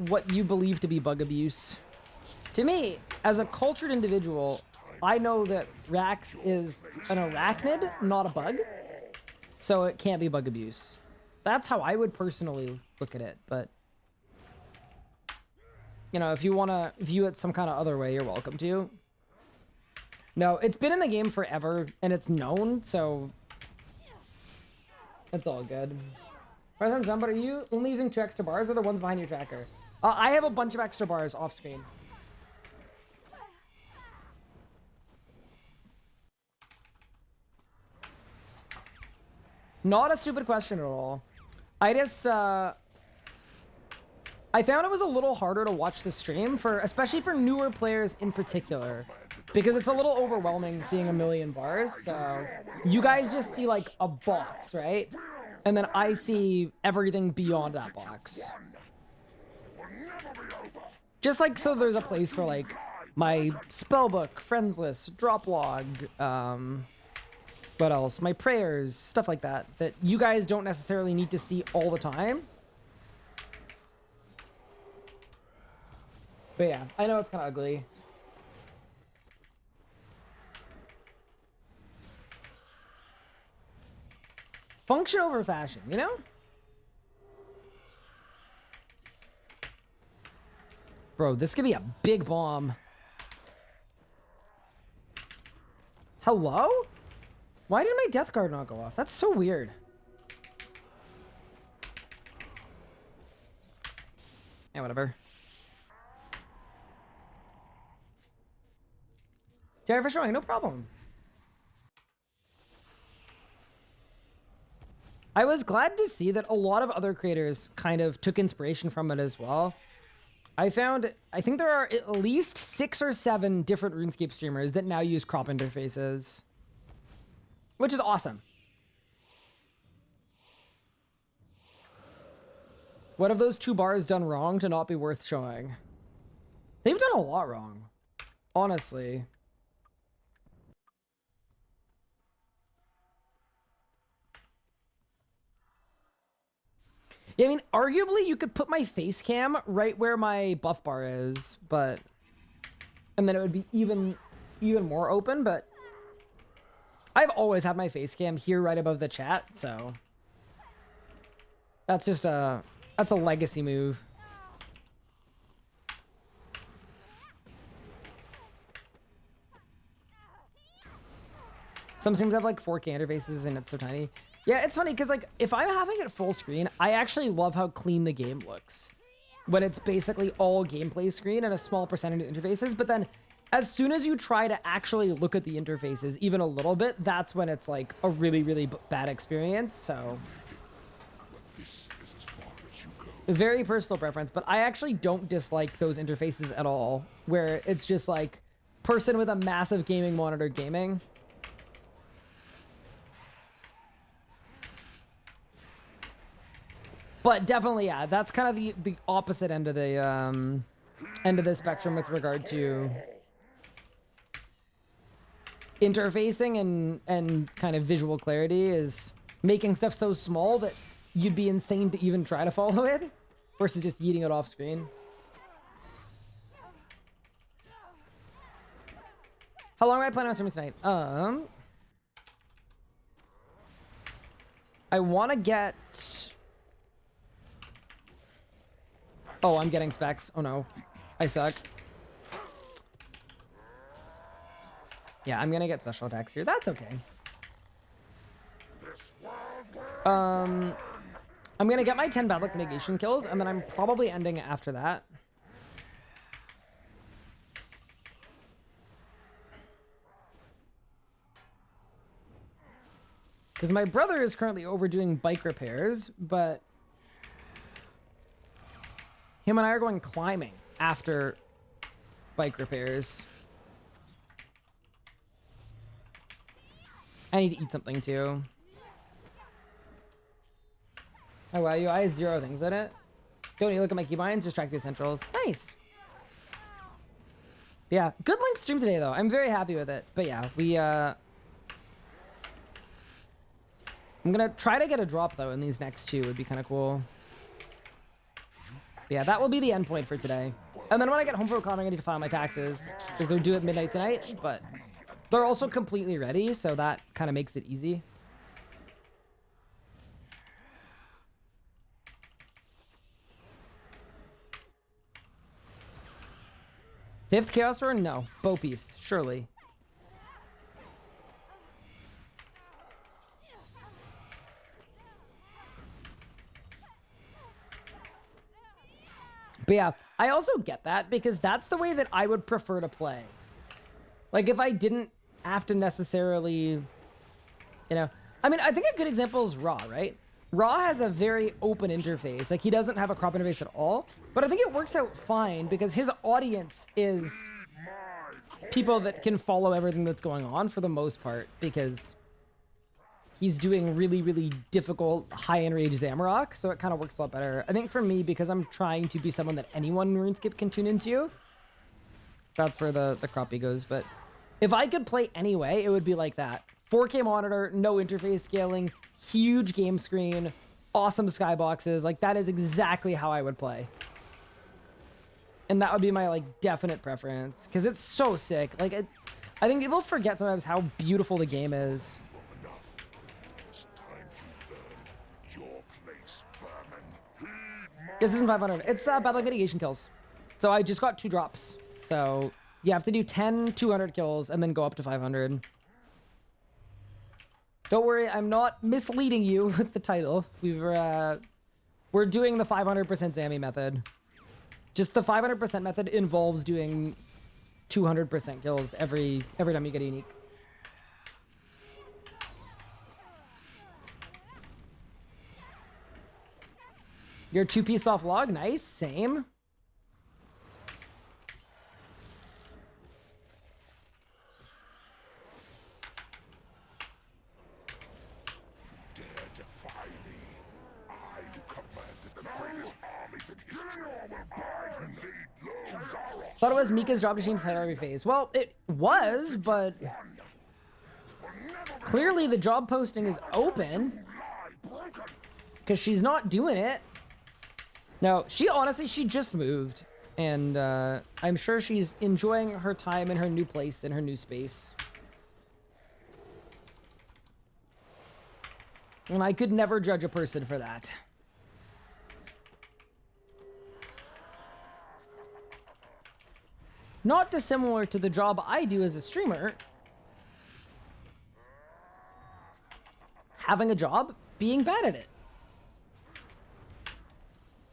what you believe to be bug abuse. To me, as a cultured individual, I know that Rax is an arachnid, not a bug. So it can't be bug abuse. That's how I would personally look at it. But, you know, if you want to view it some kind of other way, you're welcome to. No, it's been in the game forever, and it's known, so it's all good. President Zum, but are you only using 2 extra bars or the ones behind your tracker? I have a bunch of extra bars off screen. Not a stupid question at all. I just, I found it was a little harder to watch the stream, especially for newer players in particular, because it's a little overwhelming seeing a million bars. So you guys just see like a box, right? And then I see everything beyond that box. Just like, so there's a place for like my spellbook, friends list, drop log, what else? My prayers, stuff like that, that you guys don't necessarily need to see all the time. But yeah, I know it's kind of ugly. Function over fashion, you know? Bro, this could be a big bomb. Hello? Why did my death guard not go off? That's so weird. Yeah, whatever. Sorry for showing, no problem. I was glad to see that a lot of other creators kind of took inspiration from it as well. I think there are at least 6 or 7 different RuneScape streamers that now use crop interfaces, which is awesome. What have those 2 bars done wrong to not be worth showing? They've done a lot wrong, honestly. Yeah, I mean, arguably you could put my face cam right where my buff bar is, but... And then it would be even more open, but... I've always had my face cam here right above the chat, so... That's just that's a legacy move. Some streams have like 4K interfaces and it's so tiny. Yeah, it's funny because like if I'm having it full screen, I actually love how clean the game looks when it's basically all gameplay screen and a small percentage of interfaces. But then as soon as you try to actually look at the interfaces even a little bit, that's when it's like a really, really bad experience. So very personal preference, but I actually don't dislike those interfaces at all, where it's just like person with a massive gaming monitor gaming. But definitely, yeah, that's kind of the opposite end of the spectrum with regard to interfacing and kind of visual clarity, is making stuff so small that you'd be insane to even try to follow it versus just yeeting it off screen. How long am I planning on streaming tonight? I want to get... Oh, I'm getting specs. Oh no, I suck. Yeah, I'm gonna get special attacks here. That's okay. I'm gonna get my 10 bad luck negation kills, and then I'm probably ending after that. Because my brother is currently overdoing bike repairs, but him and I are going climbing after bike repairs. I need to eat something too. Oh wow, I have 0 things in it. Don't you look at my keybinds, just track the essentials. Nice. Yeah, good length stream today though. I'm very happy with it. But yeah, I'm gonna try to get a drop though in these next 2. Would be kind of cool. But yeah, that will be the end point for today. And then when I get home from economy, I need to file my taxes because they're due at midnight tonight, but they're also completely ready, so that kind of makes it easy. Fifth Chaos War? No. Bow piece, surely. But yeah, I also get that because that's the way that I would prefer to play. Like if I didn't have to necessarily, you know, I mean, I think a good example is Raw, right? Raw has a very open interface. Like he doesn't have a crop interface at all, but I think it works out fine because his audience is people that can follow everything that's going on for the most part because he's doing really, really difficult high Enrage Zamorak, so it kind of works a lot better. I think for me, because I'm trying to be someone that anyone in RuneScape can tune into, that's where the crappie goes. But if I could play anyway, it would be like that. 4K monitor, no interface scaling, huge game screen, awesome skyboxes. Like, that is exactly how I would play. And that would be my, like, definite preference. Because it's so sick. Like, I think people forget sometimes how beautiful the game is. This isn't 500. It's bad luck mitigation kills. So I just got 2 drops. So you have to do 10 200 kills and then go up to 500. Don't worry, I'm not misleading you with the title. We're doing the 500% Zammy method. Just the 500% method involves doing 200% kills every time you get a unique. Your 2-piece off log, nice, same. Dare defy me. I who commanded the greatest armies in history will abide and lead low Zamorak. Thought it was Mika's job to change title every phase. Well, it was, but clearly the job posting is open because she's not doing it. No, she just moved, and I'm sure she's enjoying her time in her new place, in her new space. And I could never judge a person for that. Not dissimilar to the job I do as a streamer. Having a job, being bad at it.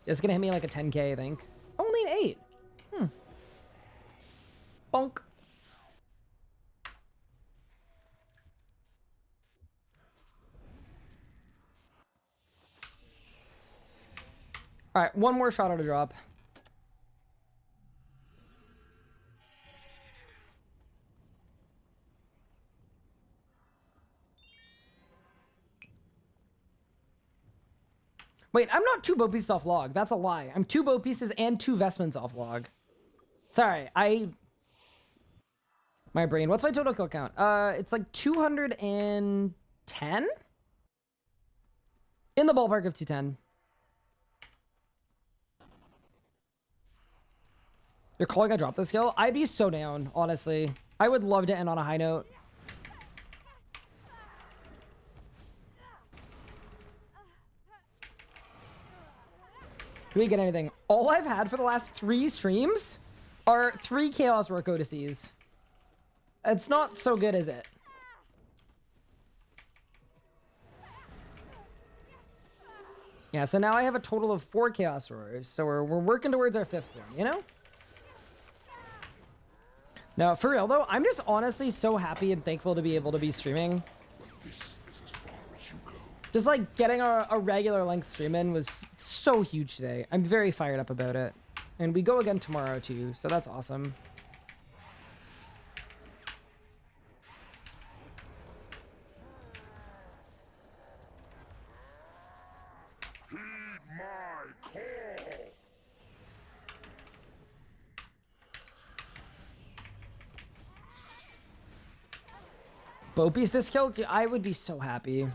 It's gonna hit me like a 10K, I think. Only an 8. Bonk. All right, one more shot at a drop. Wait, I'm not 2 bow pieces off log. That's a lie. I'm 2 bow pieces and 2 vestments off log. Sorry, my brain. What's my total kill count? It's like 210? In the ballpark of 210. You're calling I drop this kill? I'd be so down, honestly. I would love to end on a high note. Do we get anything? All I've had for the last 3 streams are 3 Chaos Work Odysseys. It's not so good, is it? Yeah, so now I have a total of 4 Chaos Roars. So we're working towards our 5th one, you know? No, for real though, I'm just honestly so happy and thankful to be able to be streaming. This is as far as you go. Just like getting a regular length stream in was so huge today. I'm very fired up about it. And we go again tomorrow too, so that's awesome. Heed my call. Bow piece this kill? Dude, I would be so happy.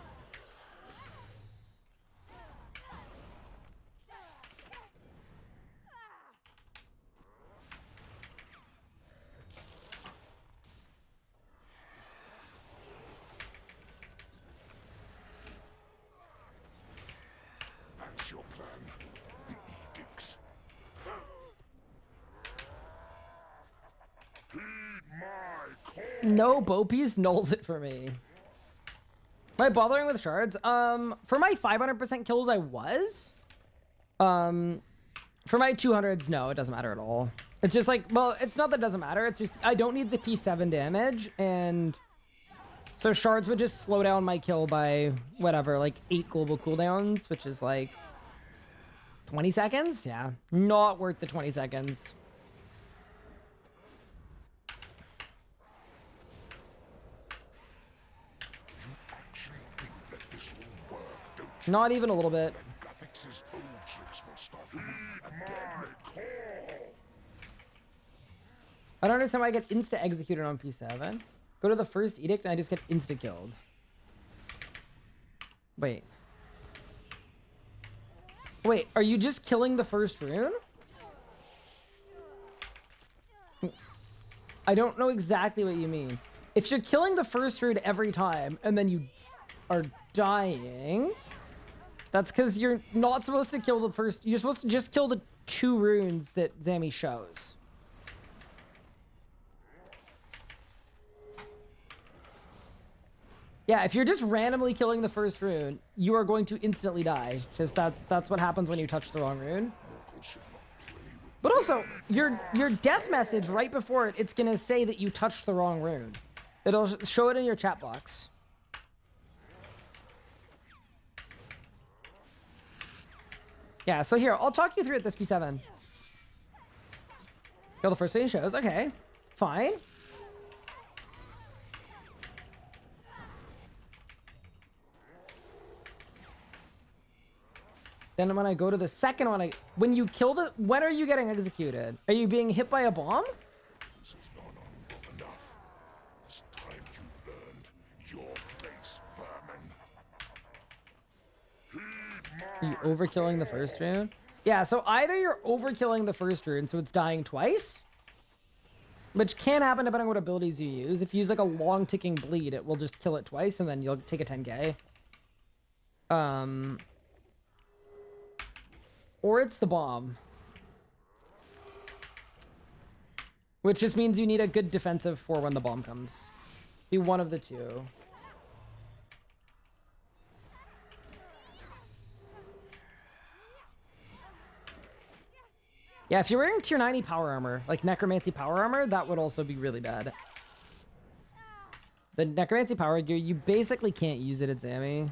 No bow piece nulls it for me. Am I bothering with shards? For my 500% kills, I was. For my 200s, no, it doesn't matter at all. It's just like, well, it's not that it doesn't matter. It's just, I don't need the P7 damage. And so shards would just slow down my kill by whatever, like 8 global cooldowns, which is like 20 seconds. Yeah, not worth the 20 seconds. Not even a little bit. I don't understand why I get insta-executed on P7. Go to the first edict and I just get insta-killed. Wait. Wait, are you just killing the first rune? I don't know exactly what you mean. If you're killing the first rune every time and then you are dying, that's because you're not supposed to kill the first. You're supposed to just kill the 2 runes that Zammy shows. Yeah, if you're just randomly killing the first rune, you are going to instantly die. Because that's what happens when you touch the wrong rune. But also, your death message right before it, it's gonna say that you touched the wrong rune. It'll show it in your chat box. Yeah, so here, I'll talk you through it this P7. Kill the first thing it shows. Okay, fine. Then when I go to the second one, when you kill the... When are you getting executed? Are you being hit by a bomb? This is not enough. It's time you learned your place, vermin. Are you overkilling the first rune? Yeah, so either you're overkilling the first rune, so it's dying twice, which can happen depending on what abilities you use. If you use like a long ticking bleed, it will just kill it twice, and then you'll take a 10k. Or it's the bomb. Which just means you need a good defensive for when the bomb comes. Be one of the two. Yeah, if you're wearing tier 90 power armor, like necromancy power armor, that would also be really bad. The necromancy power gear, you basically can't use it at Zammy.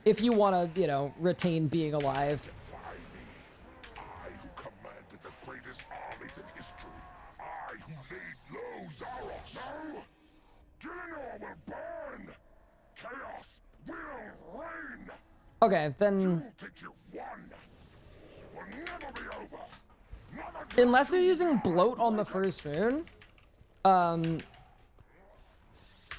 If you want to, you know, retain being alive. Defy me. I who commanded the greatest armies in history. I who laid low Zamorak. No! Gillinor will burn! Chaos will reign! Okay, then... You think you won? It will never be over! Never Unless you're using bloat on the first rune,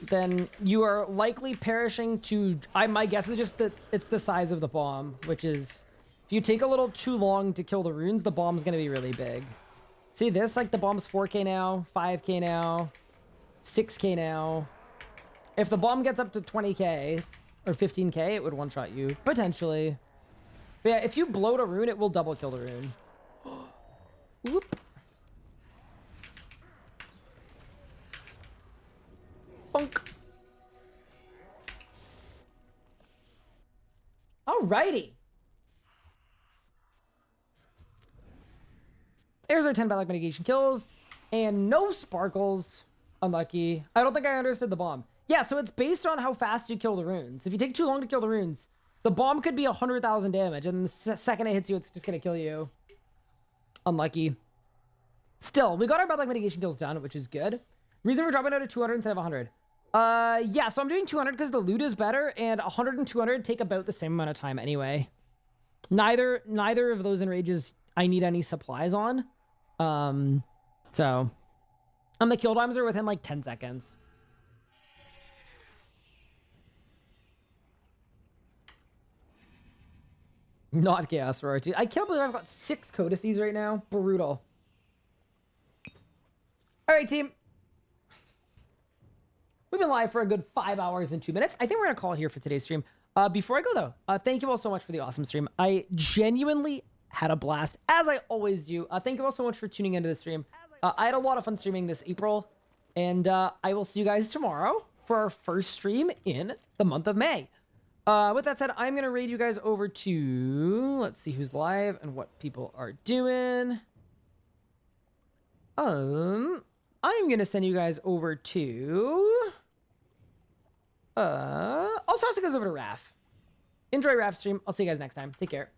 then you are likely perishing to... my guess is just that it's the size of the bomb, which is... If you take a little too long to kill the runes, the bomb's going to be really big. See this? Like, the bomb's 4k now, 5k now, 6k now. If the bomb gets up to 20k or 15k, it would one-shot you, potentially. But yeah, if you bloat a rune, it will double kill the rune. Whoop. Bonk. Alrighty. There's our 10 Balak mitigation kills. And no sparkles. Unlucky. I don't think I understood the bomb. Yeah, so it's based on how fast you kill the runes. If you take too long to kill the runes, the bomb could be 100,000 damage. And the second it hits you, it's just going to kill you. Unlucky. Still, we got our Balak mitigation kills done, which is good. Reason we're dropping out of 200 instead of 100. Yeah, so I'm doing 200 because the loot is better, and 100 and 200 take about the same amount of time anyway. Neither of those enrages I need any supplies on. So, and the kill times are within like 10 seconds. Not chaos sorority. I can't believe I've got 6 codices right now. Brutal. All right, team. We've been live for a good 5 hours and 2 minutes. I think we're going to call it here for today's stream. Before I go, though, thank you all so much for the awesome stream. I genuinely had a blast, as I always do. Thank you all so much for tuning into the stream. I had a lot of fun streaming this April, and I will see you guys tomorrow for our first stream in the month of May. With that said, I'm going to raid you guys over to... Let's see who's live and what people are doing. I'm going to send you guys over to... I'll toss you guys over to Raph. Enjoy Raph's stream. I'll see you guys next time. Take care.